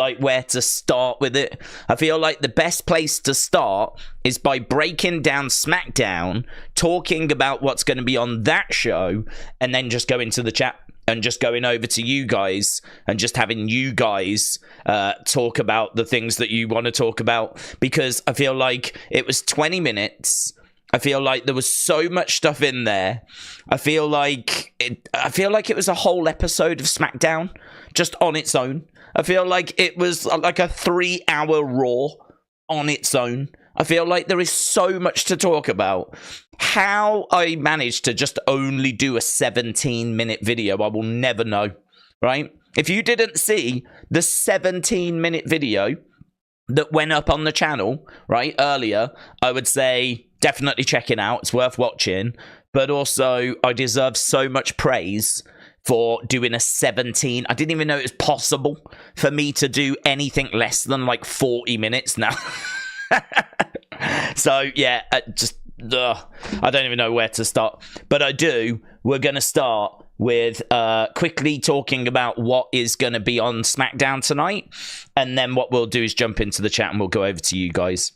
like where to start with it. I feel like the best place to start is by breaking down SmackDown, talking about what's going to be on that show, and then just go into the chat and just going over to you guys and just having you guys talk about the things that you want to talk about, because I feel like it was 20 minutes. I feel like there was so much stuff in there. I feel like it was a whole episode of SmackDown just on its own. I feel like it was like a 3-hour Raw on its own. I feel like there is so much to talk about. How I managed to just only do a 17-minute video, I will never know, right? If you didn't see the 17-minute video that went up on the channel, right, earlier, I would say definitely check it out. It's worth watching. But also, I deserve so much praise for doing a 17. I didn't even know it was possible for me to do anything less than like 40 minutes now. So, yeah, I don't even know where to start. But I do. We're going to start with quickly talking about what is going to be on SmackDown tonight. And then what we'll do is jump into the chat and we'll go over to you guys.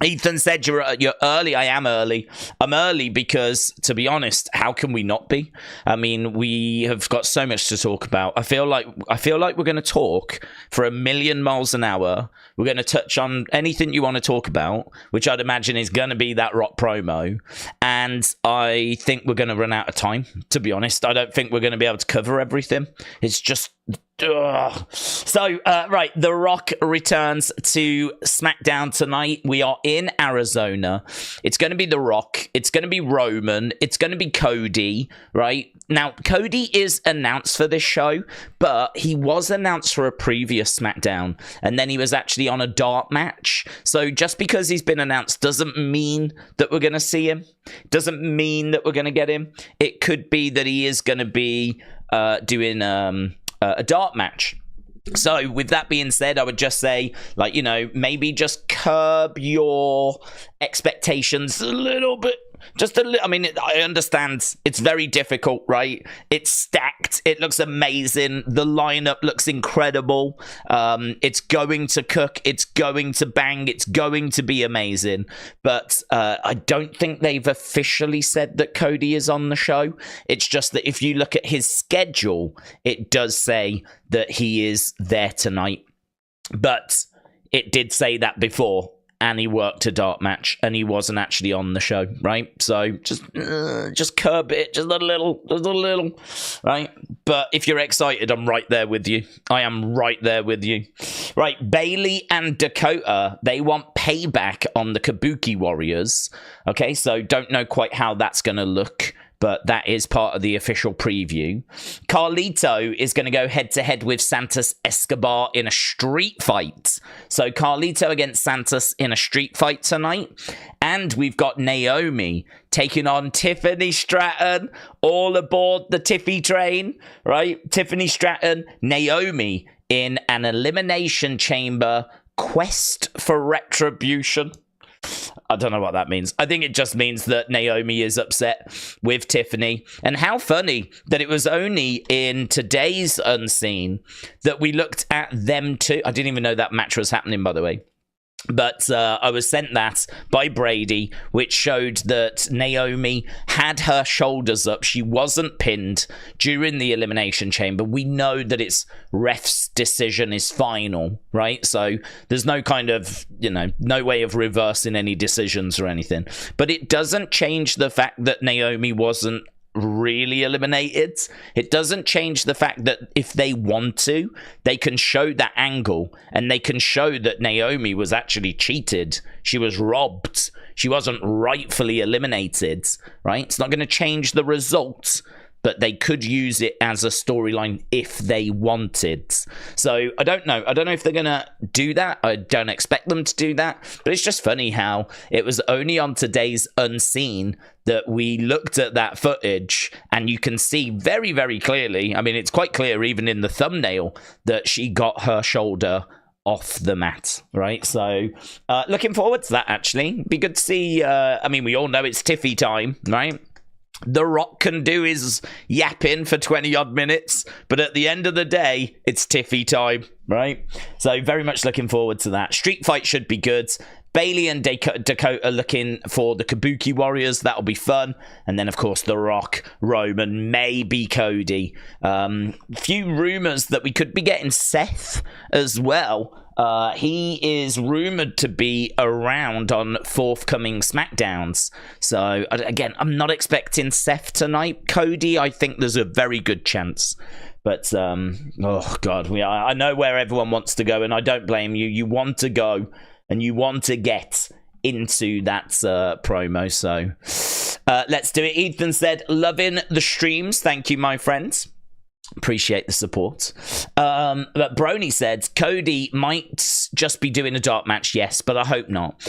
Ethan said you're early. I am early. I'm early because, to be honest, how can we not be? I mean, we have got so much to talk about. I feel like we're going to talk for 1,000,000 miles an hour. We're going to touch on anything you want to talk about, which I'd imagine is going to be that Rock promo. And I think we're going to run out of time, to be honest. I don't think we're going to be able to cover everything. It's just... So, right, The Rock returns to SmackDown tonight. We are in Arizona. It's going to be The Rock. It's going to be Roman. It's going to be Cody, right? Now, Cody is announced for this show, but he was announced for a previous SmackDown, and then he was actually on a dark match. So just because he's been announced doesn't mean that we're going to see him. Doesn't mean that we're going to get him. It could be that he is going to be doing... a dark match. So with that being said, I would just say, like, you know, maybe just curb your expectations a little bit. Just a little. I mean, I understand it's very difficult, right? It's stacked. It looks amazing. The lineup looks incredible. It's going to cook. It's going to bang. It's going to be amazing. But I don't think they've officially said that Cody is on the show. It's just that if you look at his schedule, it does say that he is there tonight. But it did say that before. And he worked a dark match, and he wasn't actually on the show, right? So just curb it, just a little, right? But if you're excited, I'm right there with you. I am right there with you. Right, Bayley and Dakota, they want payback on the Kabuki Warriors. Okay, so don't know quite how that's going to look, but that is part of the official preview. Carlito is going to go head-to-head with Santos Escobar in a street fight. So Carlito against Santos in a street fight tonight. And we've got Naomi taking on Tiffany Stratton. All aboard the Tiffy train, right? Tiffany Stratton, Naomi in an Elimination Chamber quest for retribution. I don't know what that means. I think it just means that Naomi is upset with Tiffany. And how funny that it was only in today's Unseen that we looked at them two. I didn't even know that match was happening, by the way. But I was sent that by Brady, which showed that Naomi had her shoulders up. She wasn't pinned during the Elimination Chamber. We know that it's ref's decision is final, right? So there's no kind of, no way of reversing any decisions or anything. But it doesn't change the fact that Naomi wasn't really eliminated. It doesn't change the fact that if they want to, they can show that angle and they can show that Naomi was actually cheated. She was robbed. She wasn't rightfully eliminated, right? It's not going to change the results, but they could use it as a storyline if they wanted. So I don't know. I don't know if they're going to do that. I don't expect them to do that. But it's just funny how it was only on today's Unseen that we looked at that footage, and you can see very, very clearly, I mean, it's quite clear even in the thumbnail, that she got her shoulder off the mat, right? So looking forward to that, actually. Be good to see, I mean, we all know it's Tiffy time, right? The Rock can do his yapping for 20 odd minutes, but at the end of the day, it's Tiffy time, right? So very much looking forward to that. Street fight should be good. Bailey and Dakota looking for the Kabuki Warriors. That'll be fun. And then, of course, The Rock, Roman, maybe Cody. Few rumors that we could be getting Seth as well. He is rumored to be around on forthcoming Smackdowns. So, again, I'm not expecting Seth tonight. Cody, I think there's a very good chance. But, oh, God, I know where everyone wants to go, and I don't blame you. You want to go, and you want to get into that promo. So, let's do it. Ethan said, loving the streams. Thank you, my friends. Appreciate the support. But Brony said Cody might just be doing a dark match. Yes, but I hope not.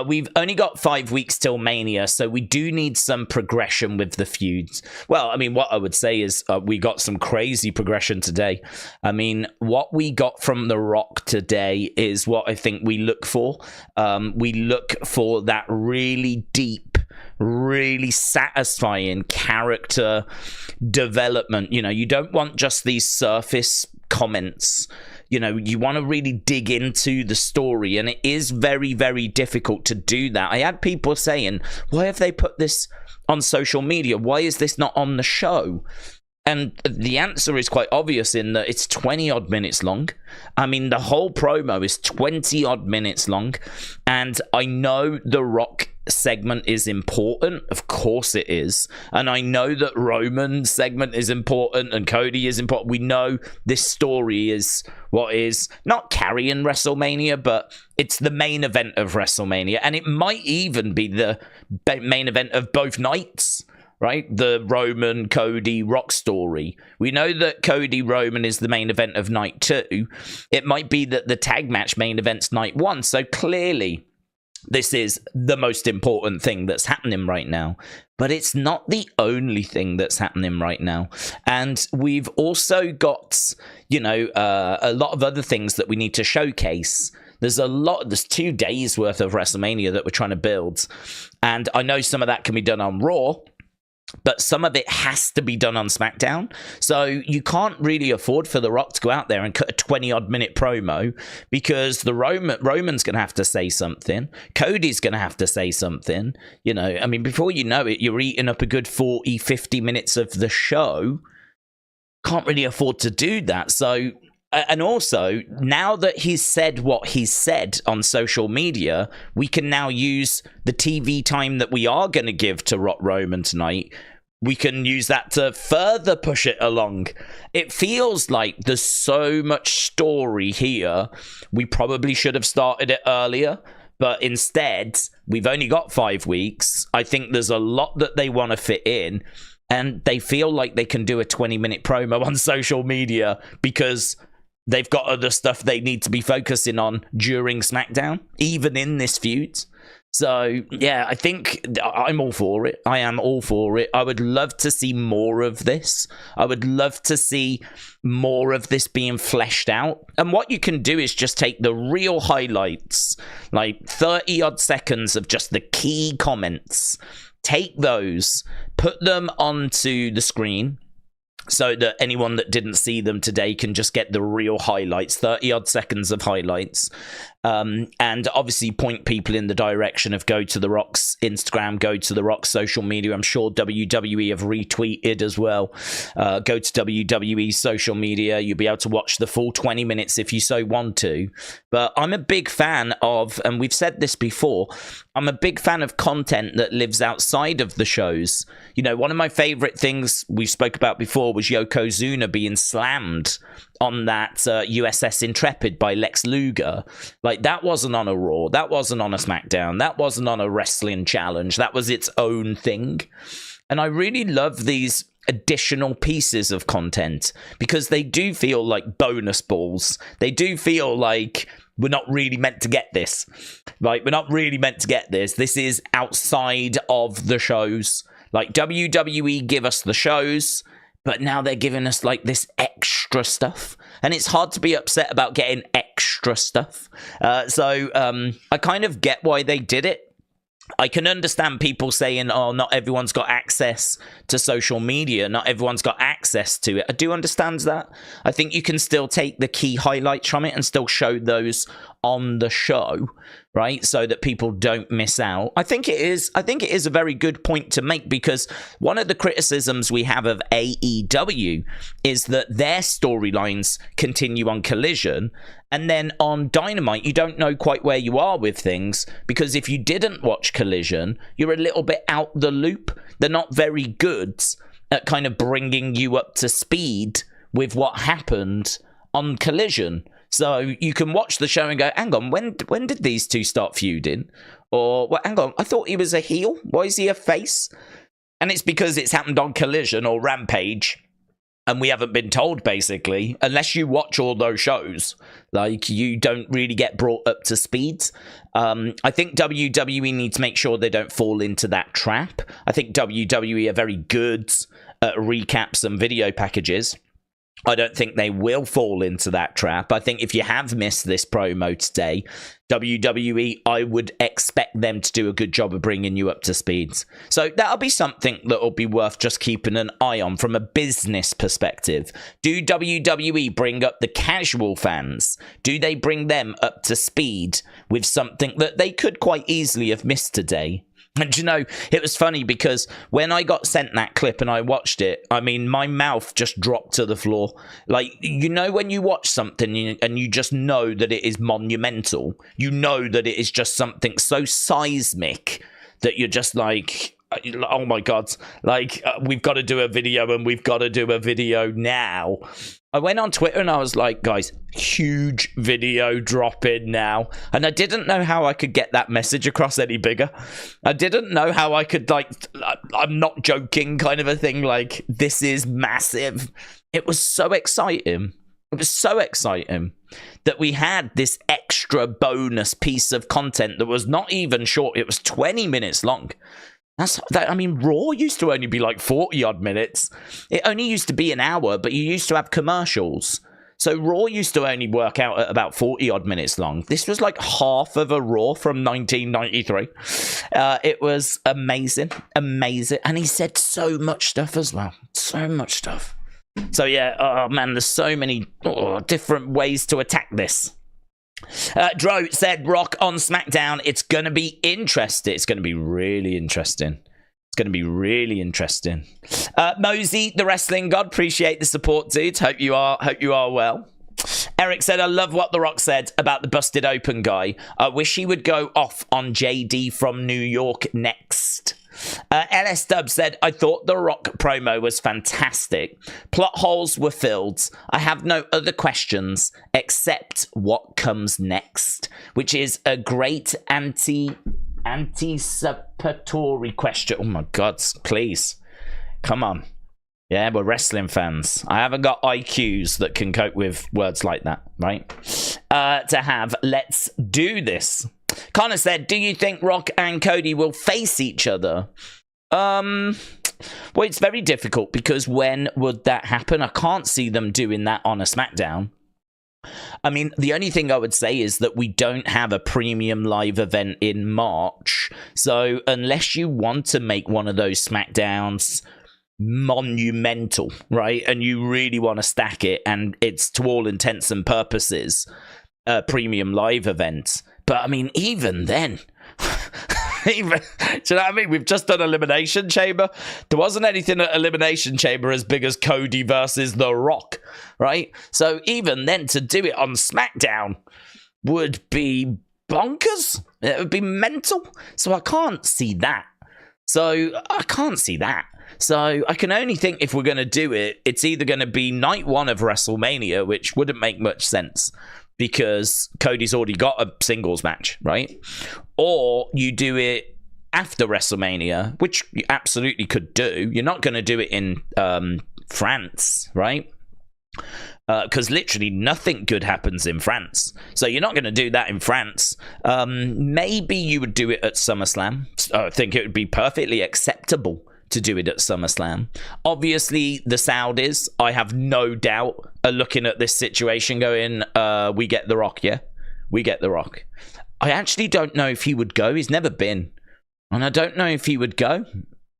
We've only got 5 weeks till Mania, so we do need some progression with the feuds. Well, I mean, what I would say is we got some crazy progression today. I mean, what we got from The Rock today is what I think we look for. We look for that really deep, really satisfying character development. You know, you don't want just these surface comments. You know, you want to really dig into the story, and it is very, very difficult to do that. I had people saying, why have they put this on social media? Why is this not on the show? And the answer is quite obvious in that it's 20 odd minutes long. I mean, the whole promo is 20 odd minutes long. And I know the Rock segment is important. Of course it is. And I know that Roman's segment is important and Cody is important. We know this story is what is not carrying WrestleMania, but it's the main event of WrestleMania. And it might even be the main event of both nights. Right? The Roman, Cody, Rock story. We know that Cody, Roman is the main event of night 2. It might be that the tag match main event's night 1. So clearly, this is the most important thing that's happening right now. But it's not the only thing that's happening right now. And we've also got, you know, a lot of other things that we need to showcase. There's 2 days worth of WrestleMania that we're trying to build. And I know some of that can be done on Raw, but some of it has to be done on SmackDown. So you can't really afford for The Rock to go out there and cut a 20-odd minute promo because the Roman's going to have to say something. Cody's going to have to say something. You know, I mean, before you know it, you're eating up a good 40, 50 minutes of the show. Can't really afford to do that. So, and also, now that he's said what he's said on social media, we can now use the TV time that we are going to give to Rock Roman tonight. We can use that to further push it along. It feels like there's so much story here. We probably should have started it earlier, but instead, we've only got 5 weeks. I think there's a lot that they want to fit in, and they feel like they can do a 20-minute promo on social media because they've got other stuff they need to be focusing on during SmackDown, even in this feud. So, yeah, I think I'm all for it. I am all for it. I would love to see more of this. I would love to see more of this being fleshed out. And what you can do is just take the real highlights, like 30-odd seconds of just the key comments. Take those, put them onto the screen, so that anyone that didn't see them today can just get the real highlights, 30-odd seconds of highlights. And obviously point people in the direction of go to The Rock's Instagram, go to The Rock's social media. I'm sure WWE have retweeted as well. Go to WWE social media. You'll be able to watch the full 20 minutes if you so want to. But I'm a big fan of, and we've said this before, I'm a big fan of content that lives outside of the shows. You know, one of my favorite things we spoke about before was Yokozuna being slammed on that USS Intrepid by Lex Luger. Like, that wasn't on a Raw. That wasn't on a SmackDown. That wasn't on a wrestling challenge. That was its own thing. And I really love these additional pieces of content because they do feel like bonus balls. They do feel like we're not really meant to get this. Like, we're not really meant to get this. This is outside of the shows. Like, WWE give us the shows, but now they're giving us like this extra stuff. And it's hard to be upset about getting extra stuff. So I kind of get why they did it. I can understand people saying, oh, not everyone's got access to social media. Not everyone's got access to it. I do understand that. I think you can still take the key highlights from it and still show those on the show, right? So that people don't miss out. I think it is a very good point to make, because one of the criticisms we have of AEW is that their storylines continue on Collision, and then on Dynamite, you don't know quite where you are with things, because if you didn't watch Collision, you're a little bit out the loop. They're not very good at kind of bringing you up to speed with what happened on Collision. So you can watch the show and go, hang on, when did these two start feuding? Or, well, hang on, I thought he was a heel. Why is he a face? And it's because it's happened on Collision or Rampage, and we haven't been told, basically. Unless you watch all those shows, like, you don't really get brought up to speed. I think WWE need to make sure they don't fall into that trap. I think WWE are very good at recaps and video packages. I don't think they will fall into that trap. I think if you have missed this promo today, WWE, I would expect them to do a good job of bringing you up to speed. So that'll be something that'll be worth just keeping an eye on from a business perspective. Do WWE bring up the casual fans? Do they bring them up to speed with something that they could quite easily have missed today? And you know, it was funny because when I got sent that clip and I watched it, I mean, my mouth just dropped to the floor. Like, you know, when you watch something and you just know that it is monumental, you know that it is just something so seismic that you're just like, oh my God, like, we've got to do a video, and we've got to do a video now. I went on Twitter and I was like, guys, huge video dropping now. And I didn't know how I could get that message across any bigger. I didn't know how I could, like, I'm not joking kind of a thing. Like, this is massive. It was so exciting. It was so exciting that we had this extra bonus piece of content that was not even short. It was 20 minutes long. I mean, Raw used to only be like 40 odd minutes. It only used to be an hour, but you used to have commercials. So Raw used to only work out at about 40 odd minutes long. This was like half of a Raw from 1993. It was amazing, amazing. And he said so much stuff as well. So much stuff. So yeah, oh man, there's so many different ways to attack this. Dro said, Rock on SmackDown. It's going to be interesting. It's going to be really interesting. It's going to be really interesting. Mosey, the wrestling god, appreciate the support, dude. Hope you are well. Eric said, I love what The Rock said about the busted open guy. I wish he would go off on JD from New York next. LS Dub said, I thought the Rock promo was fantastic. Plot holes were filled. I have no other questions except what comes next, which is a great anticipatory question. Oh my God, please. Come on. Yeah, we're wrestling fans. I haven't got IQs that can cope with words like that, right? Let's do this. Connor said, do you think Rock and Cody will face each other? Well, it's very difficult, because when would that happen? I can't see them doing that on a SmackDown. I mean, the only thing I would say is that we don't have a premium live event in March. So unless you want to make one of those SmackDowns monumental, right, and you really want to stack it, and it's to all intents and purposes a premium live event. But I mean, even then, do you know what I mean? We've just done Elimination Chamber. There wasn't anything at Elimination Chamber as big as Cody versus The Rock, right? So even then, to do it on SmackDown would be bonkers. It would be mental. So I can't see that. So I can only think, if we're going to do it, it's either going to be night one of WrestleMania, which wouldn't make much sense because Cody's already got a singles match, right? Or you do it after WrestleMania, which you absolutely could do. You're not going to do it in France, right? Because literally nothing good happens in France. So you're not going to do that in France. Maybe you would do it at SummerSlam. I think it would be perfectly acceptable to do it at SummerSlam. Obviously, the Saudis, I have no doubt, are looking at this situation going, we get The Rock, yeah? We get The Rock. I actually don't know if he would go. He's never been. And I don't know if he would go,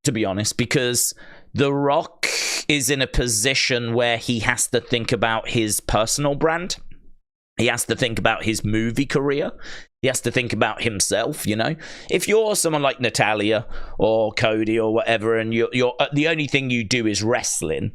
to be honest, because The Rock is in a position where he has to think about his personal brand. He has to think about his movie career. He has to think about himself, you know? If you're someone like Natalya or Cody or whatever, and you're the only thing you do is wrestling,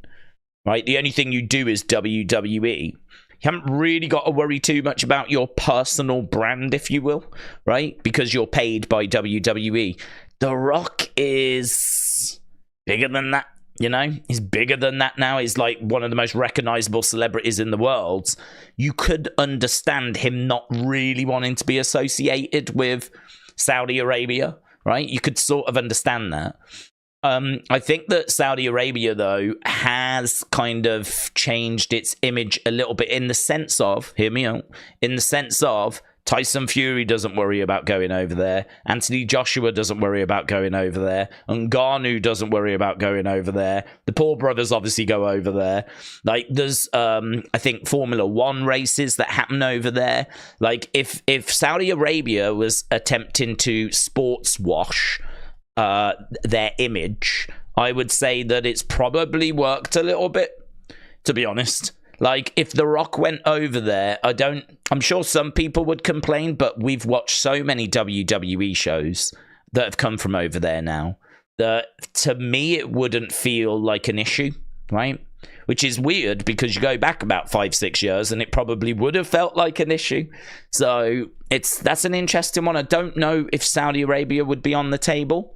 right? The only thing you do is WWE. You haven't really got to worry too much about your personal brand, if you will, right? Because you're paid by WWE. The Rock is bigger than that. You know, he's bigger than that now. He's like one of the most recognizable celebrities in the world. You could understand him not really wanting to be associated with Saudi Arabia, right? You could sort of understand that. I think that Saudi Arabia, though, has kind of changed its image a little bit in the sense of, hear me out, in the sense of Tyson Fury doesn't worry about going over there. Anthony Joshua doesn't worry about going over there. Ngannou doesn't worry about going over there. The Paul brothers obviously go over there. Like, there's, I think, Formula One races that happen over there. Like, if Saudi Arabia was attempting to sports wash their image, I would say that it's probably worked a little bit, to be honest. Like, if The Rock went over there, I'm sure some people would complain, but we've watched so many WWE shows that have come from over there now that, to me, it wouldn't feel like an issue, right? Which is weird, because you go back about 5-6 years and it probably would have felt like an issue. So that's an interesting one. I don't know if Saudi Arabia would be on the table,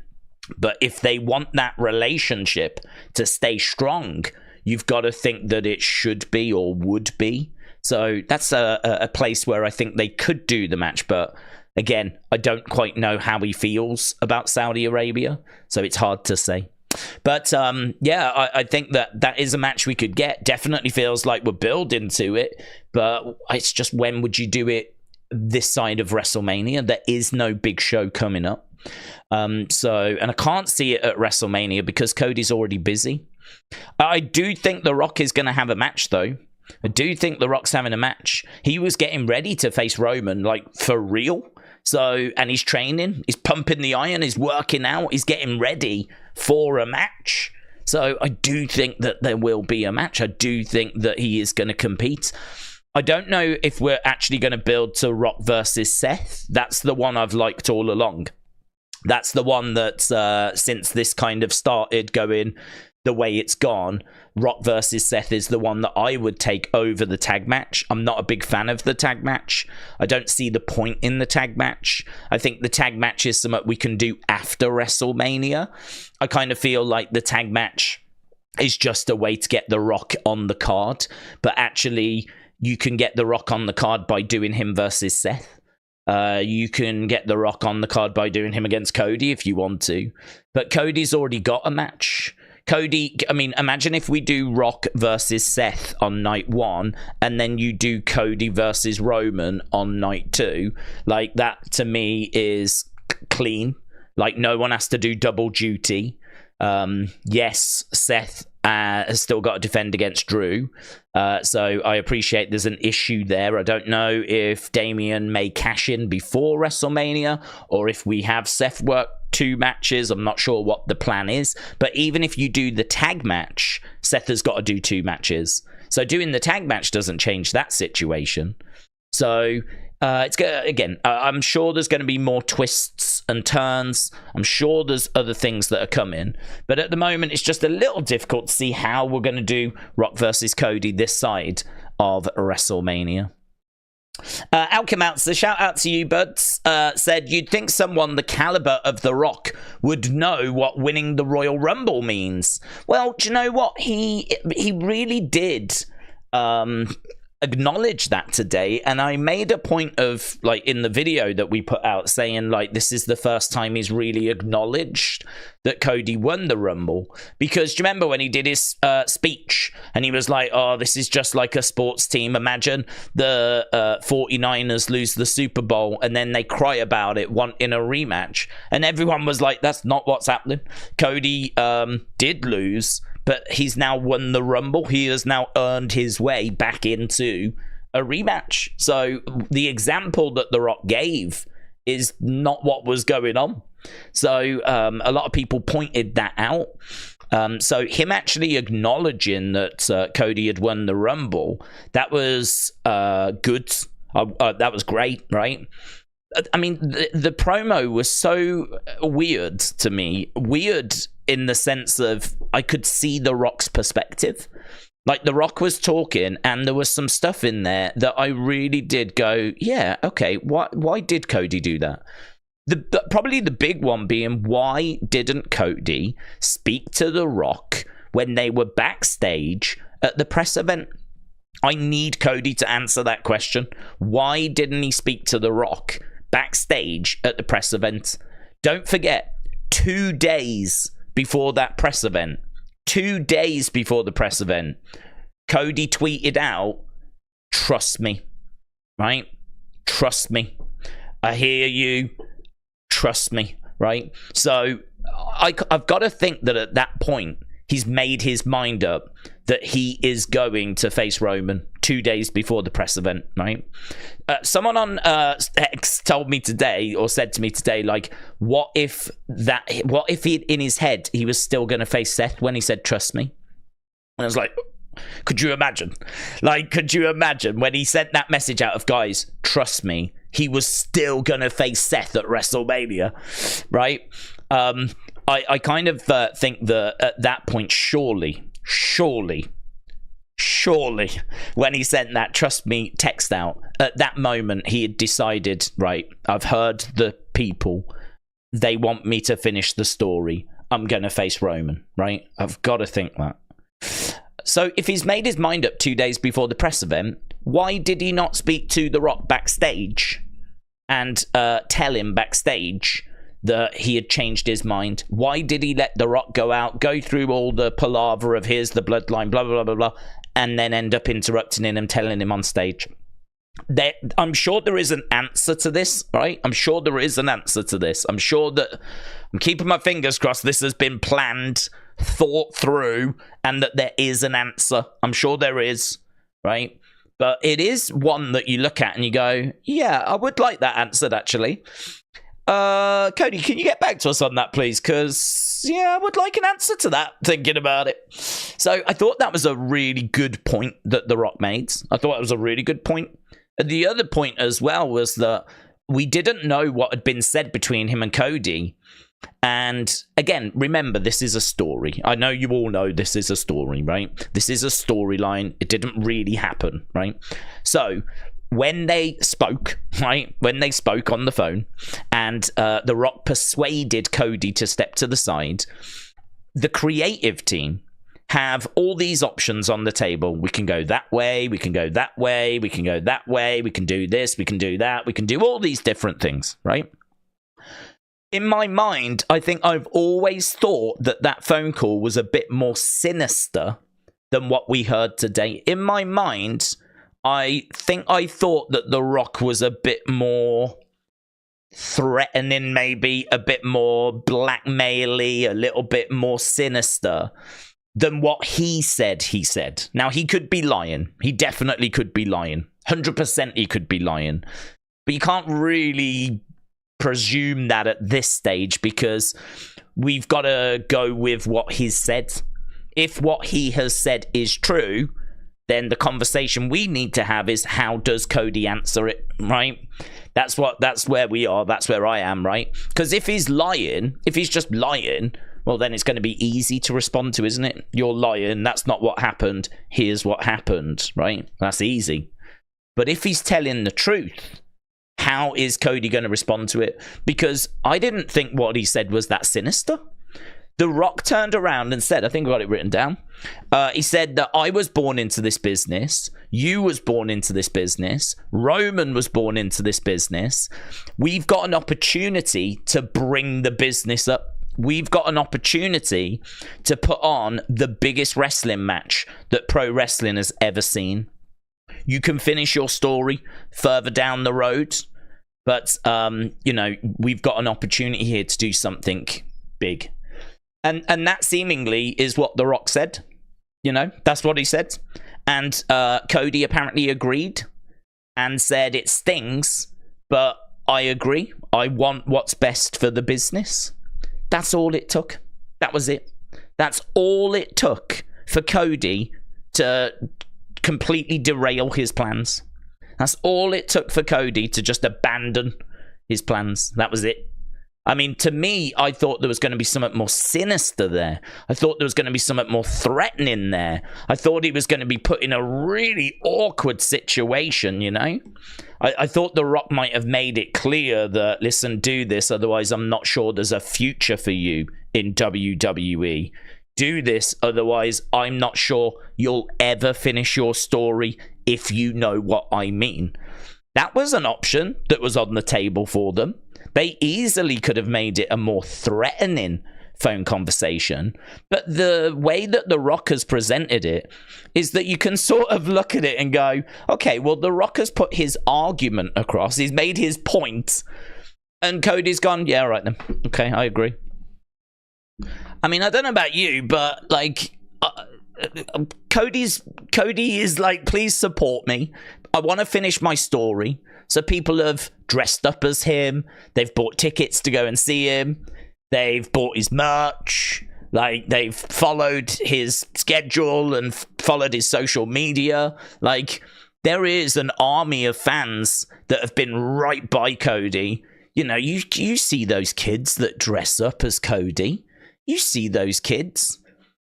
but if they want that relationship to stay strong, you've got to think that it should be or would be. So that's a place where I think they could do the match. But again, I don't quite know how he feels about Saudi Arabia, so it's hard to say. But yeah, I think that is a match we could get. Definitely feels like we're building to it, but it's just, when would you do it this side of WrestleMania? There is no big show coming up. And I can't see it at WrestleMania because Cody's already busy. I do think The Rock is going to have a match, though. I do think The Rock's having a match. He was getting ready to face Roman, like, for real. So, and he's training, he's pumping the iron, he's working out, he's getting ready for a match. So I do think that there will be a match. I do think that he is going to compete. I don't know if we're actually going to build to Rock versus Seth. That's the one I've liked all along. That's the one that's, since this kind of started going the way it's gone, Rock versus Seth is the one that I would take over the tag match. I'm not a big fan of the tag match. I don't see the point in the tag match. I think the tag match is something we can do after WrestleMania. I kind of feel like the tag match is just a way to get The Rock on the card, but actually you can get The Rock on the card by doing him versus Seth. You can get The Rock on the card by doing him against Cody if you want to, but Cody's already got a match. Cody, I mean, imagine if we do Rock versus Seth on night 1, and then you do Cody versus Roman on night 2. Like, that to me is clean. Like, no one has to do double duty. Yes, Seth has still got to defend against Drew. So I appreciate there's an issue there. I don't know if Damian may cash in before WrestleMania, or if we have Seth work 2 matches. I'm not sure what the plan is. But even if you do the tag match, Seth has got to do 2 matches. So doing the tag match doesn't change that situation. So it's again, I'm sure there's going to be more twists and turns. I'm sure there's other things that are coming. But at the moment, it's just a little difficult to see how we're going to do Rock versus Cody this side of WrestleMania. Alchemouts, a shout out to you, buds. Said, you'd think someone the caliber of The Rock would know what winning the Royal Rumble means. Well, do you know what? He really did acknowledge that today, and I made a point of, like, in the video that we put out, saying, like, this is the first time he's really acknowledged that Cody won the Rumble. Because do you remember when he did his speech and he was like, oh, this is just like a sports team. Imagine the 49ers lose the Super Bowl and then they cry about it wanting a rematch, and everyone was like, that's not what's happening. Cody did lose, but he's now won the Rumble. He has now earned his way back into a rematch. So the example that The Rock gave is not what was going on. So a lot of people pointed that out. So him actually acknowledging that Cody had won the Rumble, that was good. That was great, right? I mean, the promo was so weird to me. Weird in the sense of I could see The Rock's perspective. Like, The Rock was talking, and there was some stuff in there that I really did go, yeah, okay, why did Cody do that? Probably the big one being, why didn't Cody speak to The Rock when they were backstage at the press event? I need Cody to answer that question. Why didn't he speak to The Rock backstage at the press event? Don't forget, 2 days before that press event, 2 days before the press event, Cody tweeted out, trust me, right? Trust me. I hear you. Trust me, right? So I've got to think that at that point, he's made his mind up that he is going to face Roman 2 days before the press event, right? Someone on X told me today, or said to me today, like, what if he, in his head, he was still going to face Seth when he said, trust me? And I was like, could you imagine? Like, could you imagine when he sent that message out of, guys, trust me, he was still going to face Seth at WrestleMania, right? I kind of think that at that point, surely, when he sent that trust me text out, at that moment, he had decided, right, I've heard the people, they want me to finish the story. I'm going to face Roman, right? I've got to think that. So if he's made his mind up 2 days before the press event, why did he not speak to The Rock backstage and tell him backstage that he had changed his mind? Why did he let The Rock go out, go through all the palaver of here's the bloodline, blah, blah, blah, blah, blah, and then end up interrupting him and telling him on stage? I'm sure there is an answer to this, right? I'm sure there is an answer to this. I'm sure that, I'm keeping my fingers crossed, this has been planned, thought through, and that there is an answer. I'm sure there is, right? But it is one that you look at and you go, yeah, I would like that answered, actually. Cody, can you get back to us on that, please? Because, yeah, I would like an answer to that, thinking about it. So I thought that was a really good point that The Rock made. I thought it was a really good point. And the other point as well was that we didn't know what had been said between him and Cody. And again, remember, this is a story. I know you all know this is a story, right? This is a storyline. It didn't really happen, right? So when they spoke, right? When they spoke on the phone and The Rock persuaded Cody to step to the side, the creative team have all these options on the table. We can go that way, we can go that way, we can go that way, we can do this, we can do that, we can do all these different things, right? In my mind, I think I've always thought that that phone call was a bit more sinister than what we heard today. In my mind, I think I thought that The Rock was a bit more threatening, maybe a bit more blackmail-y, a little bit more sinister than what he said. Now, he could be lying. He definitely could be lying. 100% he could be lying. But you can't really presume that at this stage, because we've got to go with what he's said. If what he has said is true, then the conversation we need to have is, how does Cody answer it, right? That's where we are. That's where I am, right? Because if he's lying, if he's just lying, well, then it's going to be easy to respond to, isn't it? You're lying. That's not what happened. Here's what happened, right? That's easy. But if he's telling the truth, how is Cody going to respond to it? Because I didn't think what he said was that sinister. The Rock turned around and said, I think I got it written down. He said that I was born into this business. You was born into this business. Roman was born into this business. We've got an opportunity to bring the business up. We've got an opportunity to put on the biggest wrestling match that pro wrestling has ever seen. You can finish your story further down the road, but, we've got an opportunity here to do something big. And that seemingly is what The Rock said. That's what he said. And Cody apparently agreed and said it stings, but I agree. I want what's best for the business. That's all it took. That was it. That's all it took for Cody to completely derail his plans. That's all it took for Cody to just abandon his plans. That was it. I mean, to me, I thought there was going to be something more sinister there. I thought there was going to be something more threatening there. I thought he was going to be put in a really awkward situation, you know? I thought The Rock might have made it clear that, listen, do this, otherwise I'm not sure there's a future for you in WWE. Do this, otherwise I'm not sure you'll ever finish your story, if you know what I mean. That was an option that was on the table for them. They easily could have made it a more threatening phone conversation, but the way that The Rock has presented it is that you can sort of look at it and go, okay, well, The Rock has put his argument across, he's made his point, and Cody's gone, yeah, all right then, okay, I agree. I mean, I don't know about you, but like Cody is like, please support me, I want to finish my story. So people have dressed up as him, they've bought tickets to go and see him, they've bought his merch, like they've followed his schedule and followed his social media. Like, there is an army of fans that have been right by Cody. You know, you see those kids that dress up as Cody. You see those kids.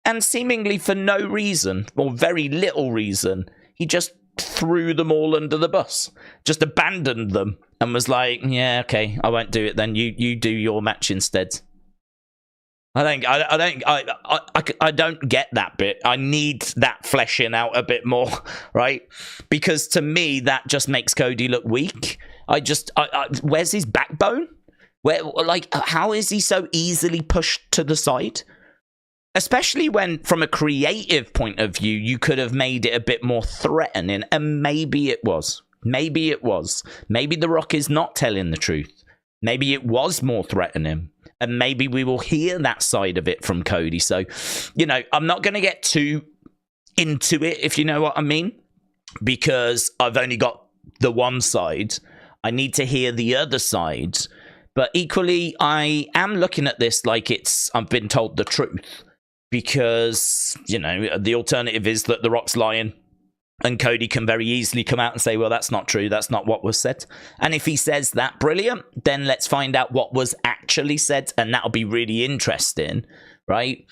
And seemingly for no reason, or very little reason, he just threw them all under the bus, just abandoned them, and was like, yeah, okay, I won't do it then, you do your match instead. I don't get that bit. I need that fleshing out a bit more, right? Because to me, that just makes Cody look weak. Where's his backbone? How is he so easily pushed to the side? Especially when, from a creative point of view, you could have made it a bit more threatening, and maybe it was. Maybe it was. Maybe The Rock is not telling the truth. Maybe it was more threatening, and maybe we will hear that side of it from Cody. So, you know, I'm not going to get too into it, if you know what I mean, because I've only got the one side. I need to hear the other side. But equally, I am looking at this like I've been told the truth. Because, you know, the alternative is that The Rock's lying, and Cody can very easily come out and say, well, that's not true, that's not what was said. And if he says that, brilliant, then let's find out what was actually said, and that'll be really interesting, right?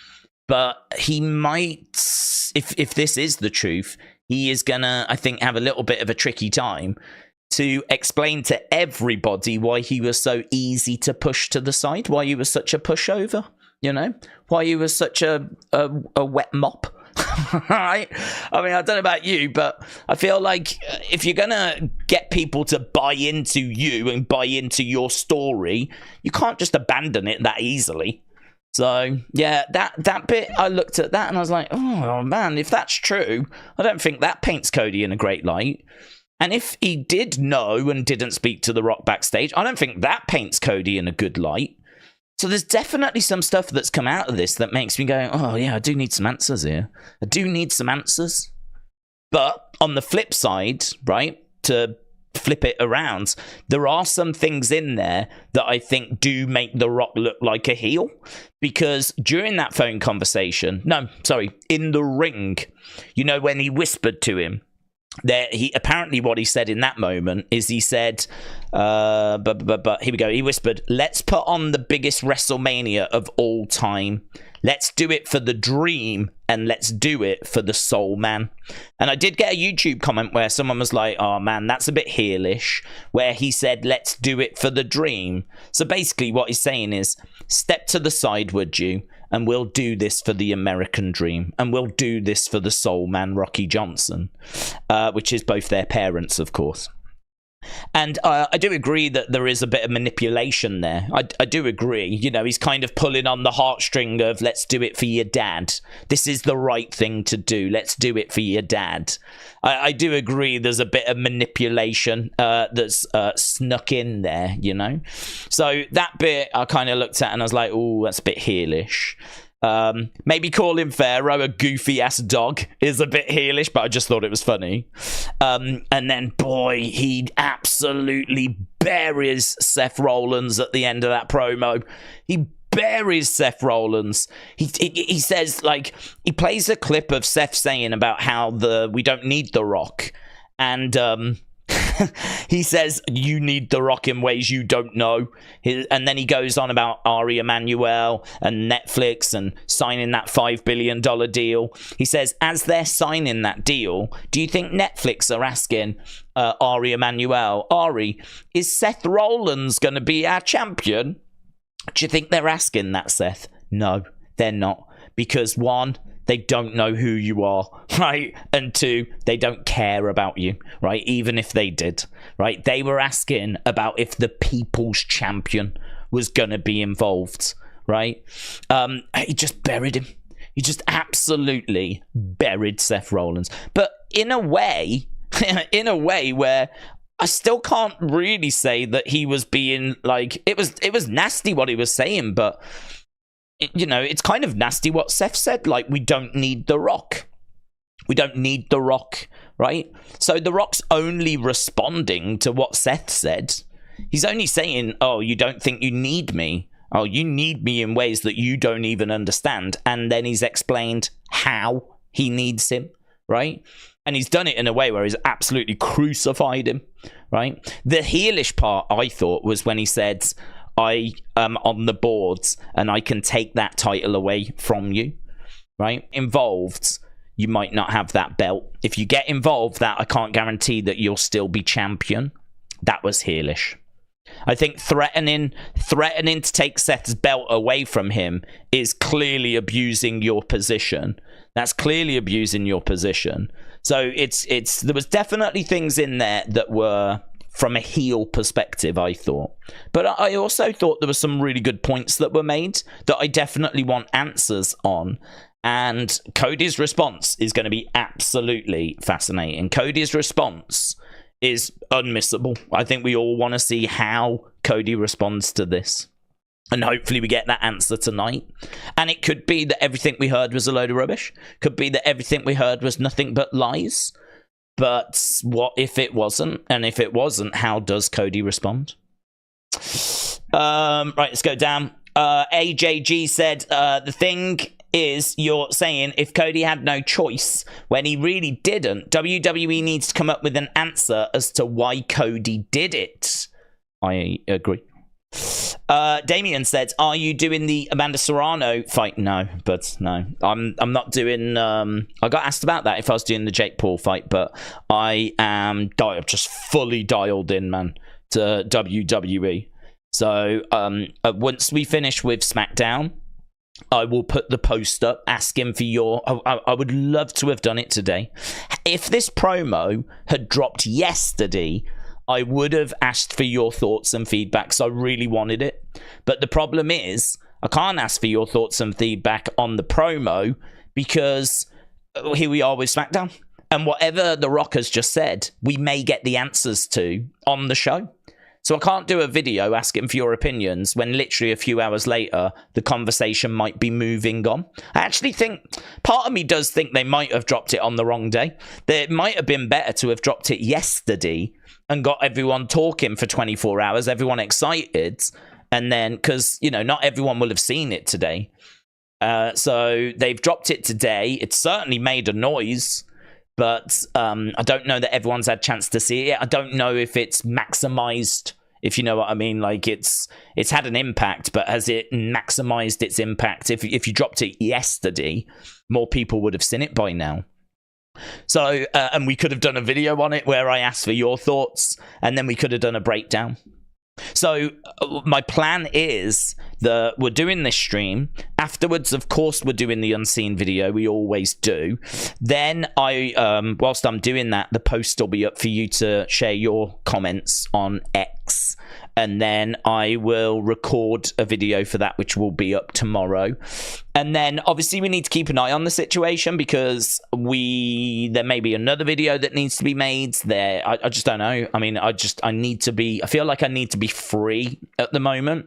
But he might, if this is the truth, he is gonna, I think, have a little bit of a tricky time to explain to everybody why he was so easy to push to the side, why he was such a pushover. You know, why he was such a wet mop, right? I mean, I don't know about you, but I feel like if you're going to get people to buy into you and buy into your story, you can't just abandon it that easily. So, yeah, that bit, I looked at that and I was like, oh, man, if that's true, I don't think that paints Cody in a great light. And if he did know and didn't speak to The Rock backstage, I don't think that paints Cody in a good light. So there's definitely some stuff that's come out of this that makes me go, oh, yeah, I do need some answers here. I do need some answers. But on the flip side, right, to flip it around, there are some things in there that I think do make The Rock look like a heel. Because during that phone conversation, in the ring, you know, when he whispered to him, apparently what he said in that moment is he said, but here we go. He whispered, let's put on the biggest WrestleMania of all time. Let's do it for the dream, and let's do it for the soul man. And I did get a YouTube comment where someone was like, oh man, that's a bit heelish, where he said, let's do it for the dream. So basically what he's saying is, step to the side, would you? And we'll do this for the American dream. And we'll do this for the soul man, Rocky Johnson, which is both their parents, of course. And I do agree that there is a bit of manipulation there. I do agree. You know, he's kind of pulling on the heartstring of, let's do it for your dad. This is the right thing to do. Let's do it for your dad. I do agree there's a bit of manipulation that's snuck in there, you know. So that bit I kind of looked at and I was like, oh, that's a bit heelish. Maybe calling Pharaoh a goofy ass dog is a bit heelish, but I just thought it was funny. And then, boy, he absolutely buries Seth Rollins at the end of that promo. He buries Seth Rollins. He says, like, he plays a clip of Seth saying about how we don't need The Rock, and he says, you need The Rock in ways you don't know. And then he goes on about Ari Emanuel and Netflix and signing that $5 billion deal. He says, as they're signing that deal, do you think Netflix are asking Ari Emanuel, Ari, is Seth Rollins going to be our champion? Do you think they're asking that, Seth? No, they're not. Because one, they don't know who you are, right? And two, they don't care about you, right? Even if they did, right? They were asking about if the people's champion was going to be involved, right? He just buried him. He just absolutely buried Seth Rollins. But in a way where I still can't really say that he was being like, it was nasty what he was saying, but you know, it's kind of nasty what Seth said. Like, we don't need The Rock. We don't need The Rock, right? So The Rock's only responding to what Seth said. He's only saying, oh, you don't think you need me? Oh, you need me in ways that you don't even understand. And then he's explained how he needs him, right? And he's done it in a way where he's absolutely crucified him, right? The heelish part, I thought, was when he said, I am on the boards and I can take that title away from you, right? Involved, you might not have that belt. If you get involved, that I can't guarantee that you'll still be champion. That was heelish. I think threatening to take Seth's belt away from him is clearly abusing your position. That's clearly abusing your position. So there was definitely things in there that were from a heel perspective, I thought. But I also thought there were some really good points that were made that I definitely want answers on. And Cody's response is going to be absolutely fascinating. Cody's response is unmissable. I think we all want to see how Cody responds to this. And hopefully we get that answer tonight. And it could be that everything we heard was a load of rubbish. Could be that everything we heard was nothing but lies. But what if it wasn't? And if it wasn't, how does Cody respond? Right, let's go down. AJG said, the thing is, you're saying if Cody had no choice when he really didn't, WWE needs to come up with an answer as to why Cody did it. I agree. Damien said, are you doing the Amanda Serrano fight? No, I'm not doing I got asked about that if I was doing the Jake Paul fight, but I am just fully dialed in, man, to WWE. So once we finish with SmackDown, I will put the post up asking for your I would love to have done it today. If this promo had dropped yesterday, I would have asked for your thoughts and feedback, so I really wanted it. But the problem is, I can't ask for your thoughts and feedback on the promo because here we are with SmackDown. And whatever The Rock has just said, we may get the answers to on the show. So I can't do a video asking for your opinions when literally a few hours later, the conversation might be moving on. I actually think, part of me does think they might have dropped it on the wrong day. It might have been better to have dropped it yesterday and got everyone talking for 24 hours, everyone excited. And then, because, you know, not everyone will have seen it today. So they've dropped it today. It's certainly made a noise. But I don't know that everyone's had a chance to see it. I don't know if it's maximized, if you know what I mean. Like, it's had an impact, but has it maximized its impact? If you dropped it yesterday, more people would have seen it by now. So, and we could have done a video on it where I asked for your thoughts, and then we could have done a breakdown. So my plan is that we're doing this stream. Afterwards, of course, we're doing the unseen video. We always do. Then whilst I'm doing that, the post will be up for you to share your comments on X. And then I will record a video for that, which will be up tomorrow. And then obviously we need to keep an eye on the situation because there may be another video that needs to be made there. I just don't know. I mean, I feel like I need to be free at the moment.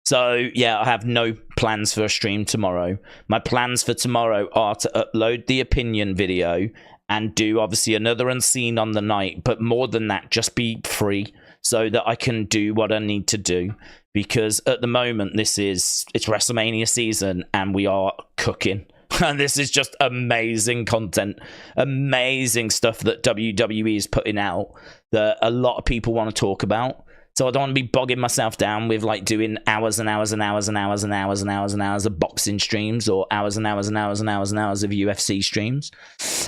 So, yeah, I have no plans for a stream tomorrow. My plans for tomorrow are to upload the opinion video and do, obviously, another Unseen on the night. But more than that, just be free so that I can do what I need to do. Because at the moment, it's WrestleMania season and we are cooking. And this is just amazing content, amazing stuff that WWE is putting out that a lot of people want to talk about. So I don't want to be bogging myself down with like doing hours and hours and hours and hours and hours and hours and hours of boxing streams or hours and hours and hours and hours and hours of UFC streams.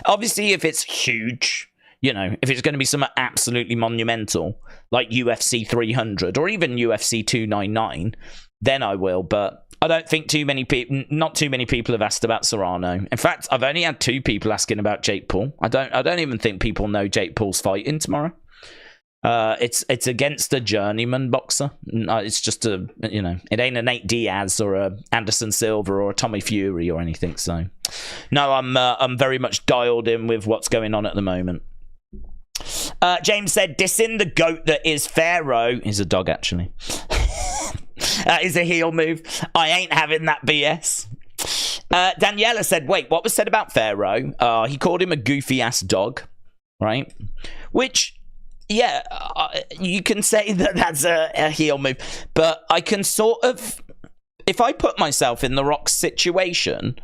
Obviously, if it's huge, you know, if it's going to be something absolutely monumental like UFC 300 or even UFC 299, then I will. But I don't think not too many people have asked about Serrano. In fact, I've only had 2 people asking about Jake Paul. I don't even think people know Jake Paul's fighting tomorrow. It's against a journeyman boxer. It's just it ain't a Nate Diaz or a Anderson Silva or a Tommy Fury or anything. So, no, I'm very much dialed in with what's going on at the moment. James said, dissing the goat that is Pharaoh. He's a dog, actually. Is a heel move. I ain't having that BS. Daniela said, wait, what was said about Pharaoh? He called him a goofy-ass dog, right? Which... yeah, you can say that that's a heel move, but I can sort of, if I put myself in The Rock's situation,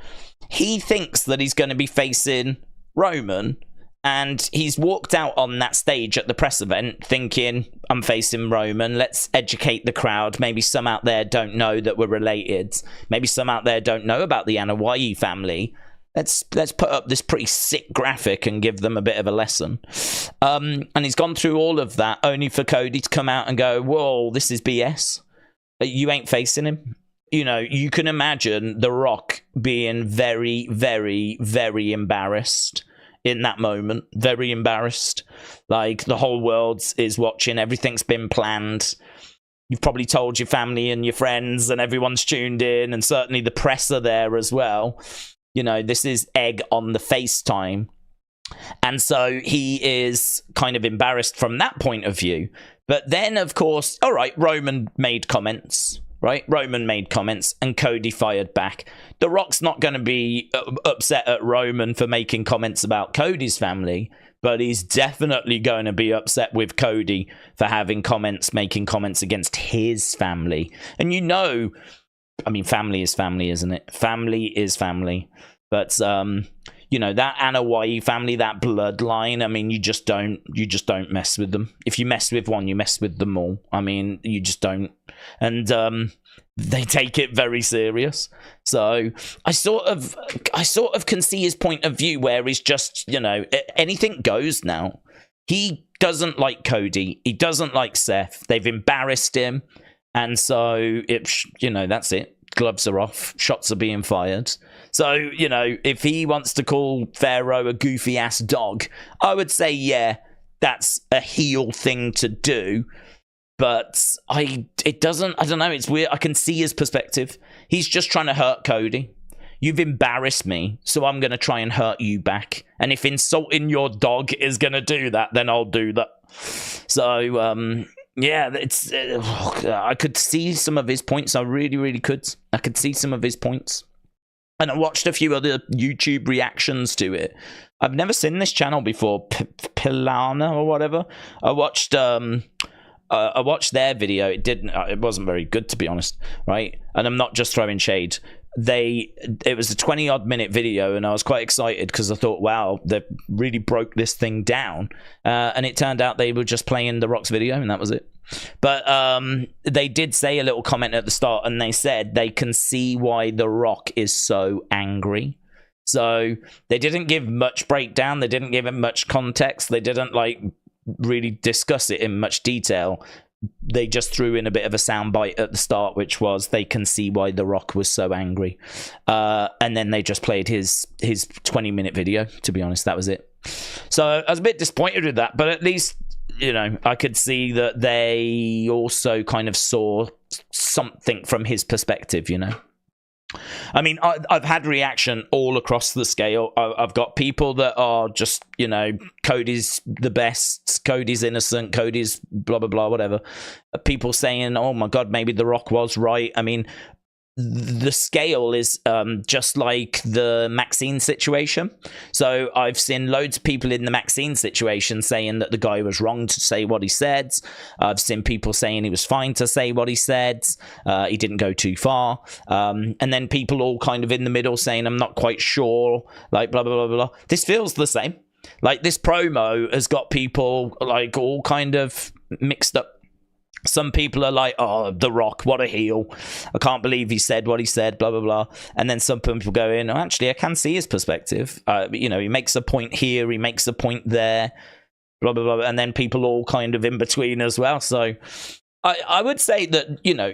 he thinks that he's going to be facing Roman, and he's walked out on that stage at the press event thinking, I'm facing Roman, let's educate the crowd. Maybe some out there don't know that we're related. Maybe some out there don't know about the Anoa'i family. Let's put up this pretty sick graphic and give them a bit of a lesson. And he's gone through all of that only for Cody to come out and go, whoa, this is BS. You ain't facing him. You know, you can imagine The Rock being very, very, very embarrassed in that moment. Very embarrassed. Like, the whole world is watching. Everything's been planned. You've probably told your family and your friends and everyone's tuned in, and certainly the press are there as well. You know, this is egg on the FaceTime. And so he is kind of embarrassed from that point of view. But then, of course, all right, Roman made comments, right? Roman made comments and Cody fired back. The Rock's not going to be upset at Roman for making comments about Cody's family, but he's definitely going to be upset with Cody for making comments against his family. And you know... I mean, family is family, isn't it? Family is family. But, you know, that Anoa'i family, that bloodline, I mean, you just don't mess with them. If you mess with one, you mess with them all. I mean, you just don't. And they take it very serious. So I sort of can see his point of view where he's just, you know, anything goes now. He doesn't like Cody. He doesn't like Seth. They've embarrassed him. And so, that's it. Gloves are off. Shots are being fired. So, you know, if he wants to call Pharaoh a goofy-ass dog, I would say, yeah, that's a heel thing to do. But I don't know, it's weird. I can see his perspective. He's just trying to hurt Cody. You've embarrassed me, so I'm going to try and hurt you back. And if insulting your dog is going to do that, then I'll do that. So, yeah, I could see some of his points. I really, really could. I could see some of his points. And I watched a few other YouTube reactions to it. I've never seen this channel before, Pilana or whatever. I watched their video. It wasn't very good, to be honest, right? And I'm not just throwing shade. It was a 20-odd minute video, and I was quite excited because I thought, wow, they really broke this thing down. And it turned out they were just playing The Rock's video, and that was it. But they did say a little comment at the start, and they said they can see why The Rock is so angry. So they didn't give much breakdown. They didn't give him much context. They didn't really discuss it in much detail. They just threw in a bit of a soundbite at the start, which was they can see why The Rock was so angry. And then they just played his 20-minute video, to be honest. That was it. So I was a bit disappointed with that, but at least, you know, I could see that they also kind of saw something from his perspective, you know. I mean, I've had reaction all across the scale. I've got people that are just, you know, Cody's the best, Cody's innocent, Cody's blah, blah, blah, whatever. People saying, oh my God, maybe The Rock was right. I mean, the scale is just like the Maxine situation. So I've seen loads of people in the Maxine situation saying that the guy was wrong to say what he said. I've seen people saying he was fine to say what he said. He didn't go too far. And then people all kind of in the middle saying, I'm not quite sure, like blah, blah, blah, blah. This feels the same. Like this promo has got people like all kind of mixed up. Some people are like, oh, The Rock, what a heel. I can't believe he said what he said, blah, blah, blah. And then some people go in, oh, actually, I can see his perspective. You know, he makes a point here, he makes a point there, blah, blah, blah. And then people all kind of in between as well. So I would say that, you know,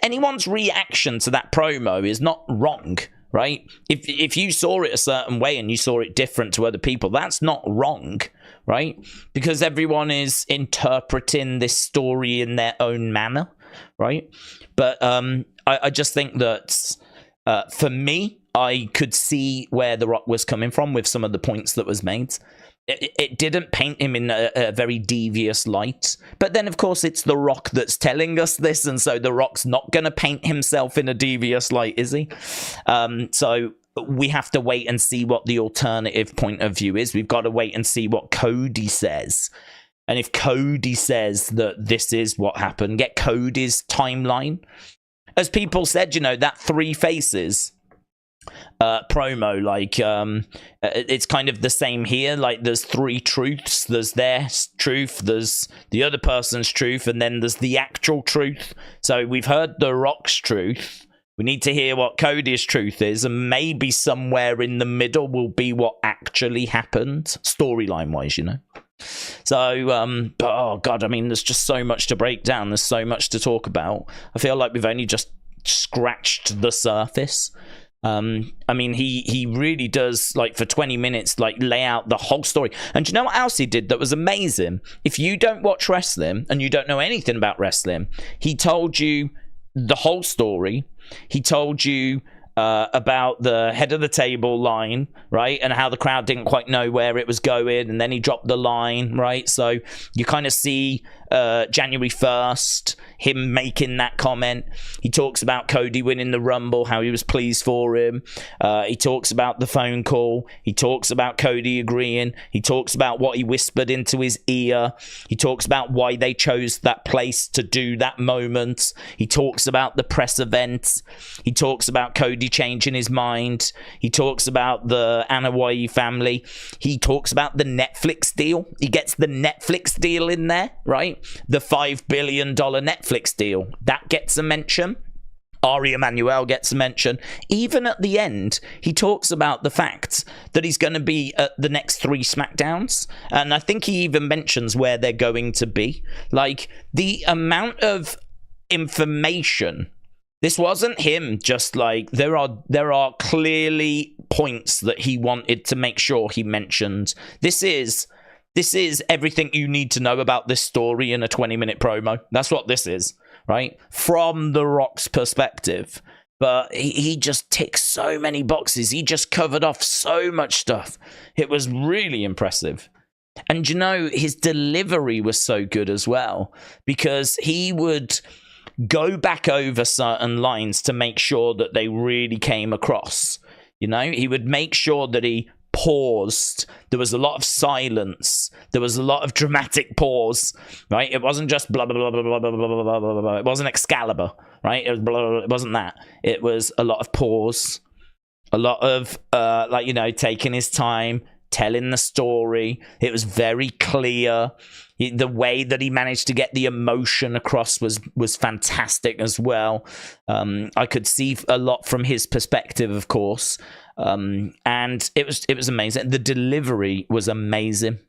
anyone's reaction to that promo is not wrong. Right? If you saw it a certain way and you saw it different to other people, that's not wrong, right? Because everyone is interpreting this story in their own manner, right? But I just think that for me, I could see where The Rock was coming from with some of the points that was made. It didn't paint him in a very devious light. But then, of course, it's The Rock that's telling us this, and so The Rock's not going to paint himself in a devious light, is he? So we have to wait and see what the alternative point of view is. We've got to wait and see what Cody says. And if Cody says that this is what happened, get Cody's timeline. As people said, you know, that Three Faces promo, like it's kind of the same here. Like there's three truths. There's their truth, there's the other person's truth, and then there's the actual truth. So we've heard The Rock's truth. We need to hear what Cody's truth is, and maybe somewhere in the middle will be what actually happened, storyline wise, you know. So oh god, I mean, there's just so much to break down, there's so much to talk about. I feel like we've only just scratched the surface. I mean, he really does, like, for 20 minutes, like, lay out the whole story. And do you know what else he did that was amazing? If you don't watch wrestling and you don't know anything about wrestling, he told you the whole story. He told you about the head of the table line, right? And how the crowd didn't quite know where it was going. And then he dropped the line, right? So you kind of see January 1st, him making that comment. He talks about Cody winning the Rumble, how he was pleased for him. He talks about the phone call. He talks about Cody agreeing. He talks about what he whispered into his ear. He talks about why they chose that place to do that moment. He talks about the press event. He talks about Cody changing his mind. He talks about the Anoa'i family. He talks about the Netflix deal. He gets the Netflix deal in there, right? The $5 billion Netflix deal. That gets a mention. Ari Emanuel gets a mention. Even at the end, he talks about the fact that he's going to be at the next 3 Smackdowns. And I think he even mentions where they're going to be. Like, the amount of information. This wasn't him just like, there are clearly points that he wanted to make sure he mentioned. This is everything you need to know about this story in a 20-minute promo. That's what this is, right? From The Rock's perspective. But he just ticks so many boxes. He just covered off so much stuff. It was really impressive. And, you know, his delivery was so good as well, because he would go back over certain lines to make sure that they really came across. You know, he would make sure that he paused. There was a lot of silence. There was a lot of dramatic pause, right? It wasn't just blah, blah, blah, blah, blah, blah, blah, blah, blah, blah. It wasn't Excalibur, right? It was blah, blah, blah. It wasn't that. It was a lot of pause, a lot of, like, you know, taking his time, telling the story. It was very clear. The way that he managed to get the emotion across was fantastic as well. I could see a lot from his perspective, of course. And it was amazing. The delivery was amazing.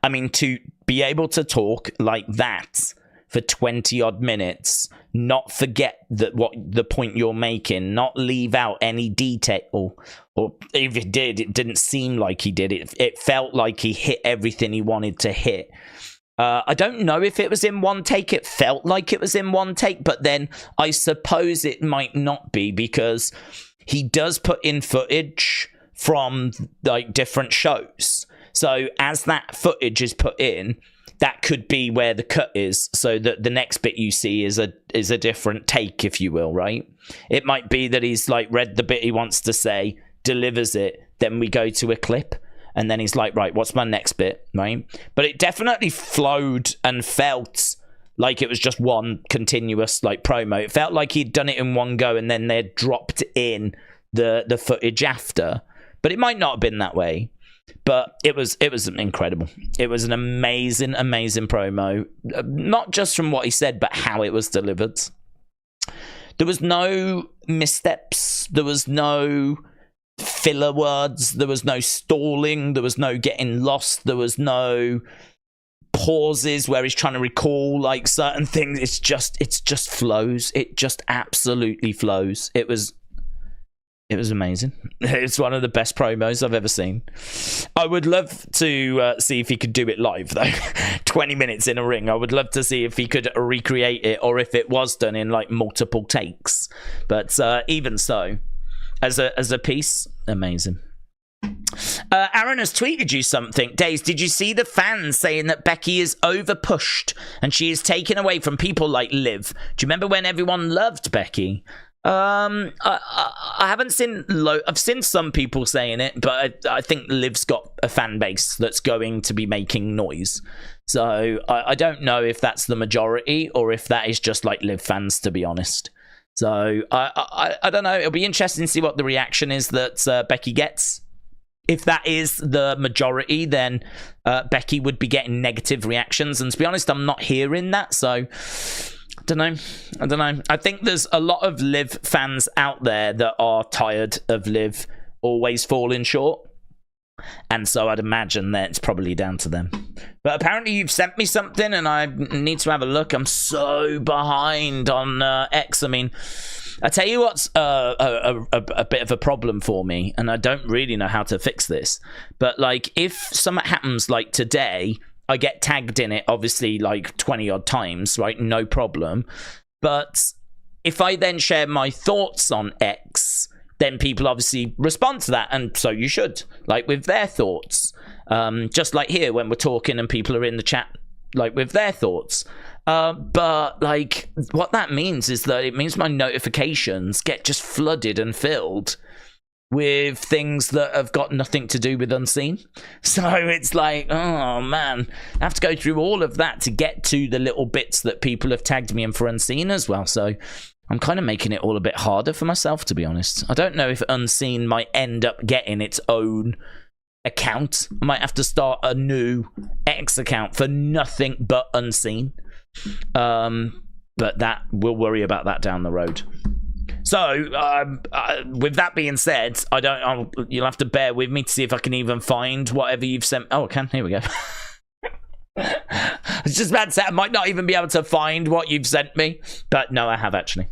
I mean, to be able to talk like that for 20 odd minutes, not forget that what the point you're making, not leave out any detail, or if it did, it didn't seem like he did. It felt like he hit everything he wanted to hit. I don't know if it was in one take. It felt like it was in one take, but then I suppose it might not be, because he does put in footage from like different shows. So as that footage is put in, that could be where the cut is, so that the next bit you see is a different take, if you will, right? It might be that he's like read the bit he wants to say, delivers it, then we go to a clip, and then he's like, right, what's my next bit, right? But it definitely flowed and felt like it was just one continuous like promo. It felt like he'd done it in one go, and then they'd dropped in the footage after. But it might not have been that way. But it was incredible. It was an amazing promo. Not just from what he said, but how it was delivered. There was no missteps. There was no filler words. There was no stalling. There was no getting lost. There was no pauses where he's trying to recall like certain things. It's just flows. It just absolutely flows. It was amazing. It's one of the best promos I've ever seen. I would love to see if he could do it live, though. 20 minutes in a ring. I would love to see if he could recreate it, or if it was done in like multiple takes. But even so, as a piece, amazing. Aaron has tweeted you something. Days, did you see the fans saying that Becky is overpushed and she is taken away from people like Liv? Do you remember when everyone loved Becky? I haven't seen I've seen some people saying it, but I think Liv's got a fan base that's going to be making noise. So I don't know if that's the majority or if that is just like Liv fans, to be honest. So I don't know. It'll be interesting to see what the reaction is that Becky gets. If that is the majority, then Becky would be getting negative reactions. And to be honest, I'm not hearing that. So I don't know. I think there's a lot of Liv fans out there that are tired of Liv always falling short. And so I'd imagine that it's probably down to them. But apparently you've sent me something and I need to have a look. I'm so behind on X. I mean, I tell you what's a bit of a problem for me, and I don't really know how to fix this. But like, if something happens like today, I get tagged in it, obviously, like 20 odd times, right? No problem. But if I then share my thoughts on X, then people obviously respond to that. And so you should, like with their thoughts. Just like here when we're talking and people are in the chat, like with their thoughts. But like what that means is that it means my notifications get just flooded and filled with things that have got nothing to do with Unseen. So it's like, oh man, I have to go through all of that to get to the little bits that people have tagged me in for Unseen as well. So I'm kind of making it all a bit harder for myself, to be honest. I don't know if Unseen might end up getting its own account. I might have to start a new X account for nothing but Unseen. But that we'll worry about that down the road. So, with that being said, you'll have to bear with me to see if I can even find whatever you've sent. Oh, I can. Here we go. I was just about to say, I might not even be able to find what you've sent me. But no, I have actually.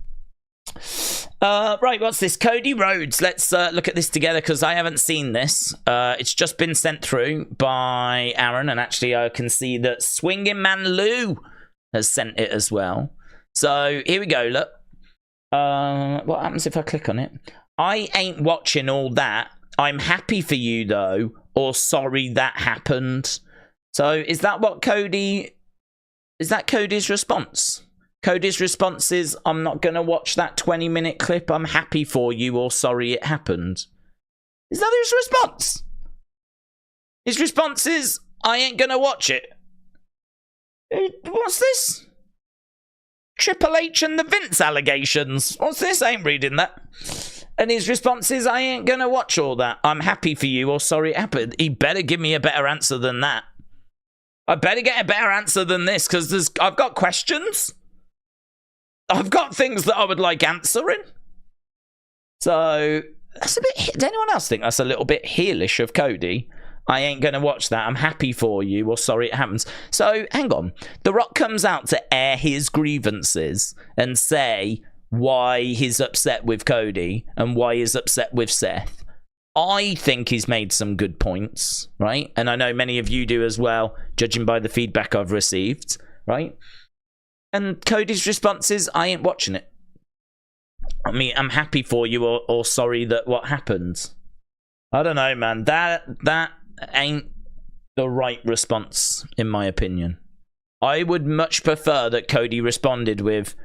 Right, what's this? Cody Rhodes. Let's look at this together because I haven't seen this. It's just been sent through by Aaron. And actually, I can see that Swinging Man Lou has sent it as well. So, here we go. Look. What happens if I click on it? I ain't watching all that. I'm happy for you though, or sorry that happened. So is that what Cody? Is that Cody's response? Cody's response is, I'm not gonna watch that 20-minute clip. I'm happy for you, or sorry it happened. Is that his response? His response is, I ain't gonna watch it. What's this? Triple H and the Vince allegations. What's this? I ain't reading that. And his response is, I ain't gonna watch all that. I'm happy for you, or sorry it happened. He better give me a better answer than that. I better get a better answer than this, because I've got questions. I've got things that I would like answering. So, that's a bit... Does anyone else think that's a little bit heelish of Cody? I ain't going to watch that. I'm happy for you, or sorry it happens. So, hang on. The Rock comes out to air his grievances and say why he's upset with Cody and why he's upset with Seth. I think he's made some good points, right? And I know many of you do as well, judging by the feedback I've received, right? And Cody's response is, I ain't watching it. I mean, I'm happy for you or sorry that what happened. I don't know, man. That ain't the right response, in my opinion. I would much prefer that Cody responded with,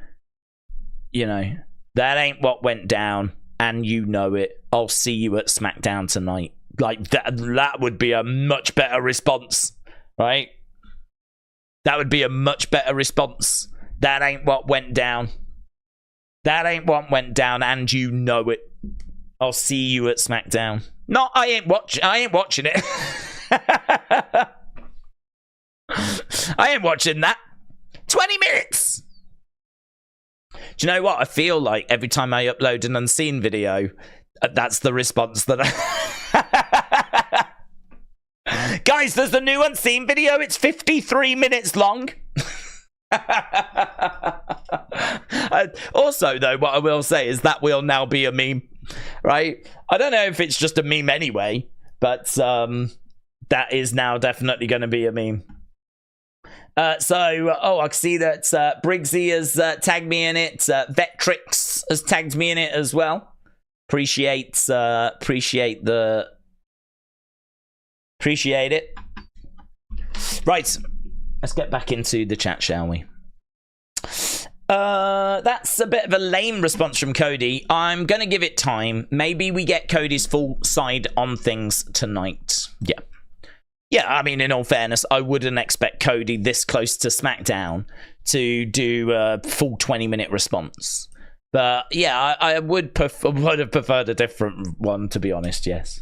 you know, that ain't what went down, and you know it. I'll see you at SmackDown tonight. Like, that would be a much better response, right? That would be a much better response. That ain't what went down. That ain't what went down, and you know it. I'll see you at SmackDown. No, I ain't watching it. I ain't watching that. 20 minutes. Do you know what? I feel like every time I upload an unseen video, that's the response that I... Guys, there's a new unseen video. It's 53 minutes long. Also, though, what I will say is that will now be a meme, right? I don't know if it's just a meme anyway, but that is now definitely going to be a meme. I can see that Briggsy has tagged me in it. Vetrix has tagged me in it as well. Appreciate it. Right, let's get back into the chat, shall we? That's a bit of a lame response from Cody. I'm gonna give it time. Maybe we get Cody's full side on things tonight. Yeah, I mean, in all fairness, I wouldn't expect Cody this close to SmackDown to do a full 20-minute response. But yeah, I would have preferred a different one, to be honest, yes.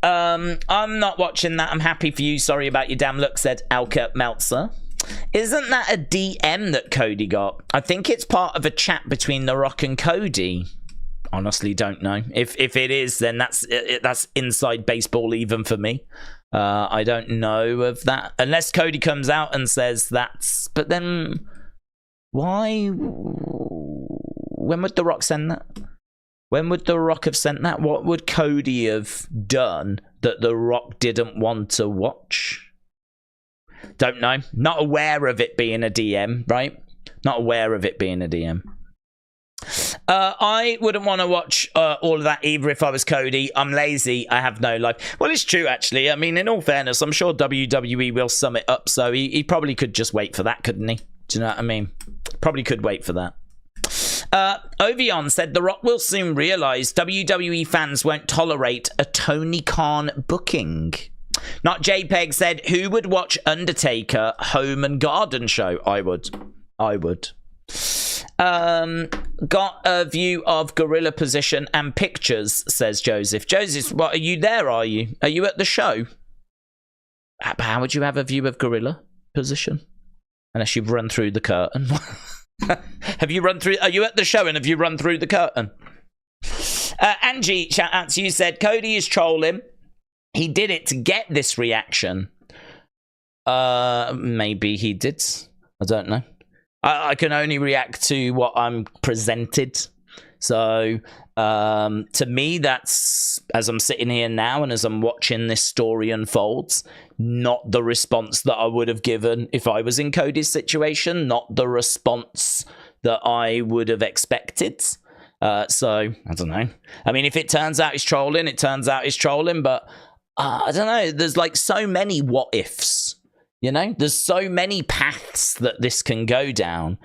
I'm not watching that. I'm happy for you. Sorry about your damn look, said Alka Meltzer. Isn't that a DM that Cody got? I think it's part of a chat between The Rock and Cody. Honestly, don't know. If it is, then that's inside baseball even for me. I don't know of that. Unless Cody comes out and says that's... But then, why... When would The Rock send that? When would The Rock have sent that? What would Cody have done that The Rock didn't want to watch? Don't know. Not aware of it being a DM, right? Not aware of it being a DM. I wouldn't want to watch all of that either if I was Cody. I'm lazy. I have no life. Well, it's true, actually. I mean, in all fairness, I'm sure WWE will sum it up, so he probably could just wait for that, couldn't he? Do you know what I mean? Probably could wait for that. Ovion said The Rock will soon realise WWE fans won't tolerate a Tony Khan booking. Not JPEG said, who would watch Undertaker Home and Garden show? I would. Got a view of gorilla position and pictures, says Joseph. Joseph, what, are you there, are you? Are you at the show? How would you have a view of gorilla position? Unless you've run through the curtain. Have you run through... Are you at the show and have you run through the curtain? Angie, shout out to you, said, Cody is trolling. He did it to get this reaction. Maybe he did. I don't know. I can only react to what I'm presented. So, to me, that's, as I'm sitting here now and as I'm watching this story unfolds, not the response that I would have given if I was in Cody's situation, not the response that I would have expected. So, I don't know. I mean, if it turns out he's trolling, it turns out he's trolling, but I don't know. There's like so many what ifs. You know, there's so many paths that this can go down.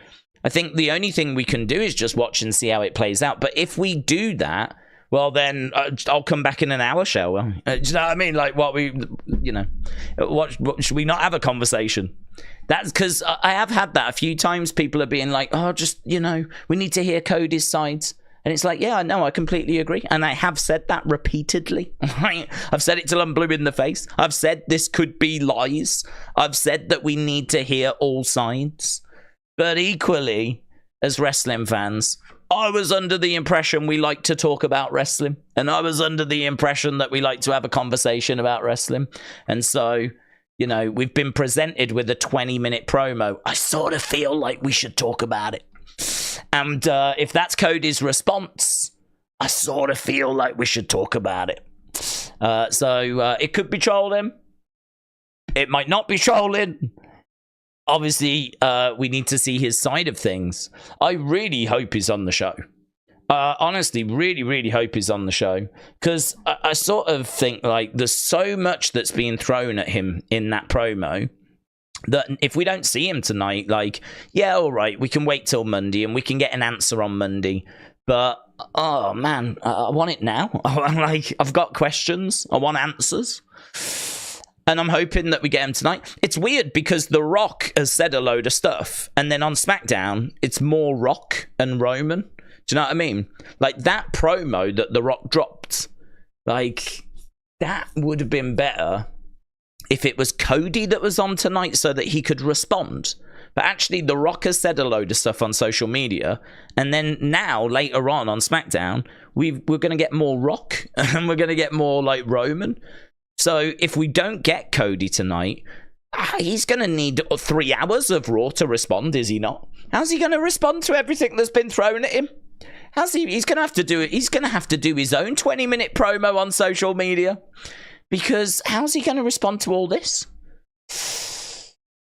I think the only thing we can do is just watch and see how it plays out. But if we do that, well, then I'll come back in an hour, shall we? Do you know what I mean? Like, what should we not have a conversation? That's because I have had that a few times. People are being like, oh, just, we need to hear Cody's sides. And it's like, yeah, I know, I completely agree. And I have said that repeatedly. I've said it till I'm blue in the face. I've said this could be lies. I've said that we need to hear all sides. But equally, as wrestling fans, I was under the impression we like to talk about wrestling. And I was under the impression that we like to have a conversation about wrestling. And so, we've been presented with a 20-minute promo. I sort of feel like we should talk about it. And if that's Cody's response, I sort of feel like we should talk about it. So it could be trolling. It might not be trolling. Obviously, we need to see his side of things. I really hope he's on the show. Honestly, really, really hope he's on the show. Because I sort of think, like, there's so much that's being thrown at him in that promo that if we don't see him tonight, like, yeah, all right, we can wait till Monday and we can get an answer on Monday. But, oh, man, I want it now. I've got questions. I want answers. And I'm hoping that we get him tonight. It's weird because The Rock has said a load of stuff. And then on SmackDown, it's more Rock and Roman. Do you know what I mean? Like, that promo that The Rock dropped, like, that would have been better if it was Cody that was on tonight so that he could respond. But actually, The Rock has said a load of stuff on social media. And then now, later on SmackDown, we're going to get more Rock. And we're going to get more, like, Roman. So if we don't get Cody tonight, he's going to need 3 hours of Raw to respond, is he not? How's he going to respond to everything that's been thrown at him? He's going to have to do it. He's going to have to do his own 20-minute promo on social media. Because how's he going to respond to all this?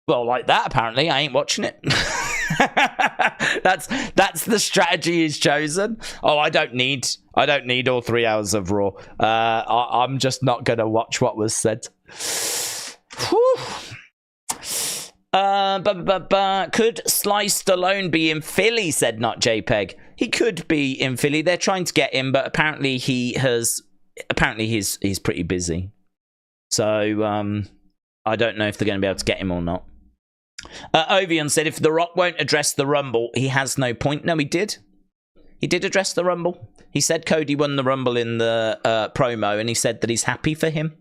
Well, like that, apparently. I ain't watching it. That's the strategy he's chosen. Oh, I don't need all 3 hours of Raw. I'm just not going to watch what was said. Whew. Could Sly Stallone be in Philly, said Not JPEG. He could be in Philly. They're trying to get him, but apparently he's pretty busy. So I don't know if they're going to be able to get him or not. Ovion said if The Rock won't address the Rumble, he has no point. No, he did. He did address the Rumble. He said Cody won the Rumble in the promo, and he said that he's happy for him.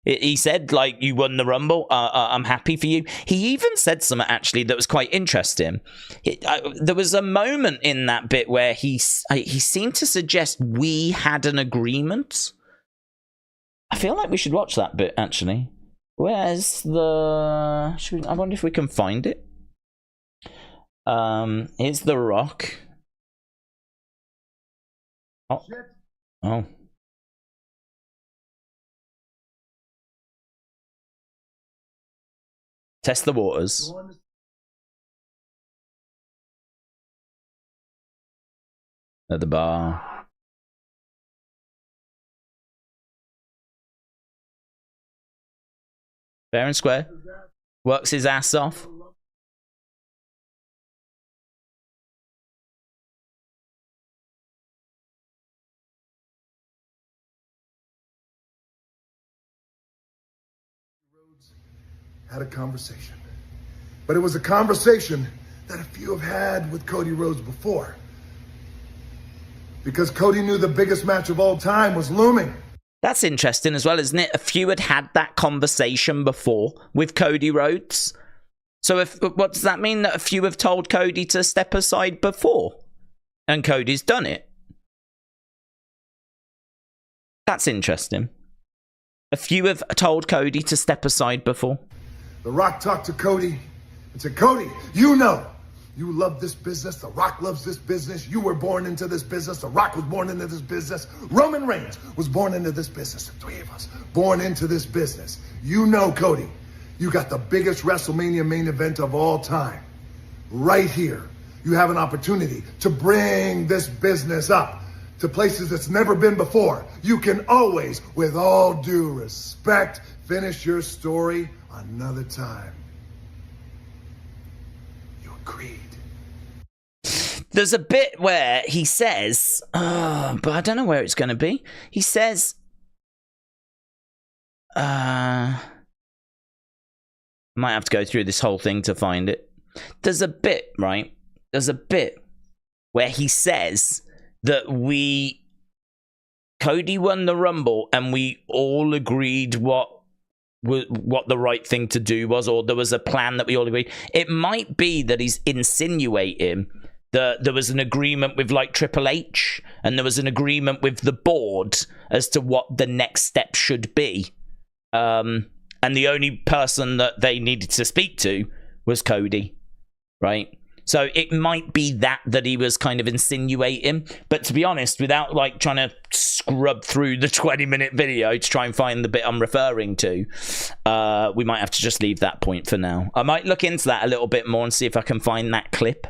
He said, like, you won the Rumble. I'm happy for you. He even said something, actually, that was quite interesting. There was a moment in that bit where he seemed to suggest we had an agreement. I feel like we should watch that bit, actually. Where's the... I wonder if we can find it. Here's The Rock. Oh. Test the waters. At the bar. Fair and square. Works his ass off. Rhodes had a conversation. But it was a conversation that a few have had with Cody Rhodes before. Because Cody knew the biggest match of all time was looming. That's interesting as well, isn't it? A few had that conversation before with Cody Rhodes. So what does that mean? That a few have told Cody to step aside before? And Cody's done it? That's interesting. A few have told Cody to step aside before. The Rock talked to Cody and said, Cody, you know, you love this business. The Rock loves this business. You were born into this business. The Rock was born into this business. Roman Reigns was born into this business. The 3 of us born into this business. You know, Cody, you got the biggest WrestleMania main event of all time. Right here, you have an opportunity to bring this business up to places it's never been before. You can always, with all due respect, finish your story another time. You agreed. There's a bit where he says, but I don't know where it's going to be. He says, I might have to go through this whole thing to find it. There's a bit, right? There's a bit where he says that Cody won the Rumble and we all agreed what the right thing to do was, or there was a plan that we all agreed. It might be that he's insinuating that there was an agreement with, like, Triple H, and there was an agreement with the board as to what the next step should be. And the only person that they needed to speak to was Cody, right? So it might be that he was kind of insinuating. But to be honest, without like trying to scrub through the 20-minute video to try and find the bit I'm referring to, we might have to just leave that point for now. I might look into that a little bit more and see if I can find that clip,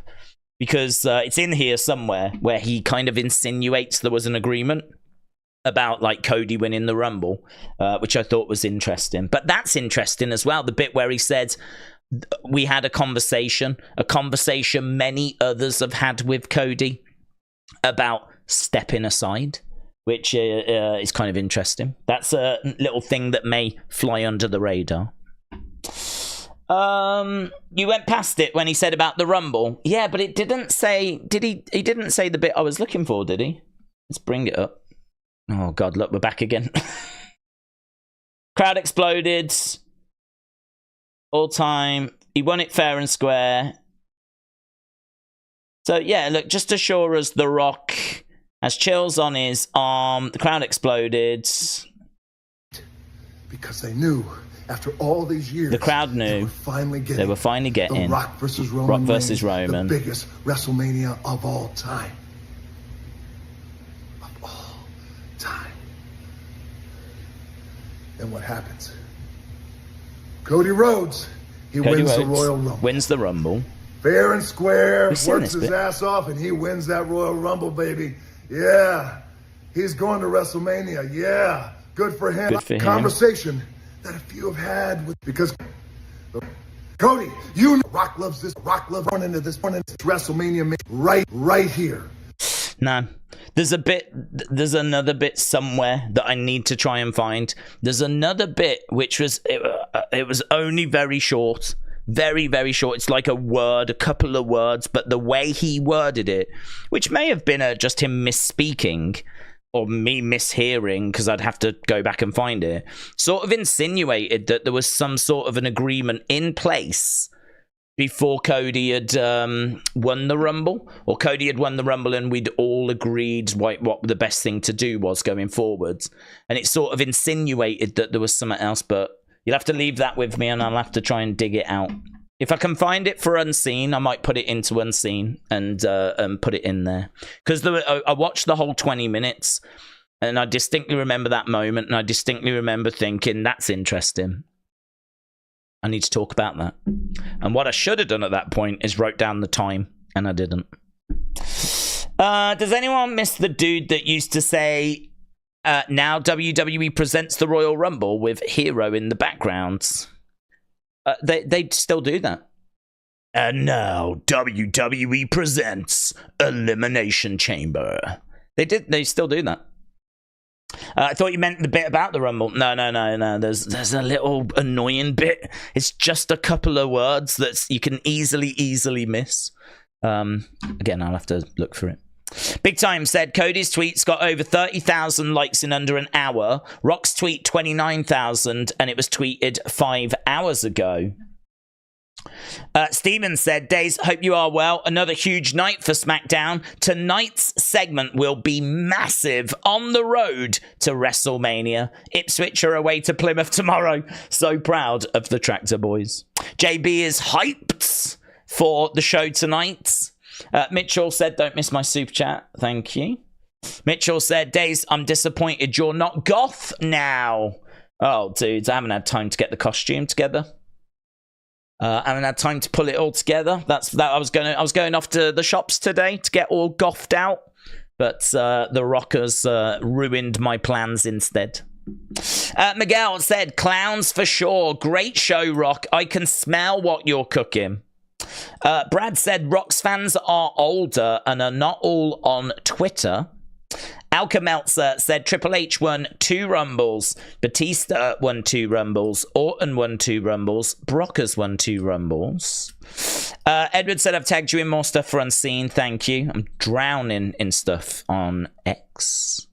because it's in here somewhere where he kind of insinuates there was an agreement about like Cody winning the Rumble, which I thought was interesting. But that's interesting as well, the bit where he said we had a conversation many others have had with Cody about stepping aside, which is kind of interesting. That's a little thing that may fly under the radar. You went past it when he said about the Rumble. Yeah, but it didn't say, did he? He didn't say the bit I was looking for, did he? Let's bring it up. Oh, God, look, we're back again. Crowd exploded. All time. He won it fair and square. So, yeah, look, just to assure us, The Rock has chills on his arm. The crowd exploded. Because they knew, after all these years, the crowd knew they were finally getting the Rock versus Roman, Roman, the biggest WrestleMania of all time. Time. And what happens? Cody Rhodes, wins the Royal Rumble. Wins the Rumble. Fair and square, works his ass off, and he wins that Royal Rumble, baby. Yeah. He's going to WrestleMania. Yeah. Good for him. Good for him. Conversation that a few have had with, because Cody, you know Rock loves this. Rock loves running into this WrestleMania right here. No. There's another bit somewhere that I need to try and find. There's another bit which was, it was only very short. Very, very short. It's like a couple of words, but the way he worded it, which may have been just him misspeaking or me mishearing, because I'd have to go back and find it, sort of insinuated that there was some sort of an agreement in place before Cody had won the Rumble, or Cody had won the Rumble and we'd all agreed what the best thing to do was going forwards. And it sort of insinuated that there was something else, but you'll have to leave that with me and I'll have to try and dig it out. If I can find it for Unseen, I might put it into Unseen and put it in there. Because I watched the whole 20 minutes and I distinctly remember that moment, and I distinctly remember thinking, that's interesting. I need to talk about that. And what I should have done at that point is wrote down the time, and I didn't. Does anyone miss the dude that used to say, now WWE presents the Royal Rumble with Hero in the background? They still do that. And now WWE presents Elimination Chamber. They still do that. I thought you meant the bit about the Rumble. No. There's a little annoying bit. It's just a couple of words that you can easily miss. Again, I'll have to look for it. Big Time said Cody's tweets got over 30,000 likes in under an hour. Rock's tweet 29,000, and it was tweeted 5 hours ago. Steven said, Days, hope you are well. Another huge night for SmackDown. Tonight's segment will be massive on the road to WrestleMania. Ipswich are away to Plymouth tomorrow. So proud of the Tractor Boys. JB is hyped for the show tonight. Mitchell said, don't miss my super chat. Thank you. Mitchell said, Days, I'm disappointed you're not goth now. Oh, dudes, I haven't had time to get the costume together. I haven't had time to pull it all together. I was going off to the shops today to get all gothed out, but the Rockers ruined my plans instead. Miguel said, clowns for sure. Great show, Rock. I can smell what you're cooking. Brad said, Rock's fans are older and are not all on Twitter. Alka Meltzer said Triple H won 2 Rumbles, Batista won 2 Rumbles, Orton won 2 Rumbles, Brock has won 2 Rumbles. Edward said, I've tagged you in more stuff for Unseen, thank you. I'm drowning in stuff on X.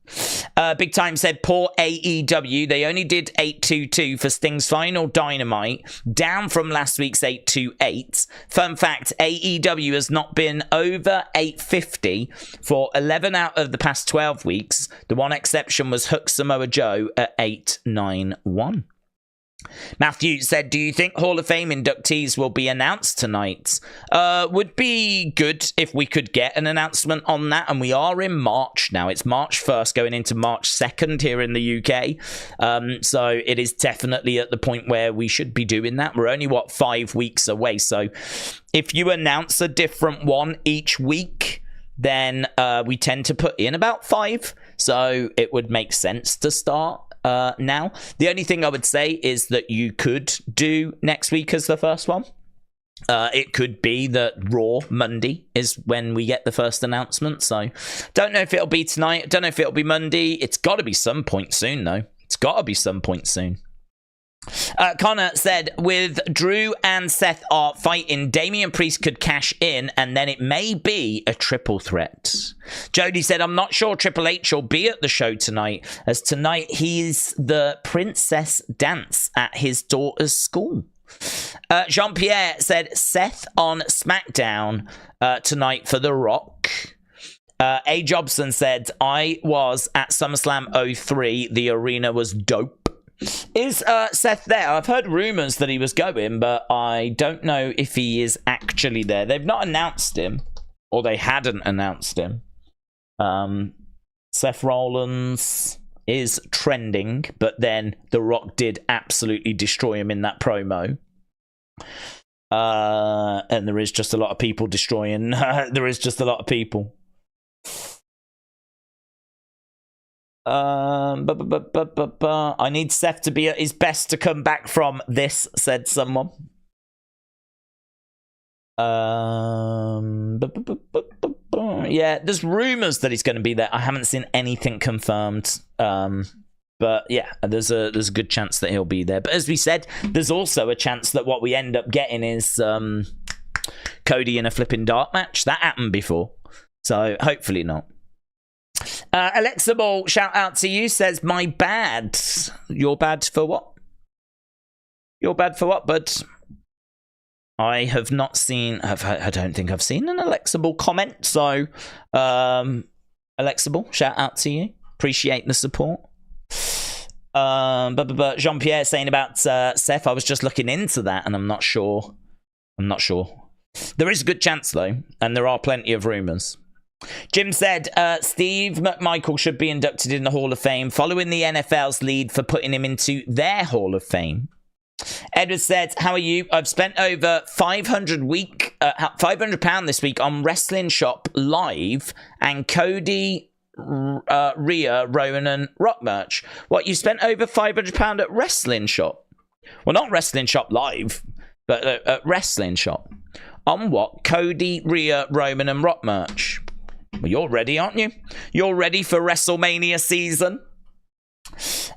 Big Time said, poor AEW, they only did 822 for Sting's final Dynamite, down from last week's 828. Fun fact, AEW has not been over 850 for 11 out of the past 12 weeks. The one exception was Hook Samoa Joe at 891. Matthew said, do you think Hall of Fame inductees will be announced tonight? Would be good if we could get an announcement on that. And we are in March now. It's March 1st going into March 2nd here in the UK. So it is definitely at the point where we should be doing that. We're only, 5 weeks away. So if you announce a different one each week, then we tend to put in about 5. So it would make sense to start now. The only thing I would say is that you could do next week as the first one. It could be that Raw Monday is when we get the first announcement. So don't know if it'll be tonight. Don't know if it'll be Monday. It's got to be some point soon, though. It's got to be some point soon. Connor said, with Drew and Seth are fighting, Damian Priest could cash in and then it may be a triple threat. Jody said, I'm not sure Triple H will be at the show tonight, as tonight he's the princess dance at his daughter's school. Jean-Pierre said, Seth on SmackDown tonight for The Rock. A. Jobson said, I was at SummerSlam 03. The arena was dope. Is Seth there? I've heard rumors that he was going, but I don't know if he is actually there. They've not announced him, or they hadn't announced him. Seth Rollins is trending, but then The Rock did absolutely destroy him in that promo. And there is just a lot of people destroying. There is just a lot of people. I need Seth to be at his best to come back from this, said someone. Yeah, there's rumors that he's going to be there. I haven't seen anything confirmed. But yeah, there's a good chance that he'll be there. But as we said, there's also a chance that what we end up getting is Cody in a flipping dart match. That happened before, so hopefully not. Alexa Ball, shout out to you, says, my bad. You're bad for what? You're bad for what, bud? I have not seen, I don't think I've seen an Alexa Ball comment, so Alexa Ball, shout out to you. Appreciate the support. Jean-Pierre saying about Seth, I was just looking into that and I'm not sure. There is a good chance though, and there are plenty of rumors. Jim said, Steve McMichael should be inducted in the Hall of Fame, following the NFL's lead for putting him into their Hall of Fame. Edward said, how are you? I've spent over £500 this week on Wrestling Shop Live and Cody, Rhea, Rowan and Rock merch. What, you spent over £500 at Wrestling Shop? Well, not Wrestling Shop Live, but at Wrestling Shop. On what? Cody, Rhea, Roman and Rock merch. Well, you're ready, aren't you? You're ready for WrestleMania season?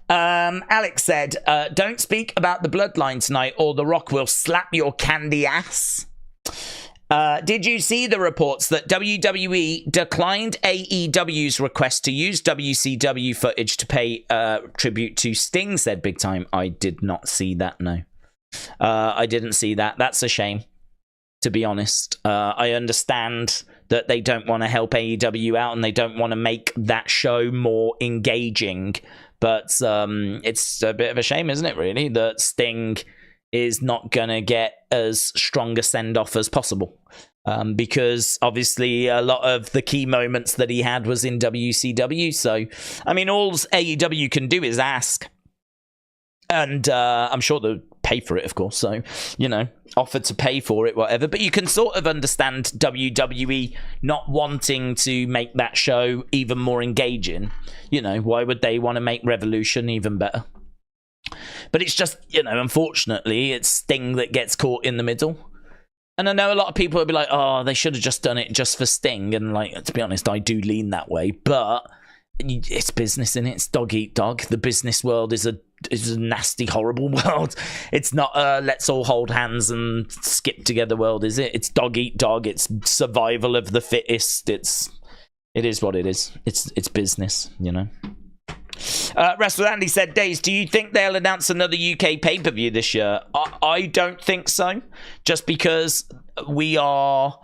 Alex said, don't speak about the bloodline tonight or The Rock will slap your candy ass. Did you see the reports that WWE declined AEW's request to use WCW footage to pay tribute to Sting, said Big Time. I did not see that, no. I didn't see that. That's a shame, to be honest. I understand that they don't want to help AEW out and they don't want to make that show more engaging. But it's a bit of a shame, isn't it, really, that Sting is not going to get as strong a send-off as possible. Because, obviously, a lot of the key moments that he had was in WCW. So, I mean, all AEW can do is ask. And I'm sure they'll pay for it, of course. So, offer to pay for it, whatever. But you can sort of understand WWE not wanting to make that show even more engaging. Why would they want to make Revolution even better? But it's just, unfortunately, it's Sting that gets caught in the middle. And I know a lot of people will be like, oh, they should have just done it just for Sting. And, to be honest, I do lean that way. But it's business, innit? It's dog eat dog. The business world is a nasty, horrible world. It's not let's all hold hands and skip together world, is it? It's dog eat dog. It's survival of the fittest. It is what it is. It's business, Wrestle Andy said, Days, do you think they'll announce another UK pay-per-view this year? I don't think so. Just because we are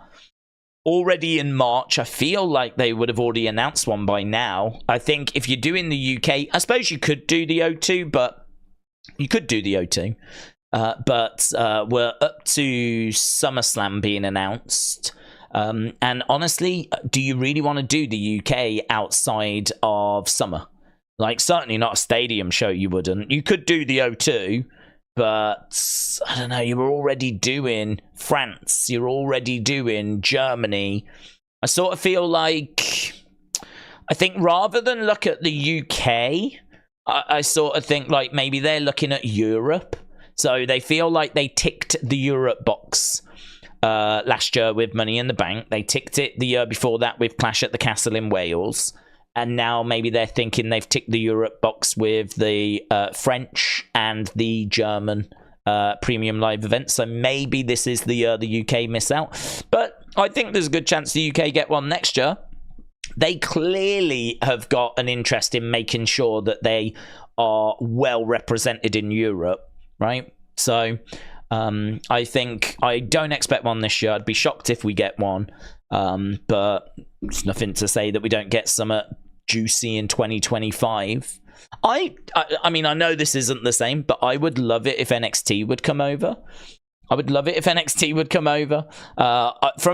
already in March. I feel like they would have already announced one by now. I think if you're doing the UK, I suppose you could do the O2, but You could do the O2. But we're up to SummerSlam being announced. And honestly, do you really want to do the UK outside of summer? Like, certainly not a stadium show, you wouldn't. You could do the O2, but I don't know, you were already doing France. You're already doing Germany. I sort of feel like, I think rather than look at the UK, I sort of think like maybe they're looking at Europe. So they feel like they ticked the Europe box last year with Money in the Bank. They ticked it the year before that with Clash at the Castle in Wales. And now maybe they're thinking they've ticked the Europe box with the French and the German premium live events. So maybe this is the year the UK miss out. But I think there's a good chance the UK get one next year. They clearly have got an interest in making sure that they are well represented in Europe, right? So I think I don't expect one this year. I'd be shocked if we get one. But it's nothing to say that we don't get some juicy in 2025. I mean, I know this isn't the same, but I would love it if NXT would come over. From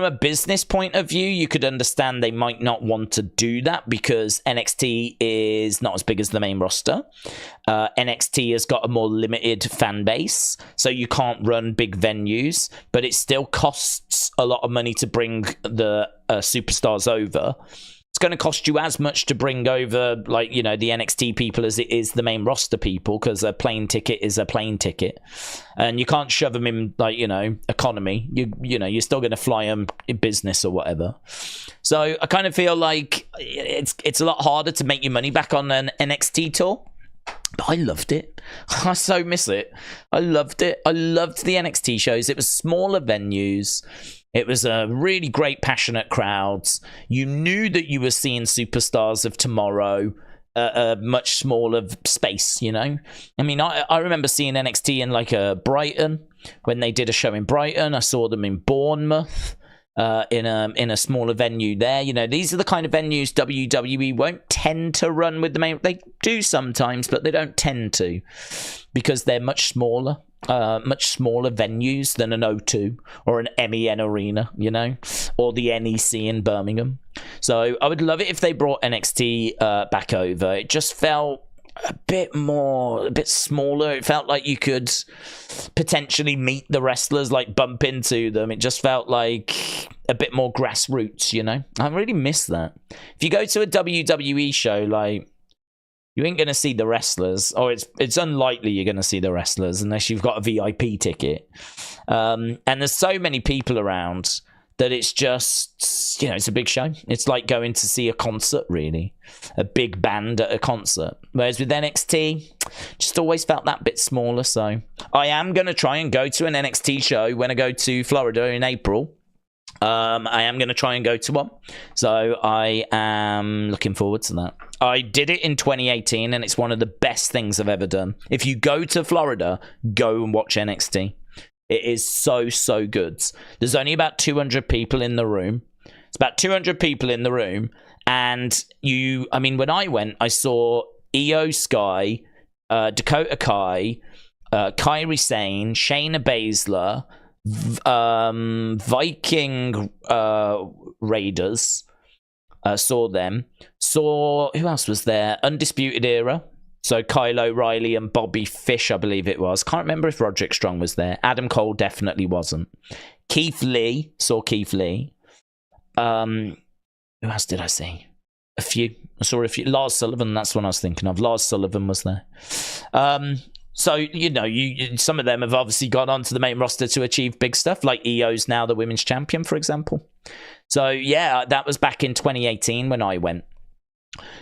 a business point of view, you could understand they might not want to do that because NXT is not as big as the main roster. NXT has got a more limited fan base, so you can't run big venues, but it still costs a lot of money to bring the superstars over. It's going to cost you as much to bring over, like, you know, the NXT people as it is the main roster people, because a plane ticket is a plane ticket, and you can't shove them in, like, you know, economy. You know, you're still going to fly them in business or whatever. So I kind of feel like it's a lot harder to make your money back on an NXT tour. But I loved it. I so miss it. I loved it. I loved the NXT shows. It was smaller venues. It was a really great, passionate crowds. You knew that you were seeing superstars of tomorrow at a much smaller space, you know? I mean, I remember seeing NXT in, like, Brighton. When they did a show in Brighton, I saw them in Bournemouth. In a smaller venue there. You know, these are the kind of venues WWE won't tend to run with the main. They do sometimes, but they don't tend to, because they're much smaller venues than an O2 or an MEN Arena, you know, or the NEC in Birmingham. So I would love it if they brought NXT back over. It just felt a bit smaller. It felt like you could potentially meet the wrestlers, like bump into them. It just felt like a bit more grassroots, you know? I really miss that. If you go to a WWE show, like, you ain't going to see the wrestlers, or it's unlikely you're going to see the wrestlers unless you've got a VIP ticket. And there's so many people around that it's just, you know, it's a big show. It's like going to see a concert, really. A big band at a concert. Whereas with NXT, just always felt that bit smaller. So I am going to try and go to an NXT show when I go to Florida in April. I am going to try and go to one. So I am looking forward to that. I did it in 2018, and it's one of the best things I've ever done. If you go to Florida, go and watch NXT. It is so, so good. There's only about 200 people in the room. It's about 200 people in the room. And I mean, when I went, I saw Io Sky, Dakota Kai, Kairi Sane, Shayna Baszler, Viking Raiders. Saw them. Saw, who else was there? Undisputed Era. So Kyle O'Reilly and Bobby Fish, I believe it was. Can't remember if Roderick Strong was there. Adam Cole definitely wasn't. Keith Lee. Saw Keith Lee. Who else did I see? A few. I saw a few. Lars Sullivan, that's what I was thinking of. Lars Sullivan was there. So, you know, some of them have obviously gone on to the main roster to achieve big stuff, like Io's now the women's champion, for example. So, yeah, that was back in 2018 when I went.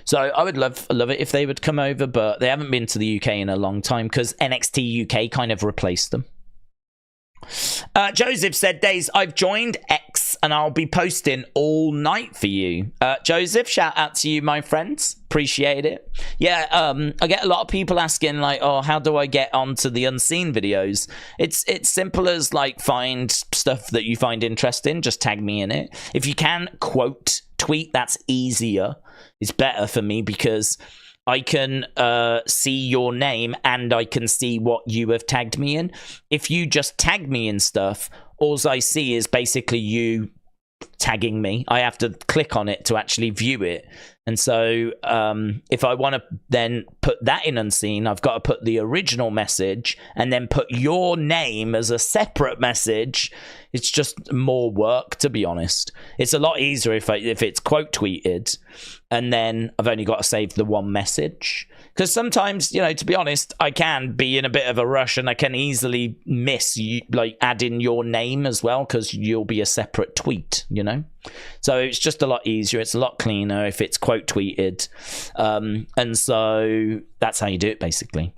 So I would love it if they would come over, but they haven't been to the UK in a long time because NXT UK kind of replaced them. Joseph said, Days, I've joined X and I'll be posting all night for you. Joseph, shout out to you, my friends. Appreciate it. Yeah, I get a lot of people asking, like, oh, how do I get onto the unseen videos? It's simple as, like, find stuff that you find interesting. Just tag me in it. If you can, quote, tweet, that's easier. It's better for me because I can see your name and I can see what you have tagged me in. If you just tag me in stuff, all I see is basically you tagging me. I have to click on it to actually view it. And so if I want to then put that in unseen, I've got to put the original message and then put your name as a separate message. It's just more work, to be honest. It's a lot easier if it's quote tweeted and then I've only got to save the one message. Because sometimes, you know, to be honest, I can be in a bit of a rush and I can easily miss, like, add in your name as well because you'll be a separate tweet, you know? So it's just a lot easier. It's a lot cleaner if it's quote tweeted. And so that's how you do it, basically.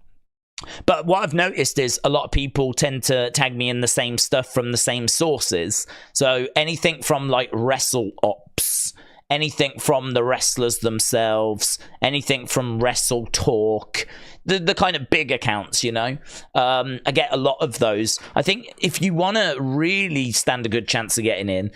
But what I've noticed is a lot of people tend to tag me in the same stuff from the same sources. So anything from, like, WrestleOps, anything from the wrestlers themselves, anything from Wrestle Talk, the kind of big accounts, you know. I get a lot of those. I think if you want to really stand a good chance of getting in,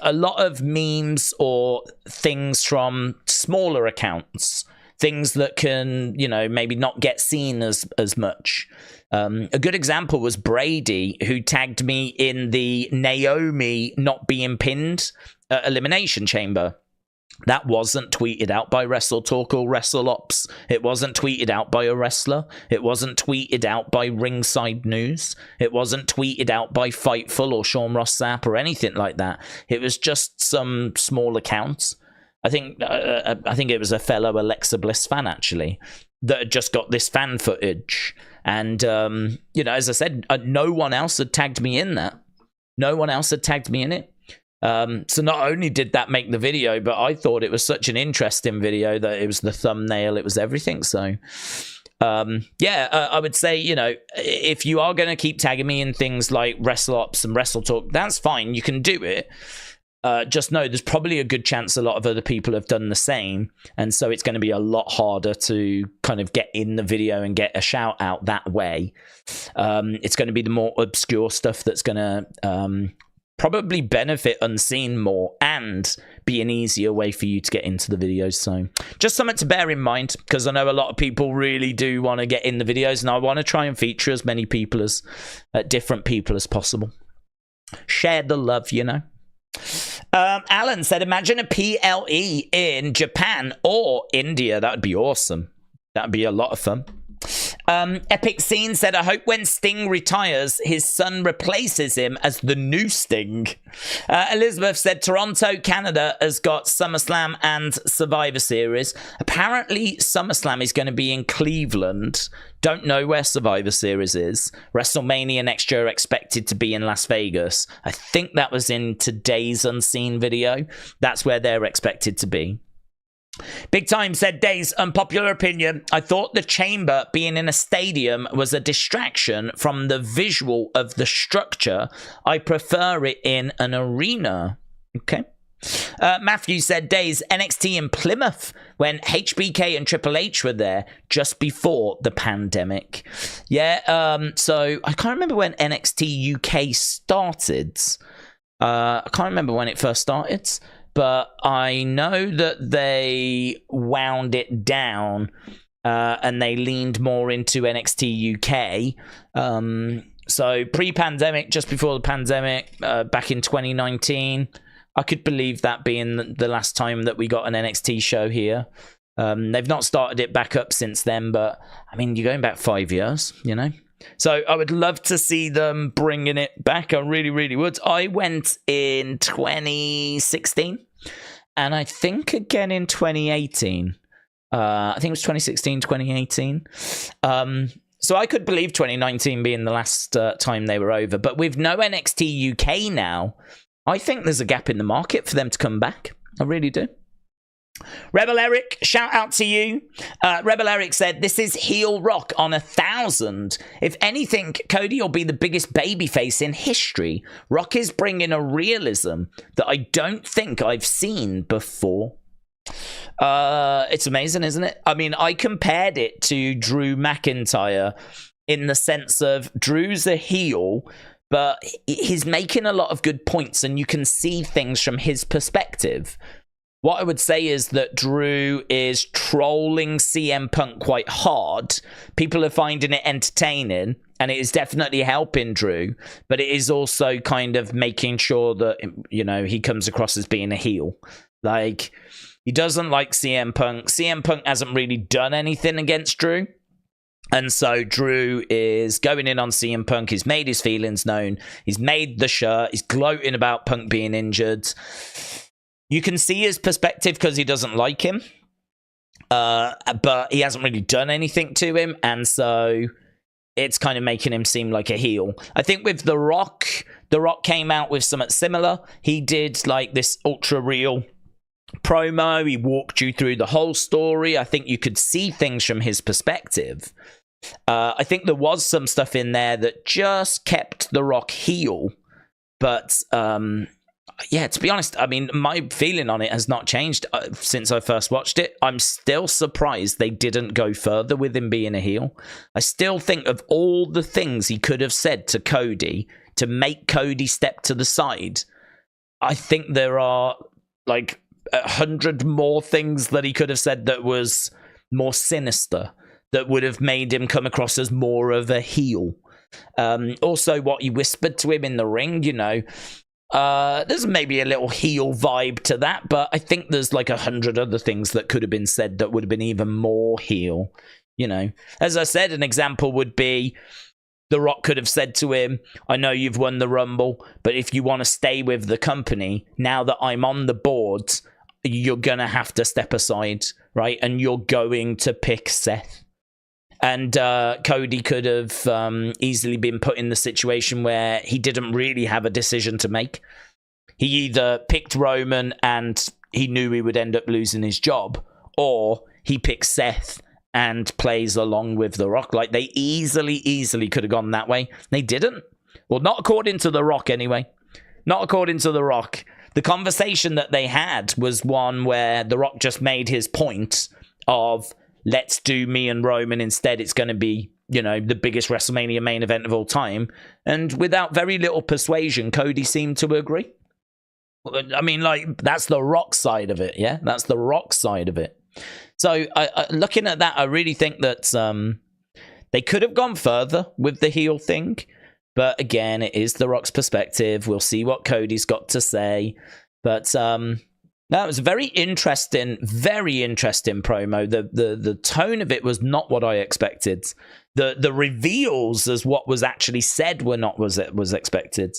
a lot of memes or things from smaller accounts, things that can, you know, maybe not get seen as much. A good example was Brady, who tagged me in the Naomi not being pinned Elimination Chamber. That wasn't tweeted out by Wrestle Talk or WrestleOps. It wasn't tweeted out by a wrestler. It wasn't tweeted out by Ringside News. It wasn't tweeted out by Fightful or Sean Ross Sapp or anything like that. It was just some small accounts. I think it was a fellow Alexa Bliss fan, actually, that had just got this fan footage. And, you know, as I said, no one else had tagged me in that. No one else had tagged me in it. So not only did that make the video, but I thought it was such an interesting video that it was the thumbnail, it was everything. So, I would say, you know, if you are going to keep tagging me in things like WrestleOps and Wrestle Talk, that's fine. You can do it. Just know there's probably a good chance a lot of other people have done the same. And so it's going to be a lot harder to kind of get in the video and get a shout out that way. It's going to be the more obscure stuff that's going to probably benefit unseen more and be an easier way for you to get into the videos. So just something to bear in mind, because I know a lot of people really do want to get in the videos, and I want to try and feature as many people as different people as possible. Share the love, you know. Alan said, imagine a PLE in Japan or India. That would be awesome. That would be a lot of fun. Epic Scene said, I hope when Sting retires, his son replaces him as the new Sting. Elizabeth said, Toronto, Canada has got SummerSlam and Survivor Series. Apparently, SummerSlam is going to be in Cleveland. Don't know where Survivor Series is. WrestleMania next year expected to be in Las Vegas. I think that was in today's Unseen video. That's where they're expected to be. Big Time said, Days, unpopular opinion, I thought the chamber being in a stadium was a distraction from the visual of the structure. I prefer it in an arena. Okay. Matthew said, Days, NXT in Plymouth when HBK and Triple H were there just before the pandemic. Yeah, so I can't remember when NXT UK started. I can't remember when it first started. But I know that they wound it down and they leaned more into NXT UK. So pre-pandemic, just before the pandemic, back in 2019, I could believe that being the last time that we got an NXT show here. They've not started it back up since then, but I mean, you're going back 5 years, you know? So I would love to see them bringing it back. I really, really would. I went in 2016 and I think again in 2018. I think it was 2016, 2018. So I could believe 2019 being the last time they were over. But with no NXT UK now, I think there's a gap in the market for them to come back. I really do. Rebel Eric, shout out to you. Rebel Eric said, this is heel Rock on 1,000. If anything, Cody will be the biggest babyface in history. Rock is bringing a realism that I don't think I've seen before. It's amazing, isn't it? I mean, I compared it to Drew McIntyre in the sense of Drew's a heel, but he's making a lot of good points and you can see things from his perspective. What I would say is that Drew is trolling CM Punk quite hard. People are finding it entertaining, and it is definitely helping Drew, but it is also kind of making sure that, you know, he comes across as being a heel. Like, he doesn't like CM Punk. CM Punk hasn't really done anything against Drew. And so Drew is going in on CM Punk. He's made his feelings known. He's made the shirt. He's gloating about Punk being injured. You can see his perspective because he doesn't like him. But he hasn't really done anything to him. And so it's kind of making him seem like a heel. I think with The Rock came out with something similar. He did like this ultra real promo. He walked you through the whole story. I think you could see things from his perspective. I think there was some stuff in there that just kept The Rock heel. But yeah, to be honest, I mean, my feeling on it has not changed since I first watched it. I'm still surprised they didn't go further with him being a heel. I still think of all the things he could have said to Cody to make Cody step to the side. I think there are like 100 more things that he could have said that was more sinister, that would have made him come across as more of a heel. Also, what he whispered to him in the ring, you know, there's maybe a little heel vibe to that, but I think there's like 100 other things that could have been said that would have been even more heel. You know, as I said, an example would be The Rock could have said to him, I know you've won the Rumble, but if you want to stay with the company, now that I'm on the board, you're going to have to step aside, right? And you're going to pick Seth. And Cody could have easily been put in the situation where he didn't really have a decision to make. He either picked Roman and he knew he would end up losing his job, or he picked Seth and plays along with The Rock. Like, they easily could have gone that way. They didn't. Well, not according to The Rock, anyway. Not according to The Rock. The conversation that they had was one where The Rock just made his point of, let's do me and Roman instead. It's going to be, you know, the biggest WrestleMania main event of all time. And without very little persuasion, Cody seemed to agree. I mean, like, that's the Rock side of it, yeah? That's the Rock side of it. So, looking at that, I really think that they could have gone further with the heel thing. But again, it is The Rock's perspective. We'll see what Cody's got to say. But that was a very interesting promo. The tone of it was not what I expected. The reveals as what was actually said were not was expected.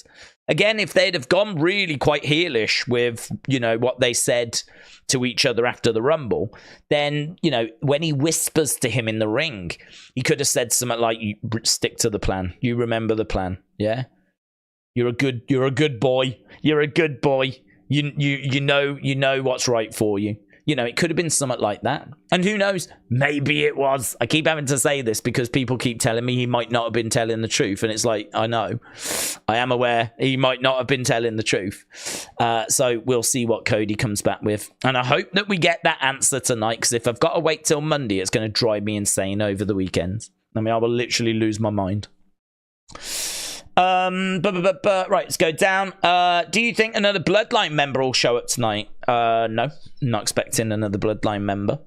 Again, if they'd have gone really quite heelish with, you know, what they said to each other after the Rumble, then, you know, when he whispers to him in the ring, he could have said something like, "You stick to the plan. You remember the plan. Yeah, you're a good boy. You're a good boy. You know what's right for you." You know, it could have been something like that. And who knows? Maybe it was. I keep having to say this because people keep telling me he might not have been telling the truth. And it's like, I know. I am aware he might not have been telling the truth. So we'll see what Cody comes back with. And I hope that we get that answer tonight, because if I've got to wait till Monday, it's going to drive me insane over the weekend. I mean, I will literally lose my mind. Right, let's go down. Do you think another Bloodline member will show up tonight? No, not expecting another Bloodline member.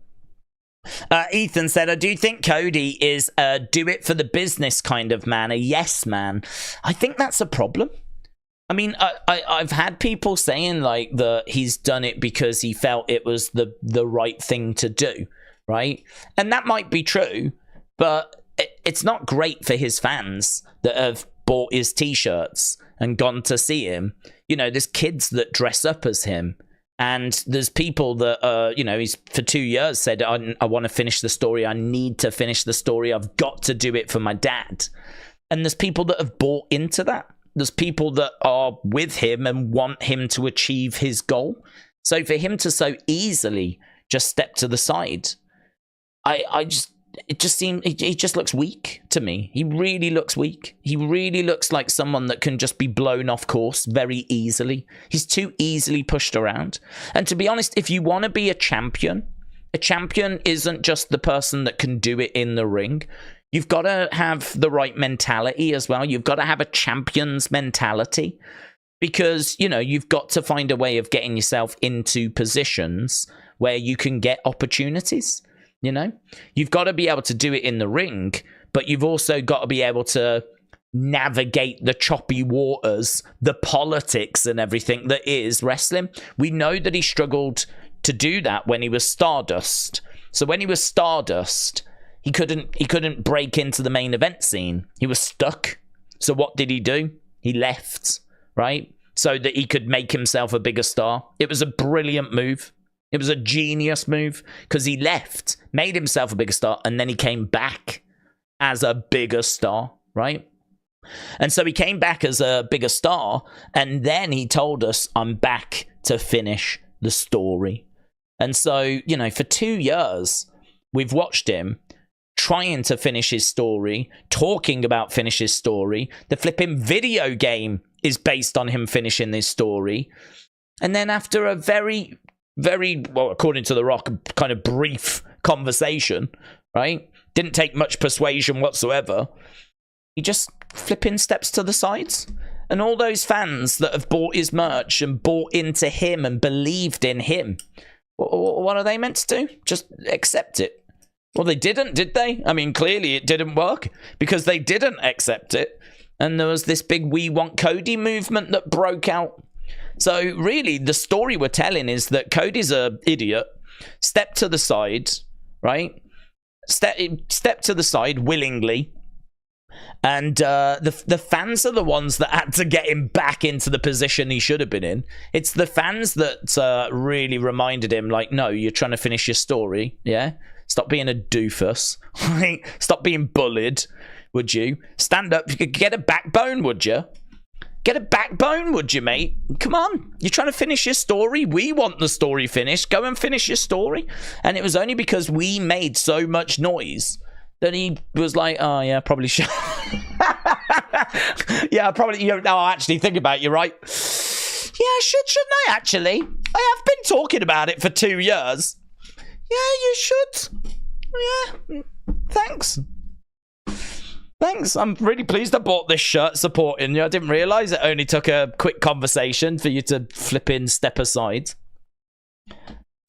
Ethan said, I do think Cody is a do it for the business kind of man, a yes man. I think that's a problem. I mean, I've had people saying like that he's done it because he felt it was the right thing to do, right? And that might be true, but it's not great for his fans that have bought his t-shirts and gone to see him. You know, there's kids that dress up as him, and there's people that you know, he's for 2 years said, I want to finish the story, I need to finish the story, I've got to do it for my dad. And there's people that have bought into that. There's people that are with him and want him to achieve his goal. So for him to so easily just step to the side, it just seems, he just looks weak to me. He really looks weak. He really looks like someone that can just be blown off course very easily. He's too easily pushed around. And to be honest, if you want to be a champion isn't just the person that can do it in the ring. You've got to have the right mentality as well. You've got to have a champion's mentality. because, you know, you've got to find a way of getting yourself into positions where you can get opportunities. You know, you've got to be able to do it in the ring, but you've also got to be able to navigate the choppy waters, the politics and everything that is wrestling. We know that he struggled to do that when he was Stardust. So when he was Stardust, he couldn't break into the main event scene. He was stuck. So what did he do? He left, right? So that he could make himself a bigger star. It was a brilliant move. It was a genius move because he left, made himself a bigger star, and then he came back as a bigger star, right? And so he came back as a bigger star, and then he told us, I'm back to finish the story. And so, you know, for 2 years, we've watched him trying to finish his story, talking about finish his story. The flipping video game is based on him finishing this story. And then after a very, well, according to The Rock, kind of brief conversation, right? Didn't take much persuasion whatsoever. He just flipping steps to the sides. And all those fans that have bought his merch and bought into him and believed in him, what are they meant to do? Just accept it. Well, they didn't, did they? I mean, clearly it didn't work because they didn't accept it. And there was this big We Want Cody movement that broke out. So really, the story we're telling is that Cody's an idiot, stepped to the side, right? Step to the side willingly. And the fans are the ones that had to get him back into the position he should have been in. It's the fans that really reminded him, like, no, you're trying to finish your story, yeah? Stop being a doofus. Right? Stop being bullied, would you? Stand up. You could get a backbone, would you? Get a backbone, would you, mate? Come on. You're trying to finish your story. We want the story finished. Go and finish your story. And it was only because we made so much noise that he was like, oh, yeah, probably should. Yeah, probably. No, actually, think about it. You're right. Yeah, shouldn't I, actually? I have been talking about it for 2 years. Yeah, you should. Yeah, thanks. Thanks. I'm really pleased I bought this shirt supporting you. I didn't realise it only took a quick conversation for you to flip in, step aside.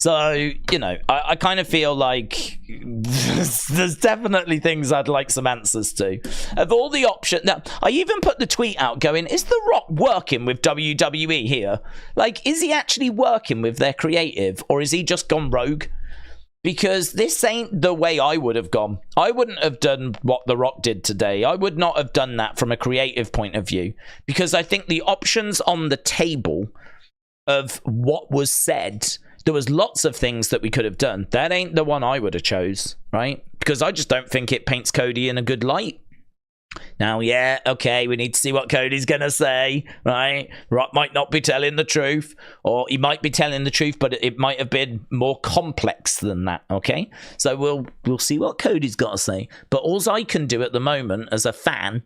So, you know, I kind of feel like there's definitely things I'd like some answers to. Of all the options... Now, I even put the tweet out going, is The Rock working with WWE here? Like, is he actually working with their creative? Or is he just gone rogue? Because this ain't the way I would have gone. I wouldn't have done what The Rock did today. I would not have done that from a creative point of view. Because I think the options on the table of what was said, there was lots of things that we could have done. That ain't the one I would have chose, right? Because I just don't think it paints Cody in a good light. Now, yeah, okay, we need to see what Cody's going to say, right? Rock might not be telling the truth, or he might be telling the truth, but it might have been more complex than that, okay? So we'll see what Cody's got to say. But all I can do at the moment as a fan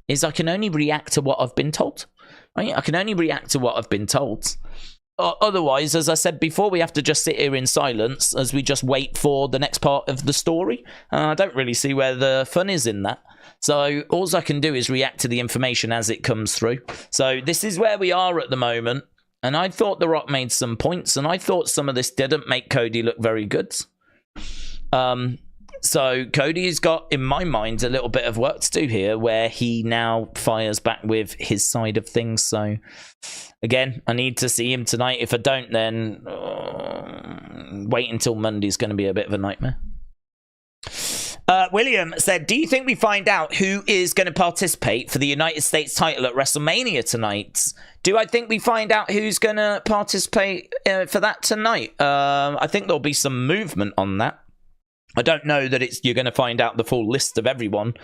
is I can only react to what I've been told, right? I can only react to what I've been told. Otherwise, as I said before, we have to just sit here in silence as we just wait for the next part of the story. I don't really see where the fun is in that. So all I can do is react to the information as it comes through. So this is where we are at the moment. And I thought The Rock made some points, and I thought some of this didn't make Cody look very good. So Cody's got, in my mind, a little bit of work to do here, where he now fires back with his side of things. So again, I need to see him tonight. If I don't, then wait until Monday's going to be a bit of a nightmare. William said, do you think we find out who is going to participate for the United States title at WrestleMania tonight? Do I think we find out who's going to participate for that tonight? I think there'll be some movement on that. I don't know that you're going to find out the full list of everyone,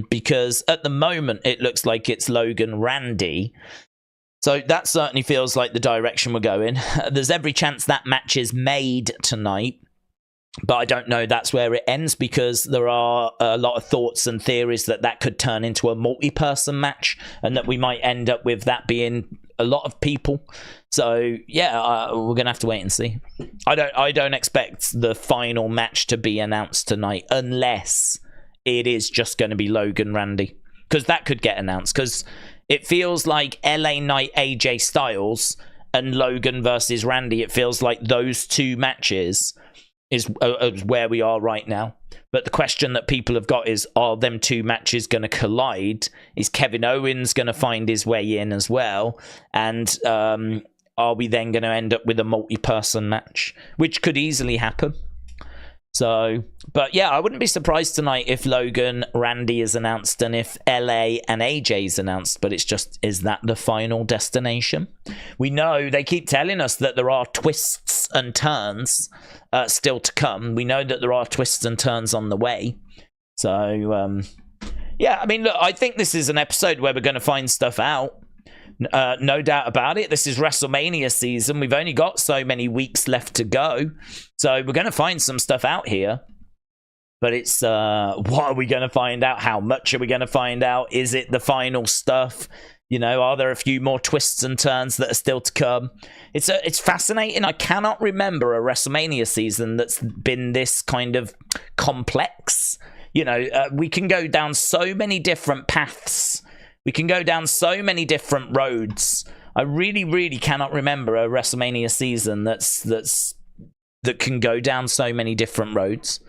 because at the moment it looks like it's Logan Randy. So that certainly feels like the direction we're going. There's every chance that match is made tonight. But I don't know that's where it ends, because there are a lot of thoughts and theories that could turn into a multi-person match, and that we might end up with that being a lot of people. So yeah, we're gonna have to wait and see. I don't expect the final match to be announced tonight, unless it is just going to be Logan Randy, because that could get announced. Because It feels like LA Knight AJ Styles and Logan versus Randy. It feels like those two matches is where we are right now. But the question that people have got is, are them two matches going to collide? Is Kevin Owens going to find his way in as well? And are we then going to end up with a multi-person match? Which could easily happen. So, but yeah, I wouldn't be surprised tonight if Logan, Randy is announced and if LA and AJ is announced, but it's just, is that the final destination? We know they keep telling us that there are twists and turns still to come. We know that there are twists and turns on the way. So, yeah, I mean, look, I think this is an episode where we're going to find stuff out. No doubt about it. This is WrestleMania season. We've only got so many weeks left to go. So we're going to find some stuff out here. But it's, what are we going to find out? How much are we going to find out? Is it the final stuff? You know, are there a few more twists and turns that are still to come? It's fascinating. I cannot remember a WrestleMania season that's been this kind of complex. You know, we can go down so many different paths. We can go down so many different roads. I really, really cannot remember a WrestleMania season that can go down so many different roads.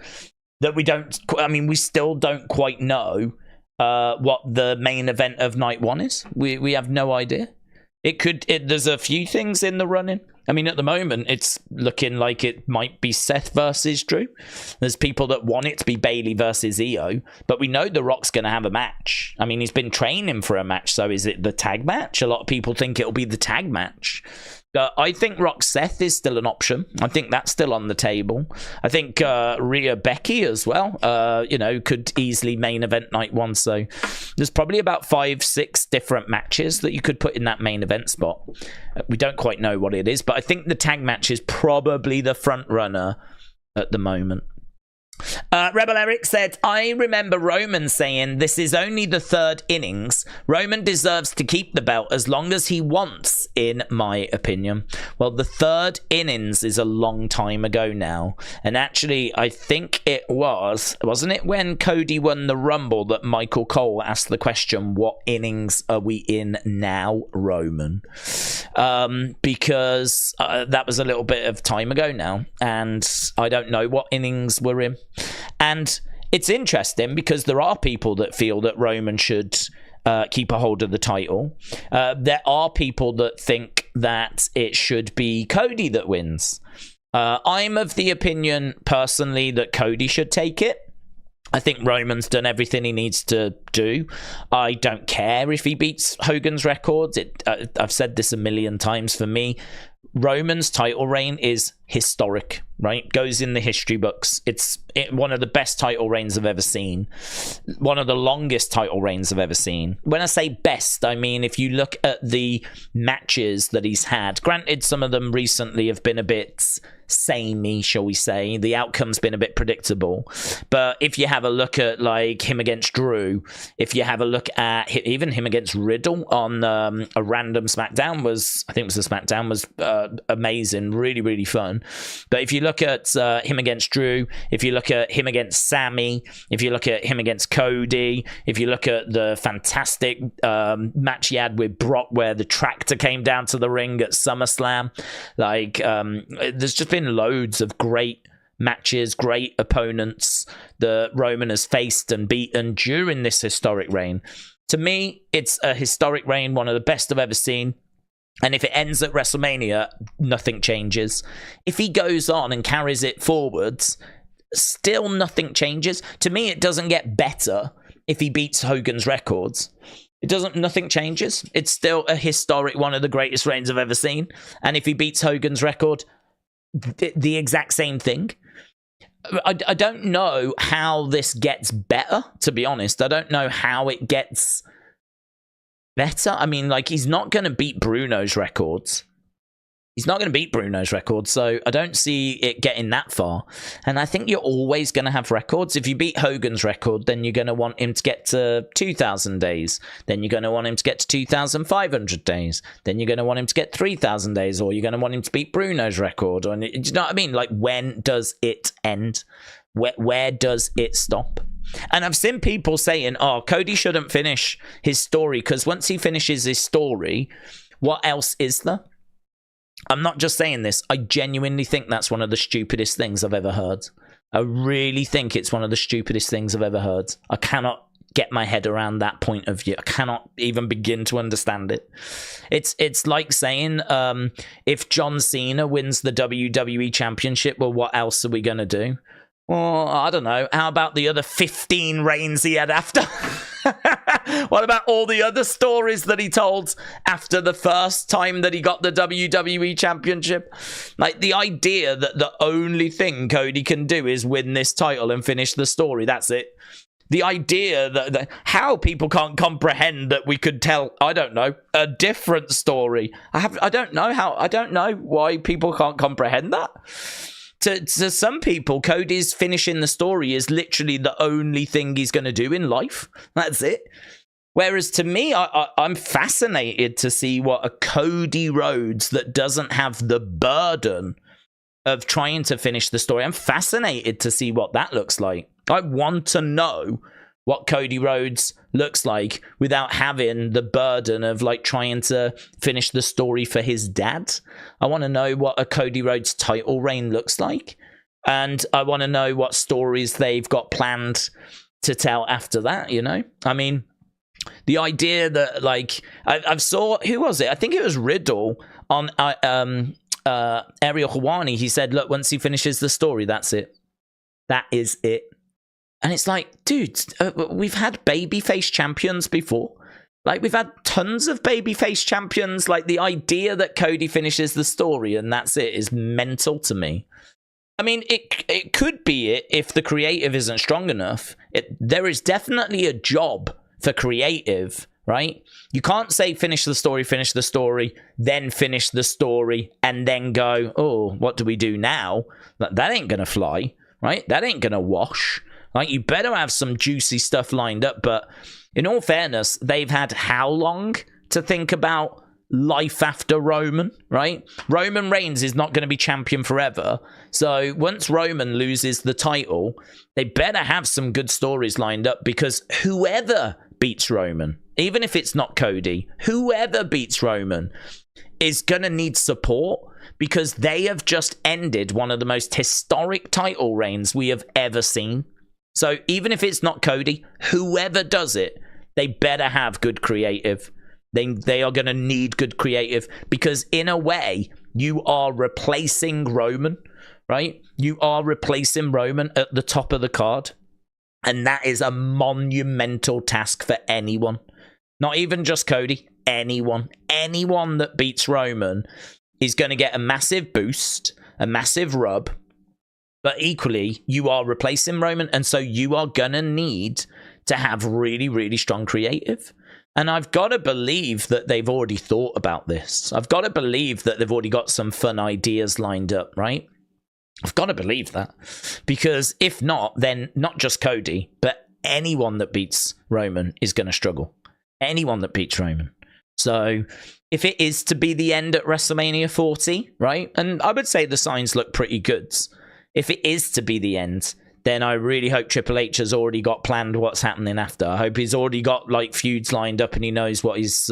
That we don't. I mean, we still don't quite know what the main event of night one is. We have no idea. There's a few things in the running. I mean, at the moment, it's looking like it might be Seth versus Drew. There's people that want it to be Bayley versus Io, but we know The Rock's going to have a match. I mean, he's been training for a match, so is it the tag match? A lot of people think it'll be the tag match. I think Rock Seth is still an option. I think that's still on the table. I think Rhea Becky as well, could easily main event night one. So there's probably about 5-6 different matches that you could put in that main event spot. We don't quite know what it is, but I think the tag match is probably the front runner at the moment. Rebel Eric said, I remember Roman saying this is only the third innings. Roman deserves to keep the belt as long as he wants, in my opinion. Well, the third innings is a long time ago now. And actually, I think it wasn't it when Cody won the Rumble that Michael Cole asked the question, what innings are we in now, Roman? Because that was a little bit of time ago now. And I don't know what innings we're in. And it's interesting because there are people that feel that Roman should keep a hold of the title. There are people that think that it should be Cody that wins. I'm of the opinion, personally, that Cody should take it. I think Roman's done everything he needs to do. I don't care if he beats Hogan's records. I've said this a million times. For me, Roman's title reign is historic, right? Goes in the history books. It's one of the best title reigns I've ever seen. One of the longest title reigns I've ever seen. When I say best, I mean if you look at the matches that he's had, granted some of them recently have been a bit samey, shall we say. The outcome's been a bit predictable. But if you have a look at like him against Drew, if you have a look at even him against Riddle on a random SmackDown was amazing, really, really fun. But if you look at him against Drew, if you look at him against Sammy, if you look at him against Cody, if you look at the fantastic match he had with Brock where the tractor came down to the ring at SummerSlam, like there's just been loads of great matches, great opponents that Roman has faced and beaten during this historic reign. To me, it's a historic reign, one of the best I've ever seen. And if it ends at WrestleMania, nothing changes. If he goes on and carries it forwards, still nothing changes. To me, it doesn't get better if he beats Hogan's records. Nothing changes. It's still a historic, one of the greatest reigns I've ever seen. And if he beats Hogan's record, the exact same thing. I don't know how this gets better, to be honest. I don't know how it gets better. I mean, like, he's not going to beat Bruno's records. He's not going to beat Bruno's records, so I don't see it getting that far. And I think you're always going to have records. If you beat Hogan's record, then you're going to want him to get to 2,000 days. Then you're going to want him to get to 2,500 days. Then you're going to want him to get 3,000 days, or you're going to want him to beat Bruno's record. Do you know what I mean? Like, when does it end? Where does it stop? And I've seen people saying, oh, Cody shouldn't finish his story because once he finishes his story, what else is there? I'm not just saying this. I genuinely think that's one of the stupidest things I've ever heard. I really think it's one of the stupidest things I've ever heard. I cannot get my head around that point of view. I cannot even begin to understand it. It's like saying, if John Cena wins the WWE Championship, well, what else are we going to do? Well, I don't know. How about the other 15 reigns he had after? What about all the other stories that he told after the first time that he got the WWE Championship? Like, the idea that the only thing Cody can do is win this title and finish the story. That's it. The idea that how people can't comprehend that we could tell, I don't know, a different story. I don't know why people can't comprehend that. To some people, Cody's finishing the story is literally the only thing he's going to do in life. That's it. Whereas to me, I'm fascinated to see what a Cody Rhodes that doesn't have the burden of trying to finish the story. I'm fascinated to see what that looks like. I want to know what Cody Rhodes looks like without having the burden of like trying to finish the story for his dad. I want to know what a Cody Rhodes title reign looks like. And I want to know what stories they've got planned to tell after that, you know? I mean, the idea that like, I've saw, who was it? I think it was Riddle on Ariel Helwani. He said, look, once he finishes the story, that's it. That is it. And it's like, dude, we've had babyface champions before. Like, we've had tons of babyface champions. Like, the idea that Cody finishes the story and that's it is mental to me. I mean, it could be it if the creative isn't strong enough. There is definitely a job for creative, right? You can't say finish the story, then finish the story, and then go, oh, what do we do now? That ain't going to fly, right? That ain't going to wash. Like, you better have some juicy stuff lined up. But in all fairness, they've had how long to think about life after Roman, right? Roman Reigns is not going to be champion forever. So once Roman loses the title, they better have some good stories lined up, because whoever beats Roman, even if it's not Cody, whoever beats Roman is going to need support, because they have just ended one of the most historic title reigns we have ever seen. So even if it's not Cody, whoever does it, they better have good creative. They are going to need good creative, because in a way, you are replacing Roman, right? You are replacing Roman at the top of the card. And that is a monumental task for anyone. Not even just Cody, anyone. Anyone that beats Roman is going to get a massive boost, a massive rub. But equally, you are replacing Roman, and so you are going to need to have really, really strong creative. And I've got to believe that they've already thought about this. I've got to believe that they've already got some fun ideas lined up, right? I've got to believe that. Because if not, then not just Cody, but anyone that beats Roman is going to struggle. Anyone that beats Roman. So if it is to be the end at WrestleMania 40, right? And I would say the signs look pretty good. If it is to be the end, then I really hope Triple H has already got planned what's happening after. I hope he's already got like feuds lined up and he knows what he's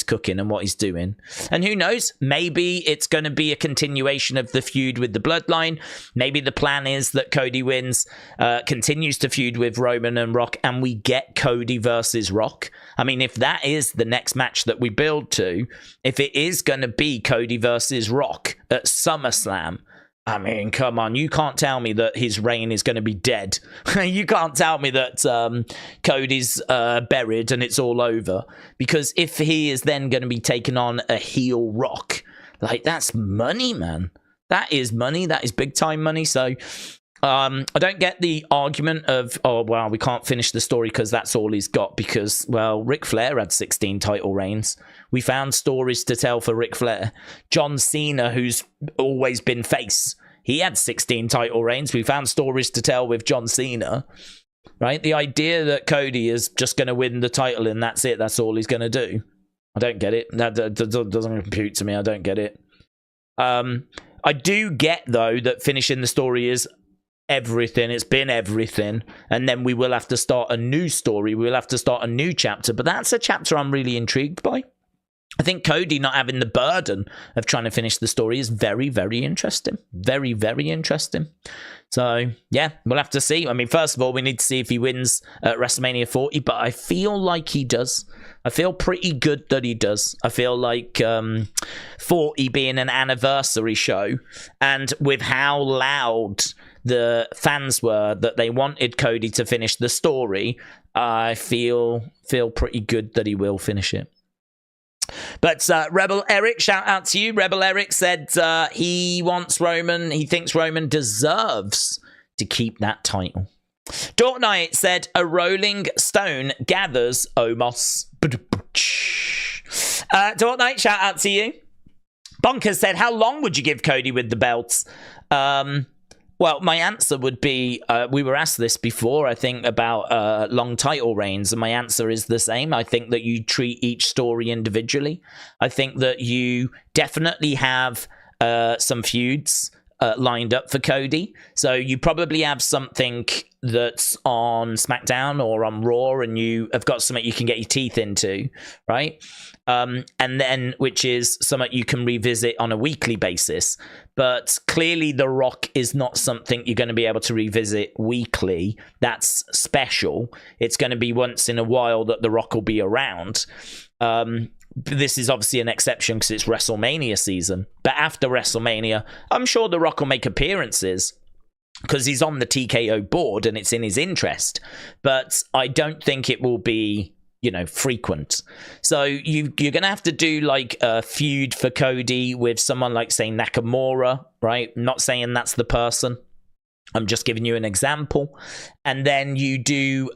cooking and what he's doing. And who knows? Maybe it's going to be a continuation of the feud with the Bloodline. Maybe the plan is that Cody wins, continues to feud with Roman and Rock, and we get Cody versus Rock. I mean, if that is the next match that we build to, if it is going to be Cody versus Rock at SummerSlam, I mean, come on. You can't tell me that his reign is going to be dead. You can't tell me that Cody's buried and it's all over. Because if he is then going to be taking on a heel Rock, like, that's money, man. That is money. That is big time money. So I don't get the argument of, oh, well, we can't finish the story because that's all he's got. Because, well, Ric Flair had 16 title reigns. We found stories to tell for Ric Flair. John Cena, who's always been face, he had 16 title reigns. We found stories to tell with John Cena, right? The idea that Cody is just going to win the title and that's it, that's all he's going to do. I don't get it. That doesn't compute to me. I don't get it. I do get, though, that finishing the story is everything. It's been everything. And then we will have to start a new story. We will have to start a new chapter. But that's a chapter I'm really intrigued by. I think Cody not having the burden of trying to finish the story is very, very interesting. Very, very interesting. So, yeah, we'll have to see. I mean, first of all, we need to see if he wins at WrestleMania 40, but I feel like he does. I feel pretty good that he does. I feel like 40 being an anniversary show, and with how loud the fans were that they wanted Cody to finish the story, I feel pretty good that he will finish it. But Rebel Eric, shout out to you. Rebel Eric said he thinks Roman deserves to keep that title. Dork Knight said a rolling stone gathers Omos. Dork Knight, shout out to you. Bonkers said, how long would you give Cody with the belts? Well, my answer would be, we were asked this before, I think, about long title reigns, and my answer is the same. I think that you treat each story individually. I think that you definitely have some feuds lined up for Cody. So you probably have something that's on SmackDown or on Raw, and you have got something you can get your teeth into, right? And then, which is something you can revisit on a weekly basis. But clearly The Rock is not something you're going to be able to revisit weekly. That's special. It's going to be once in a while that The Rock will be around. This is obviously an exception because it's WrestleMania season. But after WrestleMania, I'm sure The Rock will make appearances because he's on the TKO board and it's in his interest. But I don't think it will be, frequent. So you're going to have to do like a feud for Cody with someone like, say, Nakamura, right? I'm not saying that's the person. I'm just giving you an example. And then you do,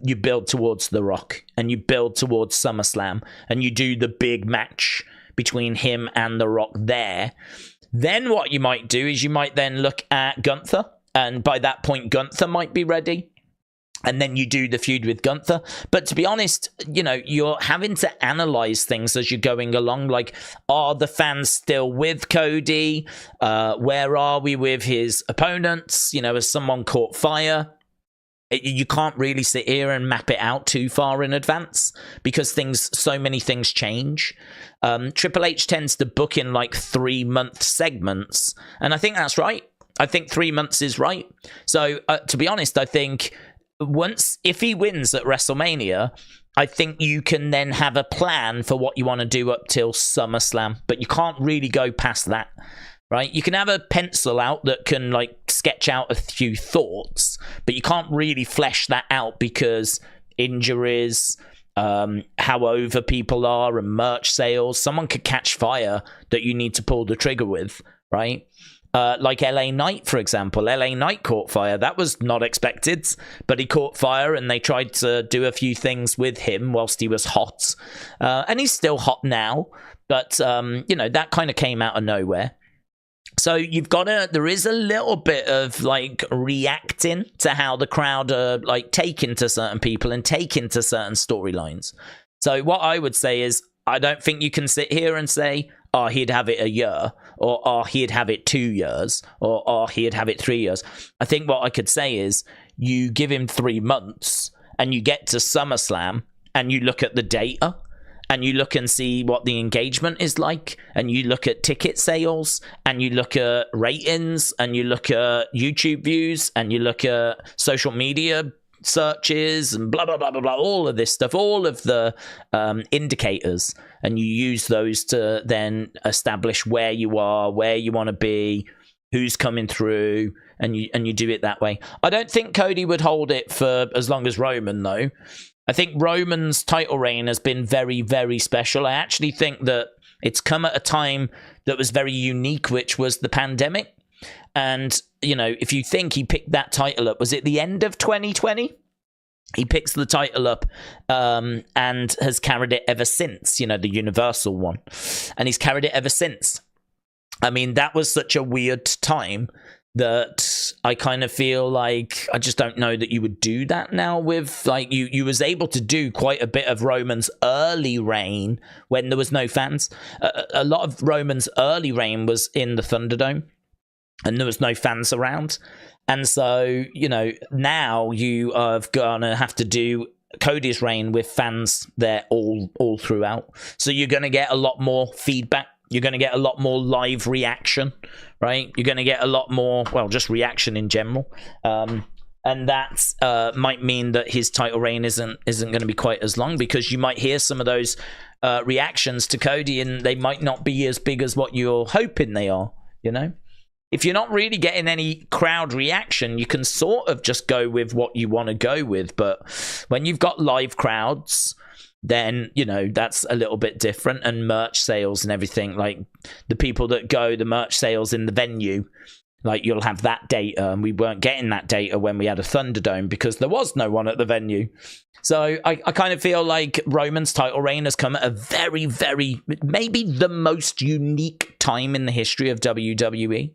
you build towards The Rock and you build towards SummerSlam and you do the big match between him and The Rock there. Then what you might do is you might then look at Gunther. And by that point, Gunther might be ready. And then you do the feud with Gunther. But to be honest, you're having to analyze things as you're going along. Like, are the fans still with Cody? Where are we with his opponents? Has someone caught fire? You can't really sit here and map it out too far in advance because so many things change. Triple H tends to book in like 3-month segments. And I think that's right. I think 3 months is right. So to be honest, I think if he wins at WrestleMania, I think you can then have a plan for what you want to do up till SummerSlam, but you can't really go past that, right? You can have a pencil out that can sketch out a few thoughts, but you can't really flesh that out because injuries, how over people are and merch sales, someone could catch fire that you need to pull the trigger with, right? Like LA Knight, for example. LA Knight caught fire. That was not expected, but he caught fire and they tried to do a few things with him whilst he was hot. And he's still hot now, but, that kind of came out of nowhere. So there is a little bit of reacting to how the crowd are taking to certain people and taking to certain storylines. So what I would say is, I don't think you can sit here and say, oh, he'd have it a year, or oh, he'd have it 2 years, or oh, he'd have it 3 years. I think what I could say is you give him 3 months and you get to SummerSlam and you look at the data and you look and see what the engagement is like and you look at ticket sales and you look at ratings and you look at YouTube views and you look at social media searches and blah blah blah blah blah, all of this stuff, all of the indicators, and you use those to then establish where you are, where you want to be, who's coming through, and you do it that way. I don't think Cody would hold it for as long as Roman, though. I think Roman's title reign has been very, very special. I actually think that it's come at a time that was very unique, which was the pandemic. And, if you think he picked that title up, was it the end of 2020? He picks the title up and has carried it ever since, the Universal one. And he's carried it ever since. I mean, that was such a weird time that I kind of feel like I just don't know that you would do that now with, you was able to do quite a bit of Roman's early reign when there was no fans. A lot of Roman's early reign was in the Thunderdome. and there was no fans around. And so, you know, now you are gonna have to do Cody's reign with fans there all throughout. So you're gonna get a lot more feedback. You're gonna get a lot more live reaction, right? You're gonna get a lot more, well, just reaction in general. And that might mean that his title reign isn't going to be quite as long, because you might hear some of those reactions to Cody and they might not be as big as what you're hoping they are, you know? If you're not really getting any crowd reaction, you can sort of just go with what you want to go with. But when you've got live crowds, then, you know, that's a little bit different. And merch sales and everything, like the people that go, the merch sales in the venue, like you'll have that data, and we weren't getting that data when we had a Thunderdome because there was no one at the venue. So I kind of feel like Roman's title reign has come at a very, very, maybe the most unique time in the history of WWE.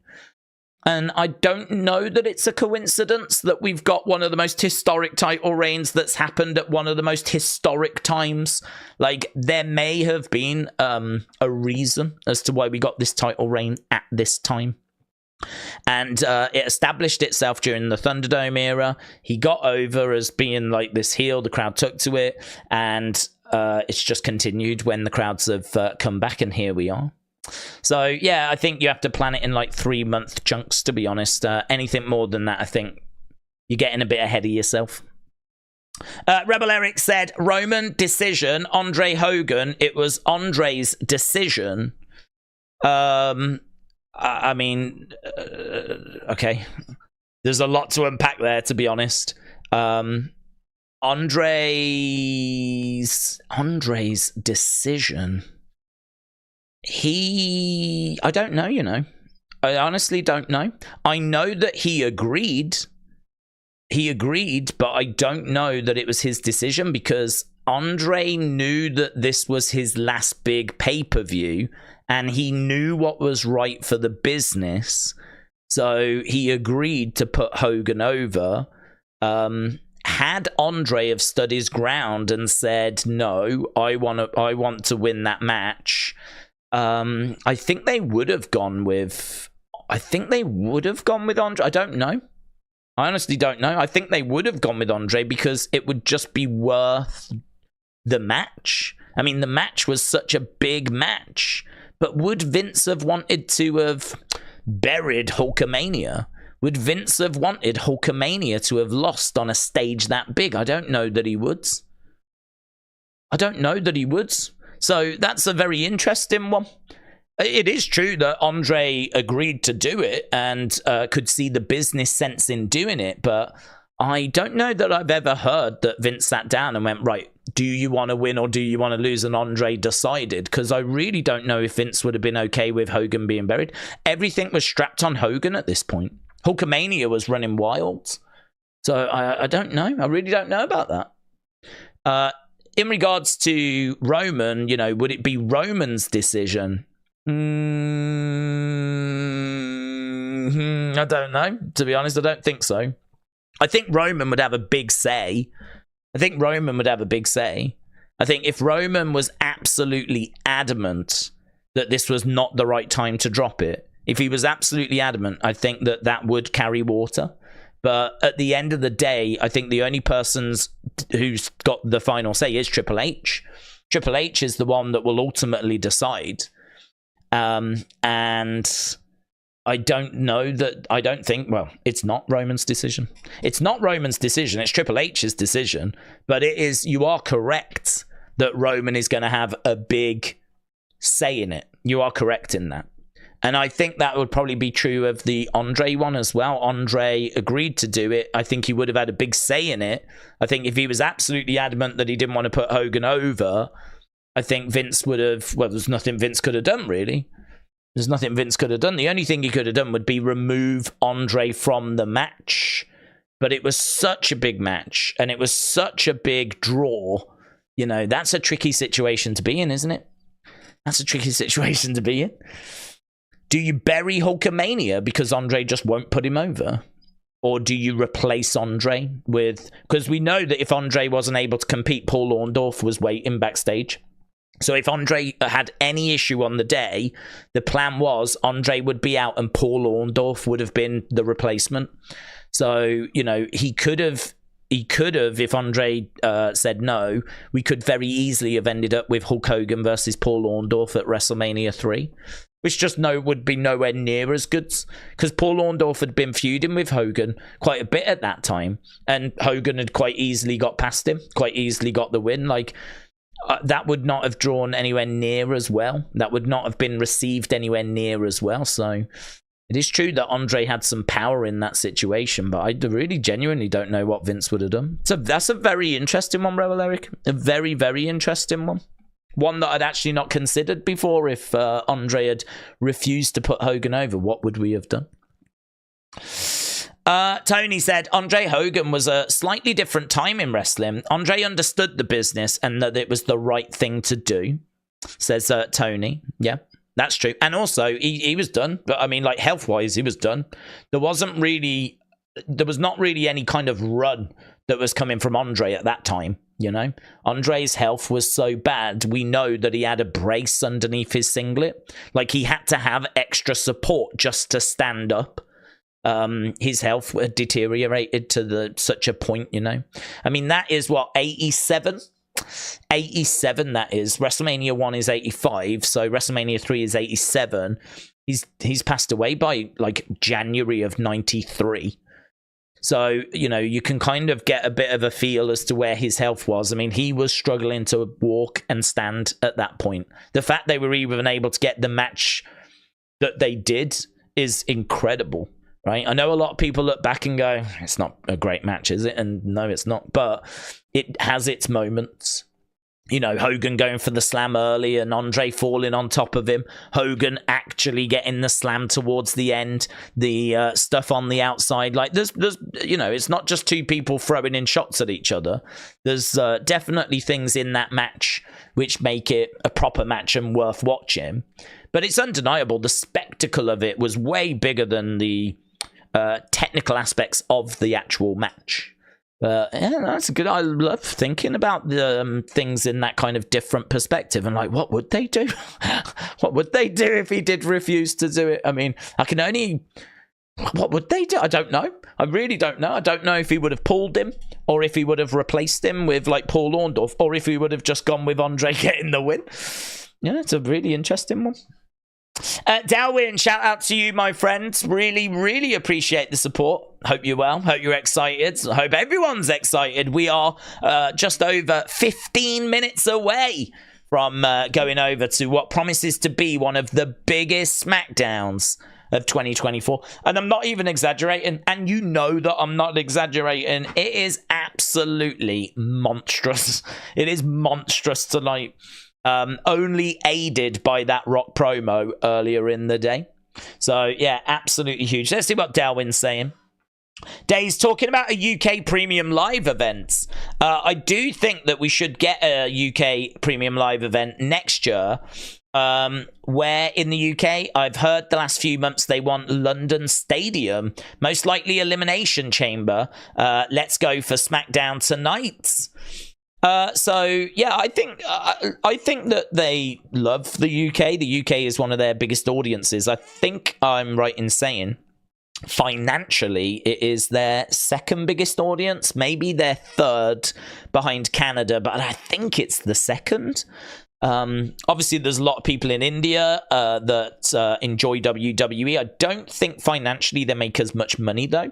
And I don't know that it's a coincidence that we've got one of the most historic title reigns that's happened at one of the most historic times. Like, there may have been a reason as to why we got this title reign at this time. And it established itself during the Thunderdome era. He got over as being like this heel. The crowd took to it, and it's just continued when the crowds have come back, and here we are. So yeah, I think you have to plan it in like 3-month chunks, to be honest. Anything more than that, I think you're getting a bit ahead of yourself. Rebel Eric said, Roman decision, Andre Hogan. It was Andre's decision. I mean, okay. There's a lot to unpack there, to be honest. Andre's decision. I don't know, you know. I honestly don't know. I know that he agreed. He agreed, but I don't know that it was his decision, because Andre knew that this was his last big pay-per-view, and he knew what was right for the business. So he agreed to put Hogan over. Had Andre have stood his ground and said, no, I want to win that match, I think they would have gone with Andre. I don't know. I honestly don't know. I think they would have gone with Andre because it would just be worth the match. I mean, the match was such a big match. But would Vince have wanted to have buried Hulkamania? Would Vince have wanted Hulkamania to have lost on a stage that big? I don't know that he would. So that's a very interesting one. It is true that Andre agreed to do it and could see the business sense in doing it, but I don't know that I've ever heard that Vince sat down and went, right, do you want to win or do you want to lose? And Andre decided, because I really don't know if Vince would have been okay with Hogan being buried. Everything was strapped on Hogan at this point. Hulkamania was running wild. So I don't know. I really don't know about that. In regards to Roman, you know, would it be Roman's decision? I don't know. To be honest, I don't think so. I think Roman would have a big say. I think if Roman was absolutely adamant that this was not the right time to drop it, if he was absolutely adamant, I think that would carry water. But at the end of the day, I think the only person who's got the final say is Triple H. Triple H is the one that will ultimately decide. And I don't think, well, it's not Roman's decision. It's Triple H's decision. But it is, you are correct that Roman is going to have a big say in it. You are correct in that. And I think that would probably be true of the Andre one as well. Andre agreed to do it. I think he would have had a big say in it. I think if he was absolutely adamant that he didn't want to put Hogan over, I think Vince would have, well, there's nothing Vince could have done, really. There's nothing Vince could have done. The only thing he could have done would be remove Andre from the match. But it was such a big match, and it was such a big draw. You know, that's a tricky situation to be in, isn't it? That's a tricky situation to be in. Do you bury Hulkamania because Andre just won't put him over? Or do you replace Andre with... Because we know that if Andre wasn't able to compete, Paul Orndorff was waiting backstage. So if Andre had any issue on the day, the plan was Andre would be out and Paul Orndorff would have been the replacement. So, you know, he could have, if Andre said no, we could very easily have ended up with Hulk Hogan versus Paul Orndorff at WrestleMania 3, which just would be nowhere near as good, because Paul Orndorff had been feuding with Hogan quite a bit at that time, and Hogan had quite easily got past him, quite easily got the win. Like, that would not have drawn anywhere near as well. That would not have been received anywhere near as well. So it is true that Andre had some power in that situation, but I really genuinely don't know what Vince would have done. So that's a very interesting one, Rebel Eric. A very, very interesting one. One that I'd actually not considered before. If Andre had refused to put Hogan over, what would we have done? Tony said, Andre Hogan was a slightly different time in wrestling. Andre understood the business and that it was the right thing to do, says Tony. Yeah, that's true. And also, he was done. But I mean, like, health-wise, he was done. There was not really any kind of run that was coming from Andre at that time, you know? Andre's health was so bad, we know that he had a brace underneath his singlet. Like, he had to have extra support just to stand up. His health had deteriorated to such a point, you know. I mean, that is what, 87? 87, that is. WrestleMania 1 is 85, so WrestleMania 3 is 87. He's passed away by, like, January of 93. So, you know, you can kind of get a bit of a feel as to where his health was. I mean, he was struggling to walk and stand at that point. The fact they were even able to get the match that they did is incredible. Right, I know a lot of people look back and go, it's not a great match, is it? And no, it's not. But it has its moments. You know, Hogan going for the slam early and Andre falling on top of him. Hogan actually getting the slam towards the end. The stuff on the outside. Like, there's, you know, it's not just two people throwing in shots at each other. There's definitely things in that match which make it a proper match and worth watching. But it's undeniable. The spectacle of it was way bigger than the technical aspects of the actual match. Yeah, that's good. I love thinking about the things in that kind of different perspective. And like, what would they do? What would they do if he did refuse to do it? I mean, what would they do? I don't know. I really don't know. I don't know if he would have pulled him or if he would have replaced him with like Paul Orndorff or if he would have just gone with Andre getting the win. Yeah, it's a really interesting one. Darwin, shout out to you, my friends. Really, really appreciate the support. Hope you're well. Hope you're excited. Hope everyone's excited. We are just over 15 minutes away from going over to what promises to be one of the biggest Smackdowns of 2024. And I'm not even exaggerating. And you know that I'm not exaggerating. It is absolutely monstrous. It is monstrous to like... only aided by that Rock promo earlier in the day. So, yeah, absolutely huge. Let's see what Darwin's saying. Day's talking about a UK Premium Live event. I do think that we should get a UK Premium Live event next year. Where in the UK, I've heard the last few months they want London Stadium, most likely Elimination Chamber. Let's go for SmackDown tonight. So yeah, I think that they love the UK. The UK is one of their biggest audiences. I think I'm right in saying financially it is their second biggest audience, maybe their third behind Canada, but I think it's the second. Obviously there's a lot of people in India that enjoy WWE. I don't think financially they make as much money though.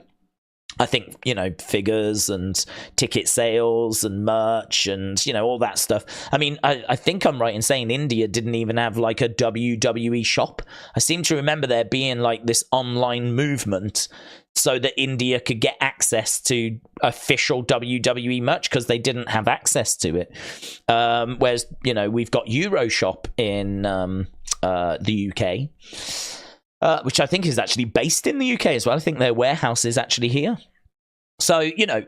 I think, you know, figures and ticket sales and merch and, you know, all that stuff. I mean, I think I'm right in saying India didn't even have like a WWE shop. I seem to remember there being like this online movement so that India could get access to official WWE merch because they didn't have access to it. Whereas, you know, we've got Euroshop in the UK. Which I think is actually based in the UK as well. I think their warehouse is actually here. So, you know,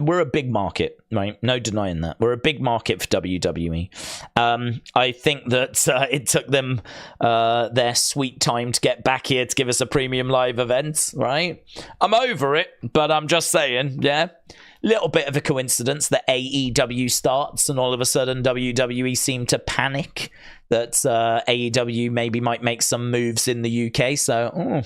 we're a big market, right? No denying that. We're a big market for WWE. I think that it took them their sweet time to get back here to give us a premium live event, right? I'm over it, but I'm just saying, yeah. little bit of a coincidence that AEW starts and all of a sudden WWE seem to panic that AEW maybe might make some moves in the UK. So,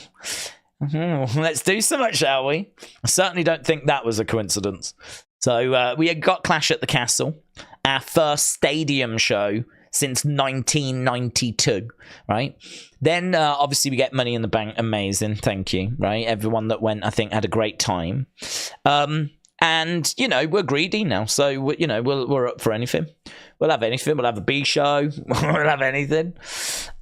let's do something, shall we? I certainly don't think that was a coincidence. So we got Clash at the Castle, our first stadium show since 1992, right? Then obviously we get Money in the Bank, amazing, thank you, right? Everyone that went, I think, had a great time. And, you know, we're greedy now, so, you know, we're up for anything. We'll have anything, we'll have a B show, we'll have anything,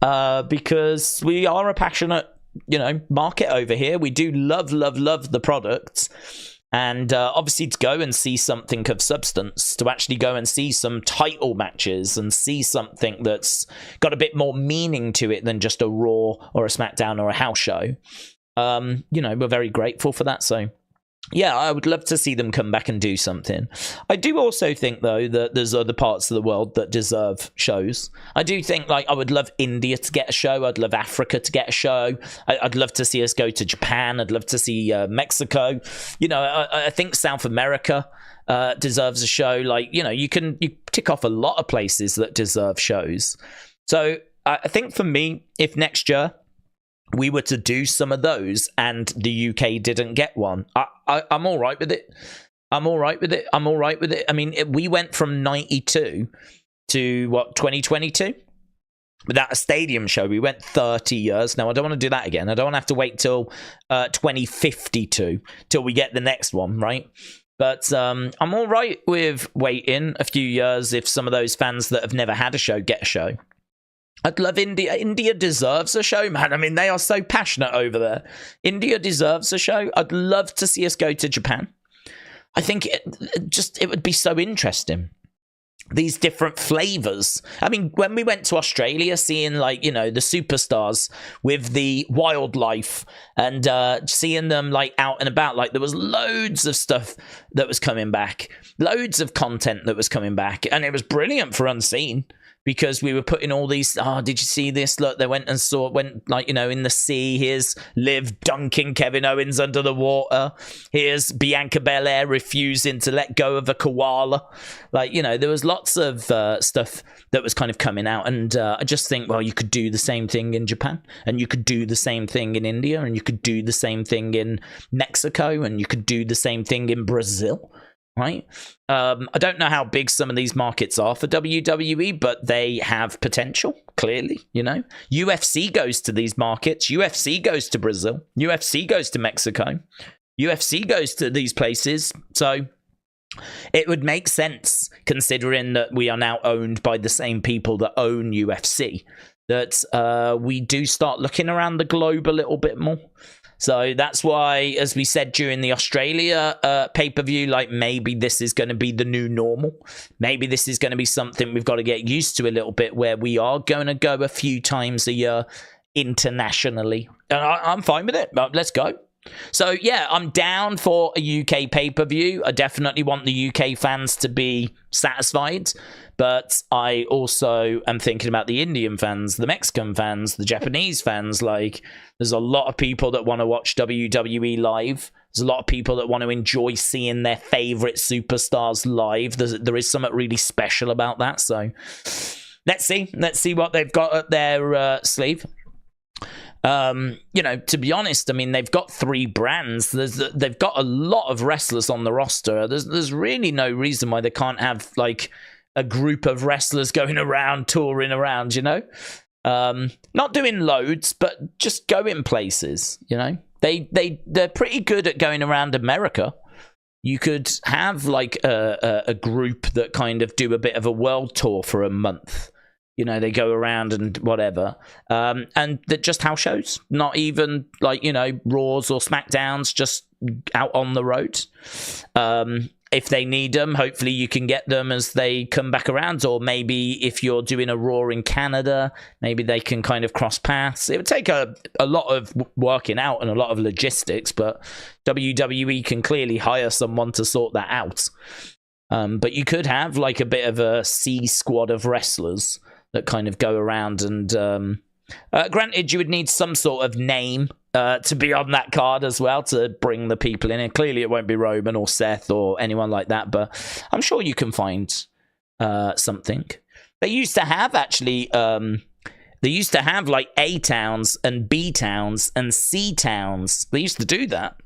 because we are a passionate, you know, market over here. We do love the products. And obviously to go and see something of substance, to actually go and see some title matches and see something that's got a bit more meaning to it than just a Raw or a SmackDown or a house show, you know, we're very grateful for that. So yeah, I would love to see them come back and do something. I do also think, though, that there's other parts of the world that deserve shows. I do think, like, I would love India to get a show. I'd love Africa to get a show. I'd love to see us go to Japan. I'd love to see Mexico. You know, I think South America deserves a show. Like, you know, you tick off a lot of places that deserve shows. So I think for me, if next year we were to do some of those and the UK didn't get one, I'm all right with it. I'm all right with it. I mean, we went from 92 to, 2022? Without a stadium show, we went 30 years. Now, I don't want to do that again. I don't want to have to wait till 2052 till we get the next one, right? But I'm all right with waiting a few years if some of those fans that have never had a show get a show. I'd love India. India deserves a show, man. I mean, they are so passionate over there. India deserves a show. I'd love to see us go to Japan. I think it would be so interesting. These different flavors. I mean, when we went to Australia, seeing, like, you know, the superstars with the wildlife and seeing them, like, out and about, like, there was loads of stuff that was coming back, loads of content that was coming back, and it was brilliant for Unseen. Because we were putting all these, did you see this? Look, they went, like, you know, in the sea. Here's Liv dunking Kevin Owens under the water. Here's Bianca Belair refusing to let go of a koala. Like, you know, there was lots of stuff that was kind of coming out. And I just think, well, you could do the same thing in Japan. And you could do the same thing in India. And you could do the same thing in Mexico. And you could do the same thing in Brazil. Right? I don't know how big some of these markets are for WWE, but they have potential, clearly, you know. UFC goes to these markets. UFC goes to Brazil. UFC goes to Mexico. UFC goes to these places. So it would make sense, considering that we are now owned by the same people that own UFC, that we do start looking around the globe a little bit more. So that's why, as we said during the Australia pay-per-view, like, maybe this is going to be the new normal. Maybe this is going to be something we've got to get used to a little bit, where we are going to go a few times a year internationally. And I'm fine with it. Let's go. So, yeah, I'm down for a UK pay-per-view. I definitely want the UK fans to be satisfied. But I also am thinking about the Indian fans, the Mexican fans, the Japanese fans. Like, there's a lot of people that want to watch WWE live. There's a lot of people that want to enjoy seeing their favorite superstars live. There is something really special about that. So let's see what they've got up their sleeve. You know, to be honest, I mean, they've got 3 brands. They've got a lot of wrestlers on the roster. There's really no reason why they can't have, like, a group of wrestlers going around, touring around, you know? Not doing loads, but just going places, you know? They're pretty good at going around America. You could have, like, a group that kind of do a bit of a world tour for a month. You know, they go around and whatever. And they're just house shows. Not even, like, you know, Raws or SmackDowns, just out on the road. If they need them, hopefully you can get them as they come back around. Or maybe if you're doing a Raw in Canada, maybe they can kind of cross paths. It would take a lot of working out and a lot of logistics, but WWE can clearly hire someone to sort that out. But you could have, like, a bit of a C squad of wrestlers that kind of go around and Granted, you would need some sort of name to be on that card as well to bring the people in. And clearly it won't be Roman or Seth or anyone like that, but I'm sure you can find something. They used to have actually... They used to have like A towns and B towns and C towns. They used to do that.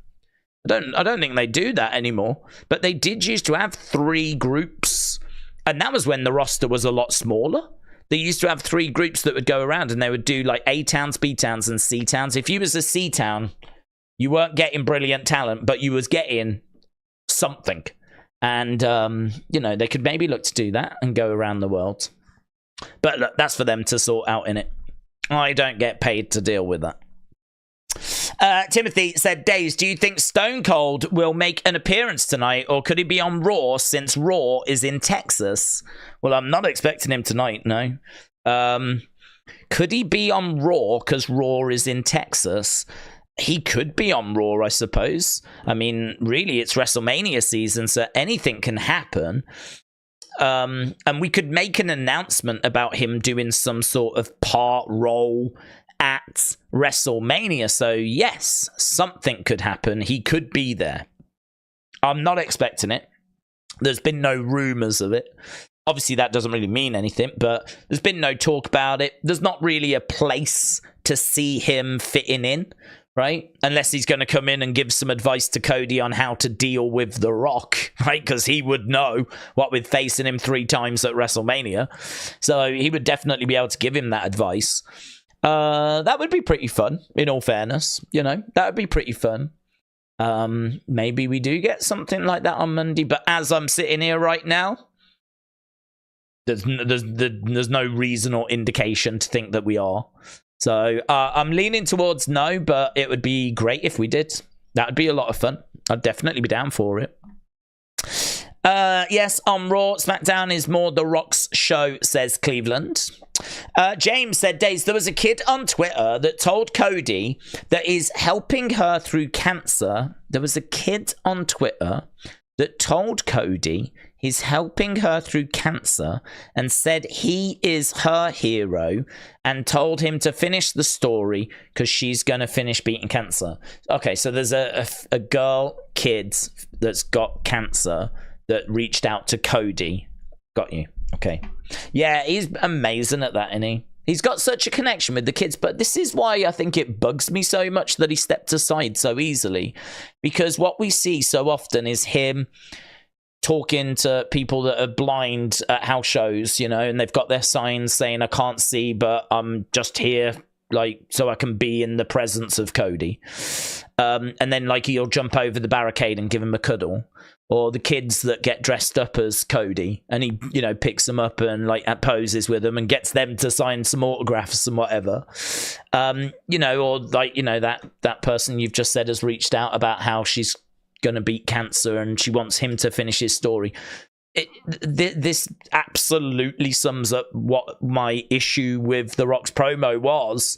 I don't think they do that anymore. But they did used to have 3 groups. And that was when the roster was a lot smaller. They used to have 3 groups that would go around and they would do like A towns, B towns, and C towns. If you was a C town, you weren't getting brilliant talent, but you was getting something. And, you know, they could maybe look to do that and go around the world. But look, that's for them to sort out, innit? I don't get paid to deal with that. Timothy said, Days, do you think Stone Cold will make an appearance tonight, or could he be on Raw since Raw is in Texas? Well, I'm not expecting him tonight, no. Could he be on Raw because Raw is in Texas? He could be on Raw, I suppose. I mean, really, it's WrestleMania season, so anything can happen. And we could make an announcement about him doing some sort of part role at WrestleMania. So yes, something could happen. He could be there. I'm not expecting it. There's been no rumors of it. Obviously, that doesn't really mean anything, but there's been no talk about it. There's not really a place to see him fitting in, right? Unless he's going to come in and give some advice to Cody on how to deal with The Rock, right? Because he would know what with facing him 3 times at WrestleMania. So he would definitely be able to give him that advice. That would be pretty fun, in all fairness. You know, that would be pretty fun. Maybe we do get something like that on Monday. But as I'm sitting here right now, there's no reason or indication to think that we are. So I'm leaning towards no, but it would be great if we did. That would be a lot of fun. I'd definitely be down for it. Yes, on Raw, SmackDown is more The Rock's show, says Cleveland. James said, Days, there was a kid on Twitter that told Cody that is helping her through cancer. There was a kid on Twitter that told Cody he's helping her through cancer and said he is her hero and told him to finish the story because she's going to finish beating cancer. Okay, so there's a kid that's got cancer that reached out to Cody. Got you. Okay. Yeah, he's amazing at that, isn't he? He's got such a connection with the kids, but this is why I think it bugs me so much that he stepped aside so easily. Because what we see so often is him talking to people that are blind at house shows, you know, and they've got their signs saying, I can't see, but I'm just here, like, so I can be in the presence of Cody. And then, like, he'll jump over the barricade and give him a cuddle. Or the kids that get dressed up as Cody and he, you know, picks them up and like poses with them and gets them to sign some autographs and whatever. You know, or like, you know, that person you've just said has reached out about how she's going to beat cancer and she wants him to finish his story. This absolutely sums up what my issue with The Rock's promo was,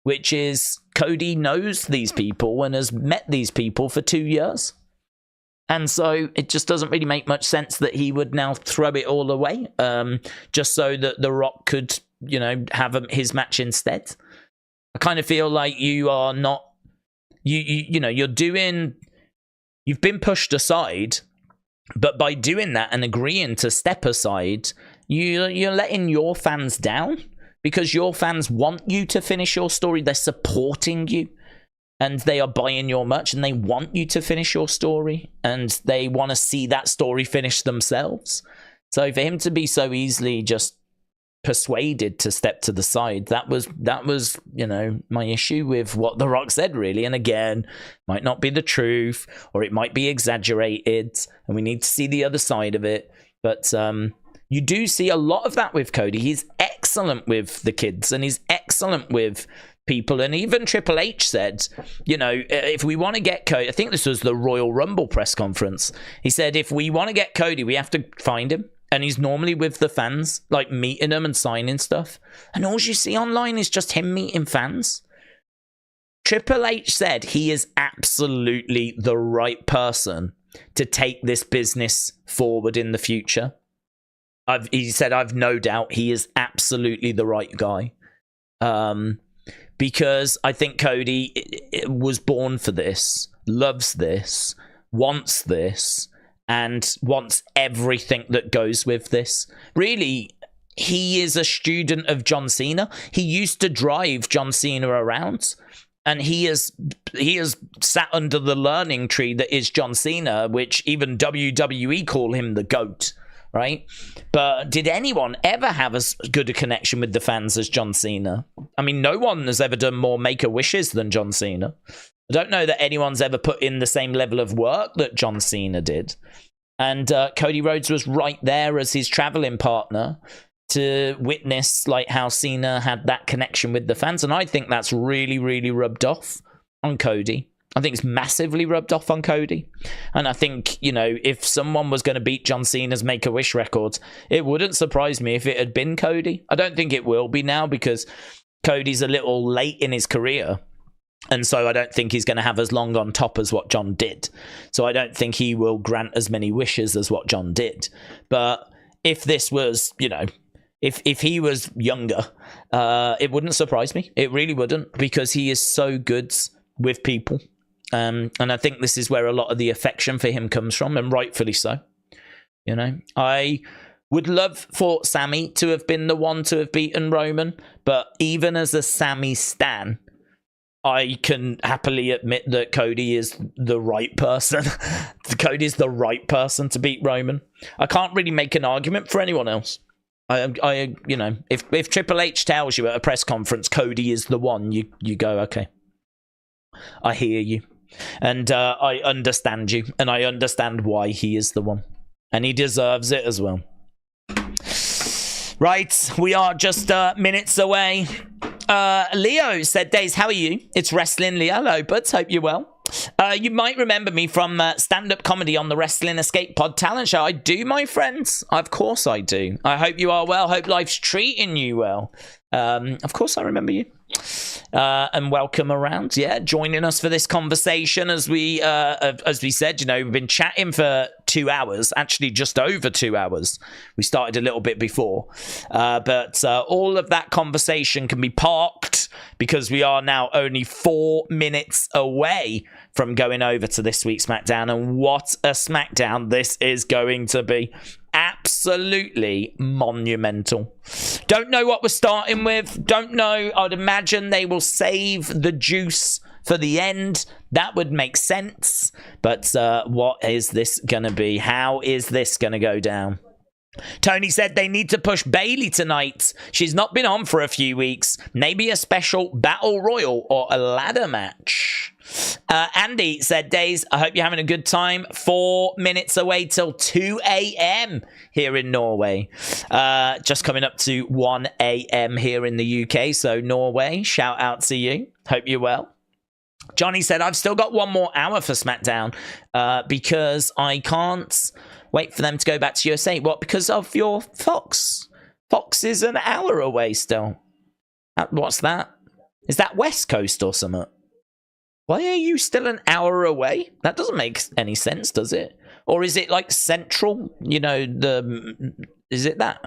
which is Cody knows these people and has met these people for 2 years. And so it just doesn't really make much sense that he would now throw it all away, just so that The Rock could, you know, have his match instead. I kind of feel like you are not, you know, you've been pushed aside, but by doing that and agreeing to step aside, you're letting your fans down because your fans want you to finish your story. They're supporting you. And they are buying your merch and they want you to finish your story and they want to see that story finish themselves. So for him to be so easily just persuaded to step to the side, that was, you know, my issue with what The Rock said, really. And again, might not be the truth or it might be exaggerated and we need to see the other side of it. But you do see a lot of that with Cody. He's excellent with the kids and he's excellent with people. And even Triple H said, you know, if we want to get Cody, I think this was the Royal Rumble press conference, he said, if we want to get Cody, we have to find him. And he's normally with the fans, like meeting them and signing stuff. And all you see online is just him meeting fans. Triple H said he is absolutely the right person to take this business forward in the future. He said, I've no doubt he is absolutely the right guy. Because I think Cody was born for this, loves this, wants this, and wants everything that goes with this. Really, he is a student of John Cena. He used to drive John Cena around, and he has sat under the learning tree that is John Cena, which even WWE call him the GOAT, right? But did anyone ever have as good a connection with the fans as John Cena? I mean, no one has ever done more Make-A-Wishes than John Cena. I don't know that anyone's ever put in the same level of work that John Cena did. And Cody Rhodes was right there as his traveling partner to witness like how Cena had that connection with the fans. And I think that's really, really rubbed off on Cody. I think it's massively rubbed off on Cody. And I think, you know, if someone was going to beat John Cena's Make-A-Wish records, it wouldn't surprise me if it had been Cody. I don't think it will be now because Cody's a little late in his career. And so I don't think he's going to have as long on top as what John did. So I don't think he will grant as many wishes as what John did. But if this was, you know, if he was younger, it wouldn't surprise me. It really wouldn't, because he is so good with people. And I think this is where a lot of the affection for him comes from, and rightfully so. You know, I would love for Sammy to have been the one to have beaten Roman, but even as a Sammy stan, I can happily admit that Cody is the right person. Cody's the right person to beat Roman. I can't really make an argument for anyone else. I you know, if Triple H tells you at a press conference Cody is the one, you go, okay, I hear you, and I understand you, and I understand why he is the one, and he deserves it as well. Right, we are just minutes away. Leo said, Days, how are you? It's Wrestling Leo. Hello, buds. Hope you're well. You might remember me from stand-up comedy on the Wrestling Escape Pod Talent Show. I do, my friends. Of course I do. I hope you are well. Hope life's treating you well. Of course I remember you. And welcome around. Yeah, joining us for this conversation as we said, you know, we've been chatting for 2 hours, actually just over 2 hours. We started a little bit before, but all of that conversation can be parked because we are now only 4 minutes away from going over to this week's SmackDown, and what a SmackDown this is going to be. Absolutely monumental. Don't know what we're starting with. Don't know. I'd imagine they will save the juice for the end. That would make sense. But what is this going to be? How is this going to go down? Tony said they need to push Bayley tonight. She's not been on for a few weeks. Maybe a special battle royal or a ladder match. Andy said, Days, I hope you're having a good time. 4 minutes away till 2 a.m. here in Norway. Just coming up to 1 a.m. here in the UK. So Norway, shout out to you. Hope you're well. Johnny said, I've still got 1 more hour for SmackDown because I can't wait for them to go back to USA. What? Because of your Fox? Fox is an hour away still. What's that? Is that West Coast or something? Why are you still an hour away? That doesn't make any sense, does it? Or is it like Central? You know, is it that?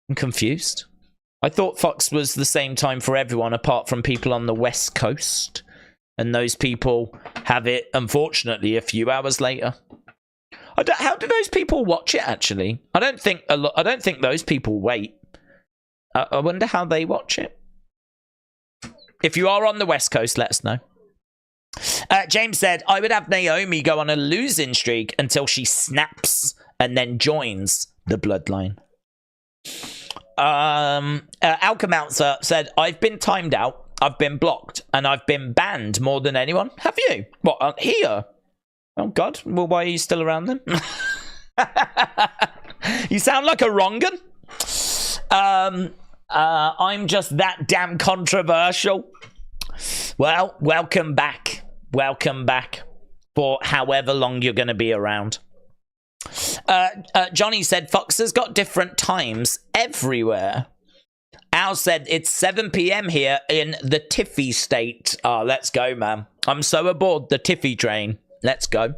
I'm confused. I thought Fox was the same time for everyone apart from people on the West Coast. And those people have it, unfortunately, a few hours later. How do those people watch it, actually? I don't think those people wait. I wonder how they watch it. If you are on the West Coast, let us know. James said, I would have Naomi go on a losing streak until she snaps and then joins the bloodline. Alchemouncer said, I've been timed out, I've been blocked, and I've been banned more than anyone. Have you? What, here? Oh, God. Well, why are you still around then? You sound like a wrong-un. I'm just that damn controversial. Well, welcome back. Welcome back for however long you're going to be around. Johnny said Fox has got different times everywhere. Al said it's 7 p.m. here in the Tiffy state. Oh, let's go, man. I'm so aboard the Tiffy train. Let's go.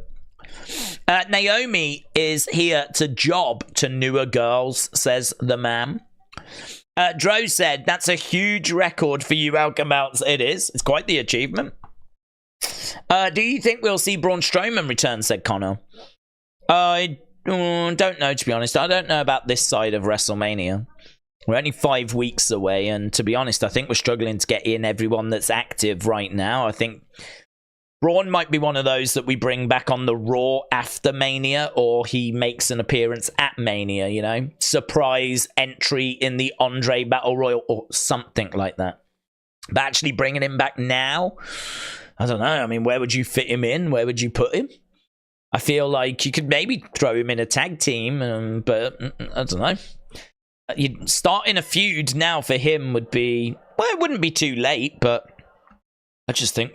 Naomi is here to job to newer girls, says the man. Dro said, that's a huge record for you Welcome Outs. It is. It's quite the achievement. Do you think we'll see Braun Strowman return, said Connor? I don't know, to be honest. I don't know about this side of WrestleMania. We're only 5 weeks away, and to be honest, I think we're struggling to get in everyone that's active right now. I think Braun might be one of those that we bring back on the Raw after Mania, or he makes an appearance at Mania, you know? Surprise entry in the Andre Battle Royal, or something like that. But actually bringing him back now, I don't know. I mean, where would you fit him in? Where would you put him? I feel like you could maybe throw him in a tag team, but I don't know. Starting a feud now for him would be... Well, it wouldn't be too late, but I just think...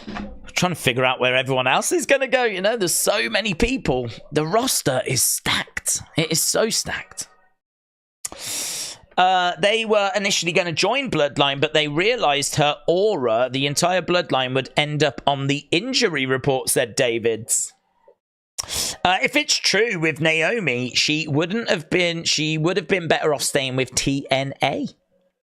I'm trying to figure out where everyone else is going to go, you know? There's so many people. The roster is stacked. It is so stacked. They were initially going to join Bloodline, but they realized her aura, the entire Bloodline, would end up on the injury report, said Davids. If it's true with Naomi, she would have been better off staying with TNA.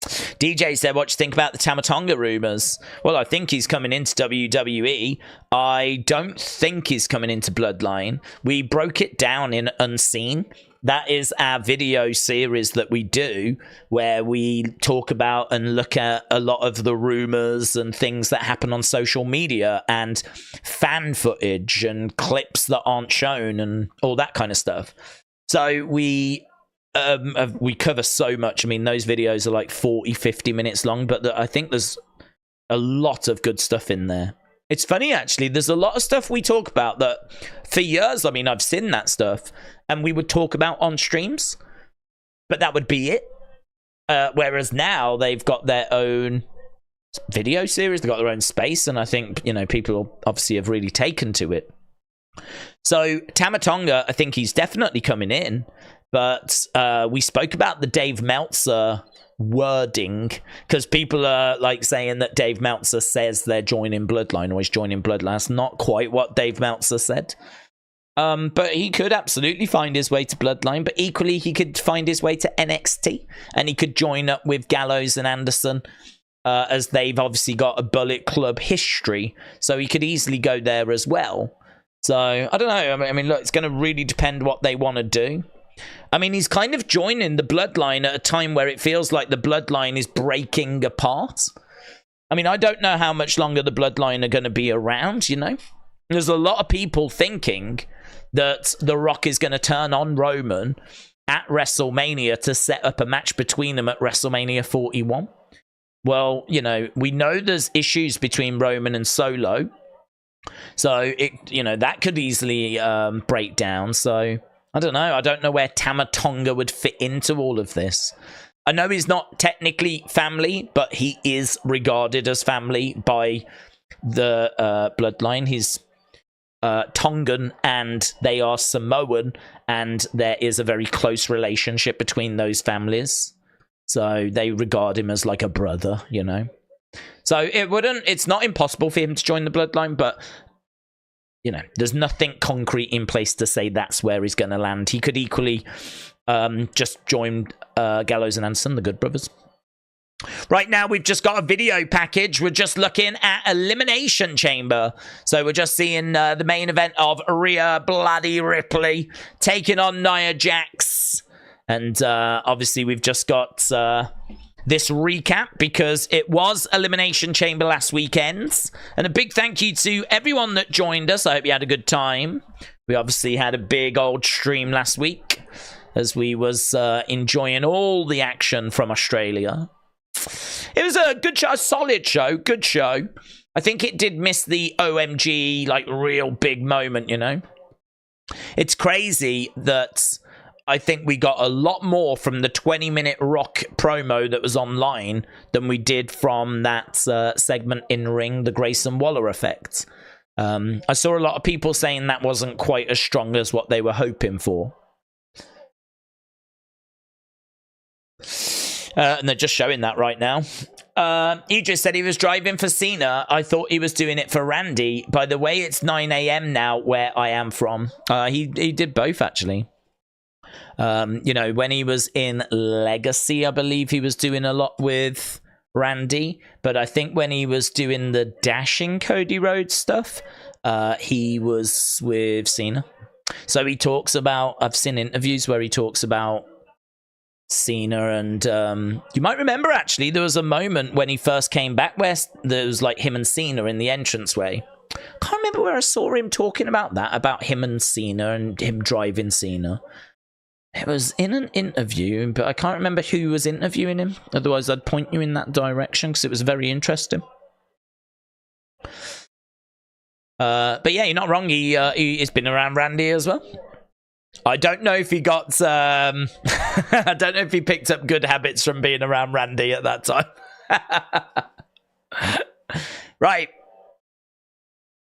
DJ said, what do you think about the Tama Tonga rumors? Well, I think he's coming into WWE. I don't think he's coming into Bloodline. We broke it down in Unseen. That is our video series that we do, where we talk about and look at a lot of the rumors and things that happen on social media and fan footage and clips that aren't shown and all that kind of stuff. So we cover so much. I mean, those videos are like 40, 50 minutes long, but I think there's a lot of good stuff in there. It's funny, actually. There's a lot of stuff we talk about that for years, I mean, I've seen that stuff and we would talk about on streams, but that would be it. Whereas now they've got their own video series, they've got their own space, and I think, you know, people obviously have really taken to it. So Tama Tonga, I think he's definitely coming in, but we spoke about the Dave Meltzer wording, because people are like saying that Dave Meltzer says they're joining Bloodline, or he's joining Bloodline. That's not quite what Dave Meltzer said. But he could absolutely find his way to Bloodline, but equally he could find his way to NXT, and he could join up with Gallows and Anderson, as they've obviously got a Bullet Club history, so he could easily go there as well. So I don't know. I mean, look, it's going to really depend what they want to do. I mean, he's kind of joining the Bloodline at a time where it feels like the Bloodline is breaking apart. I mean, I don't know how much longer the Bloodline are going to be around, you know? There's a lot of people thinking that The Rock is going to turn on Roman at WrestleMania to set up a match between them at WrestleMania 41. Well, you know, we know there's issues between Roman and Solo. So, that could easily break down. So, I don't know. I don't know where Tama Tonga would fit into all of this. I know he's not technically family, but he is regarded as family by the Bloodline. He's Tongan and they are Samoan, and there is a very close relationship between those families. So they regard him as like a brother, you know. So it's not impossible for him to join the Bloodline, but you know, there's nothing concrete in place to say that's where he's going to land. He could equally just join Gallows and Anderson, the Good Brothers. Right now, we've just got a video package. We're just looking at Elimination Chamber. So we're just seeing the main event of Rhea Bloody Ripley taking on Nia Jax. And obviously, we've just got this recap because it was Elimination Chamber last weekend. And a big thank you to everyone that joined us. I hope you had a good time. We obviously had a big old stream last week as we was enjoying all the action from Australia. It was a good show, a solid show, good show. I think it did miss the OMG, like, real big moment, you know? It's crazy that I think we got a lot more from the 20-minute Rock promo that was online than we did from that segment in ring, the Grayson Waller effect. I saw a lot of people saying that wasn't quite as strong as what they were hoping for. And they're just showing that right now. He just said he was driving for Cena. I thought he was doing it for Randy. By the way, it's 9 a.m. now where I am from. He did both, actually. You know, when he was in Legacy, I believe he was doing a lot with Randy. But I think when he was doing the dashing Cody Rhodes stuff, he was with Cena. So he talks about, I've seen interviews where he talks about Cena, and you might remember actually there was a moment when he first came back where there was like him and Cena in the entranceway. Can't remember where I saw him talking about that, about him and Cena and him driving Cena. It was in an interview, but I can't remember who was interviewing him. Otherwise I'd point you in that direction because it was very interesting. But yeah, you're not wrong. He's been around Randy as well. I don't know if he got I don't know if he picked up good habits from being around Randy at that time. Right.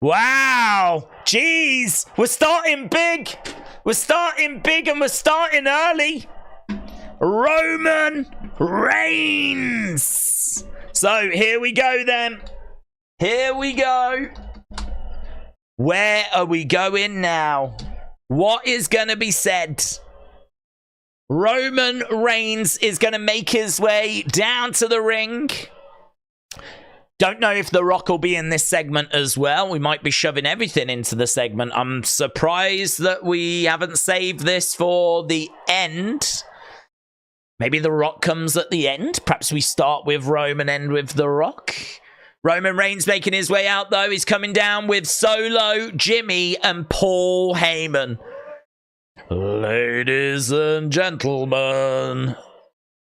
Wow. Jeez. We're starting big. We're starting big and we're starting early. Roman Reigns. So here we go then. Here we go. Where are we going now? What is going to be said? Roman Reigns is going to make his way down to the ring. Don't know if The Rock will be in this segment as well. We might be shoving everything into the segment. I'm surprised that we haven't saved this for the end. Maybe The Rock comes at the end. Perhaps we start with Roman and end with The Rock. Roman Reigns making his way out, though. He's coming down with Solo, Jimmy, and Paul Heyman. Ladies and gentlemen.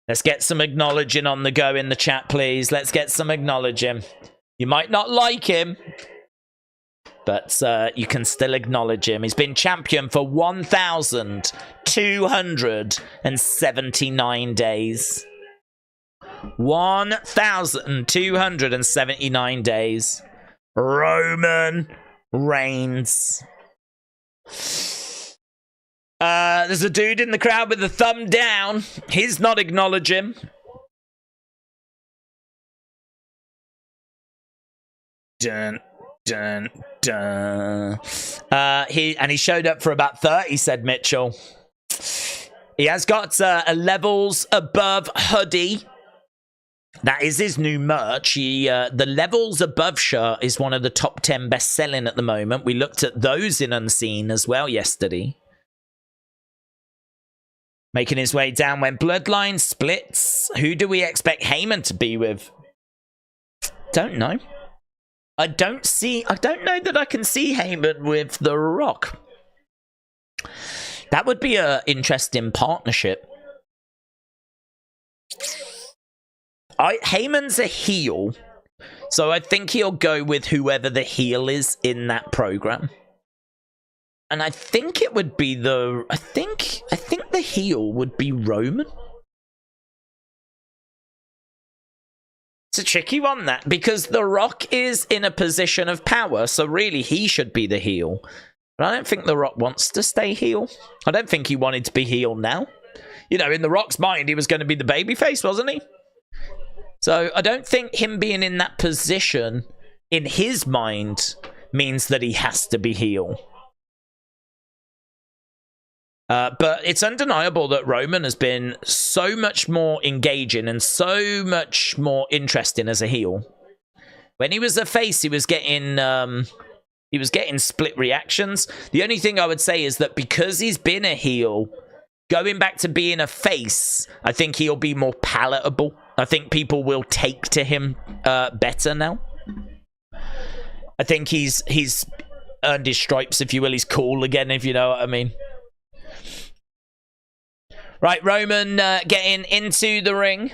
Let's get some acknowledging on the go in the chat, please. Let's get some acknowledging. You might not like him, but you can still acknowledge him. He's been champion for 1,279 days. 1,279 days. Roman Reigns. There's a dude in the crowd with a thumb down. He's not acknowledging. Dun, dun, dun. He showed up for about 30, said Mitchell. He has got a levels above hoodie. That is his new merch. The Levels Above shirt is one of the top 10 best-selling at the moment. We looked at those in Unseen as well yesterday. Making his way down when Bloodline splits. Who do we expect Heyman to be with? Don't know. I don't know that I can see Heyman with The Rock. That would be an interesting partnership. Heyman's a heel, so I think he'll go with whoever the heel is in that program. And I think it would be I think the heel would be Roman. It's a tricky one, that, because The Rock is in a position of power, so really he should be the heel. But I don't think The Rock wants to stay heel. I don't think he wanted to be heel now. You know, in The Rock's mind, he was going to be the babyface, wasn't he? So I don't think him being in that position, in his mind, means that he has to be heel. But it's undeniable that Roman has been so much more engaging and so much more interesting as a heel. When he was a face, he was getting split reactions. The only thing I would say is that because he's been a heel, going back to being a face, I think he'll be more palatable. I think people will take to him better now. I think he's earned his stripes, if you will. He's cool again, if you know what I mean. Right, Roman getting into the ring.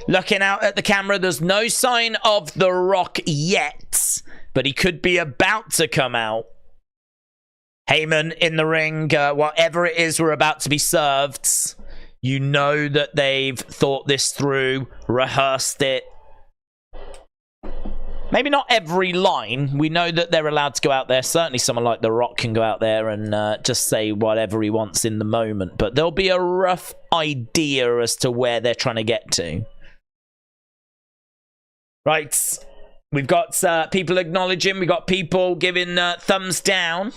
Looking out at the camera. There's no sign of The Rock yet, but he could be about to come out. Heyman in the ring. Whatever it is we're about to be served, you know that they've thought this through, rehearsed it. Maybe not every line. We know that they're allowed to go out there. Certainly someone like The Rock can go out there and just say whatever he wants in the moment. But there'll be a rough idea as to where they're trying to get to. Right. We've got people acknowledging. We've got people giving thumbs down.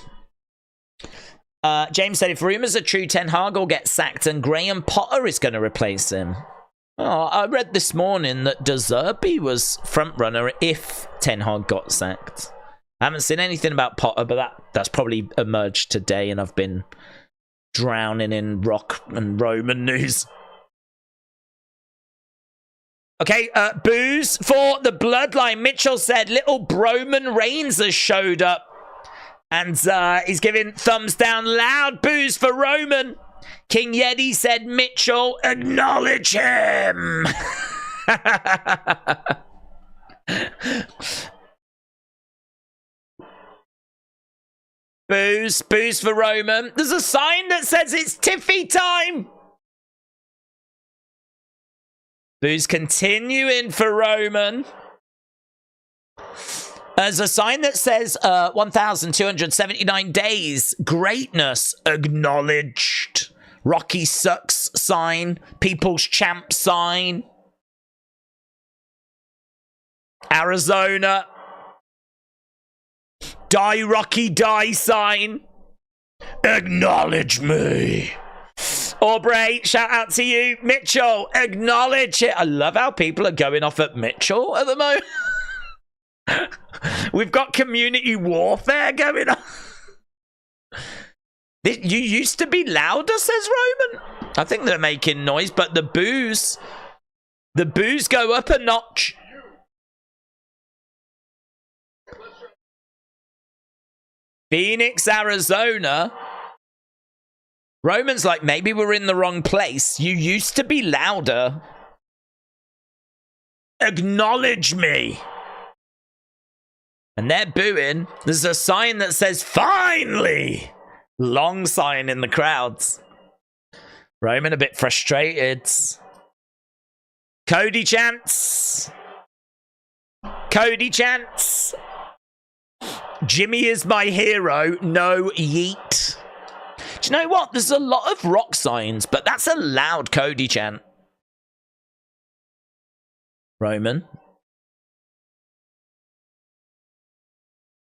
James said, if rumors are true, Ten Hag will get sacked and Graham Potter is going to replace him. Oh, I read this morning that De Zerbi was frontrunner if Ten Hag got sacked. I haven't seen anything about Potter, but that's probably emerged today, and I've been drowning in Rock and Roman news. Okay, booze for the Bloodline. Mitchell said little Broman Reigns has showed up. And he's giving thumbs down loud. Boos for Roman. King Yeti said, Mitchell, acknowledge him. Boos for Roman. There's a sign that says it's Tiffy time. Boos continuing for Roman. There's a sign that says 1,279 days. Greatness acknowledged. Rocky sucks sign. People's champ sign. Arizona. Die Rocky die sign. Acknowledge me. Aubrey, shout out to you. Mitchell, acknowledge it. I love how people are going off at Mitchell at the moment. We've got community warfare going on. You used to be louder, says Roman. I think they're making noise, but the boos go up a notch. Phoenix, Arizona. Roman's like, maybe we're in the wrong place. You used to be louder. Acknowledge me. And they're booing. There's a sign that says, finally! Long sign in the crowds. Roman a bit frustrated. Cody chants. Cody chants. Jimmy is my hero. No yeet. Do you know what? There's a lot of rock signs, but that's a loud Cody chant. Roman.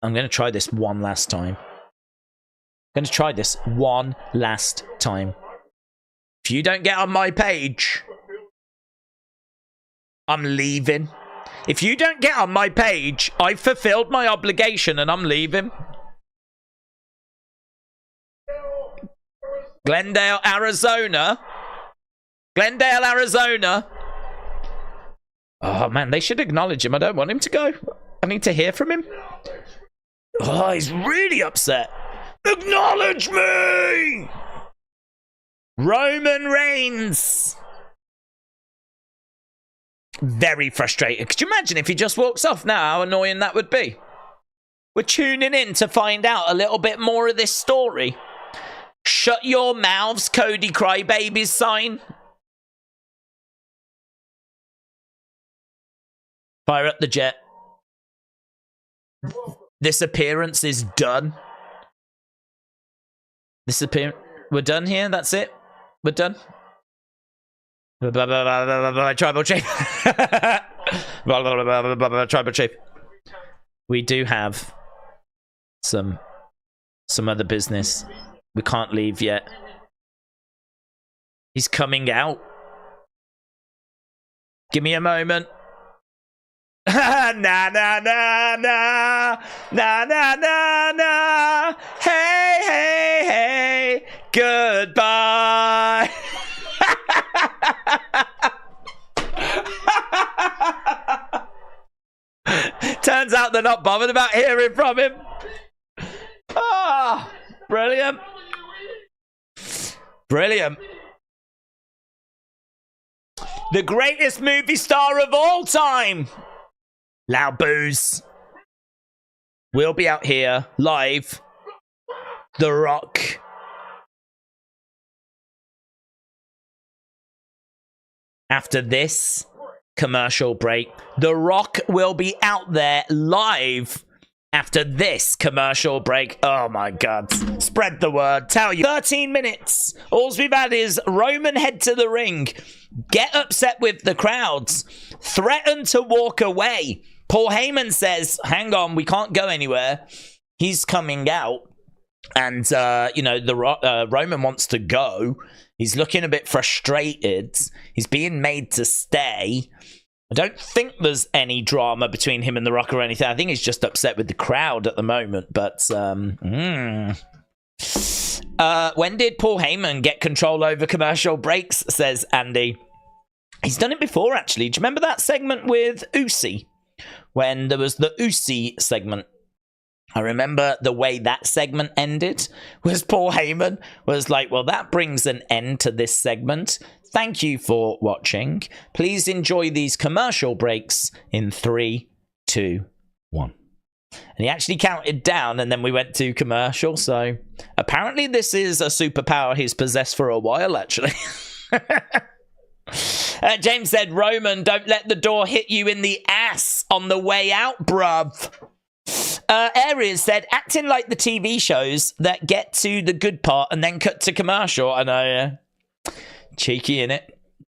I'm going to try this one last time. If you don't get on my page, I'm leaving. If you don't get on my page, I've fulfilled my obligation and I'm leaving. Glendale, Arizona. Glendale, Arizona. Oh, man, they should acknowledge him. I don't want him to go. I need to hear from him. Oh, he's really upset. Acknowledge me! Roman Reigns. Very frustrated. Could you imagine if he just walks off now, how annoying that would be? We're tuning in to find out a little bit more of this story. Shut your mouths, Cody Crybabies sign. Fire up the jet. This appearance is done. We're done here. That's it. We're done. Tribal chief. Tribal chief. We do have some other business. We can't leave yet. He's coming out. Give me a moment. Na na na na na na na na. Hey hey hey. Goodbye. Turns out they're not bothered about hearing from him. Ah, brilliant. Brilliant. The greatest movie star of all time. Loud boos. We'll be out here live. The Rock. After this commercial break, The Rock will be out there live after this commercial break. Oh my God. Spread the word. Tell you. 13 minutes. All we've had is Roman head to the ring. Get upset with the crowds. Threaten to walk away. Paul Heyman says, hang on, we can't go anywhere. He's coming out. And, Roman wants to go. He's looking a bit frustrated. He's being made to stay. I don't think there's any drama between him and The Rock or anything. I think he's just upset with the crowd at the moment. But, when did Paul Heyman get control over commercial breaks, says Andy. He's done it before, actually. Do you remember that segment with Usi? When there was the Usi segment. I remember the way that segment ended was Paul Heyman was like, well, that brings an end to this segment. Thank you for watching. Please enjoy these commercial breaks in 3, 2, 1. And he actually counted down and then we went to commercial. So apparently this is a superpower he's possessed for a while, actually. James said, Roman, don't let the door hit you in the ass on the way out, bruv. Aries said, acting like the TV shows that get to the good part and then cut to commercial. I know, yeah. Cheeky, innit?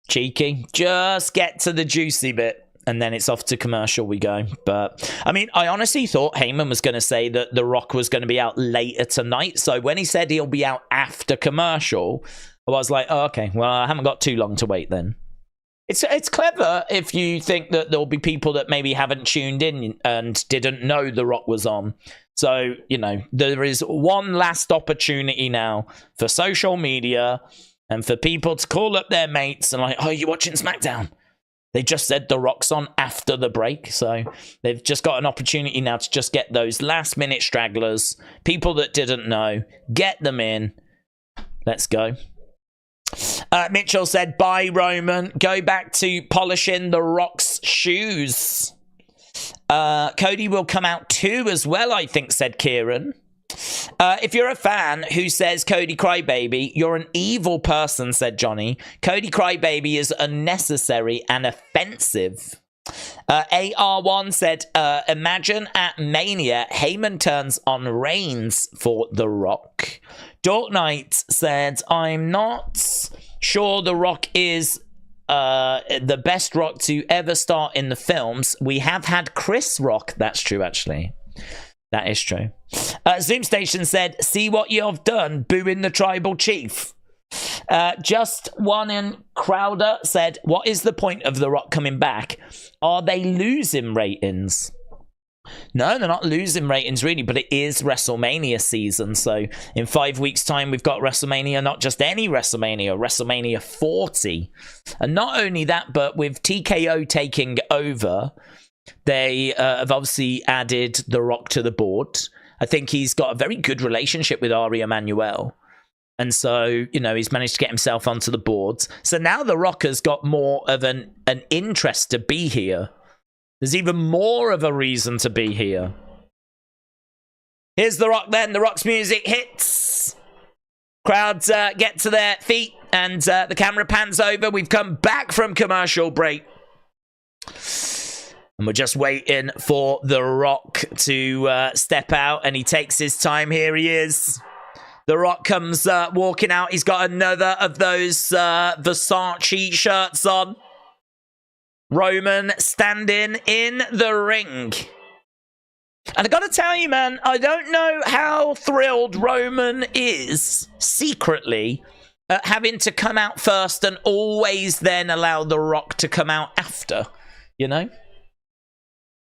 Cheeky. Just get to the juicy bit and then it's off to commercial we go. But, I mean, I honestly thought Heyman was going to say that The Rock was going to be out later tonight. So when he said he'll be out after commercial, I was like, oh, okay, well, I haven't got too long to wait then. It's clever if you think that there'll be people that maybe haven't tuned in and didn't know The Rock was on. So, you know, there is one last opportunity now for social media and for people to call up their mates and like, oh, you're watching SmackDown. They just said The Rock's on after the break. So they've just got an opportunity now to just get those last minute stragglers, people that didn't know, get them in. Let's go. Mitchell said, bye, Roman. Go back to polishing The Rock's shoes. Cody will come out too as well, I think, said Kieran. If you're a fan who says Cody Crybaby, you're an evil person, said Johnny. Cody Crybaby is unnecessary and offensive. AR1 said, imagine at Mania, Heyman turns on Reigns for The Rock. Dork Knight said, I'm not sure The Rock is the best Rock to ever start in the films. We have had Chris Rock. That's true, actually. That is true. Zoom Station said, see what you've done, booing the tribal chief. Just one in Crowder said, what is the point of The Rock coming back? Are they losing ratings? No, they're not losing ratings really, but it is WrestleMania season. So in 5 weeks' time, we've got WrestleMania, not just any WrestleMania, WrestleMania 40. And not only that, but with TKO taking over, they have obviously added The Rock to the board. I think he's got a very good relationship with Ari Emanuel. And so, you know, he's managed to get himself onto the boards. So now The Rock has got more of an interest to be here. There's even more of a reason to be here. Here's The Rock then. The Rock's music hits. Crowds get to their feet and the camera pans over. We've come back from commercial break. And we're just waiting for The Rock to step out. And he takes his time. Here he is. The Rock comes walking out. He's got another of those Versace shirts on. Roman standing in the ring. And I gotta tell you, man, I don't know how thrilled Roman is secretly at having to come out first and always then allow The Rock to come out after, you know?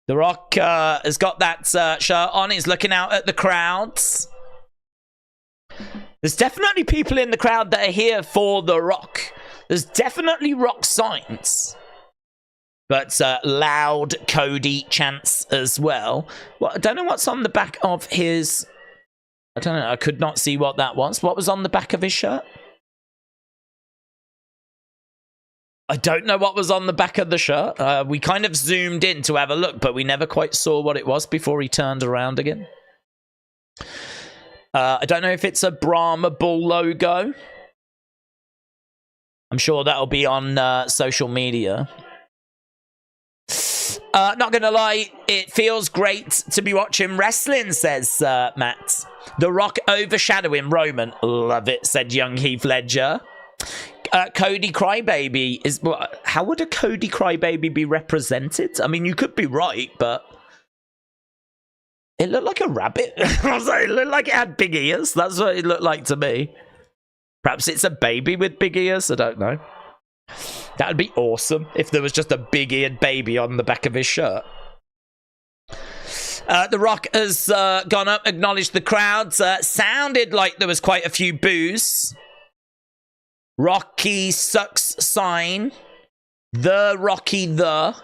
The Rock has got that shirt on. He's looking out at the crowds. There's definitely people in the crowd that are here for The Rock. There's definitely Rock signs. But loud Cody chants as well. Well, I don't know what's on the back of his... I don't know. I could not see what that was. What was on the back of his shirt? I don't know what was on the back of the shirt. We kind of zoomed in to have a look, but we never quite saw what it was before he turned around again. I don't know if it's a Brahma Bull logo. I'm sure that'll be on social media. Not gonna lie, it feels great to be watching wrestling, says Matt. The Rock overshadowing Roman. Love it, said young Heath Ledger. Cody Crybaby is... How would a Cody Crybaby be represented? I mean, you could be right, but... It looked like a rabbit. I was like, it looked like it had big ears. That's what it looked like to me. Perhaps it's a baby with big ears. I don't know. That would be awesome if there was just a big-eared baby on the back of his shirt. The Rock has gone up, acknowledged the crowds. Sounded like there was quite a few boos. Rocky sucks sign. The Rocky the.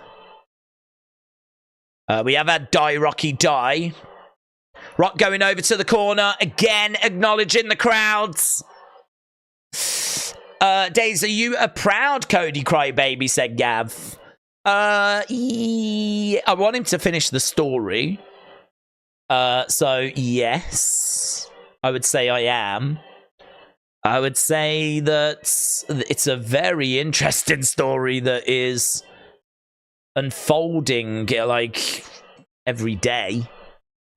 We have had Die Rocky Die. Rock going over to the corner. Again, acknowledging the crowds. Days, are you a proud Cody crybaby, said Gav. Yeah, I want him to finish the story. So, yes. I would say I am. I would say that it's a very interesting story that is unfolding, like, every day.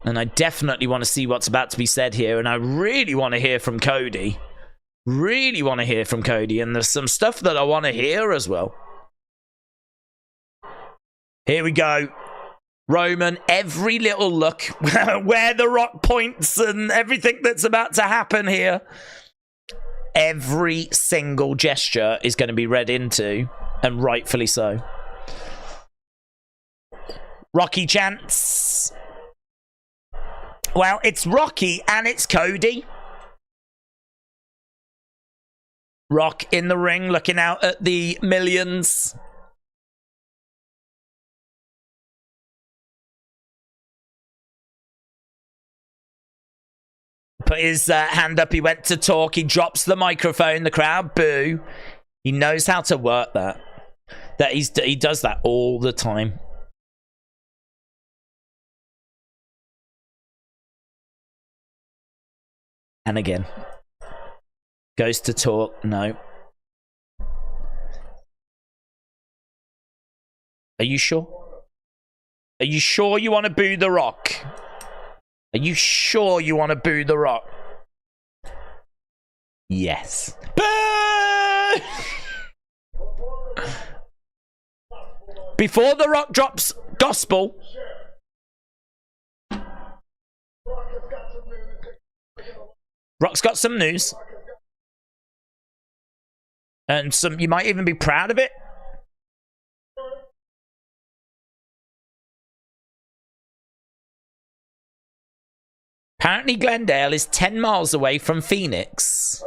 And I definitely want to see what's about to be said here. And I really want to hear from Cody. Really want to hear from Cody. And there's some stuff that I want to hear as well. Here we go. Roman, every little look where the Rock points and everything that's about to happen here. Every single gesture is going to be read into, and rightfully so. Rocky chants. Well, it's Rocky and it's Cody. Rock in the ring looking out at the millions. Put his hand up. He went to talk. He drops the microphone. The crowd boo. He knows how to work that. He does that all the time. And again. Goes to talk. No. Are you sure? Are you sure you want to boo The Rock? Are you sure you want to boo The Rock? Yes. Boo! Before The Rock drops gospel. Rock's got some news. And some, you might even be proud of it. Apparently Glendale is 10 miles away from Phoenix.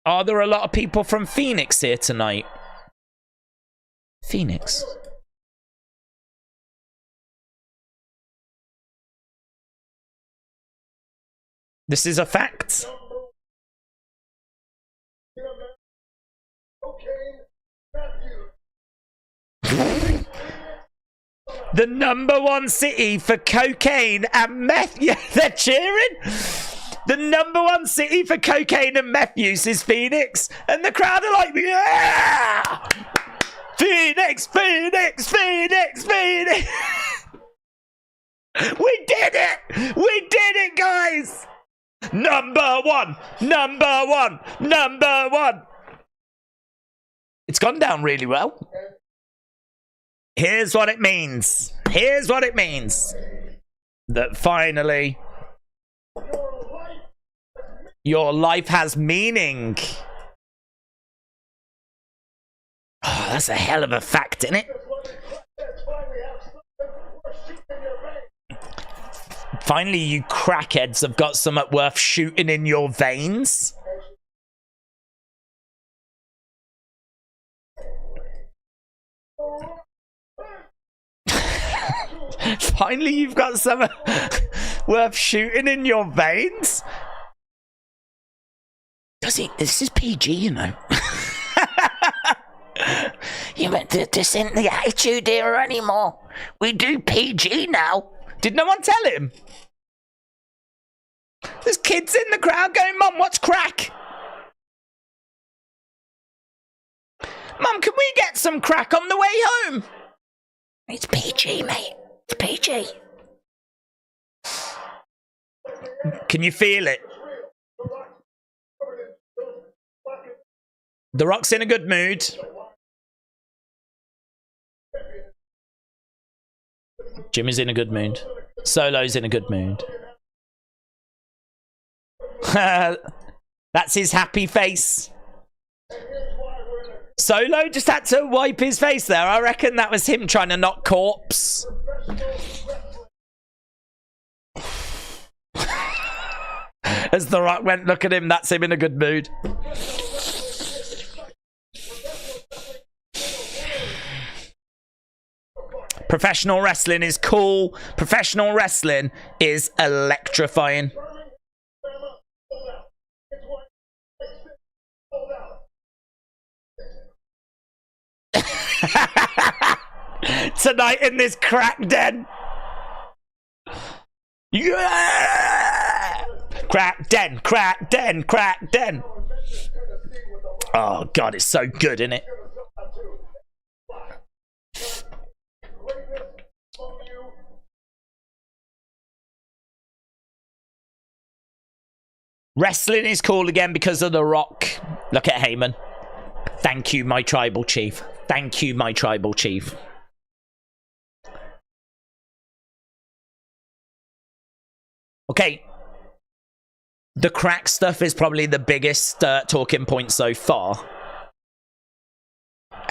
Are there a lot of people from Phoenix here tonight? Phoenix. This is a fact. The #1 city for cocaine and meth. Yeah, they're cheering. The #1 city for cocaine and meth use is Phoenix. And the crowd are like, yeah! Phoenix, Phoenix, Phoenix, Phoenix. We did it! We did it, guys! #1, #1, #1. It's gone down really well. Here's what it means. Here's what it means. That finally, your life has meaning. Oh, that's a hell of a fact, isn't it? Finally, you crackheads have got something worth shooting in your veins. Finally, you've got something worth shooting in your veins. Does he? This is PG, you know. You meant this isn't the Attitude Era anymore. We do PG now. Did no one tell him? There's kids in the crowd going, Mum, what's crack? Mum, can we get some crack on the way home? It's PG, mate. It's PG. Can you feel it? The Rock's in a good mood. Jimmy's in a good mood. Solo's in a good mood. That's his happy face. Solo just had to wipe his face there. I reckon that was him trying to knock corpse. As The Rock went, look at him, that's him in a good mood. Professional wrestling is cool. Professional wrestling is electrifying. Tonight in this crack den. Yeah! Crack den, crack den, crack den. Oh God, it's so good, isn't it? Wrestling is cool again because of The Rock. Look at Heyman. Thank you, my tribal chief. Thank you, my tribal chief. Okay. The crack stuff is probably the biggest talking point so far.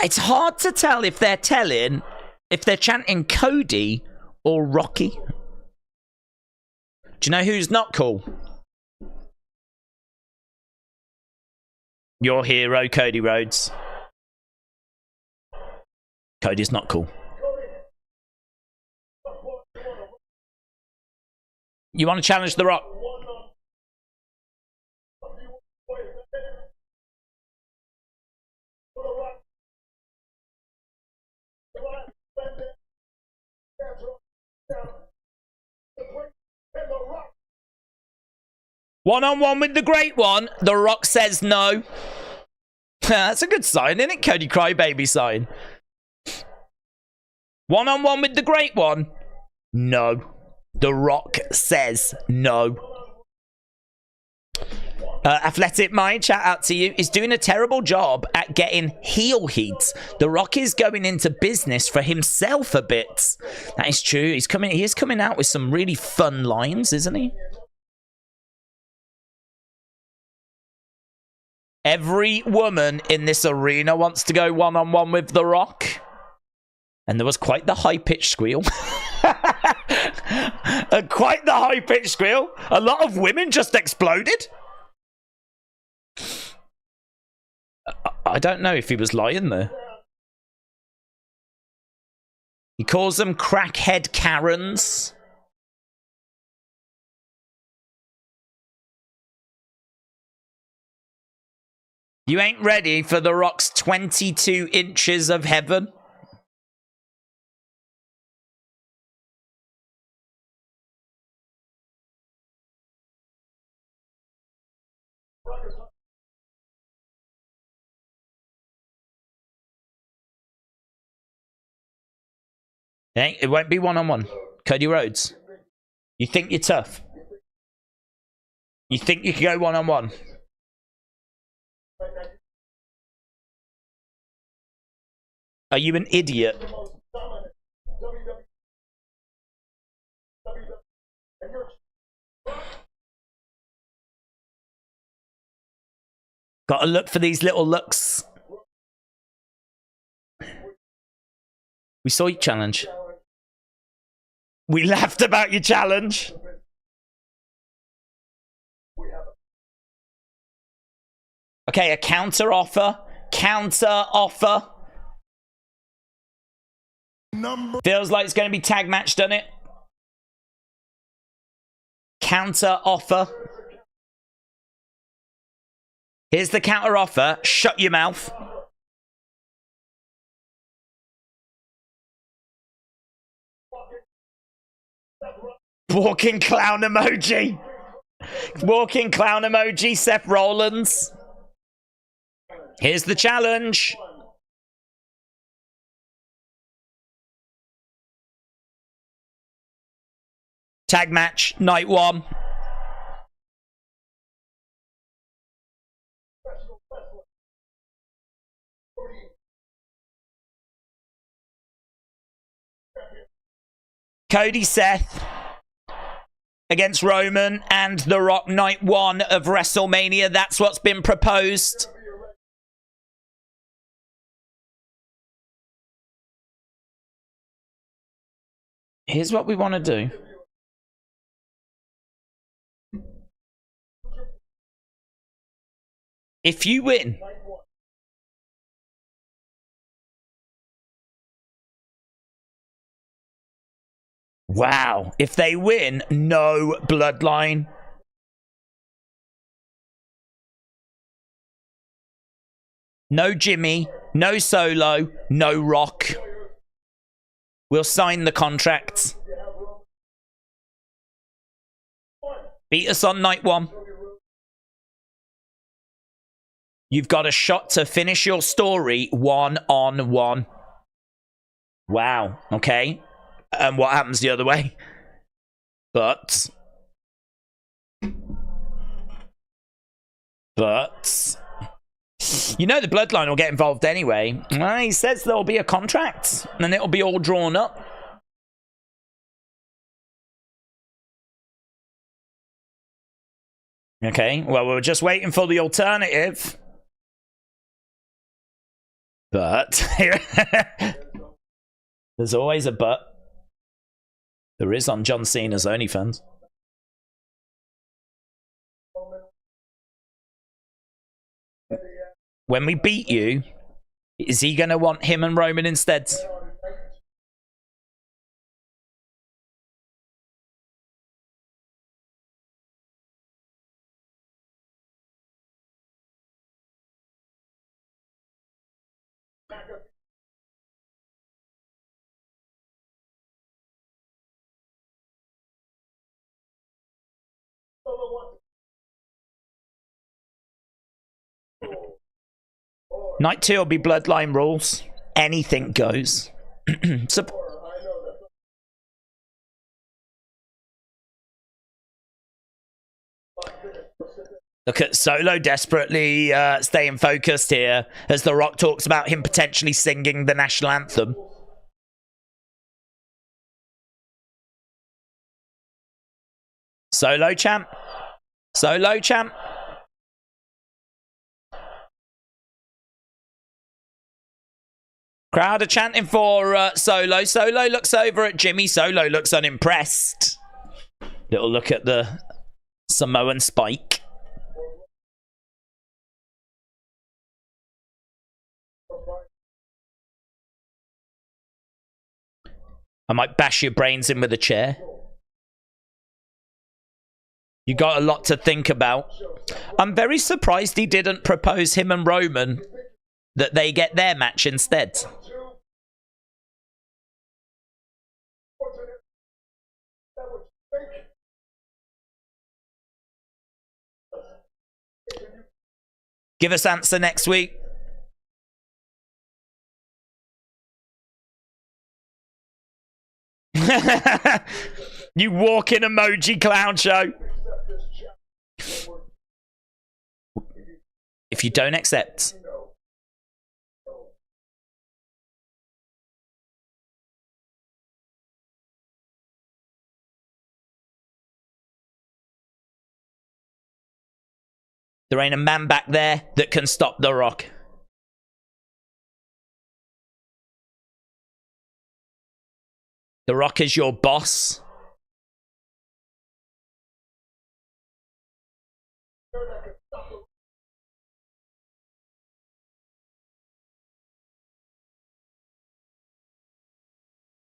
It's hard to tell if they're chanting Cody or Rocky. Do you know who's not cool? Your hero, Cody Rhodes. Cody's not cool. You want to challenge The Rock? One-on-one with the Great One. The Rock says no. That's a good sign, isn't it? Cody Crybaby sign. One-on-one with the Great One. No. The Rock says no. Athletic Mind, shout out to you, is doing a terrible job at getting heel heat. The Rock is going into business for himself a bit. That is true. He is coming out with some really fun lines, isn't he? Every woman in this arena wants to go one-on-one with The Rock. And there was quite the high-pitched squeal. Quite the high-pitched squeal. A lot of women just exploded. I don't know if he was lying there. He calls them crackhead Karens. You ain't ready for The Rock's 22 inches of heaven? It won't be one-on-one. Cody Rhodes. You think you're tough? You think you can go one-on-one? Are you an idiot? Gotta look for these little looks. We saw your challenge. We laughed about your challenge. Okay, a counter offer. Counter offer. Feels like it's going to be tag match, doesn't it? Counter offer. Here's the counter offer. Shut your mouth. Walking clown emoji. Walking clown emoji, Seth Rollins. Here's the challenge. Tag match, night one. Cody Seth against Roman and The Rock night 1 of WrestleMania. That's what's been proposed. Here's what we want to do. If you win, wow, if they win, no bloodline. No Jimmy, no Solo, no Rock. We'll sign the contract. Beat us on night 1. You've got a shot to finish your story 1-on-1. Wow, okay. And what happens the other way? But you know the bloodline will get involved anyway. Well, he says there'll be a contract and it'll be all drawn up. Okay, well, we're just waiting for the alternative. But there's always a but. There is on John Cena's OnlyFans. When we beat you, is he going to want him and Roman instead? Night 2 will be bloodline rules. Anything goes. So, look at Solo desperately staying focused here as The Rock talks about him potentially singing the national anthem. Solo champ. Solo champ. Crowd are chanting for Solo. Solo looks over at Jimmy. Solo looks unimpressed. Little look at the Samoan spike. I might bash your brains in with a chair. You got a lot to think about. I'm very surprised he didn't propose him and Roman that they get their match instead. Give us answer next week. You walking emoji clown show. If you don't accept, there ain't a man back there that can stop The Rock. The Rock is your boss.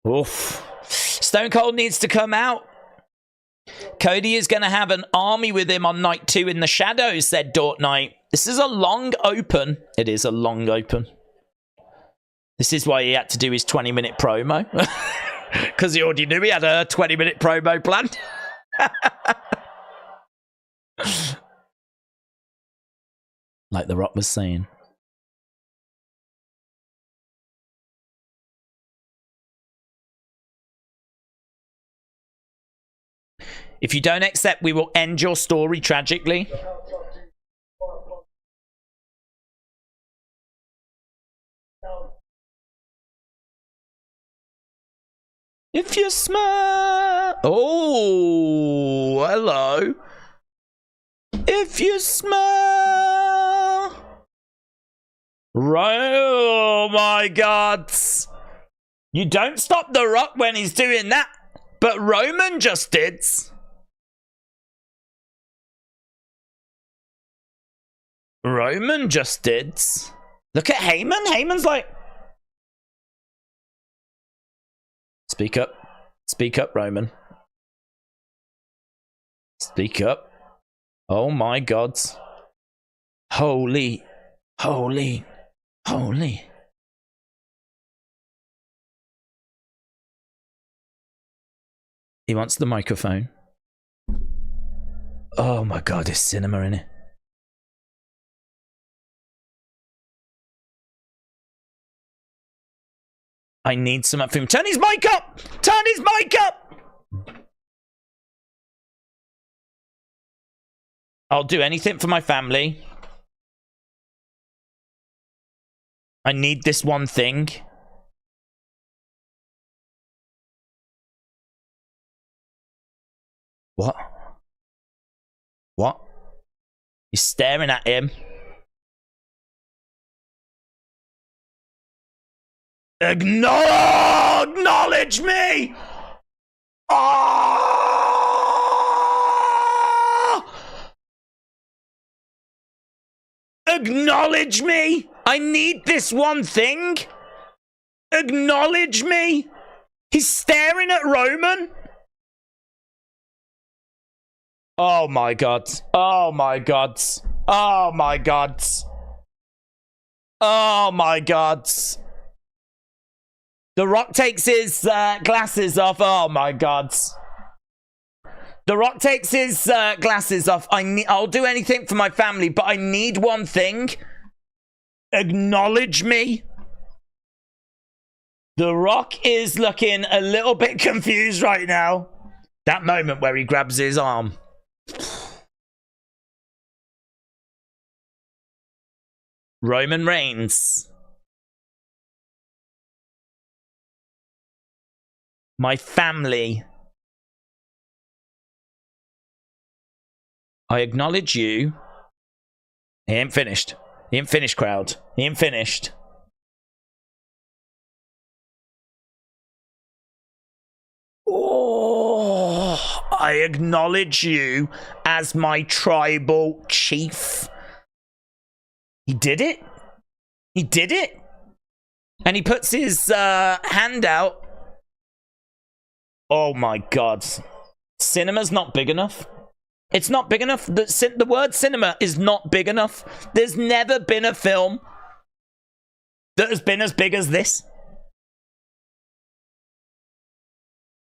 Oof. Stone Cold needs to come out. Cody is going to have an army with him on night 2 in the shadows, said Dort Knight. This is a long open. It is a long open. This is why he had to do his 20-minute promo. Because he already knew he had a 20-minute promo planned. Like The Rock was saying. If you don't accept, we will end your story tragically. If you smell... Oh, hello. If you smell... Oh, my God. You don't stop The Rock when he's doing that. But Roman just did. Roman just did. Look at Heyman. Heyman's like... Speak up. Speak up, Roman. Speak up. Oh my God. Holy. Holy. Holy. He wants the microphone. Oh my God, it's cinema, in it. I need some from him. Turn his mic up! Turn his mic up! I'll do anything for my family. I need this one thing. What? What? He's staring at him. Acknowledge me! Oh! Acknowledge me! I need this one thing. Acknowledge me! He's staring at Roman. Oh my God. Oh my God. Oh my God. Oh my God. The Rock takes his glasses off. Oh my God. The Rock takes his glasses off. I'll do anything for my family, but I need one thing. Acknowledge me. The Rock is looking a little bit confused right now. That moment where he grabs his arm. Roman Reigns. My family. I acknowledge you. He ain't finished. He ain't finished, crowd. He ain't finished. Oh, I acknowledge you as my tribal chief. He did it. He did it. And he puts his hand out. Oh my God. Cinema's not big enough. It's not big enough. The word cinema is not big enough. There's never been a film that has been as big as this.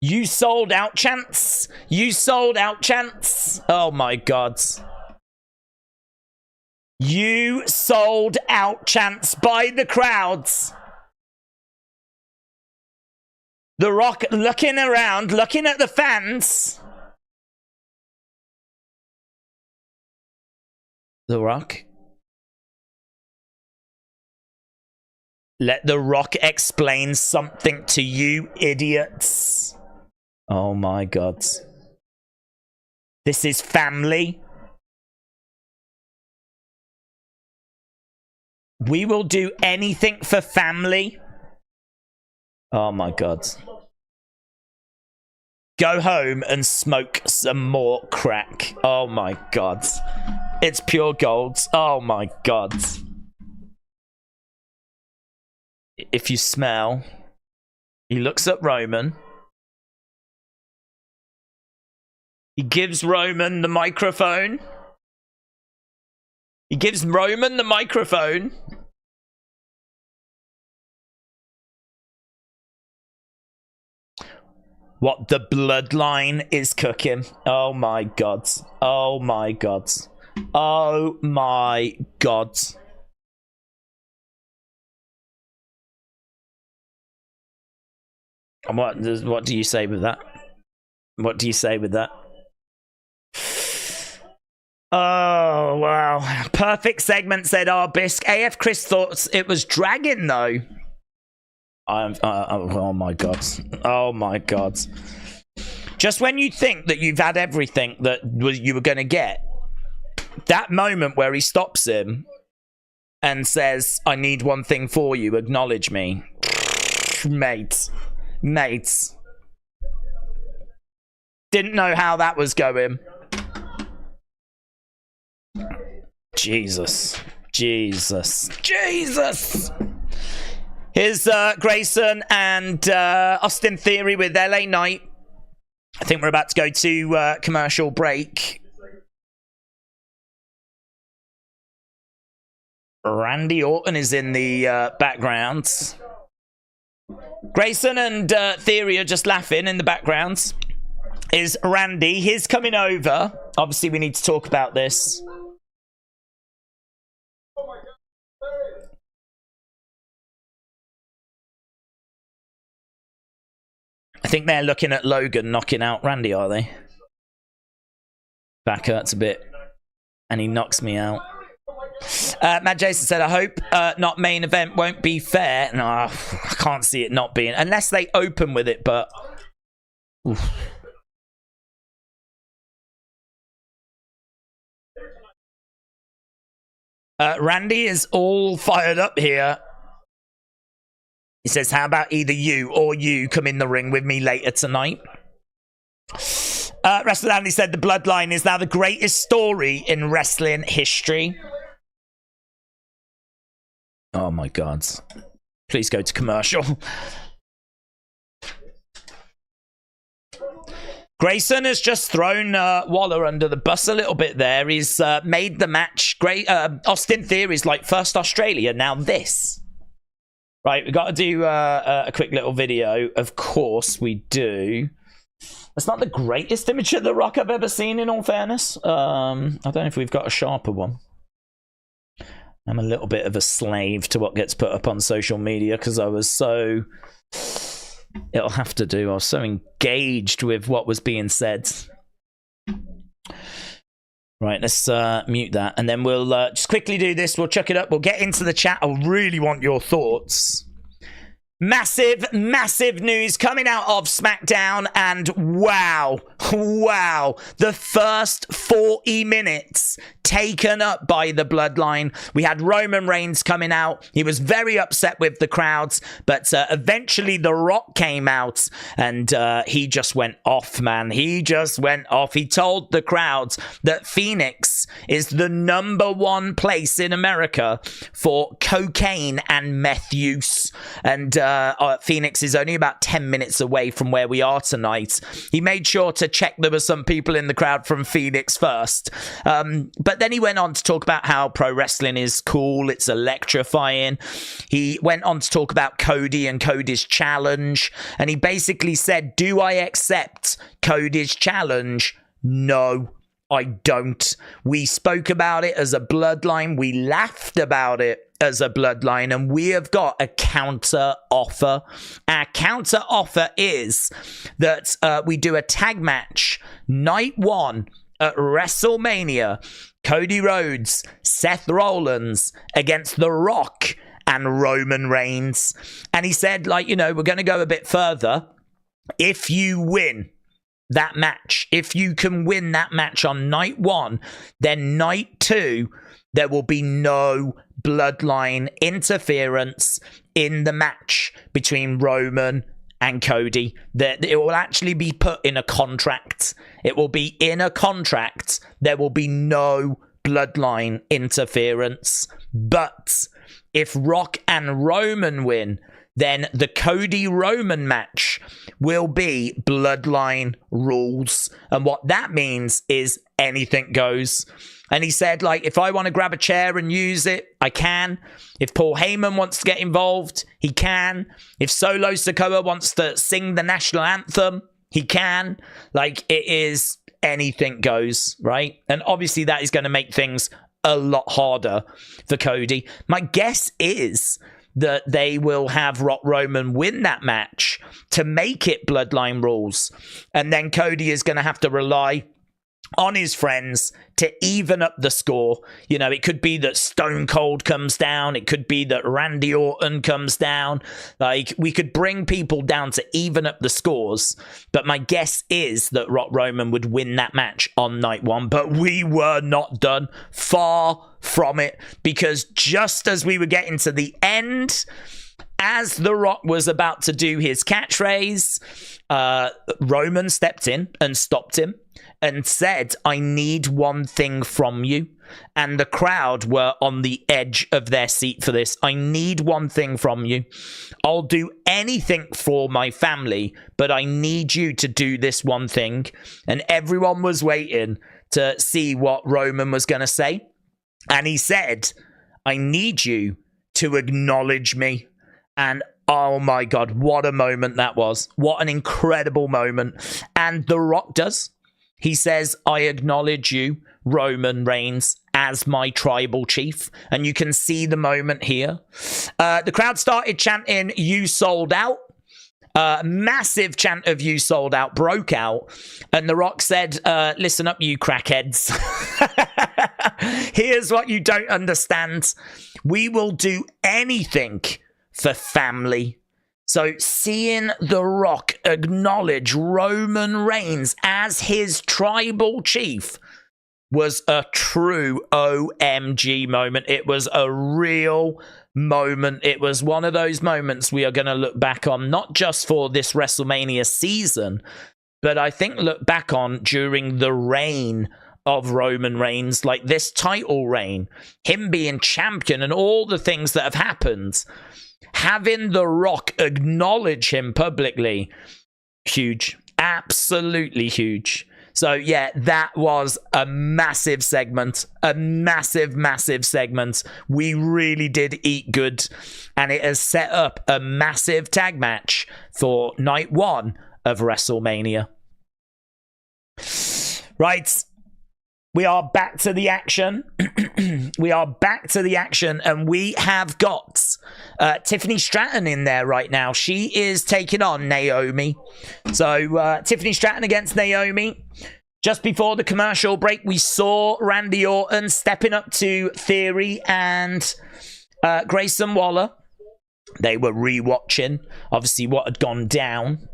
You sold out, chance. You sold out, chance. Oh my God. You sold out, chance, by the crowds. The Rock looking around, looking at the fans. The Rock. Let The Rock explain something to you, idiots. Oh my God. This is family. We will do anything for family. Oh my God. Go home and smoke some more crack. Oh my God. It's pure gold. Oh my God. If you smell. He looks at Roman. He gives Roman the microphone. He gives Roman the microphone. What, the bloodline is cooking? Oh my God. Oh my God. Oh my God. And what do you say with that? What do you say with that? Oh, wow. Perfect segment, said Arbisk. AF Chris thought it was Dragon, though. Oh my god. Oh my god. Just when you think that you've had everything that you were going to get, that moment where he stops him and says, I need one thing for you, acknowledge me. Mate. Didn't know how that was going. Jesus. Here's Grayson and Austin Theory with LA Knight. I think we're about to go to commercial break. Randy Orton is in the background. Grayson and Theory are just laughing in the background. Is Randy. He's coming over. Obviously, we need to talk about this. I think they're looking at Logan knocking out Randy, are they? Back hurts a bit. And he knocks me out. Matt Jason said, I hope not main event won't be fair. No, I can't see it not being. Unless they open with it, but... Oof. Randy is all fired up here. He says, how about either you or you come in the ring with me later tonight? Wrestler Andy said the bloodline is now the greatest story in wrestling history. Oh my god. Please go to commercial. Grayson has just thrown Waller under the bus a little bit there. He's made the match great. Austin Theory's like first Australia, now this. Right, we've got to do a quick little video. Of course we do. It's not the greatest image of The Rock I've ever seen, in all fairness. I don't know if we've got a sharper one. I'm a little bit of a slave to what gets put up on social media because I was so... It'll have to do. I was so engaged with what was being said. Right, let's mute that. And then we'll just quickly do this. We'll chuck it up. We'll get into the chat. I really want your thoughts. Massive news coming out of SmackDown, and wow, the first 40 minutes taken up by the bloodline. We had Roman Reigns coming out. He was very upset with the crowds, but eventually The Rock came out, and he just went off, man. He just went off. He told the crowds that Phoenix is the #1 place in America for cocaine and meth use, and Phoenix is only about 10 minutes away from where we are tonight. He made sure to check there were some people in the crowd from Phoenix first. But then he went on to talk about how pro wrestling is cool. It's electrifying. He went on to talk about Cody and Cody's challenge. And he basically said, do I accept Cody's challenge? No, I don't. We spoke about it as a bloodline. We laughed about it as a bloodline, and we have got a counter offer. Our counter offer is that we do a tag match night 1 at WrestleMania. Cody Rhodes, Seth Rollins against The Rock and Roman Reigns. And he said, like, you know, we're going to go a bit further. If you win that match, if you can win that match on night 1, then night 2, there will be no bloodline interference in the match between Roman and Cody. That it will actually be put in a contract. It will be in a contract. There will be no bloodline interference. But if Rock and Roman win, then the Cody Roman match will be bloodline rules. And what that means is anything goes. And he said, like, if I want to grab a chair and use it, I can. If Paul Heyman wants to get involved, he can. If Solo Sikoa wants to sing the national anthem, he can. Like, it is anything goes, right? And obviously that is going to make things a lot harder for Cody. My guess is that they will have Rock Roman win that match to make it bloodline rules. And then Cody is going to have to rely on his friends to even up the score. You know, it could be that Stone Cold comes down. It could be that Randy Orton comes down. Like, we could bring people down to even up the scores. But my guess is that Roman would win that match on night one. But we were not done. Far from it. Because just as we were getting to the end, as The Rock was about to do his catchphrase, Roman stepped in and stopped him and said, "I need one thing from you." And the crowd were on the edge of their seat for this. "I need one thing from you. I'll do anything for my family, but I need you to do this one thing." And everyone was waiting to see what Roman was going to say. And he said, "I need you to acknowledge me." And oh my God, what a moment that was. What an incredible moment. And The Rock does. He says, "I acknowledge you, Roman Reigns, as my tribal chief." And you can see the moment here. The crowd started chanting, "You sold out." Massive chant of "You sold out" broke out. And The Rock said, "Listen up, you crackheads. Here's what you don't understand. We will do anything for family." So seeing The Rock acknowledge Roman Reigns as his tribal chief was a true OMG moment. It was a real moment. It was one of those moments we are going to look back on, not just for this WrestleMania season, but I think look back on during the reign of Roman Reigns, like this title reign, him being champion and all the things that have happened. Having The Rock acknowledge him publicly, huge, absolutely huge. So yeah, that was a massive segment, a massive, massive segment. We really did eat good, and it has set up a massive tag match for night one of WrestleMania. Right. We are back to the action. We are back to the action, and we have got Tiffany Stratton in there right now. She is taking on Naomi. So Tiffany Stratton against Naomi. Just before the commercial break, we saw Randy Orton stepping up to Theory and Grayson Waller. They were rewatching, obviously, what had gone down.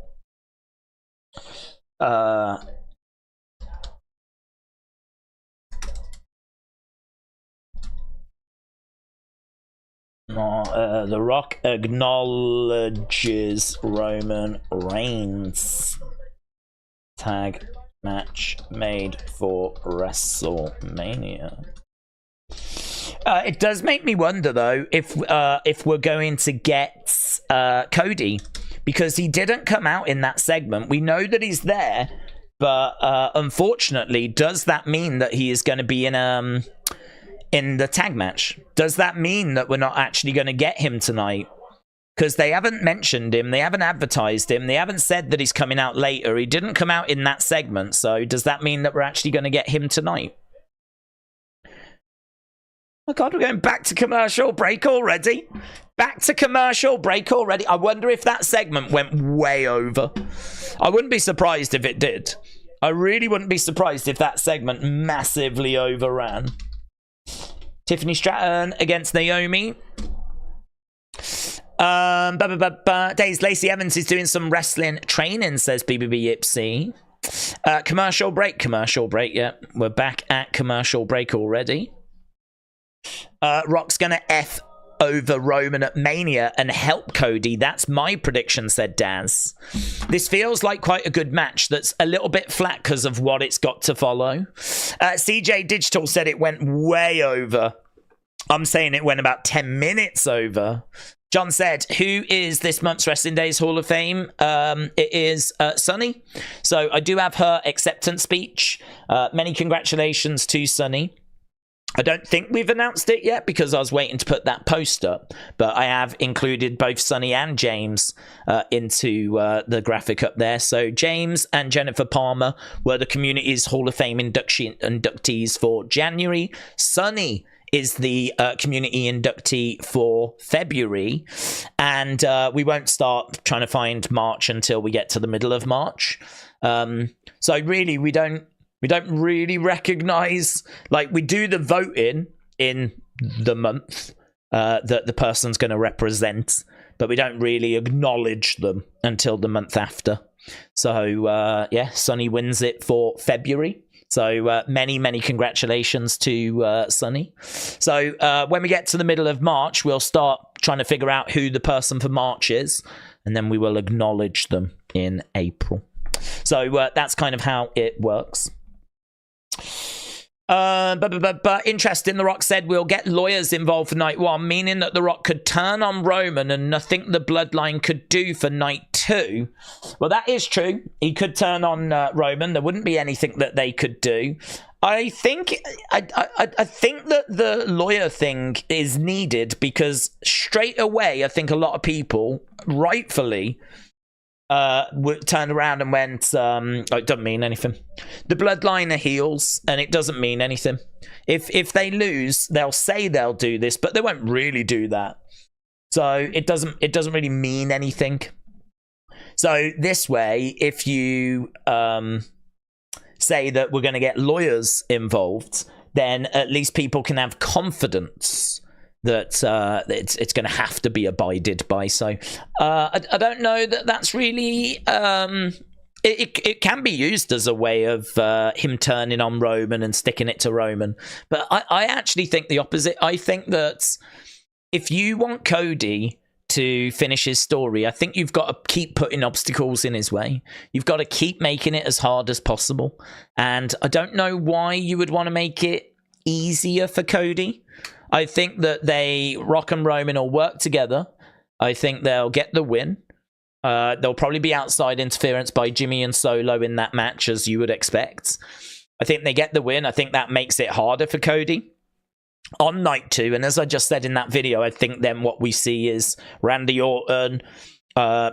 The Rock acknowledges Roman Reigns. Tag match made for WrestleMania. It does make me wonder, though, if we're going to get Cody, because he didn't come out in that segment. We know that he's there, but unfortunately, does that mean that he is going to be in the tag match? Does that mean that we're not actually going to get him tonight? Because they haven't mentioned him, they haven't advertised him, they haven't said that he's coming out later. He didn't come out in that segment, so does that mean that we're actually going to get him tonight? Oh God, we're going back to commercial break already. Back to commercial break already. I wonder if that segment went way over. I wouldn't be surprised if it did. I really wouldn't be surprised if that segment massively overran. Tiffany Stratton against Naomi. Days Lacey Evans is doing some wrestling training, says BBB Ipsy. Commercial break, yeah. We're back at commercial break already. Rock's gonna F over Roman at Mania and help Cody. That's my prediction, said Daz. This feels like quite a good match that's a little bit flat because of what it's got to follow. CJ Digital said it went way over. I'm saying it went about 10 minutes over. John said, who is this month's Wrestling Days Hall of Fame? It is Sunny. So I do have her acceptance speech. Many congratulations to Sunny. I don't think we've announced it yet because I was waiting to put that post up, but I have included both Sunny and James into the graphic up there. So James and Jennifer Palmer were the Community's Hall of Fame inductees for January. Sunny is the community inductee for February, and we won't start trying to find March until we get to the middle of March. So really, we don't We don't really recognize, like, we do the voting in the month that the person's going to represent, but we don't really acknowledge them until the month after. So, yeah, Sonny wins it for February. So many congratulations to Sonny. So when we get to the middle of March, we'll start trying to figure out who the person for March is, and then we will acknowledge them in April. So that's kind of how it works. But interesting, The Rock said we'll get lawyers involved for night 1, meaning that The Rock could turn on Roman and nothing the Bloodline could do for night 2. Well, that is true. He could turn on Roman. There wouldn't be anything that they could do. I think that the lawyer thing is needed because straight away, I think a lot of people, rightfully, turned around and went, it doesn't mean anything. The Bloodline are heels, and it doesn't mean anything. If they lose, they'll say they'll do this, but they won't really do that. So it doesn't really mean anything. So this way, if you say that we're going to get lawyers involved, then at least people can have confidence that it's going to have to be abided by. So I don't know that that's really... It can be used as a way of him turning on Roman and sticking it to Roman. But I actually think the opposite. I think that if you want Cody to finish his story, I think you've got to keep putting obstacles in his way. You've got to keep making it as hard as possible. And I don't know why you would want to make it easier for Cody. I think that Rock and Roman will work together. I think they'll get the win. There'll probably be outside interference by Jimmy and Solo in that match, as you would expect. I think they get the win. I think that makes it harder for Cody on night 2. And as I just said in that video, I think then what we see is Randy Orton,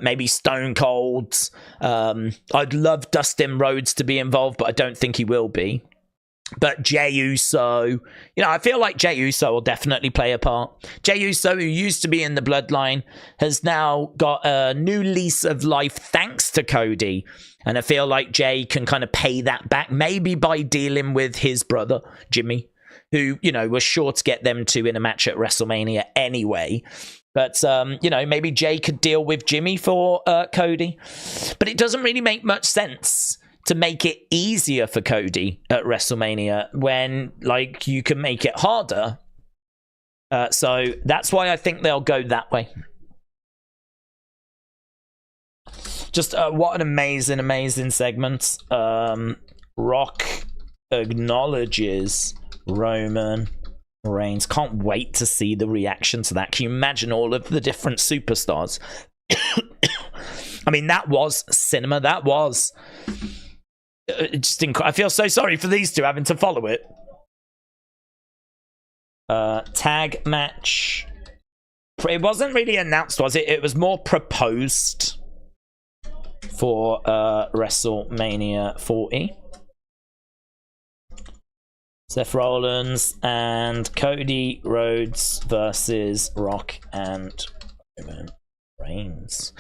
maybe Stone Cold. I'd love Dustin Rhodes to be involved, but I don't think he will be. But Jey Uso, I feel like Jey Uso will definitely play a part. Jey Uso, who used to be in the Bloodline, has now got a new lease of life thanks to Cody. And I feel like Jey can kind of pay that back, maybe by dealing with his brother, Jimmy, who, was sure to get them two in a match at WrestleMania anyway. But, maybe Jey could deal with Jimmy for Cody. But it doesn't really make much sense to make it easier for Cody at WrestleMania when, you can make it harder. So that's why I think they'll go that way. Just what an amazing segment. Rock acknowledges Roman Reigns. Can't wait to see the reaction to that. Can you imagine all of the different superstars? I mean, that was cinema. That was... just I feel so sorry for these two having to follow it. Tag match. It wasn't really announced, was it? It was more proposed for WrestleMania 40. Seth Rollins and Cody Rhodes versus Rock and Roman Reigns.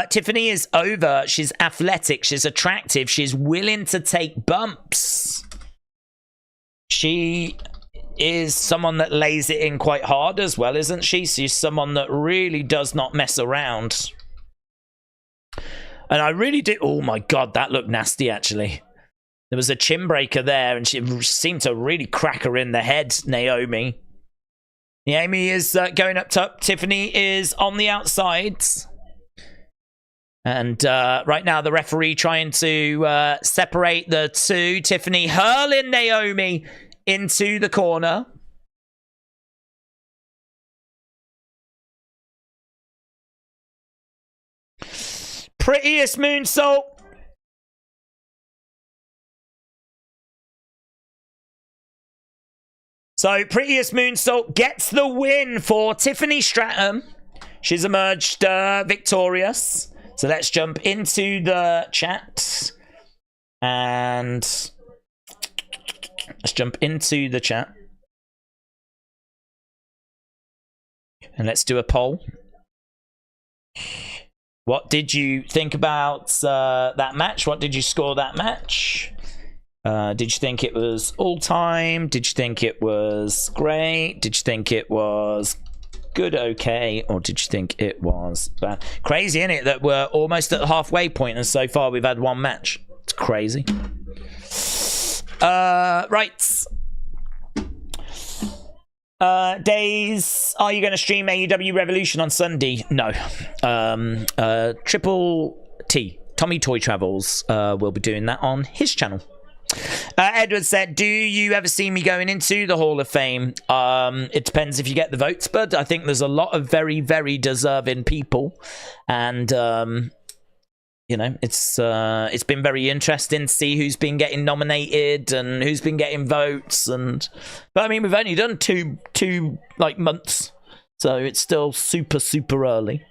Tiffany is over. She's athletic. She's attractive. She's willing to take bumps. She is someone that lays it in quite hard as well, isn't she? She's someone that really does not mess around. And I really do... Oh my God, that looked nasty, actually. There was a chin breaker there, and she seemed to really crack her in the head, Naomi. Naomi is going up top. Tiffany is on the outside. And right now, the referee trying to separate the two. Tiffany hurling Naomi into the corner. Prettiest moonsault. So, Prettiest Moonsault gets the win for Tiffany Stratton. She's emerged victorious. So, let's jump into the chat. And let's jump into the chat. And let's do a poll. What did you think about that match? What did you score that match? Did you think it was all time? Did you think it was great? Did you think it was good, okay? Or did you think it was bad? Crazy, isn't it, that we're almost at the halfway point and so far we've had one match. It's crazy. Right. Days, are you going to stream AEW Revolution on Sunday? No. Triple T, Tommy Toy Travels, will be doing that on his channel. Edward said, do you ever see me going into the Hall of Fame? It depends if you get the votes, but I think there's a lot of very, very deserving people. And, you know, it's been very interesting to see who's been getting nominated and who's been getting votes. But I mean, we've only done two like months, so it's still super, super early.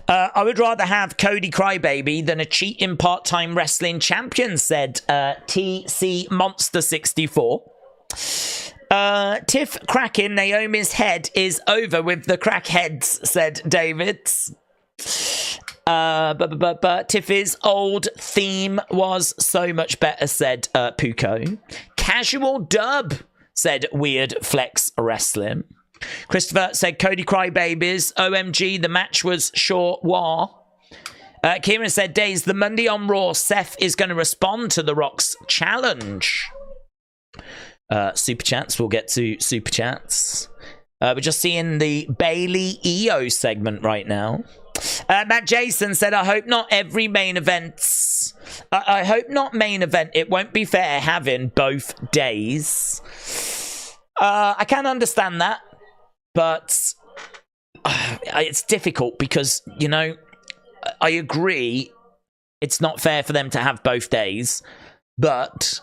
I would rather have Cody Crybaby than a cheating part-time wrestling champion, said TC Monster 64. Tiff cracking Naomi's head is over with the crackheads, said David. But Tiffy's old theme was so much better, said Puko. Casual dub, said Weird Flex Wrestling. Christopher said Cody Crybabies. OMG, the match was short. War. Kieran said Days, the Monday on Raw, Seth is going to respond to The Rock's challenge. Super chats. We'll get to super chats. We're just seeing the Bailey EO segment right now. Matt Jason said, I hope not every main event. I hope not main event. It won't be fair having both days. I can understand that. But it's difficult because, you know, I agree it's not fair for them to have both days, but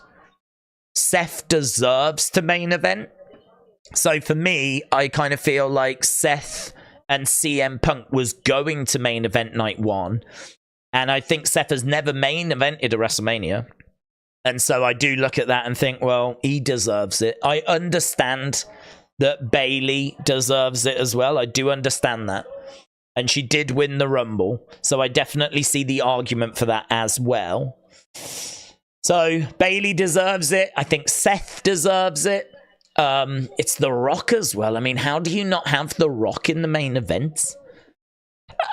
Seth deserves to main event. So for me, I kind of feel like Seth and CM Punk was going to main event night one, and I think Seth has never main evented a WrestleMania. And so I do look at that and think, well, he deserves it. I understand that Bailey deserves it as well. I do understand that. And she did win the Rumble. So I definitely see the argument for that as well. So Bailey deserves it. I think Seth deserves it. It's The Rock as well. I mean, how do you not have The Rock in the main event?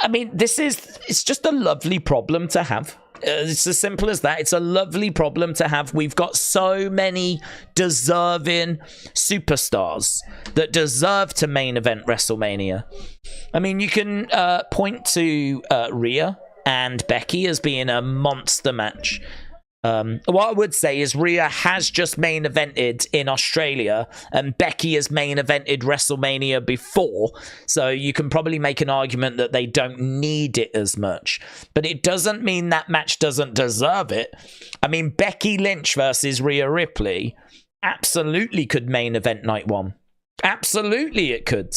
I mean, it's just a lovely problem to have. It's as simple as that. It's a lovely problem to have. We've got so many deserving superstars that deserve to main event WrestleMania. I mean, you can point to Rhea and Becky as being a monster match. What I would say is Rhea has just main evented in Australia and Becky has main evented WrestleMania before, so you can probably make an argument that they don't need it as much, but it doesn't mean that match doesn't deserve it. I mean, Becky Lynch versus Rhea Ripley absolutely could main event night one. Absolutely it could.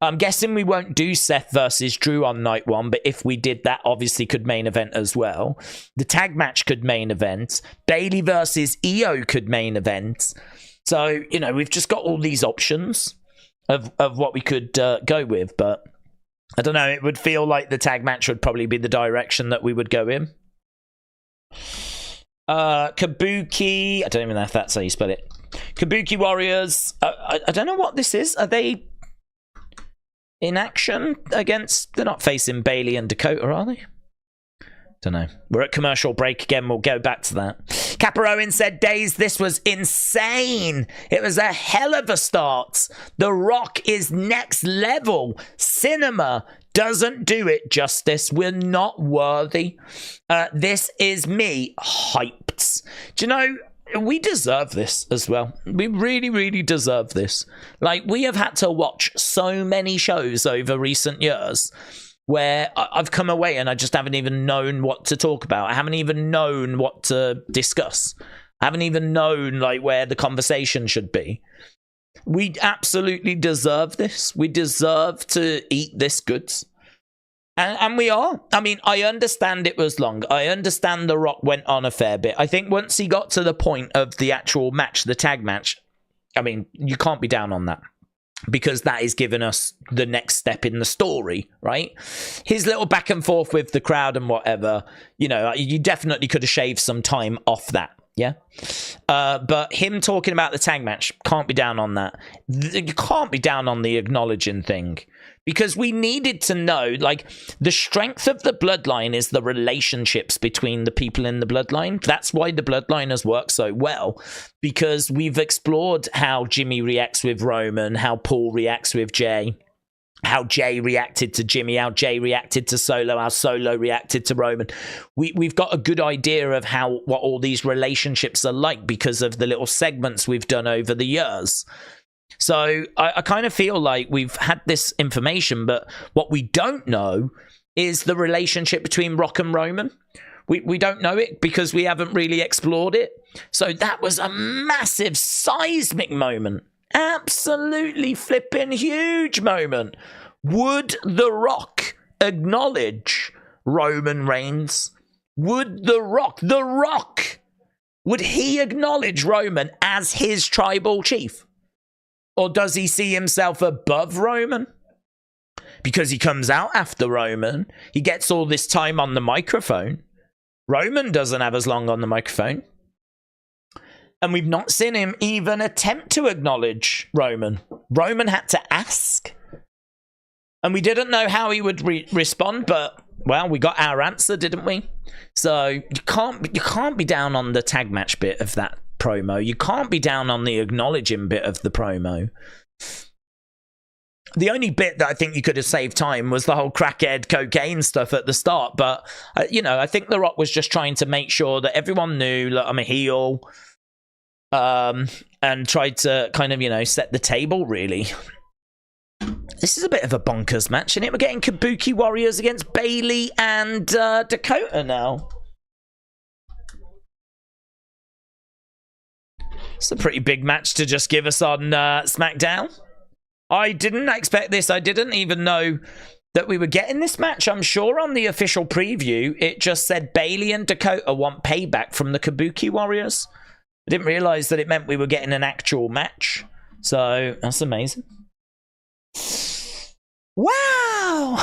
I'm guessing we won't do Seth versus Drew on night one, but if we did, that obviously could main event as well. The tag match could main event. Bailey versus Io could main event. So, you know, we've just got all these options of what we could go with, but I don't know. It would feel like the tag match would probably be the direction that we would go in. Kabuki, I don't even know if that's how you spell it. Kabuki Warriors, I don't know what this is. Are they in action against... They're not facing Bailey and Dakota, are they? Don't know. We're at commercial break again. We'll go back to that. Capper Owen said, Days, this was insane. It was a hell of a start. The Rock is next level. Cinema doesn't do it justice. We're not worthy. This is me hyped. Do you know... We deserve this as well. We really, really deserve this. Like, we have had to watch so many shows over recent years where I've come away and I just haven't even known what to talk about. I haven't even known what to discuss. I haven't even known, like, where the conversation should be. We absolutely deserve this. We deserve to eat this goods. And we are. I mean, I understand it was long. I understand The Rock went on a fair bit. I think once he got to the point of the actual match, the tag match, I mean, you can't be down on that. Because that is giving us the next step in the story, right? His little back and forth with the crowd and whatever, you know, you definitely could have shaved some time off that. Yeah. But him talking about the tag match, can't be down on that. You can't be down on the acknowledging thing. Because we needed to know, like, the strength of the bloodline is the relationships between the people in the bloodline. That's why the bloodline has worked so well. Because we've explored how Jimmy reacts with Roman, how Paul reacts with Jay, how Jay reacted to Jimmy, how Jay reacted to Solo, how Solo reacted to Roman. We've got a good idea of what all these relationships are like because of the little segments we've done over the years. So I kind of feel like we've had this information, but what we don't know is the relationship between Rock and Roman. We don't know it because we haven't really explored it. So that was a massive seismic moment. Absolutely flipping huge moment. Would The Rock acknowledge Roman Reigns? Would The Rock, would he acknowledge Roman as his tribal chief? Or does he see himself above Roman? Because he comes out after Roman. He gets all this time on the microphone. Roman doesn't have as long on the microphone. And we've not seen him even attempt to acknowledge Roman. Roman had to ask. And we didn't know how he would respond, but, well, we got our answer, didn't we? So you can't be down on the tag match bit of that promo. You can't be down on the acknowledging bit of the promo. The only bit that I think you could have saved time was the whole crackhead cocaine stuff at the start. But, I think The Rock was just trying to make sure that everyone knew, look, I'm a heel. And tried to kind of, set the table, really. This is a bit of a bonkers match, isn't it? We're getting Kabuki Warriors against Bayley and Dakota now. It's a pretty big match to just give us on SmackDown. I didn't expect this. I didn't even know that we were getting this match. I'm sure on the official preview, it just said Bayley and Dakota want payback from the Kabuki Warriors. I didn't realize that it meant we were getting an actual match. So, that's amazing. Wow!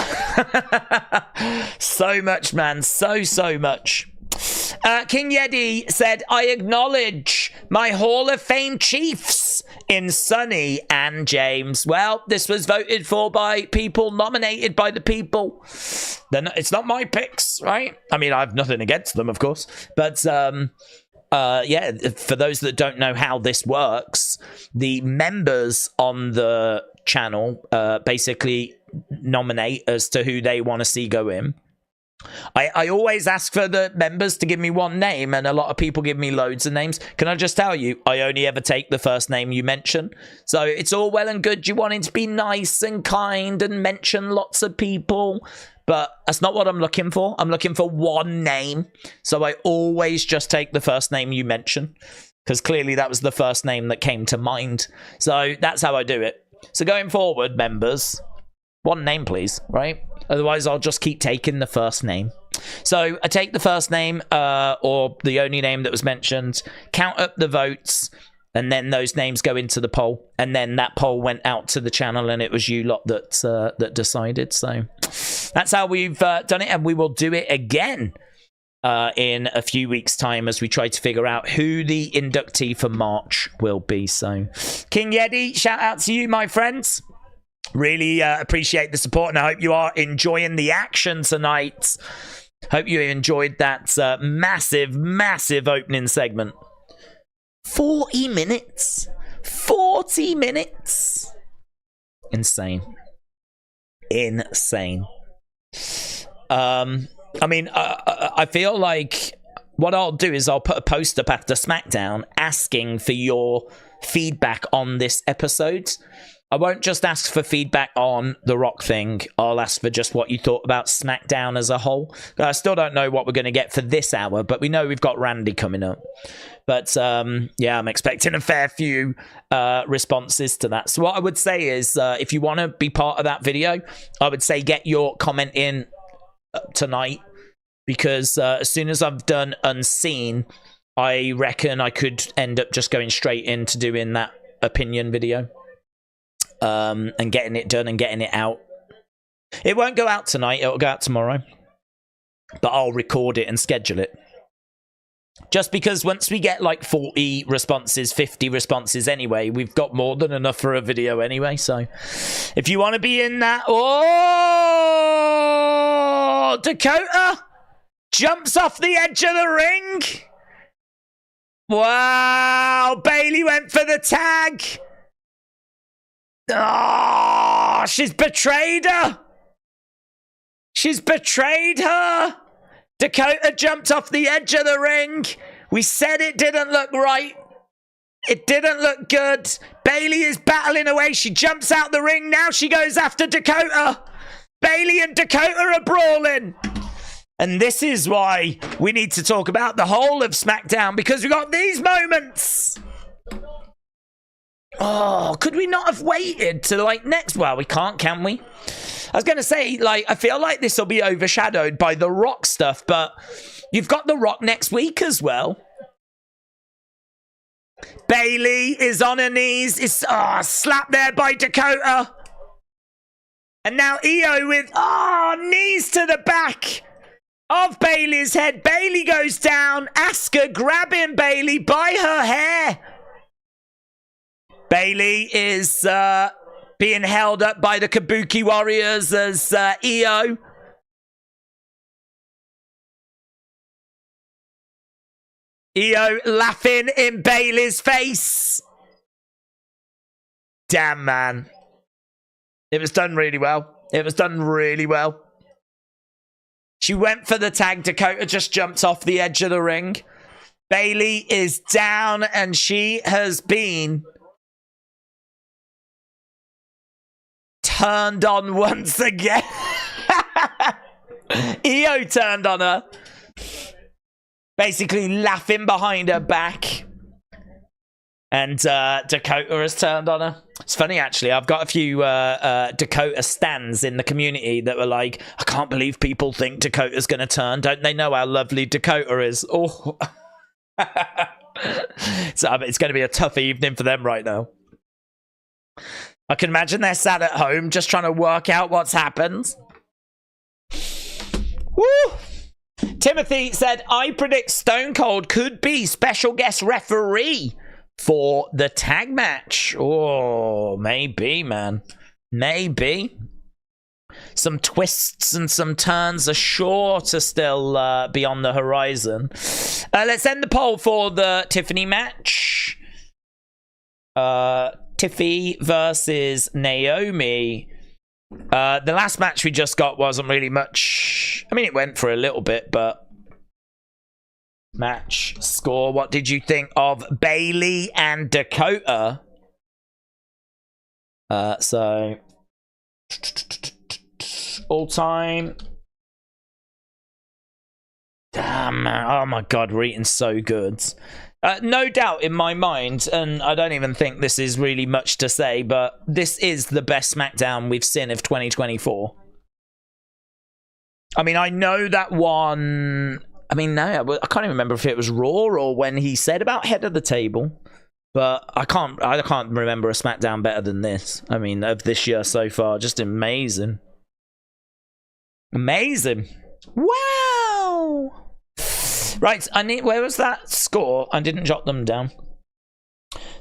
So much, man. So much. King Yeti said, I acknowledge my Hall of Fame Chiefs in Sonny and James. Well, this was voted for by people, nominated by the people. It's not my picks, right? I mean, I have nothing against them, of course. But, yeah, for those that don't know how this works, the members on the channel basically nominate as to who they want to see go in. I always ask for the members to give me one name, and a lot of people give me loads of names. Can I just tell you, I only ever take the first name you mention. So it's all well and good you wanting to be nice and kind and mention lots of people, but that's not what I'm looking for. I'm looking for one name. So I always just take the first name you mention, because clearly that was the first name that came to mind. So that's how I do it. So going forward, members, one name, please, right? Otherwise, I'll just keep taking the first name. So I take the first name or the only name that was mentioned, count up the votes, and then those names go into the poll. And then that poll went out to the channel, and it was you lot that decided. So that's how we've done it, and we will do it again in a few weeks' time as we try to figure out who the inductee for March will be. So King Yeti, shout out to you, my friends. Really appreciate the support, and I hope you are enjoying the action tonight. Hope you enjoyed that massive opening segment. 40 minutes. 40 minutes. Insane. I mean, I feel like what I'll do is I'll put a post up after SmackDown asking for your feedback on this episode. I won't just ask for feedback on the Rock thing. I'll ask for just what you thought about SmackDown as a whole. I still don't know what we're going to get for this hour, but we know we've got Randy coming up. But yeah, I'm expecting a fair few responses to that. So what I would say is if you want to be part of that video, I would say get your comment in tonight, because as soon as I've done Unseen, I reckon I could end up just going straight into doing that opinion video. And getting it done and getting it out. It won't go out tonight, it'll go out tomorrow. But I'll record it and schedule it. Just because once we get like 40 responses, 50 responses anyway, we've got more than enough for a video anyway. So if you want to be in that... Oh! Dakota jumps off the edge of the ring. Wow! Bayley went for the tag. Oh, she's betrayed her. She's betrayed her. Dakota jumped off the edge of the ring. We said it didn't look right. It didn't look good. Bayley is battling away. She jumps out the ring. Now she goes after Dakota. Bayley and Dakota are brawling. And this is why we need to talk about the whole of SmackDown, because we got these moments. Oh, could we not have waited to like next? Well, we can't, can we? I was going to say, like, I feel like this will be overshadowed by the Rock stuff, but you've got the Rock next week as well. Bayley is on her knees. It's slapped there by Dakota. And now Io with knees to the back of Bayley's head. Bayley goes down. Asuka grabbing Bayley by her hair. Bayley is being held up by the Kabuki Warriors as Io. Io laughing in Bayley's face. Damn, man. It was done really well. It was done really well. She went for the tag. Dakota just jumped off the edge of the ring. Bayley is down and she has been turned on once again. Io turned on her. Basically laughing behind her back. And Dakota has turned on her. It's funny, actually. I've got a few Dakota stans in the community that were like, I can't believe people think Dakota's going to turn. Don't they know how lovely Dakota is? Oh. So it's going to be a tough evening for them right now. I can imagine they're sat at home just trying to work out what's happened. Woo! Timothy said, I predict Stone Cold could be special guest referee for the tag match. Oh, maybe, man. Maybe. Some twists and some turns are sure to still be on the horizon. Let's end the poll for the Tiffany match. Tiffy versus Naomi. The last match we just got wasn't really much. I mean, it went for a little bit, but match score. What did you think of Bayley and Dakota? So all time. Damn, man. Oh my god, we're eating so good. No doubt in my mind, and I don't even think this is really much to say, but this is the best SmackDown we've seen of 2024. I mean, I know that one... I mean, no, I can't even remember if it was Raw or when he said about head of the table, but I can't remember a SmackDown better than this. I mean, of this year so far, just amazing. Amazing. Wow! Right, where was that score? I didn't jot them down.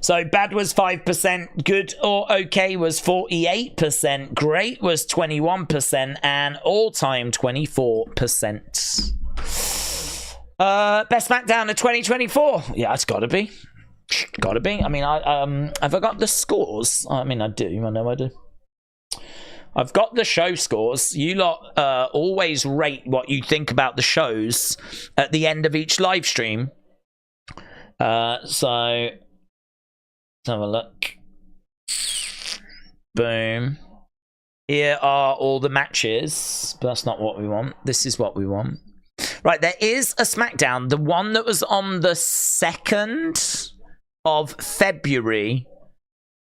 So bad was 5%, good or okay was 48%, great was 21%, and all-time 24%. Best SmackDown of 2024. Yeah, it's gotta be. Gotta be. I mean, have I got the scores? I mean, I do. I know I do. I've got the show scores. You lot always rate what you think about the shows at the end of each live stream. So let's have a look. Boom. Here are all the matches. But that's not what we want. This is what we want. Right, there is a SmackDown. The one that was on the 2nd of February.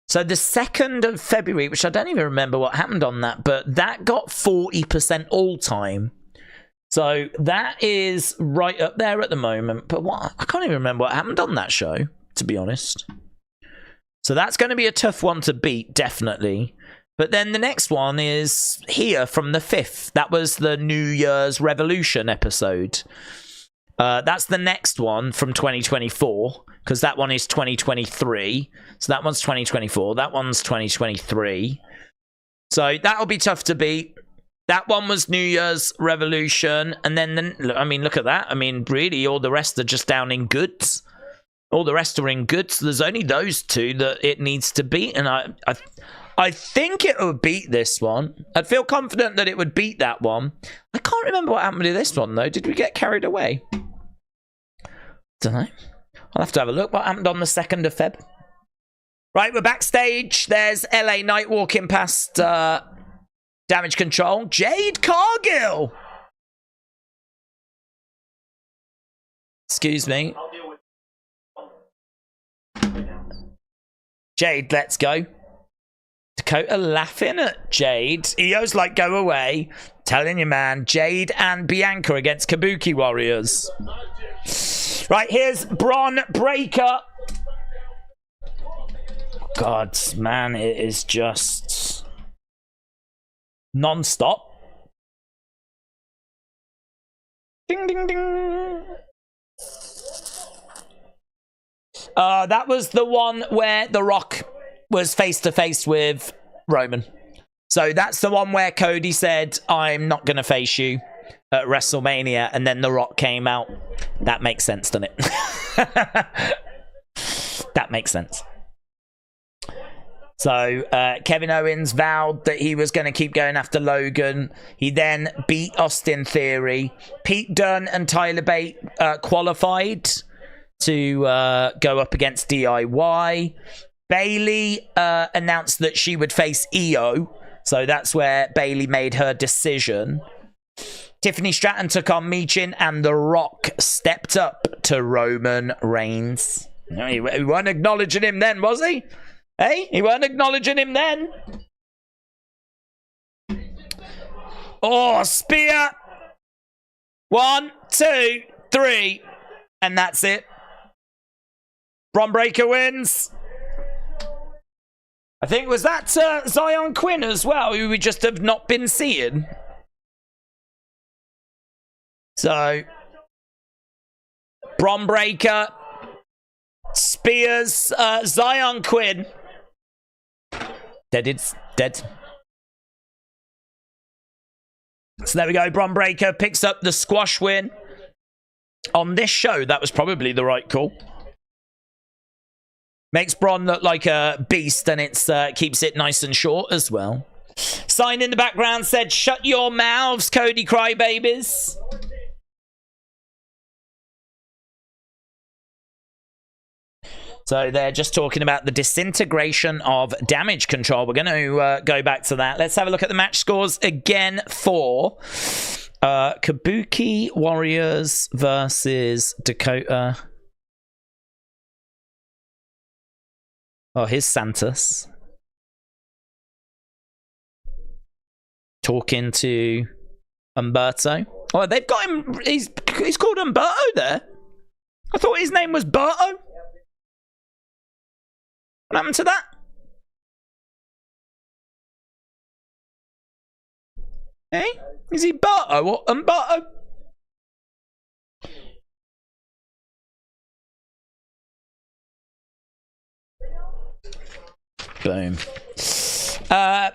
So the 2nd of February, which I don't even remember what happened on that, but that got 40% all time. So that is right up there at the moment. But what I can't even remember what happened on that show, to be honest. So that's going to be a tough one to beat, definitely. But then the next one is here from the 5th. That was the New Year's Revolution episode. That's the next one from 2024, because that one is 2023. So that one's 2024. That one's 2023. So that'll be tough to beat. That one was New Year's Revolution. And then, I mean, look at that. I mean, really, all the rest are just down in goods. All the rest are in goods. There's only those two that it needs to beat. And I think it would beat this one. I'd feel confident that it would beat that one. I can't remember what happened to this one, though. Did we get carried away? Don't know. I'll have to have a look. What happened on the 2nd of Feb? Right, we're backstage. There's LA Knight walking past Damage Control. Jade Cargill! Excuse me. Jade, let's go. Dakota laughing at Jade. Io's like, go away. Telling you, man. Jade and Bianca against Kabuki Warriors. Right, here's Bron Breakker. God, man, it is just non-stop. Ding, ding, ding. That was the one where The Rock was face-to-face with Roman. So that's the one where Cody said, I'm not going to face you at WrestleMania, and then The Rock came out. That makes sense, doesn't it? That makes sense. So Kevin Owens vowed that he was going to keep going after Logan. He then beat Austin Theory. Pete Dunne and Tyler Bate qualified to go up against DIY. Bayley announced that she would face Io. So that's where Bayley made her decision. Tiffany Stratton took on Michin, and The Rock stepped up to Roman Reigns. He weren't acknowledging him then, was he? Hey, he weren't acknowledging him then. Oh, spear. 1, 2, 3. And that's it. Bron Breakker wins. I think, was that Zion Quinn as well, who we just have not been seeing? So, Bron Breakker, spears Zion Quinn. Dead. So there we go. Bron Breakker picks up the squash win. On this show, that was probably the right call. Makes Bron look like a beast, and it keeps it nice and short as well. Sign in the background said, shut your mouths, Cody Crybabies. So they're just talking about the disintegration of Damage Control. We're going to go back to that. Let's have a look at the match scores again for Kabuki Warriors versus Dakota. Oh, here's Santos. Talking to Umberto. Oh, they've got him. He's called Umberto there. I thought his name was Berto. What happened to that? Hey? Is he Berto or Umberto? Boom.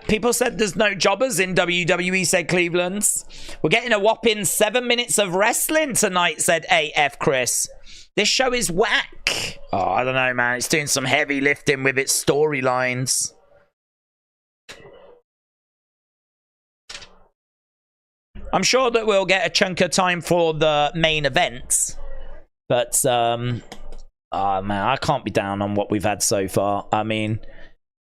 People said there's no jobbers in WWE, said Cleveland's. We're getting a whopping 7 minutes of wrestling tonight, said AF Chris. This show is whack. Oh, I don't know, man. It's doing some heavy lifting with its storylines. I'm sure that we'll get a chunk of time for the main events. But, oh, man, I can't be down on what we've had so far. I mean,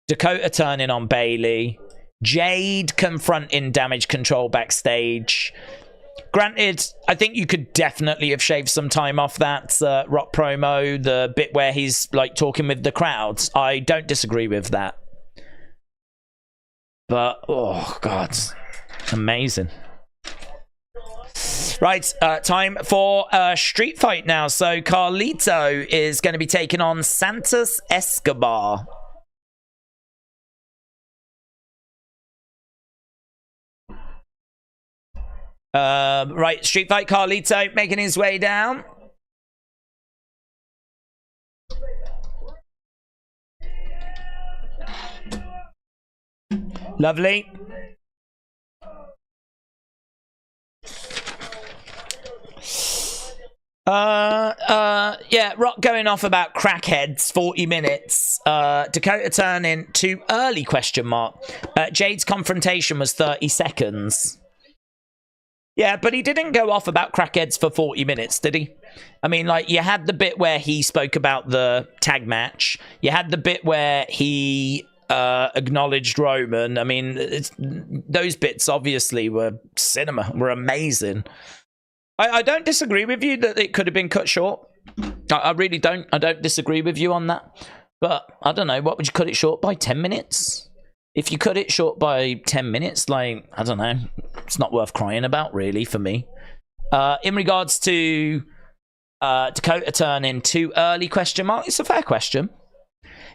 Dakota turning on Bayley. Jade confronting Damage Control backstage. Granted, I think you could definitely have shaved some time off that Rock promo, the bit where he's like talking with the crowds. I don't disagree with that. But, oh, God. Amazing. Right, time for a street fight now. So Carlito is going to be taking on Santos Escobar. Right, Street Fight Carlito making his way down. Lovely. Yeah, Rock going off about crackheads, 40 minutes. Dakota turning too early, question mark. Jade's confrontation was 30 seconds. Yeah, but he didn't go off about crackheads for 40 minutes, did he? I mean, like, you had the bit where he spoke about the tag match. You had the bit where he acknowledged Roman. I mean, those bits obviously were cinema, were amazing. I don't disagree with you that it could have been cut short. I really don't. I don't disagree with you on that. But, I don't know, what would you cut it short by? 10 minutes? If you cut it short by 10 minutes, like, I don't know, it's not worth crying about, really, for me. In regards to Dakota turning too early, question mark, it's a fair question.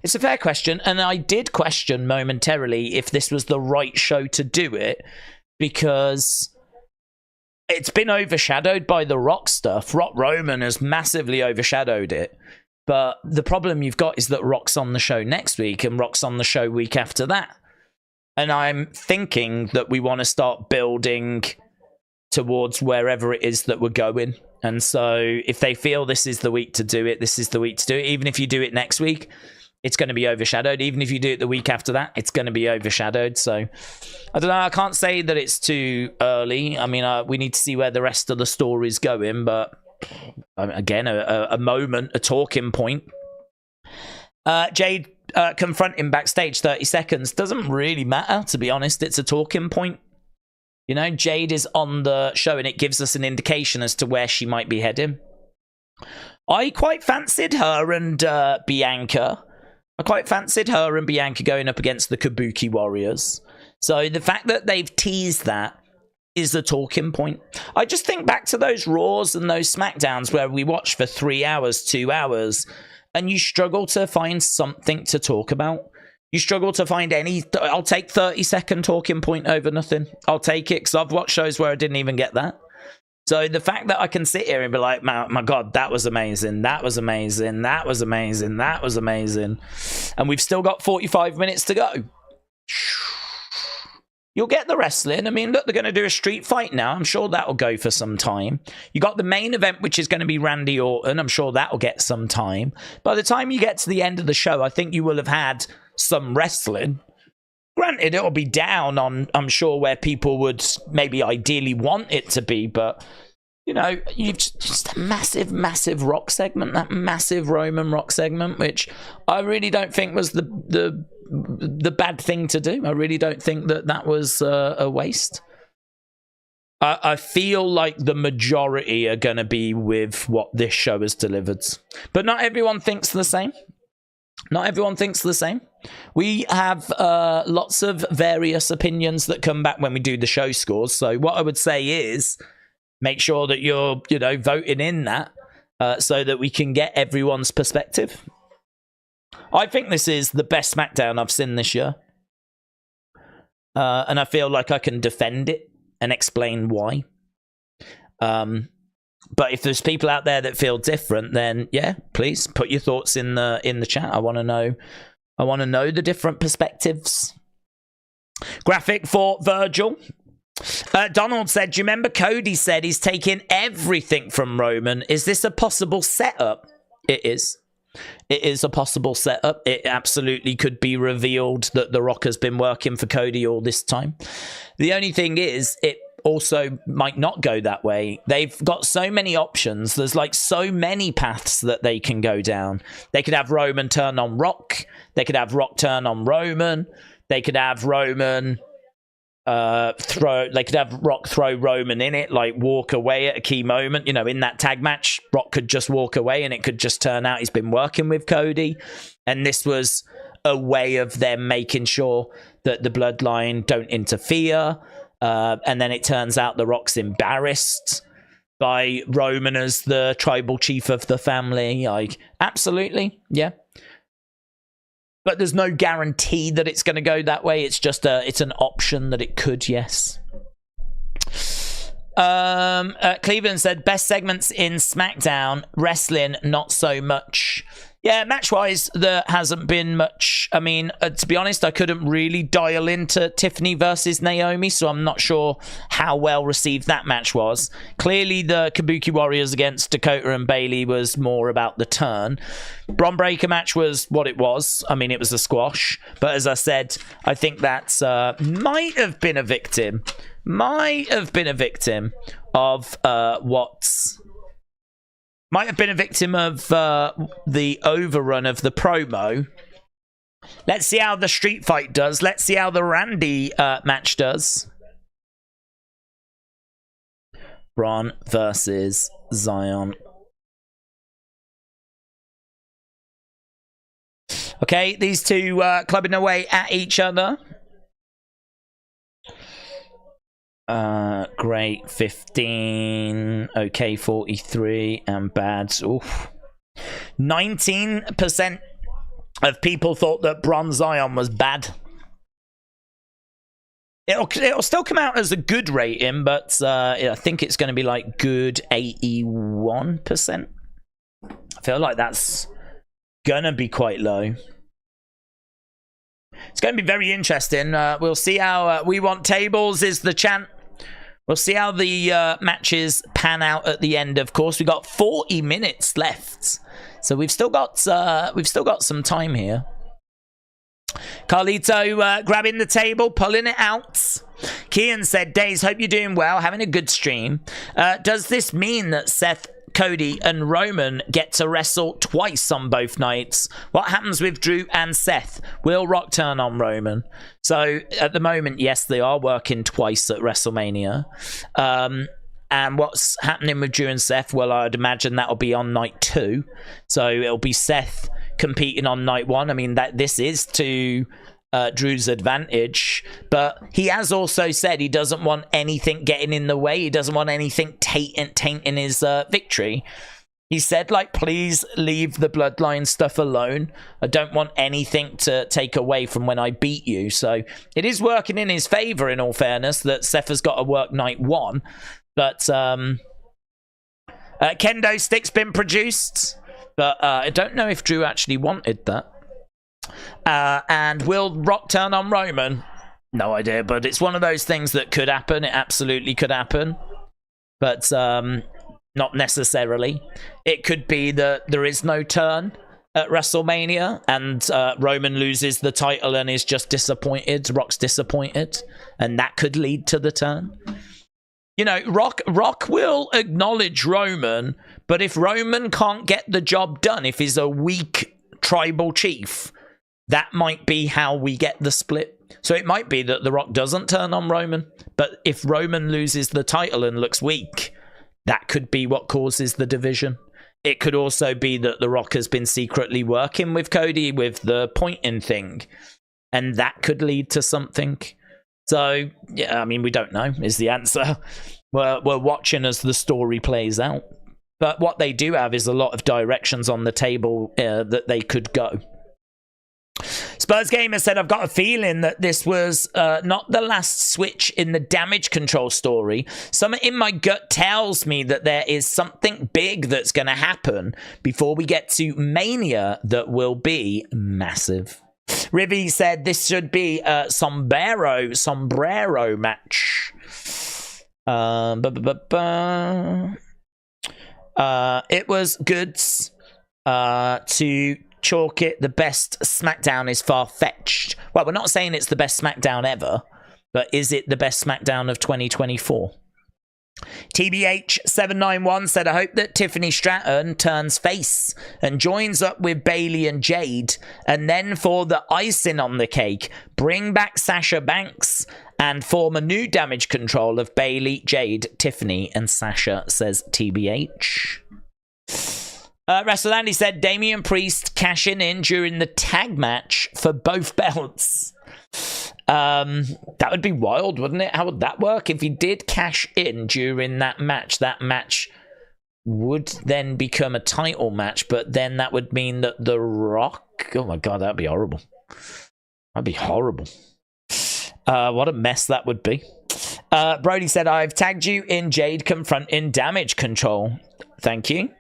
It's a fair question, and I did question momentarily if this was the right show to do it, because it's been overshadowed by the Rock stuff. Roman has massively overshadowed it. But the problem you've got is that Rock's on the show next week, and Rock's on the show week after that. And I'm thinking that we want to start building towards wherever it is that we're going. And so if they feel this is the week to do it, this is the week to do it. Even if you do it next week, it's going to be overshadowed. Even if you do it the week after that, it's going to be overshadowed. So I don't know. I can't say that it's too early. I mean, we need to see where the rest of the story's going. But again, a moment, a talking point. Jade confronting backstage, 30 seconds. Doesn't really matter, to be honest. It's a talking point. You know, Jade is on the show and it gives us an indication as to where she might be heading. I quite fancied her and Bianca. I quite fancied her and Bianca going up against the Kabuki Warriors. So the fact that they've teased that is the talking point. I just think back to those Raws and those Smackdowns where we watched for 3 hours, 2 hours, and you struggle to find something to talk about. You struggle to find any... I'll take 30-second talking point over nothing. I'll take it, because I've watched shows where I didn't even get that. So the fact that I can sit here and be like, my God, that was amazing. That was amazing. That was amazing. That was amazing. And we've still got 45 minutes to go. You'll get the wrestling. I mean, look, they're going to do a street fight now. I'm sure that'll go for some time. You got the main event, which is going to be Randy Orton. I'm sure that'll get some time. By the time you get to the end of the show, I think you will have had some wrestling. Granted, it'll be down on, I'm sure, where people would maybe ideally want it to be, but, you know, you've just a massive, massive Rock segment, that massive Roman Rock segment, which I really don't think was the bad thing to do. I really don't think that was a waste. I feel like the majority are going to be with what this show has delivered. But not everyone thinks the same. Not everyone thinks the same. We have lots of various opinions that come back when we do the show scores. So what I would say is make sure that you're, you know, voting in that so that we can get everyone's perspective. I think this is the best SmackDown I've seen this year. And I feel like I can defend it and explain why. But if there's people out there that feel different, then yeah, please put your thoughts in the chat. I want to know the different perspectives. Graphic for Virgil. Donald said, do you remember Cody said he's taking everything from Roman? Is this a possible setup? It is. It is a possible setup. It absolutely could be revealed that The Rock has been working for Cody all this time. The only thing is, it also might not go that way. They've got so many options. There's like so many paths that they can go down. They could have Roman turn on Rock. They could have Rock turn on Roman. They could have Roman they could have Rock throw Roman in it, like walk away at a key moment. You know, in that tag match, Rock could just walk away and it could just turn out he's been working with Cody. And this was a way of them making sure that the bloodline don't interfere. And then it turns out The Rock's embarrassed by Roman as the tribal chief of the family. Like, absolutely, yeah. But there's no guarantee that it's going to go that way. It's just it's an option that it could, yes. Cleveland said, best segments in SmackDown, wrestling, not so much. Yeah, match-wise, there hasn't been much. I mean, to be honest, I couldn't really dial into Tiffany versus Naomi, so I'm not sure how well received that match was. Clearly, the Kabuki Warriors against Dakota and Bayley was more about the turn. Bron Breakker match was what it was. I mean, it was a squash. But as I said, I think that might have been a victim. Of what's... Might have been a victim of the overrun of the promo. Let's see how the street fight does. Let's see how the Randy match does. Braun versus Zion. Okay, these two clubbing away at each other. Great, 15. Okay, 43. And bad. Oof. 19% of people thought that Bron Zion was bad. It'll still come out as a good rating, but I think it's going to be like good 81%. I feel like that's going to be quite low. It's going to be very interesting. We'll see how We Want Tables is the chant. We'll see how the matches pan out at the end. Of course, we've got 40 minutes left, so we've still got some time here. Carlito grabbing the table, pulling it out. Kian said, Days, hope you're doing well, having a good stream. Does this mean that Seth, Cody and Roman get to wrestle twice on both nights? What happens with Drew and Seth? Will Rock turn on Roman? So at the moment, yes, they are working twice at WrestleMania. And what's happening with Drew and Seth? Well, I'd imagine that'll be on night 2. So it'll be Seth competing on night 1. I mean, this is to Drew's advantage, but he has also said he doesn't want anything getting in the way. He doesn't want anything tainting his victory. He said, like, please leave the bloodline stuff alone. I don't want anything to take away from when I beat you. So it is working in his favor, in all fairness, that Seth has got to work night 1. But kendo stick's been produced, but I don't know if Drew actually wanted that. And will Rock turn on Roman? No idea, but it's one of those things that could happen. It absolutely could happen, but not necessarily. It could be that there is no turn at WrestleMania and Roman loses the title and is just disappointed. Rock's disappointed, and that could lead to the turn. You know, Rock will acknowledge Roman, but if Roman can't get the job done, if he's a weak tribal chief, that might be how we get the split. So it might be that The Rock doesn't turn on Roman, but if Roman loses the title and looks weak, that could be what causes the division. It could also be that The Rock has been secretly working with Cody with the pointing thing, and that could lead to something. So, yeah, I mean, we don't know, is the answer. We're watching as the story plays out. But what they do have is a lot of directions on the table that they could go. Spurs Gamer said, I've got a feeling that this was not the last switch in the damage control story. Something in my gut tells me that there is something big that's going to happen before we get to Mania that will be massive. Rivy said this should be a sombrero match. It was good to chalk it. The best SmackDown is far-fetched. Well, we're not saying it's the best SmackDown ever, but is it the best SmackDown of 2024? TBH791 said, I hope that Tiffany Stratton turns face and joins up with Bayley and Jade, and then for the icing on the cake, bring back Sasha Banks and form a new damage control of Bayley, Jade, Tiffany, and Sasha, says TBH. WrestleLandy said, Damian Priest cashing in during the tag match for both belts. That would be wild, wouldn't it? How would that work? If he did cash in during that match would then become a title match, but then that would mean that The Rock... Oh my god, that'd be horrible. That'd be horrible. What a mess that would be. Brody said, I've tagged you in Jade confronting Damage Control. Thank you.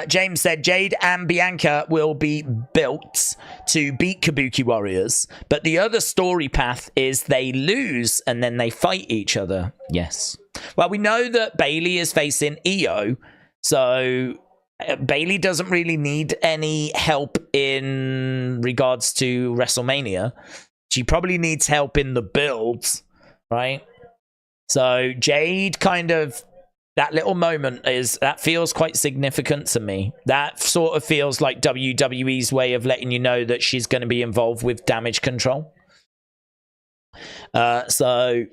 James said, Jade and Bianca will be built to beat Kabuki Warriors, but the other story path is they lose and then they fight each other. Yes. Well, we know that Bayley is facing Io, so Bayley doesn't really need any help in regards to WrestleMania. She probably needs help in the builds, right? So Jade kind of, that little moment that feels quite significant to me. That sort of feels like WWE's way of letting you know that she's going to be involved with Damage Control. So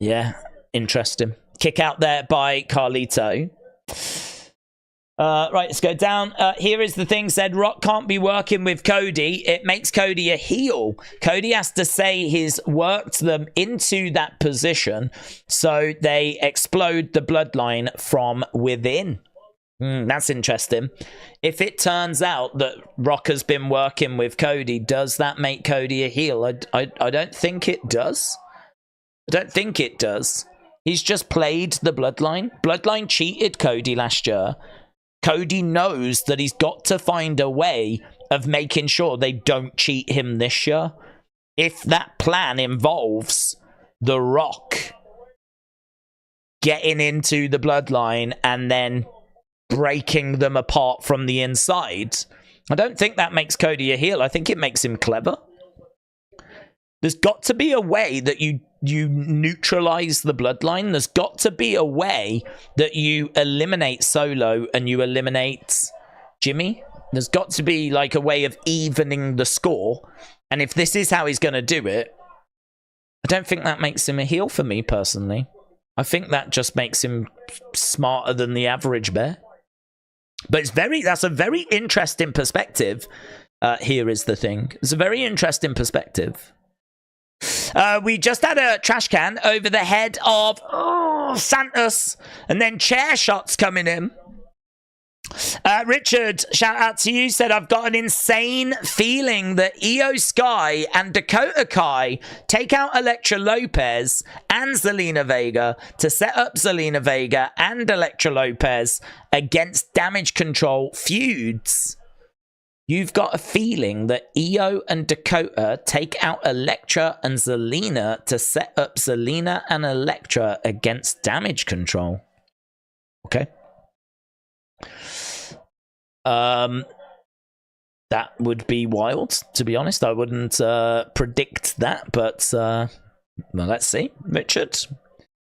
yeah, interesting. Kick out there by Carlito. Right, let's go down. Here is the thing, said Rock can't be working with Cody. It makes Cody a heel. Cody has to say he's worked them into that position so they explode the bloodline from within. That's interesting. If it turns out that Rock has been working with Cody, does that make Cody a heel? I don't think it does. I don't think it does. He's just played the bloodline. Bloodline cheated Cody last year. Cody knows that he's got to find a way of making sure they don't cheat him this year. If that plan involves The Rock getting into the bloodline and then breaking them apart from the inside, I don't think that makes Cody a heel. I think it makes him clever. There's got to be a way that you neutralize the bloodline. There's got to be a way that you eliminate Solo and you eliminate Jimmy. There's got to be like a way of evening the score. And if this is how he's going to do it, I don't think that makes him a heel for me personally. I think that just makes him smarter than the average bear. But that's a very interesting perspective. Here is the thing. It's a very interesting perspective. We just had a trash can over the head of Santos, and then chair shots coming in. Richard, shout out to you, said, I've got an insane feeling that Io Sky and Dakota Kai take out Elektra Lopez and Zelina Vega to set up Zelina Vega and Elektra Lopez against Damage Control feuds. You've got a feeling that Io and Dakota take out Elektra and Zelina to set up Zelina and Elektra against Damage Control. Okay. That would be wild, to be honest. I wouldn't predict that, but well, let's see. Richard,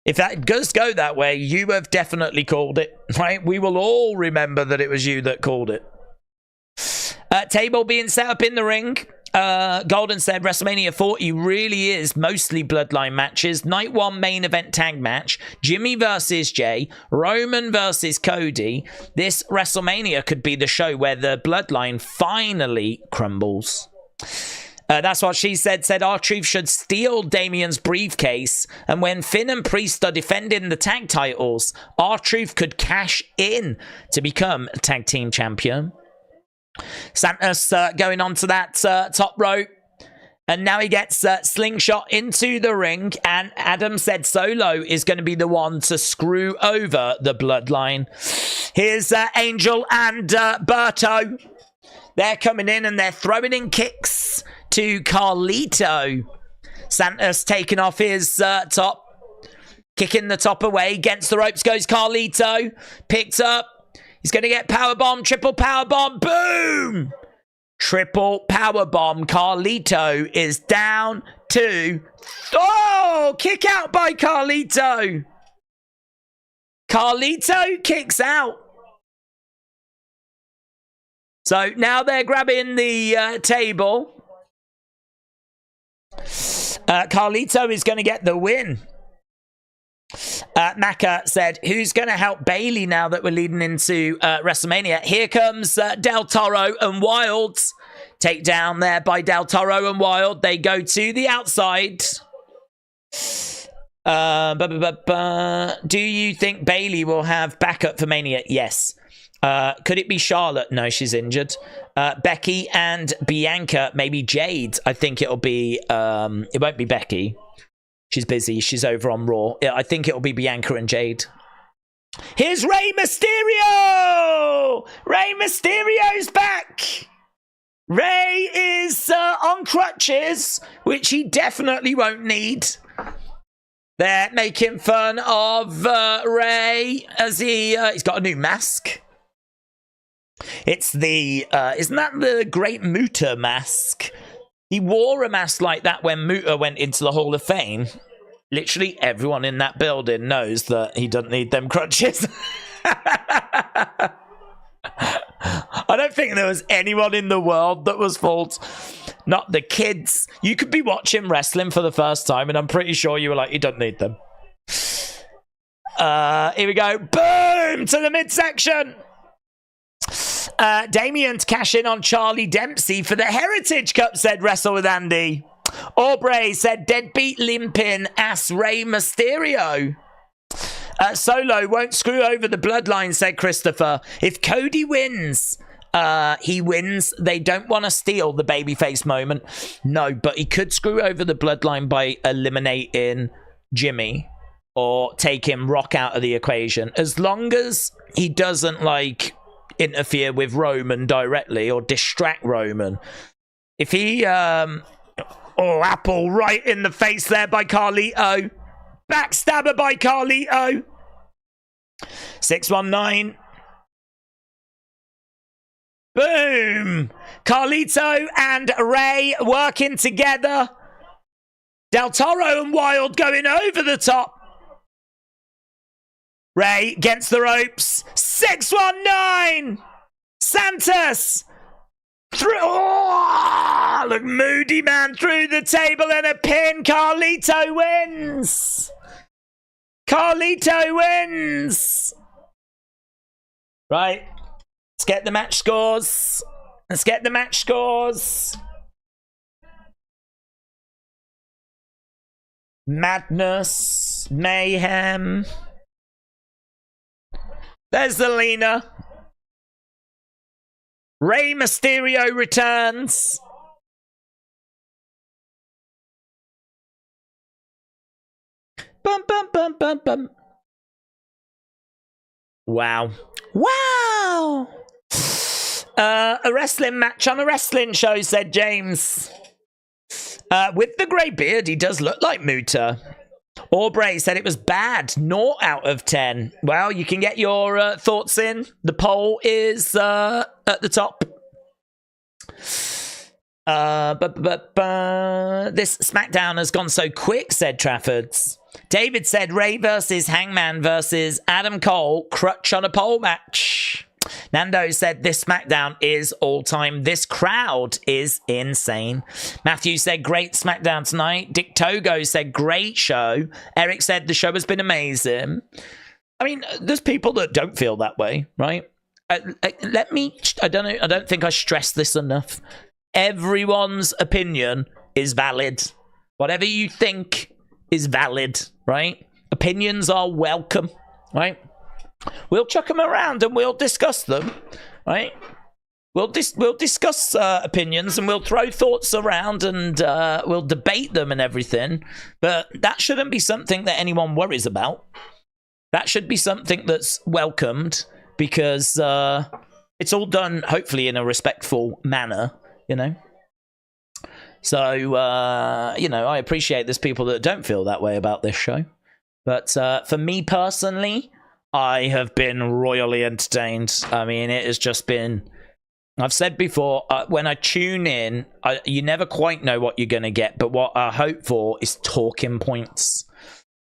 if that does go that way, you have definitely called it, right? We will all remember that it was you that called it. Table being set up in the ring. Golden said WrestleMania 40 really is mostly bloodline matches. Night 1 main event tag match. Jimmy versus Jay. Roman versus Cody. This WrestleMania could be the show where the bloodline finally crumbles. That's what she said. Said R-Truth should steal Damian's briefcase, and when Finn and Priest are defending the tag titles, R-Truth could cash in to become a tag team champion. Santos going on to that top rope, and now he gets slingshot into the ring, and Adam said Solo is going to be the one to screw over the bloodline. Here's Angel and Berto. They're coming in and they're throwing in kicks to Carlito. Santos taking off his top, kicking the top away. Against the ropes goes Carlito. Picked up. He's going to get powerbomb, triple powerbomb, boom! Triple powerbomb. Carlito is down to... Oh! Kick out by Carlito. Carlito kicks out. So now they're grabbing the table. Carlito is going to get the win. Maka said, who's going to help Bayley now that we're leading into WrestleMania? Here comes Del Toro and Wilds. Take down there by Del Toro and Wild. They go to the outside. Do you think Bayley will have backup for Mania? Yes. Could it be Charlotte? No, she's injured. Becky and Bianca, maybe Jade. I think it'll be, it won't be Becky. She's busy. She's over on Raw. I think it'll be Bianca and Jade. Here's Rey Mysterio! Rey Mysterio's back! Rey is on crutches, which he definitely won't need. They're making fun of Rey as he's got a new mask. It's the, isn't that the Great Muta mask? He wore a mask like that when Muta went into the Hall of Fame. Literally everyone in that building knows that he doesn't need them crutches. I don't think there was anyone in the world that was fault. Not the kids. You could be watching wrestling for the first time, and I'm pretty sure you were like, you don't need them. Here we go. Boom! To the midsection. Damien to cash in on Charlie Dempsey for the Heritage Cup, said Wrestle with Andy. Aubrey said deadbeat limping ass Rey Mysterio. Solo won't screw over the bloodline, said Christopher. If Cody wins, he wins. They don't want to steal the babyface moment. No, but he could screw over the bloodline by eliminating Jimmy or taking Rock out of the equation. As long as he doesn't, like, interfere with Roman directly or distract Roman. If he, apple right in the face there by Carlito. Backstabber by Carlito. 619. Boom! Carlito and Rey working together. Del Toro and Wild going over the top. Rey against the ropes. 619! Santos! Look, Moody Man through the table and a pin. Carlito wins! Carlito wins! Right. Let's get the match scores. Let's get the match scores. Madness. Mayhem. There's the Lena. Rey Mysterio returns. Bum, bum, bum, bum, bum. Wow. Wow! A wrestling match on a wrestling show, said James. With the grey beard, he does look like Muta. Aubrey said it was bad. 0 out of 10. Well, you can get your thoughts in. The poll is at the top. This SmackDown has gone so quick, said Traffords. David said Rey versus Hangman versus Adam Cole, crutch on a pole match. Nando said this SmackDown is all-time. This crowd is insane. Matthew said great SmackDown tonight. Dick Togo said great show. Eric said the show has been amazing. I mean, there's people that don't feel that way, right? I don't think I stress this enough. Everyone's opinion is valid. Whatever you think is valid, right? Opinions are welcome, right? We'll chuck them around and we'll discuss them, right? We'll discuss opinions and we'll throw thoughts around and we'll debate them and everything. But that shouldn't be something that anyone worries about. That should be something that's welcomed because it's all done, hopefully, in a respectful manner, you know? So, I appreciate there's people that don't feel that way about this show. But for me personally, I have been royally entertained. I mean, it has just been... I've said before, when I tune in, you never quite know what you're going to get. But what I hope for is talking points.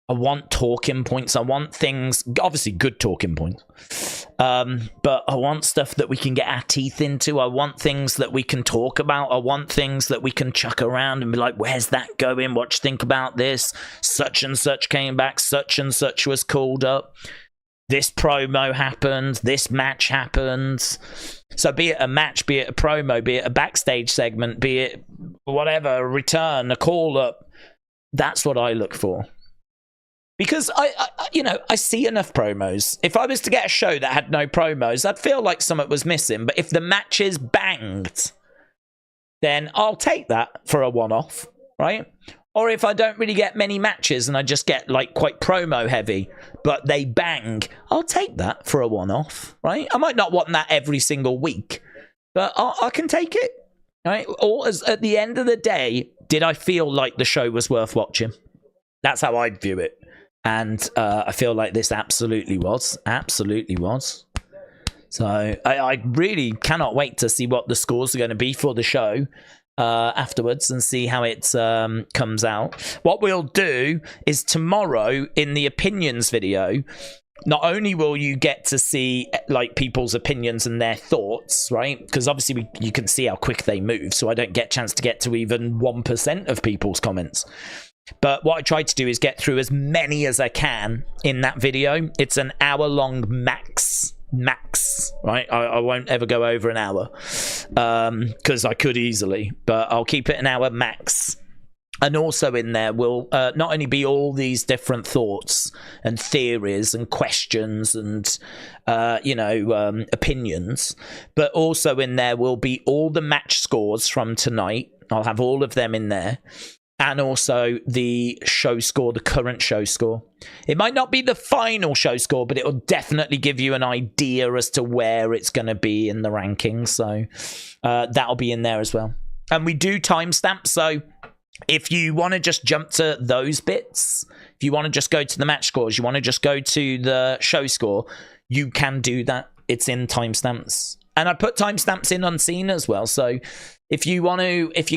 I want talking points. I want things, obviously good talking points. But I want stuff that we can get our teeth into. I want things that we can talk about. I want things that we can chuck around and be like, where's that going? What do you think about this? Such and such came back. Such and such was called up. This promo happened. This match happened. So be it a match, be it a promo, be it a backstage segment, be it whatever, a return, a call-up. That's what I look for. Because, I see enough promos. If I was to get a show that had no promos, I'd feel like something was missing. But if the match is banged, then I'll take that for a one-off, right? Or if I don't really get many matches and I just get like quite promo heavy, but they bang, I'll take that for a one-off, right? I might not want that every single week, but I can take it, right? Or at the end of the day, did I feel like the show was worth watching? That's how I'd view it. And I feel like this absolutely was. Absolutely was. So I really cannot wait to see what the scores are going to be for the show afterwards and see how it comes out. What we'll do is tomorrow in the opinions video, not only will you get to see like people's opinions and their thoughts, right? Because obviously you can see how quick they move, so I don't get a chance to get to even 1% of people's comments. But what I tried to do is get through as many as I can in that video. It's an hour-long max, right? I won't ever go over an hour because I could easily, but I'll keep it an hour max. And also in there will not only be all these different thoughts and theories and questions and, opinions, but also in there will be all the match scores from tonight. I'll have all of them in there. And also the show score, the current show score. It might not be the final show score, but it will definitely give you an idea as to where it's going to be in the rankings. So that'll be in there as well. And we do timestamps. So if you want to just jump to those bits, if you want to just go to the match scores, you want to just go to the show score, you can do that. It's in timestamps. And I put timestamps in unseen as well. So if you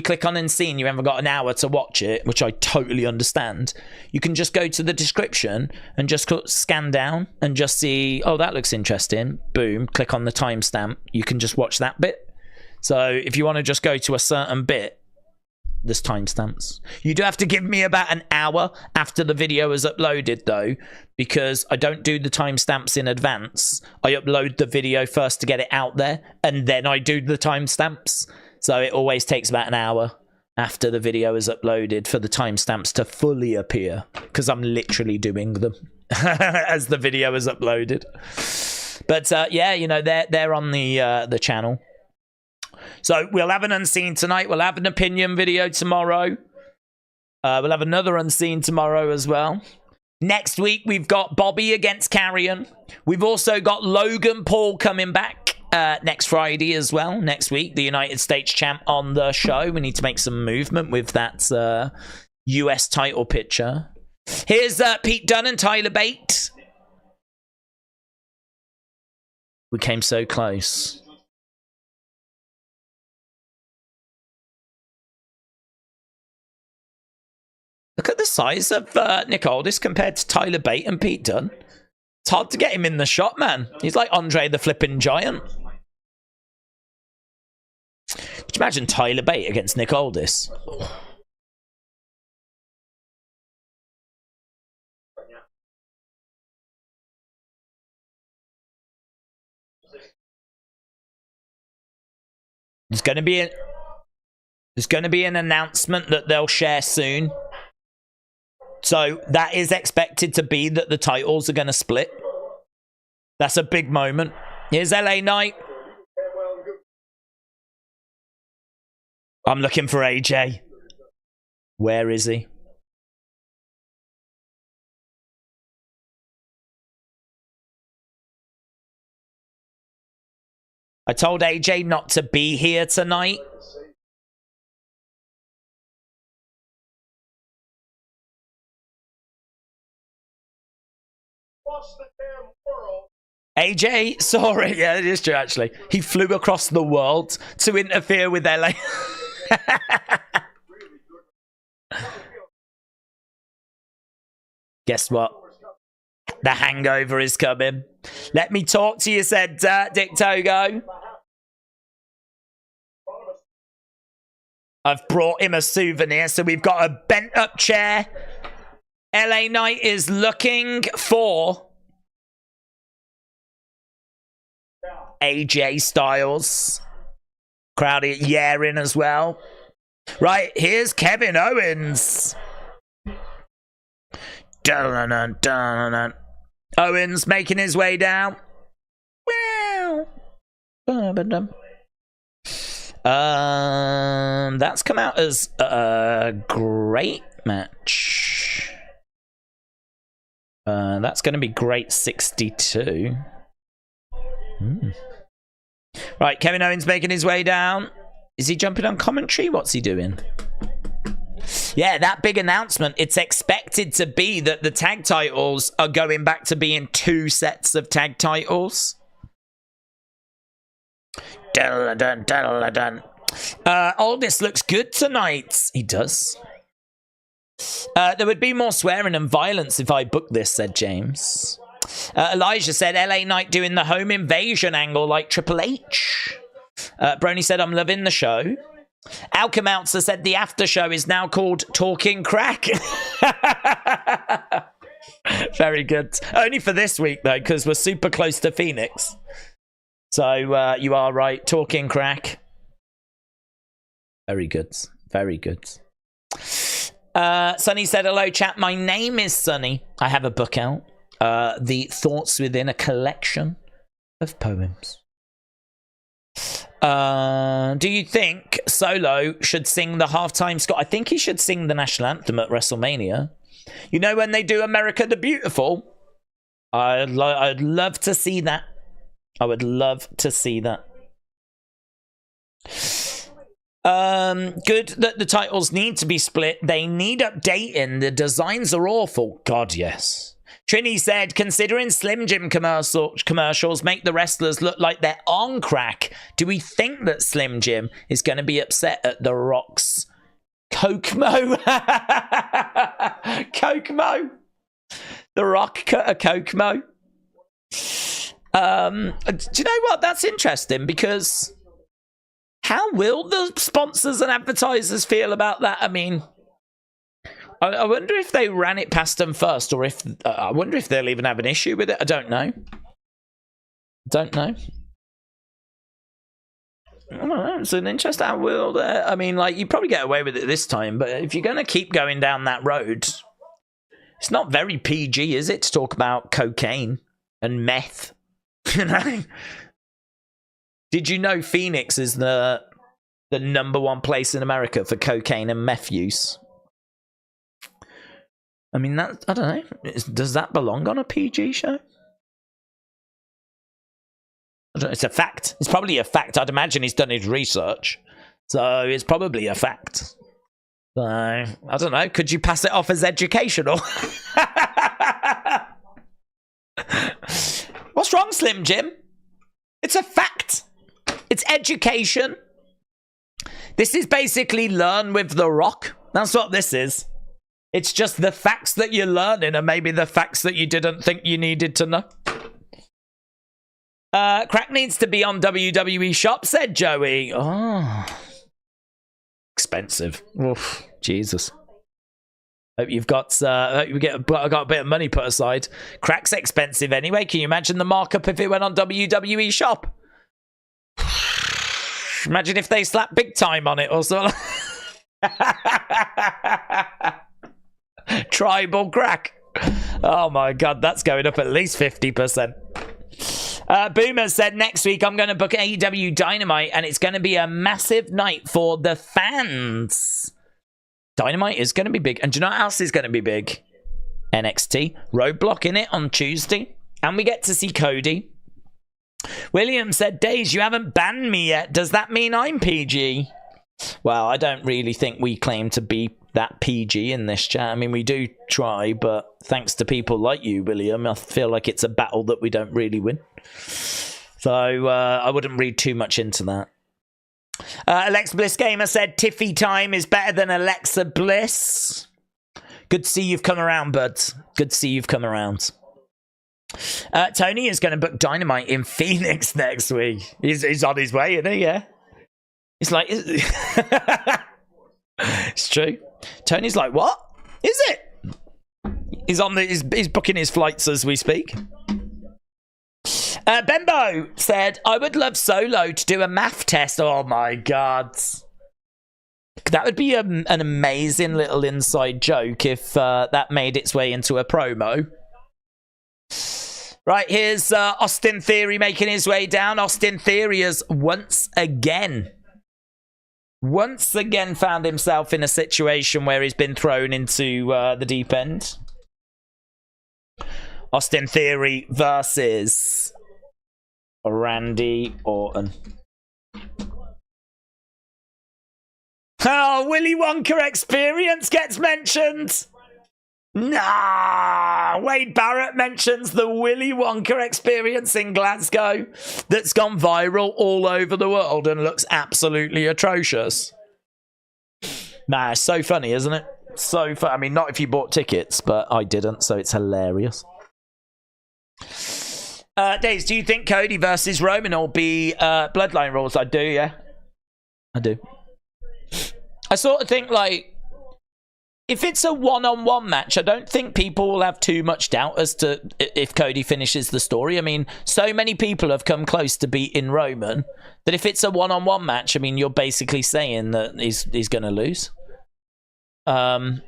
click on unseen, you haven't got an hour to watch it, which I totally understand. You can just go to the description and just scan down and just see, oh, that looks interesting. Boom, click on the timestamp. You can just watch that bit. So if you want to just go to a certain bit, there's timestamps. You do have to give me about an hour after the video is uploaded, though, because I don't do the timestamps in advance. I upload the video first to get it out there, and then I do the timestamps. So it always takes about an hour after the video is uploaded for the timestamps to fully appear, because I'm literally doing them as the video is uploaded. But yeah, they're on the channel. So we'll have an unseen tonight. We'll have an opinion video tomorrow. We'll have another unseen tomorrow as well. Next week, we've got Bobby against Carrion. We've also got Logan Paul coming back next Friday as well. Next week, the United States champ on the show. We need to make some movement with that US title picture. Here's Pete Dunne and Tyler Bate. We came so close. Look at the size of Nick Aldis compared to Tyler Bate and Pete Dunne. It's hard to get him in the shot, man. He's like Andre the Flippin' Giant. Could you imagine Tyler Bate against Nick Aldis? There's going to be an announcement that they'll share soon. So that is expected to be that the titles are going to split. That's a big moment. Here's LA Knight. I'm looking for AJ. Where is he? I told AJ not to be here tonight. The damn world. AJ, sorry, yeah, it is true actually. He flew across the world to interfere with LA. Guess what? The hangover is coming. Let me talk to you, said Dick Togo. I've brought him a souvenir, so we've got a bent up chair. LA Knight is looking for AJ Styles. Crowd yearing as well. Right, here's Kevin Owens. Dun-dun-dun-dun-dun. Owens making his way down. That's come out as great match. That's going to be great 62. Right, Kevin Owens making his way down. Is he jumping on commentary? What's he doing? Yeah, that big announcement. It's expected to be that the tag titles are going back to being 2 sets of tag titles. Aldis looks good tonight. He does. There would be more swearing and violence if I booked this, said James. Elijah said LA Knight doing the home invasion angle like Triple H. Brony said I'm loving the show. Alchemouncer said the after show is now called Talking Crack. Very good. Only for this week though, because we're super close to Phoenix. So you are right. Talking Crack. Very good. Very good. Sunny said, hello, chat. My name is Sunny. I have a book out. The Thoughts Within a Collection of Poems. Do you think Solo should sing the halftime score? I think he should sing the national anthem at WrestleMania. You know when they do America the Beautiful? I'd love to see that. I would love to see that. Good that the titles need to be split. They need updating. The designs are awful. God, yes. Trini said, considering Slim Jim commercials make the wrestlers look like they're on crack, do we think that Slim Jim is going to be upset at The Rock's Kokomo? Kokomo? The Rock cut a Kokomo? Do you know what? That's interesting because how will the sponsors and advertisers feel about that? I mean, I wonder if they ran it past them first, or if I wonder if they'll even have an issue with it. I don't know. Don't know. I don't know. It's an interest. How will I mean, like, you probably get away with it this time, but if you're going to keep going down that road, it's not very PG, is it, to talk about cocaine and meth? You know. Did you know Phoenix is the #1 place in America for cocaine and meth use? I mean, that, I don't know. Does that belong on a PG show? I don't know, it's a fact. It's probably a fact. I'd imagine he's done his research. So it's probably a fact. So, I don't know. Could you pass it off as educational? What's wrong, Slim Jim? It's a fact. It's education. This is basically Learn with The Rock. That's what this is. It's just the facts that you're learning and maybe the facts that you didn't think you needed to know. Crack needs to be on WWE Shop, said Joey. Oh. Expensive. Oof, Jesus. Hope you've got, hope you got a bit of money put aside. Crack's expensive anyway. Can you imagine the markup if it went on WWE Shop? Imagine if they slapped big time on it or something. Tribal crack. Oh my god, that's going up at least 50%. Boomer said next week I'm going to book AEW Dynamite and it's going to be a massive night for the fans. Dynamite is going to be big. And do you know what else is going to be big? NXT. Roadblock in it on Tuesday. And we get to see Cody. William said, Days, you haven't banned me yet. Does that mean I'm PG? Well, I don't really think we claim to be that PG in this chat. I mean, we do try, but thanks to people like you, William, I feel like it's a battle that we don't really win. So I wouldn't read too much into that. Alexa Bliss Gamer said, Tiffy time is better than Alexa Bliss. Good to see you've come around, bud. Good to see you've come around. Tony is going to book Dynamite in Phoenix next week. He's on his way, isn't he? Yeah. It's like... It's true. Tony's like, what? Is it? He's booking his flights as we speak. Bembo said, I would love Solo to do a math test. Oh my god. That would be an amazing little inside joke if that made its way into a promo. Right, here's Austin Theory making his way down. Austin Theory is once again once again found himself in a situation where he's been thrown into the deep end. Austin Theory versus Randy Orton. Oh, Willy Wonka experience gets mentioned. Nah, Wade Barrett mentions the Willy Wonka experience in Glasgow that's gone viral all over the world and looks absolutely atrocious. Nah, it's so funny, isn't it? So funny. I mean, not if you bought tickets, but I didn't, so it's hilarious. Days, do you think Cody versus Roman will be Bloodline rules? I do, yeah. I do. I sort of think, like, if it's a one-on-one match, I don't think people will have too much doubt as to if Cody finishes the story. I mean, so many people have come close to beating Roman that if it's a one-on-one match, I mean, you're basically saying that he's going to lose. And,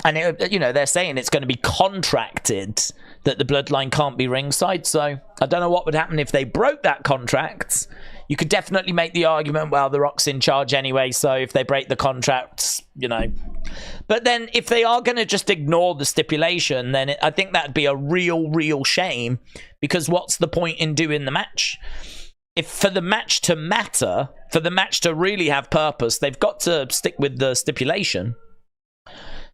they're saying it's going to be contracted that the Bloodline can't be ringside. So I don't know what would happen if they broke that contract. You could definitely make the argument, well, The Rock's in charge anyway, so if they break the contract, But then if they are going to just ignore the stipulation, then I think that'd be a real shame, because what's the point in doing the match? If for the match to matter, for the match to really have purpose, they've got to stick with the stipulation.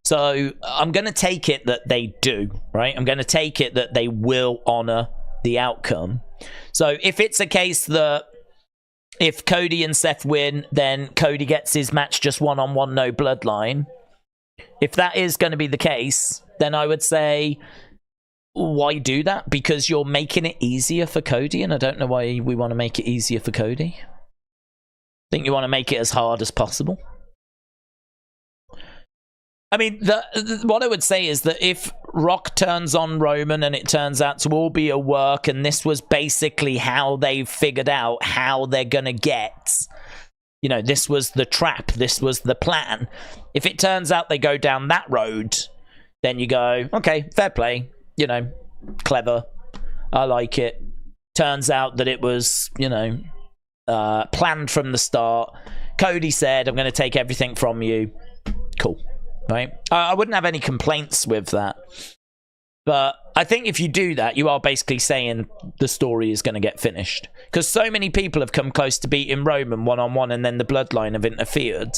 So I'm going to take it that they do, right? I'm going to take it that they will honor the outcome. So if it's a case that if Cody and Seth win, then Cody gets his match just one-on-one, no Bloodline. If that is going to be the case, then I would say, why do that? Because you're making it easier for Cody, and I don't know why we want to make it easier for Cody. I think you want to make it as hard as possible. I mean, what I would say is that if Rock turns on Roman and it turns out to all be a work, and this was basically how they figured out how they're going to get, this was the trap, this was the plan. If it turns out they go down that road, then you go, okay, fair play, clever, I like it. Turns out that it was, planned from the start. Cody said, I'm going to take everything from you. Cool. Right? I wouldn't have any complaints with that. But I think if you do that, you are basically saying the story is going to get finished. Because so many people have come close to beating Roman one-on-one, and then the Bloodline have interfered.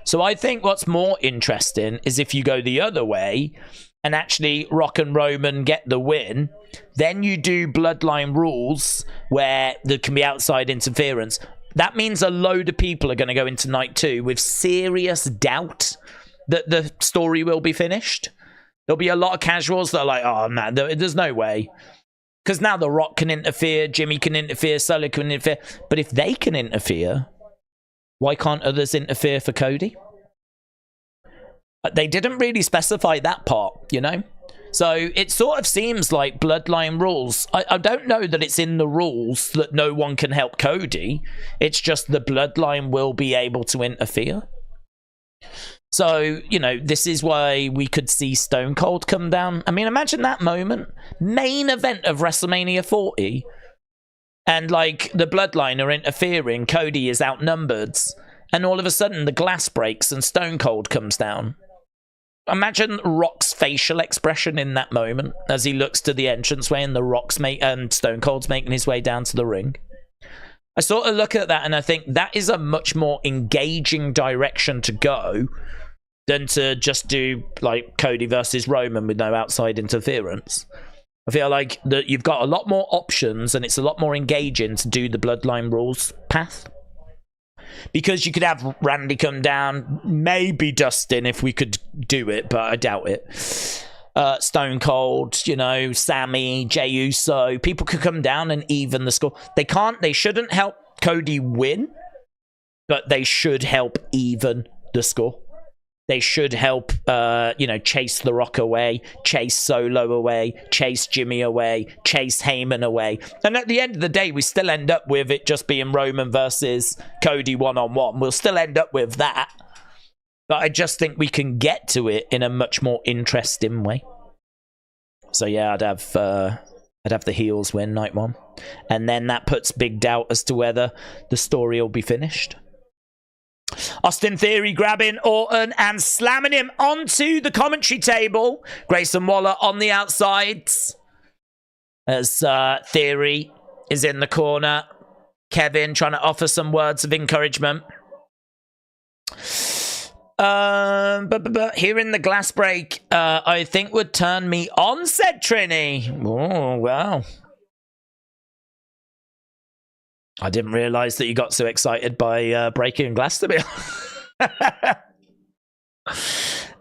So I think what's more interesting is if you go the other way, and actually Rock and Roman get the win, then you do Bloodline rules where there can be outside interference. That means a load of people are going to go into night 2 with serious doubt that the story will be finished. There'll be a lot of casuals that are like, oh man, there's no way. Because now The Rock can interfere, Jimmy can interfere, Solo can interfere. But if they can interfere, why can't others interfere for Cody? They didn't really specify that part, So it sort of seems like Bloodline rules. I don't know that it's in the rules that no one can help Cody. It's just the Bloodline will be able to interfere. So, this is why we could see Stone Cold come down. I mean, imagine that moment. Main event of WrestleMania 40. And, the Bloodline are interfering. Cody is outnumbered. And all of a sudden, the glass breaks and Stone Cold comes down. Imagine Rock's facial expression in that moment as he looks to the entranceway and Stone Cold's making his way down to the ring. I sort of look at that and I think that is a much more engaging direction to go than to just do Cody versus Roman with no outside interference. I feel like that you've got a lot more options and it's a lot more engaging to do the Bloodline rules path. Because you could have Randy come down, maybe Dustin if we could do it, but I doubt it. Stone Cold, Sammy, Jey Uso, people could come down and even the score. They shouldn't help Cody win, but they should help even the score. They should help, chase The Rock away, chase Solo away, chase Jimmy away, chase Heyman away. And at the end of the day, we still end up with it just being Roman versus Cody one-on-one. We'll still end up with that. But I just think we can get to it in a much more interesting way. So yeah, I'd I'd have the heels win night one. And then that puts big doubt as to whether the story will be finished. Austin Theory grabbing Orton and slamming him onto the commentary table. Grayson Waller on the outsides. As Theory is in the corner. Kevin trying to offer some words of encouragement. But hearing the glass break, I think would turn me on, said Trini. Oh, wow. I didn't realise that you got so excited by breaking glass, to be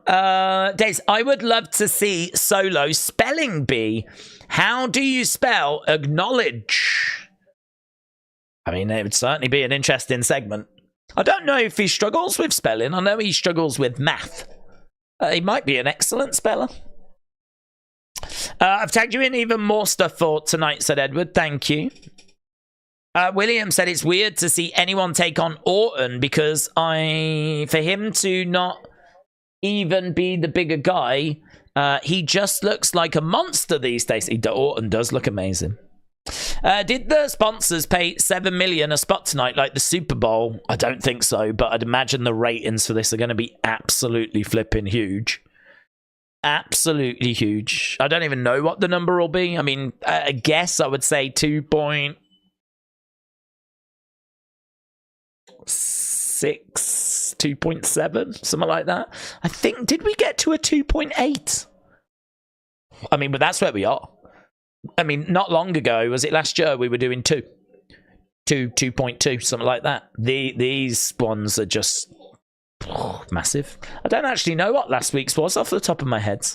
honest. Days, I would love to see Solo spelling bee. How do you spell acknowledge? I mean, it would certainly be an interesting segment. I don't know if he struggles with spelling. I know he struggles with math. He might be an excellent speller. I've tagged you in even more stuff for tonight, said Edward. Thank you. William said it's weird to see anyone take on Orton because for him to not even be the bigger guy, he just looks like a monster these days. Orton does look amazing. Did the sponsors pay $7 million a spot tonight like the Super Bowl? I don't think so, but I'd imagine the ratings for this are going to be absolutely flipping huge. Absolutely huge. I don't even know what the number will be. I mean, I guess I would say 2.6, 2.7, something like that. I think, did we get to a 2.8? I mean, but that's where we are. I mean, not long ago, was it last year, we were doing 2.2, something like that. These ones are just massive. I don't actually know what last week's was off the top of my head.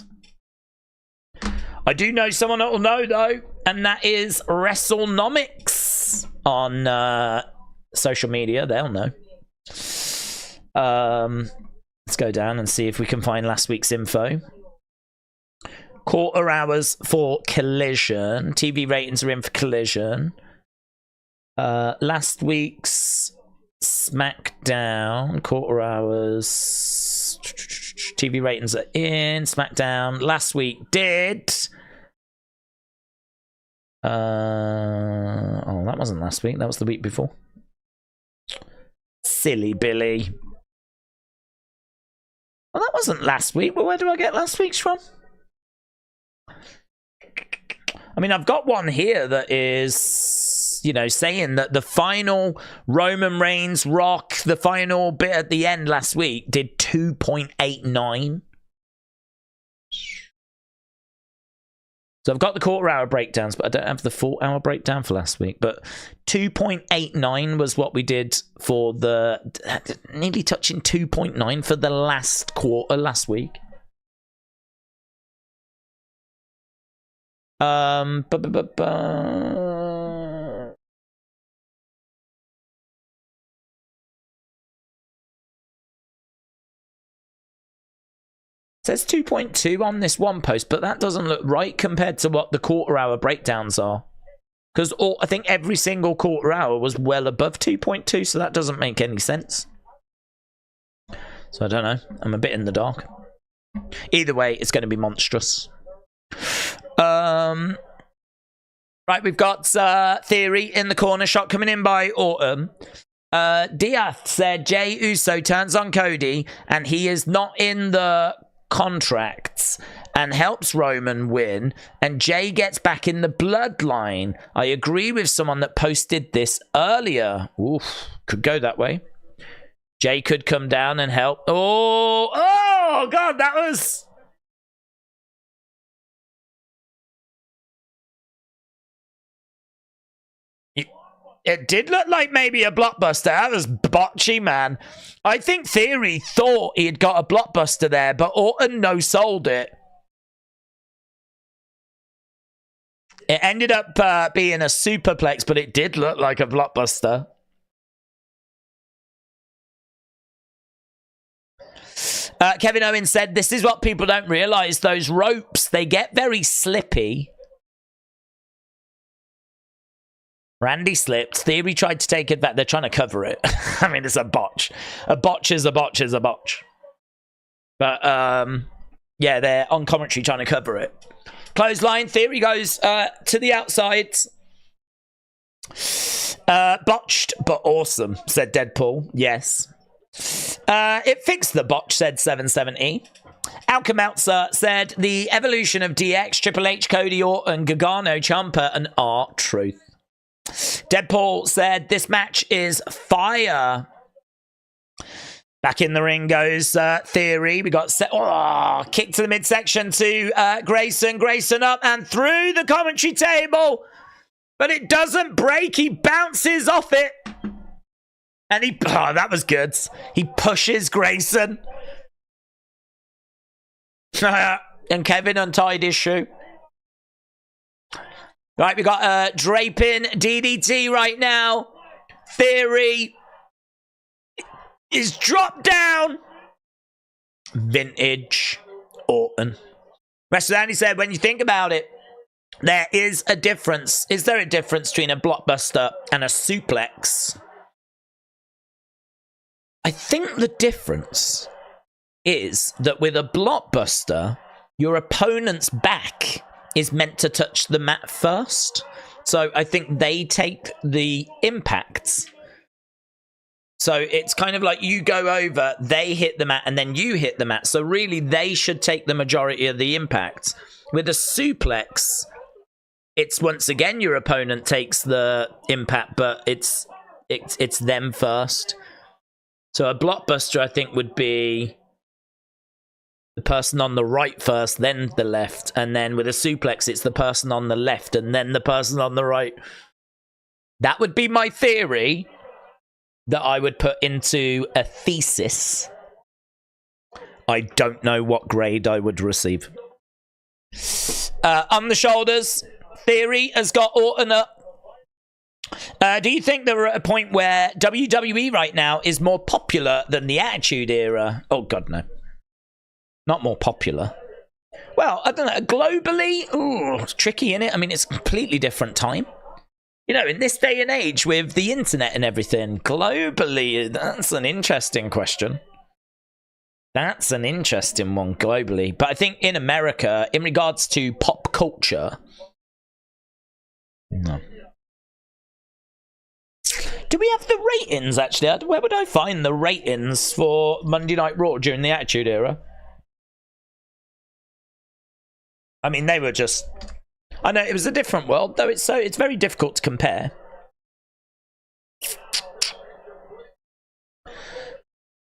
I do know someone that will know, though, and that is WrestleNomics on social media. They'll know. Let's go down and see if we can find last week's info. Quarter hours for Collision. TV ratings are in for Collision. Last week's Smackdown. Quarter hours. TV ratings are in. Smackdown. Last week did. Oh, that wasn't last week. That was the week before. Silly Billy. Well, that wasn't last week. But where do I get last week's from? I mean, I've got one here that is, you know, saying that the final Roman Reigns Rock, the final bit at the end last week, did 2.89. So I've got the quarter hour breakdowns, but I don't have the full hour breakdown for last week. But 2.89 was what we did for the, nearly touching 2.9 for the last quarter last week. It says 2.2 on this one post, but that doesn't look right compared to what the quarter hour breakdowns are. Because I think every single quarter hour was well above 2.2, so that doesn't make any sense. So I don't know. I'm a bit in the dark. Either way, it's going to be monstrous. Right, we've got Theory in the corner, shot coming in by Orton. Diaz said Jey Uso turns on Cody and he is not in the contracts and helps Roman win, and Jey gets back in the bloodline. I agree with someone that posted this earlier. Oof, could go that way. Jey could come down and help. Oh God, that was... It did look like maybe a blockbuster. That was botchy, man. I think Theory thought he had got a blockbuster there, but Orton no-sold it. It ended up being a superplex, but it did look like a blockbuster. Kevin Owens said, this is what people don't realize. Those ropes, they get very slippy. Randy slipped. Theory tried to take it back. They're trying to cover it. I mean, it's a botch. A botch is a botch is a botch. But, yeah, they're on commentary trying to cover it. Clothesline. Theory goes to the outside. Botched, but awesome, said Deadpool. Yes. It fixed the botch, said 770. Alka Meltzer said the evolution of DX, Triple H, Cody Orton, Gargano, Ciampa, and R-Truth. Deadpool said this match is fire. Back in the ring goes Theory. We got kick to the midsection to Grayson. Grayson up and through the commentary table. But it doesn't break. He bounces off it. And that was good. He pushes Grayson. And Kevin untied his shoe. Right, we got draping DDT right now. Theory is dropped down. Vintage Orton. Wrestler Andy said, when you think about it, there is a difference. Is there a difference between a blockbuster and a suplex? I think the difference is that with a blockbuster, your opponent's back is meant to touch the mat first. So I think they take the impacts. So it's kind of like you go over, they hit the mat, and then you hit the mat. So really, they should take the majority of the impact. With a suplex, it's once again your opponent takes the impact, but it's them first. So a blockbuster, I think, would be the person on the right first, then the left. And then with a suplex, it's the person on the left and then the person on the right. That would be my theory that I would put into a thesis. I don't know what grade I would receive. On the shoulders, Theory has got Orton up. Do you think that we're at a point where WWE right now is more popular than the Attitude Era? Oh, God, no. Not more popular. Well, I don't know. Globally, it's tricky, isn't it? I mean, it's a completely different time. You know, in this day and age with the internet and everything, globally, that's an interesting question. That's an interesting one globally. But I think in America, in regards to pop culture, no. Do we have the ratings, actually? Where would I find the ratings for Monday Night Raw during the Attitude Era? I mean, they were just... I know it was a different world, though. It's very difficult to compare.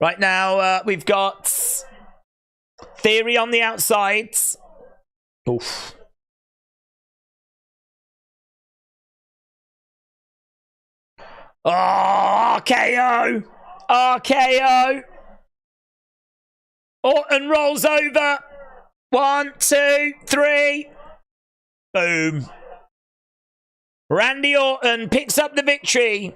Right now, we've got Theory on the outside. Oof. Oh, RKO! RKO! Orton rolls over. 1, 2, 3. Boom. Randy Orton picks up the victory.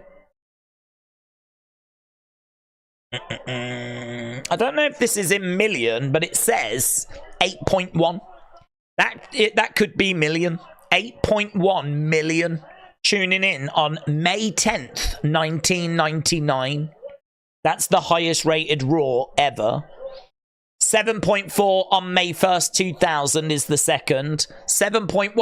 I don't know if this is in million, but it says 8.1. That could be million. 8.1 million tuning in on May 10th, 1999. That's the highest rated Raw ever. 7.4 on May 1st, 2000 is the second. 7.15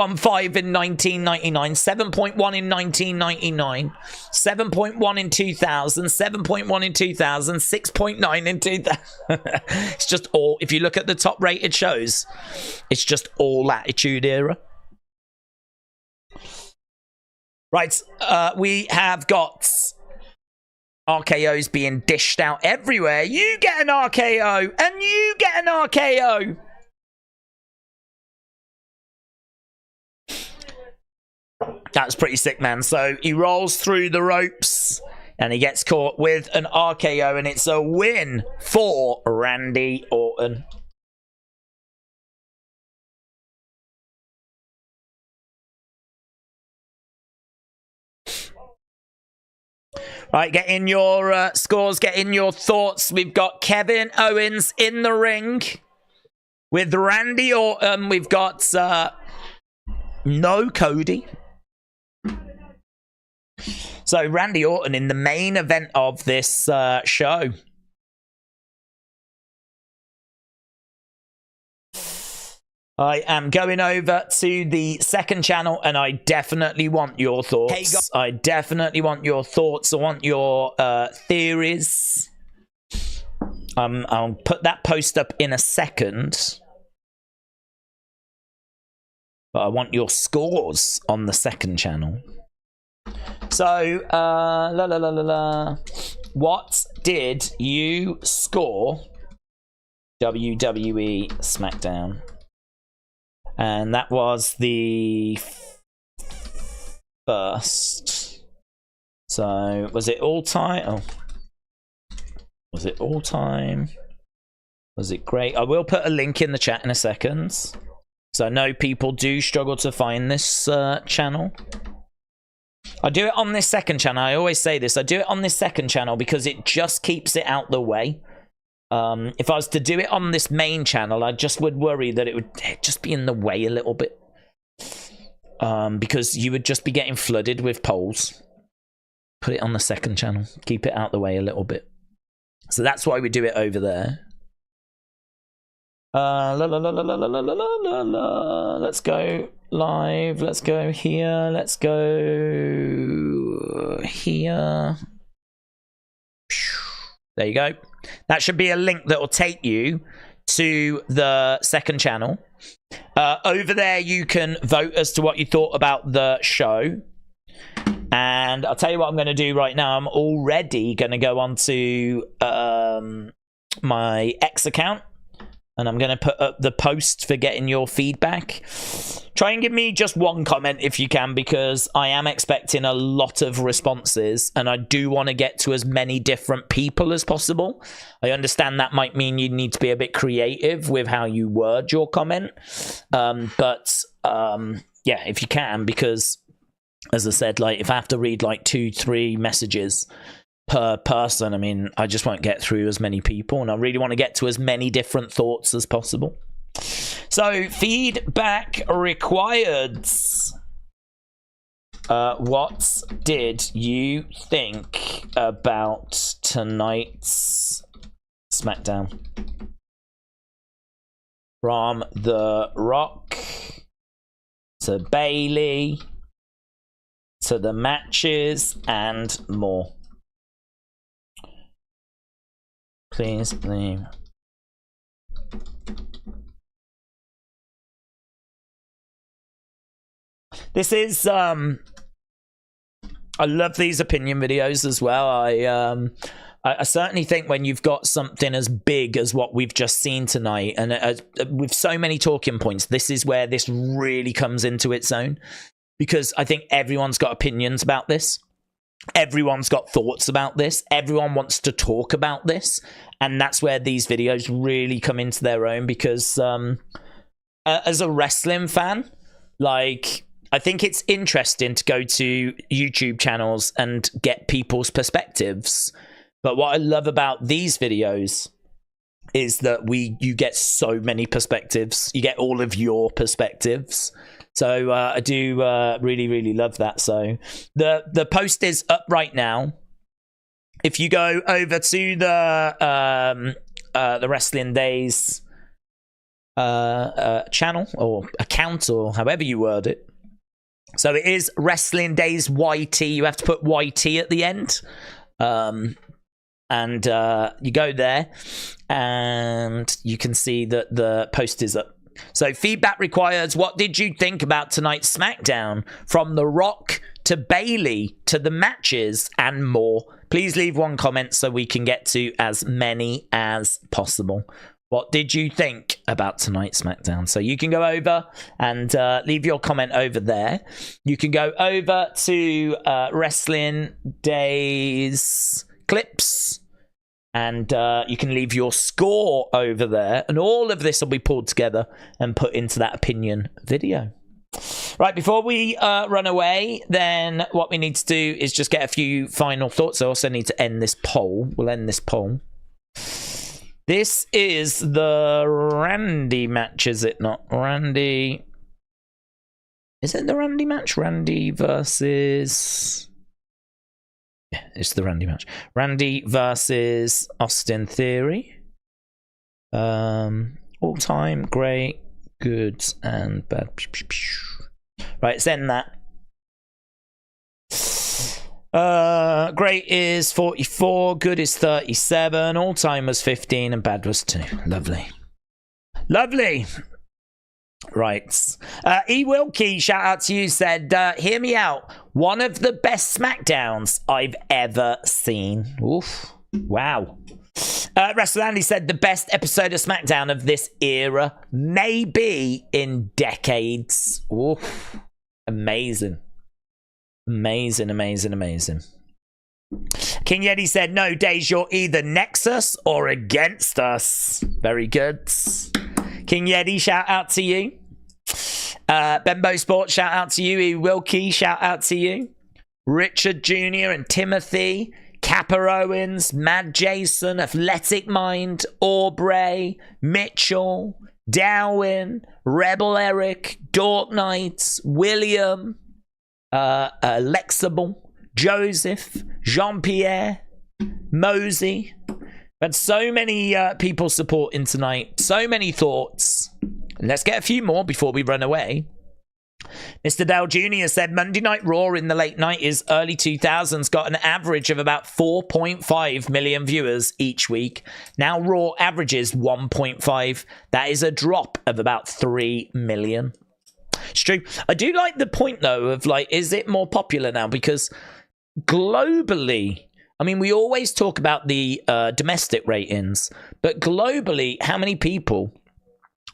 in 1999. 7.1 in 1999. 7.1 in 2000. 7.1 in 2000. 6.9 in 2000. It's just all, if you look at the top rated shows, it's just all Attitude Era. Right, we have got RKOs being dished out everywhere. You get an RKO, and you get an RKO. That's pretty sick, man. So he rolls through the ropes, and he gets caught with an RKO, and it's a win for Randy Orton. Right, get in your scores, get in your thoughts. We've got Kevin Owens in the ring with Randy Orton. We've got no Cody. So Randy Orton in the main event of this show. I am going over to the second channel, and I definitely want your thoughts. I definitely want your thoughts. I want your theories. I'll put that post up in a second. But I want your scores on the second channel. So, what did you score WWE Smackdown? And that was the first. So, was it all time? Oh. Was it all time? Was it great? I will put a link in the chat in a second. So I know people do struggle to find this channel. I do it on this second channel. I always say this. I do it on this second channel because it just keeps it out the way. If I was to do it on this main channel, I just would worry that it would just be in the way a little bit. Because you would just be getting flooded with polls. Put it on the second channel. Keep it out the way a little bit. So that's why we do it over there. Let's go live. Let's go here. Let's go here. There you go. That should be a link that will take you to the second channel. Over there, you can vote as to what you thought about the show. And I'll tell you what I'm going to do right now. I'm already going to go on to my X account. And I'm going to put up the post for getting your feedback. Try and give me just one comment if you can, because I am expecting a lot of responses. And I do want to get to as many different people as possible. I understand that might mean you need to be a bit creative with how you word your comment. But yeah, if you can, because as I said, like if I have to read like 2-3 messages per person, I mean, I just won't get through as many people, and I really want to get to as many different thoughts as possible. So, feedback required. What did you think about tonight's Smackdown? From The Rock to Bayley to the matches and more. Please leave. This is I love these opinion videos as well. I certainly think when you've got something as big as what we've just seen tonight, and with so many talking points, this is where this really comes into its own, because I think everyone's got opinions about this. Everyone's got thoughts about this. Everyone wants to talk about this. And that's where these videos really come into their own, because as a wrestling fan, like, I think it's interesting to go to YouTube channels and get people's perspectives. But what I love about these videos is that you get so many perspectives. You get all of your perspectives. So I do really, really love that. So the post is up right now. If you go over to the Wrestling Days channel or account, or however you word it. So it is Wrestling Days YT. You have to put YT at the end. And you go there and you can see that the post is up. So feedback required. What did you think about tonight's Smackdown? From The Rock to Bayley to the matches and more. Please leave one comment so we can get to as many as possible. What did you think about tonight's Smackdown? So you can go over and leave your comment over there. You can go over to Wrestling Days clips. And you can leave your score over there. And all of this will be pulled together and put into that opinion video. Right, before we run away, then what we need to do is just get a few final thoughts. I also need to end this poll. We'll end this poll. This is the Randy match, is it not? Randy. Is it the Randy match? Randy versus... Yeah, it's the Randy match. Randy versus Austin Theory. All time great. Good and bad. Right, send that. Great is 44, good is 37, all time was 15, and bad was 2. Lovely. Lovely. Right. E. Wilkie, shout out to you, said, hear me out. One of the best Smackdowns I've ever seen. Oof. Wow. Wrestler Andy said the best episode of Smackdown of this era, maybe in decades. Oof. Amazing. Amazing, amazing, amazing. King Yeti said, no, Days, you're either Nexus or against us. Very good. King Yeti, shout out to you. Bembo Sports, shout out to you. E. Wilkie, shout out to you. Richard Jr. and Timothy. Kappa Owens, Mad Jason, Athletic Mind, Aubrey, Mitchell, Darwin, Rebel Eric, Dork Knights, William, Lexable, Joseph, Jean-Pierre, Mosey. But so many people supporting tonight. So many thoughts. Let's get a few more before we run away. Mr. Dale Jr. said Monday Night Raw in the late 90s, early 2000s got an average of about 4.5 million viewers each week. Now Raw averages 1.5. That is a drop of about 3 million. It's true. I do like the point, though, of like, is it more popular now? Because globally, I mean, we always talk about the domestic ratings, but globally, how many people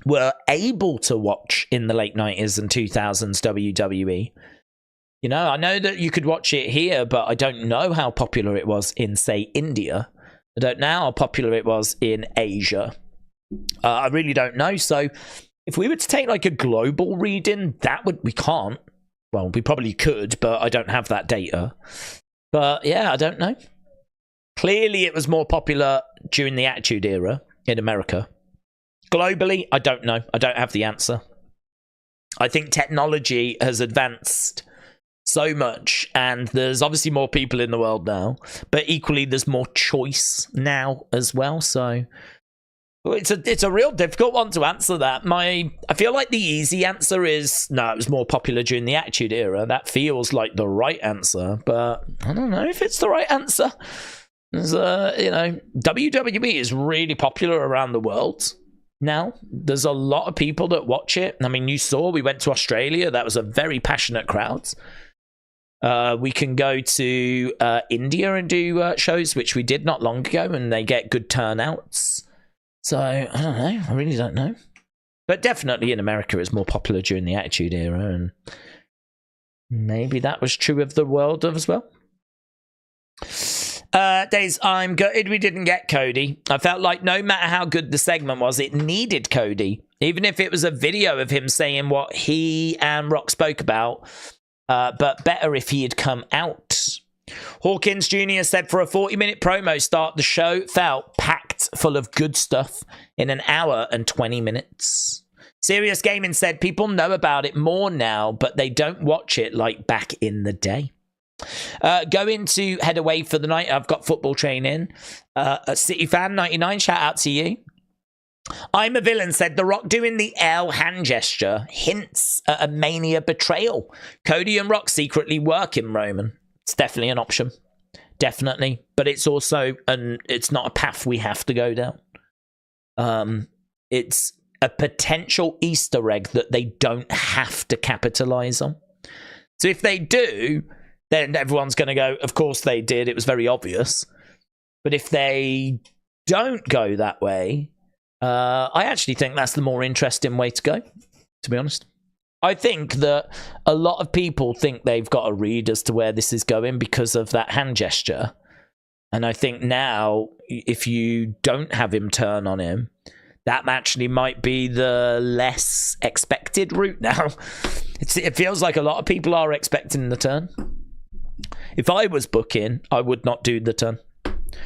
were able to watch in the late 90s and 2000s WWE? You know, I know that you could watch it here, but I don't know how popular it was in, say, India. I don't know how popular it was in Asia. I really don't know. So if we were to take like a global reading, we can't. Well, we probably could, but I don't have that data. But yeah, I don't know. Clearly, it was more popular during the Attitude Era in America. Globally, I don't know. I don't have the answer. I think technology has advanced so much, and there's obviously more people in the world now, but equally there's more choice now as well. So it's a real difficult one to answer that. I feel like the easy answer is no, it was more popular during the Attitude Era. That feels like the right answer, but I don't know if it's the right answer. There's WWE is really popular around the world. Now, there's a lot of people that watch it. I mean, you saw we went to Australia. That was a very passionate crowd. We can go to India and do shows, which we did not long ago, and they get good turnouts. So, I don't know. I really don't know. But definitely in America, it's more popular during the Attitude Era, and maybe that was true of the world as well. Days, I'm gutted we didn't get Cody. I felt like no matter how good the segment was, it needed Cody. Even if it was a video of him saying what he and Rock spoke about, but better if he had come out. Hawkins Jr. said for a 40-minute promo start, the show felt packed full of good stuff in an hour and 20 minutes. Serious Gaming said people know about it more now, but they don't watch it like back in the day. Going to head away for the night. I've got football training. City Fan 99, shout out to you. I'm a Villain said The Rock doing the L hand gesture hints at a Mania betrayal. Cody and Rock secretly working Roman. It's definitely an option. Definitely. But it's also it's not a path we have to go down. It's a potential Easter egg that they don't have to capitalize on. So if they do, then everyone's going to go, of course they did. It was very obvious. But if they don't go that way, I actually think that's the more interesting way to go, to be honest. I think that a lot of people think they've got a read as to where this is going because of that hand gesture. And I think now, if you don't have him turn on him, that actually might be the less expected route now. It feels like a lot of people are expecting the turn. If I was booking, I would not do the turn.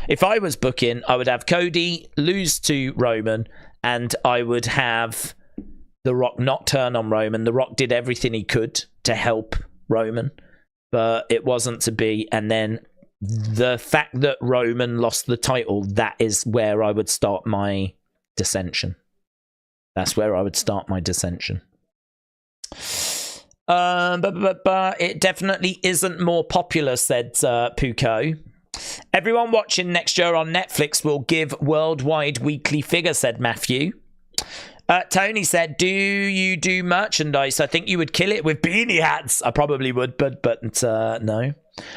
If I was booking, I would have Cody lose to Roman, and I would have The Rock not turn on Roman. The Rock did everything he could to help Roman, but it wasn't to be. And then the fact that Roman lost the title, that is where I would start my dissension. That's where I would start my dissension. But it definitely isn't more popular, said Puko. Everyone watching next year on Netflix will give worldwide weekly figure, said Matthew. Tony said, do you do merchandise? I think you would kill it with beanie hats. I probably would, but no.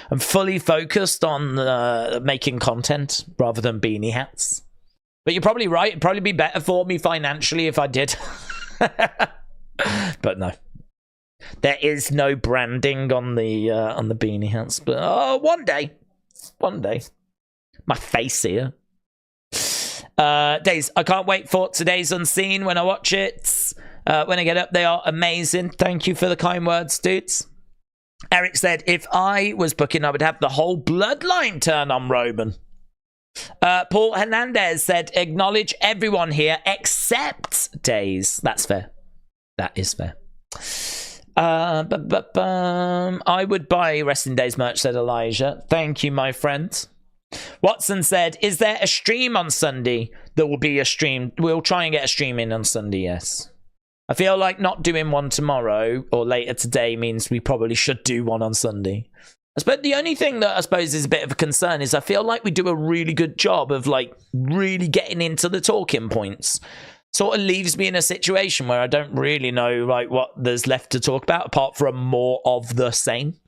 I'm fully focused on making content rather than beanie hats. But you're probably right. It'd probably be better for me financially if I did. But no. There is no branding on the beanie hats. But one day. My face here. Days, I can't wait for today's Unseen when I watch it. When I get up, they are amazing. Thank you for the kind words, dudes. Eric said, if I was booking, I would have the whole bloodline turn on Roman. Paul Hernandez said, acknowledge everyone here except Days. That's fair. That is fair. I would buy Wrestling Days merch, said Elijah. Thank you, my friend. Watson said, is there a stream on Sunday? There will be a stream. We'll try and get a stream in on Sunday, yes. I feel like not doing one tomorrow or later today means we probably should do one on Sunday. But the only thing that I suppose is a bit of a concern is I feel like we do a really good job of like really getting into the talking points. Sort of leaves me in a situation where I don't really know like what there's left to talk about apart from more of the same.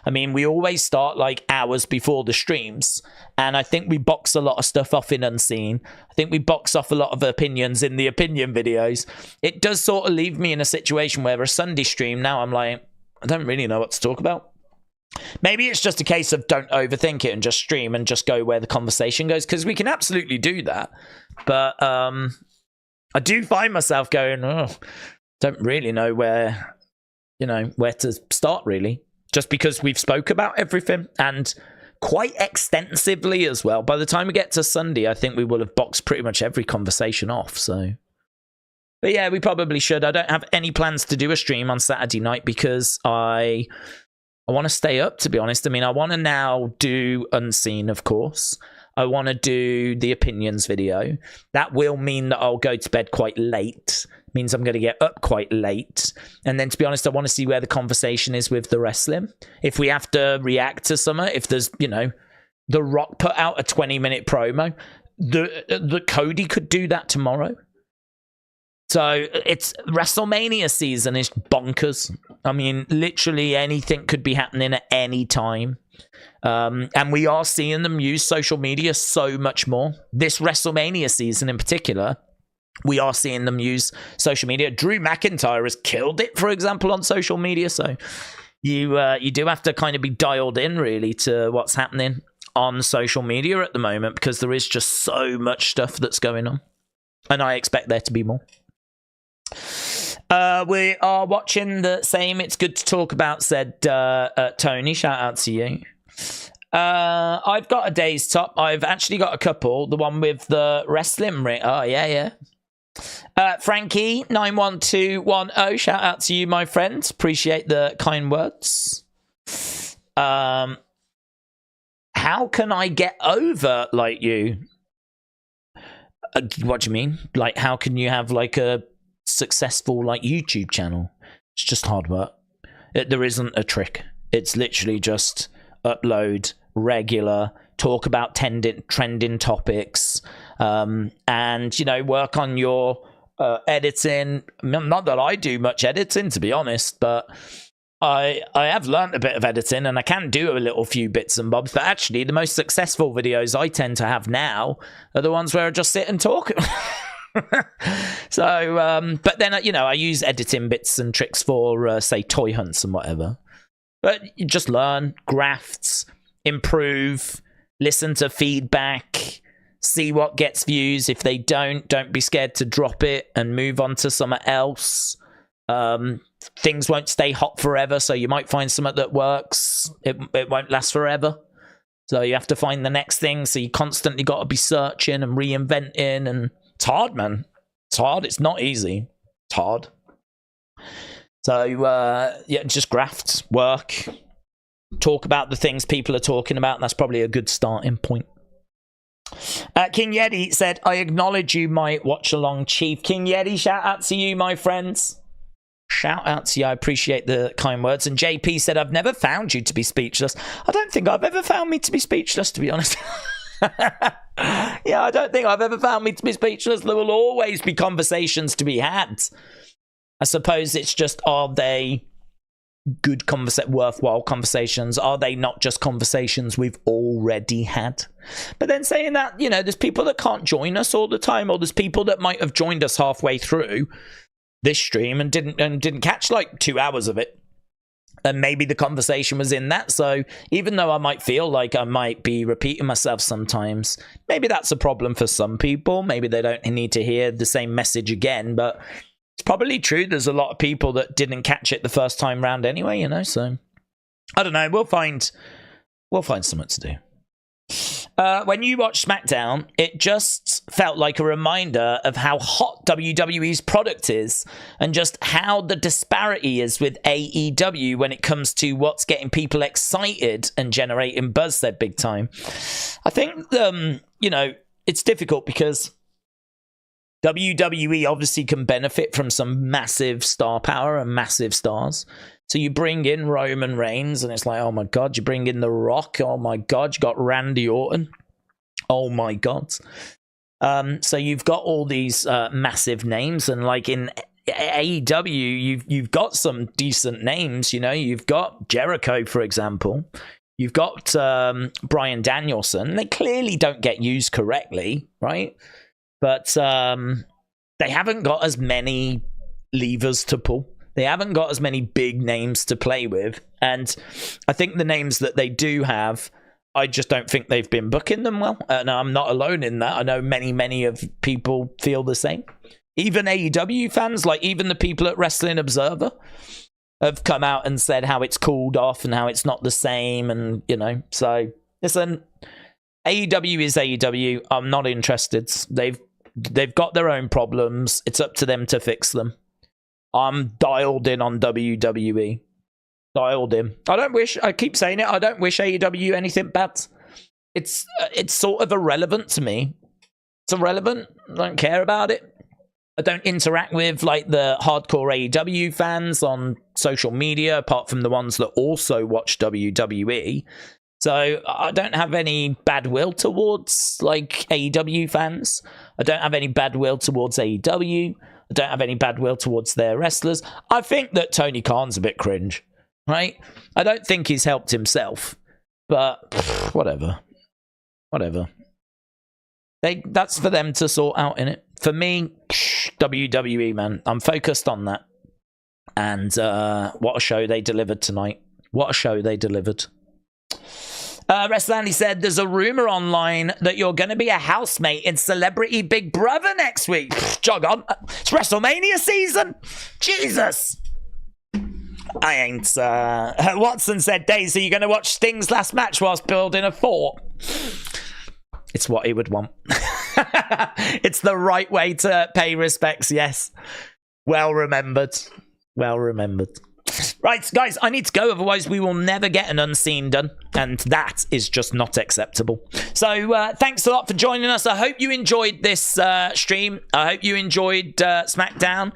I mean, we always start like hours before the streams, and I think we box a lot of stuff off in Unseen. I think we box off a lot of opinions in the opinion videos. It does sort of leave me in a situation where a Sunday stream now I'm like, I don't really know what to talk about. Maybe it's just a case of don't overthink it and just stream and just go where the conversation goes, because we can absolutely do that. But I do find myself going, don't really know where to start, really. Just because we've spoke about everything, and quite extensively as well. By the time we get to Sunday, I think we will have boxed pretty much every conversation off, so. But yeah, we probably should. I don't have any plans to do a stream on Saturday night because I want to stay up, to be honest. I mean, I want to now do Unseen, of course. I want to do the opinions video. That will mean that I'll go to bed quite late. Means I'm going to get up quite late. And then, to be honest, I want to see where the conversation is with the wrestling. If we have to react to something, if there's, The Rock put out a 20-minute promo, the Cody could do that tomorrow. So it's WrestleMania season is bonkers. I mean, literally anything could be happening at any time. And we are seeing them use social media so much more. This WrestleMania season in particular, we are seeing them use social media. Drew McIntyre has killed it, for example, on social media. So you do have to kind of be dialed in, really, to what's happening on social media at the moment, because there is just so much stuff that's going on. And I expect there to be more. We are watching the same. It's good to talk about, said Tony. Shout out to you. I've got a Days top. I've actually got a couple. The one with the wrestling ring. Oh, yeah. Frankie 91210. Shout out to you, my friend. Appreciate the kind words. How can I get over like you? What do you mean? Like, how can you have like a successful like YouTube channel? It's just hard work. There isn't a trick. It's literally just upload regular, talk about trending topics, and work on your editing. Not that I do much editing, to be honest, but I have learned a bit of editing, and I can do a little few bits and bobs. But actually, the most successful videos I tend to have now are the ones where I just sit and talk. So, but then, I use editing bits and tricks for, say, toy hunts and whatever. But you just learn, grafts, improve, listen to feedback, see what gets views. If they don't be scared to drop it and move on to something else. Things won't stay hot forever, so you might find something that works. It won't last forever. So you have to find the next thing. So you constantly got to be searching and reinventing, and it's hard, man. It's hard. It's not easy. It's hard. So, just graft, work, talk about the things people are talking about. That's probably a good starting point. King Yeti said, I acknowledge you, my watch-along chief. King Yeti, shout out to you, my friends. Shout out to you. I appreciate the kind words. And JP said, I've never found you to be speechless. I don't think I've ever found me to be speechless, to be honest. Yeah, I don't think I've ever found me to be speechless. There will always be conversations to be had. I suppose it's just, are they good worthwhile conversations? Are they not just conversations we've already had? But then saying that, you know, there's people that can't join us all the time, or there's people that might have joined us halfway through this stream and didn't catch like 2 hours of it, and maybe the conversation was in that. So even though I might feel like I might be repeating myself sometimes, maybe that's a problem for some people. Maybe they don't need to hear the same message again, but it's probably true. There's a lot of people that didn't catch it the first time round anyway, you know. So I don't know. We'll find something to do. When you watch SmackDown, it just felt like a reminder of how hot WWE's product is, and just how the disparity is with AEW when it comes to what's getting people excited and generating buzz, said Big Time. I think, you know, it's difficult because WWE obviously can benefit from some massive star power and massive stars. So you bring in Roman Reigns and it's like, oh my God. You bring in The Rock. Oh my God. You got Randy Orton. Oh my God. So you've got all these massive names, and like in AEW, you've got some decent names. You know, you've got Jericho, for example. You've got Bryan Danielson. They clearly don't get used correctly, right? But they haven't got as many levers to pull. They haven't got as many big names to play with. And I think the names that they do have, I just don't think they've been booking them well. And I'm not alone in that. I know many of people feel the same. Even AEW fans, like even the people at Wrestling Observer, have come out and said how it's cooled off and how it's not the same. And, you know, so listen, AEW is AEW. I'm not interested. They've got their own problems. It's up to them to fix them. I'm dialed in on WWE. Dialed in. I keep saying it, I don't wish AEW anything bad. It's sort of irrelevant to me. It's irrelevant. I don't care about it. I don't interact with like the hardcore AEW fans on social media, apart from the ones that also watch WWE. So I don't have any bad will towards like AEW fans. I don't have any bad will towards AEW. I don't have any bad will towards their wrestlers. I think that Tony Khan's a bit cringe, right? I don't think he's helped himself, but whatever. That's for them to sort out, innit? For me, WWE, man. I'm focused on that. And what a show they delivered tonight. What a show they delivered. Wrestlandy said, there's a rumor online that you're going to be a housemate in Celebrity Big Brother next week. Jog on. It's WrestleMania season. Jesus. I ain't. Watson said, Daisy, you're going to watch Sting's last match whilst building a fort. It's what he would want. It's the right way to pay respects, yes. Well remembered. Well remembered. Right, guys, I need to go, otherwise we will never get an unseen done, and that is just not acceptable. So thanks a lot for joining us. I hope you enjoyed this stream. I hope you enjoyed SmackDown.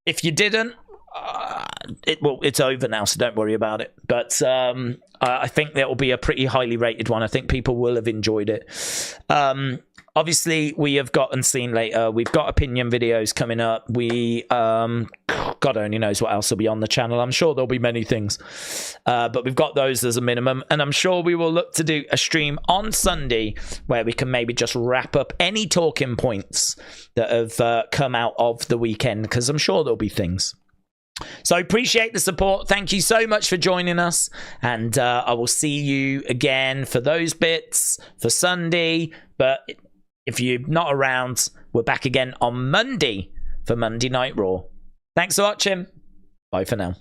If you didn't, it's over now, so don't worry about it. But I think that will be a pretty highly rated one. I think people will have enjoyed it. Obviously, we have got Unseen later. We've got opinion videos coming up. We, God only knows what else will be on the channel. I'm sure there'll be many things. But we've got those as a minimum. And I'm sure we will look to do a stream on Sunday where we can maybe just wrap up any talking points that have come out of the weekend, because I'm sure there'll be things. So appreciate the support. Thank you so much for joining us. And I will see you again for those bits for Sunday. But if you're not around, we're back again on Monday for Monday Night Raw. Thanks for watching. Bye for now.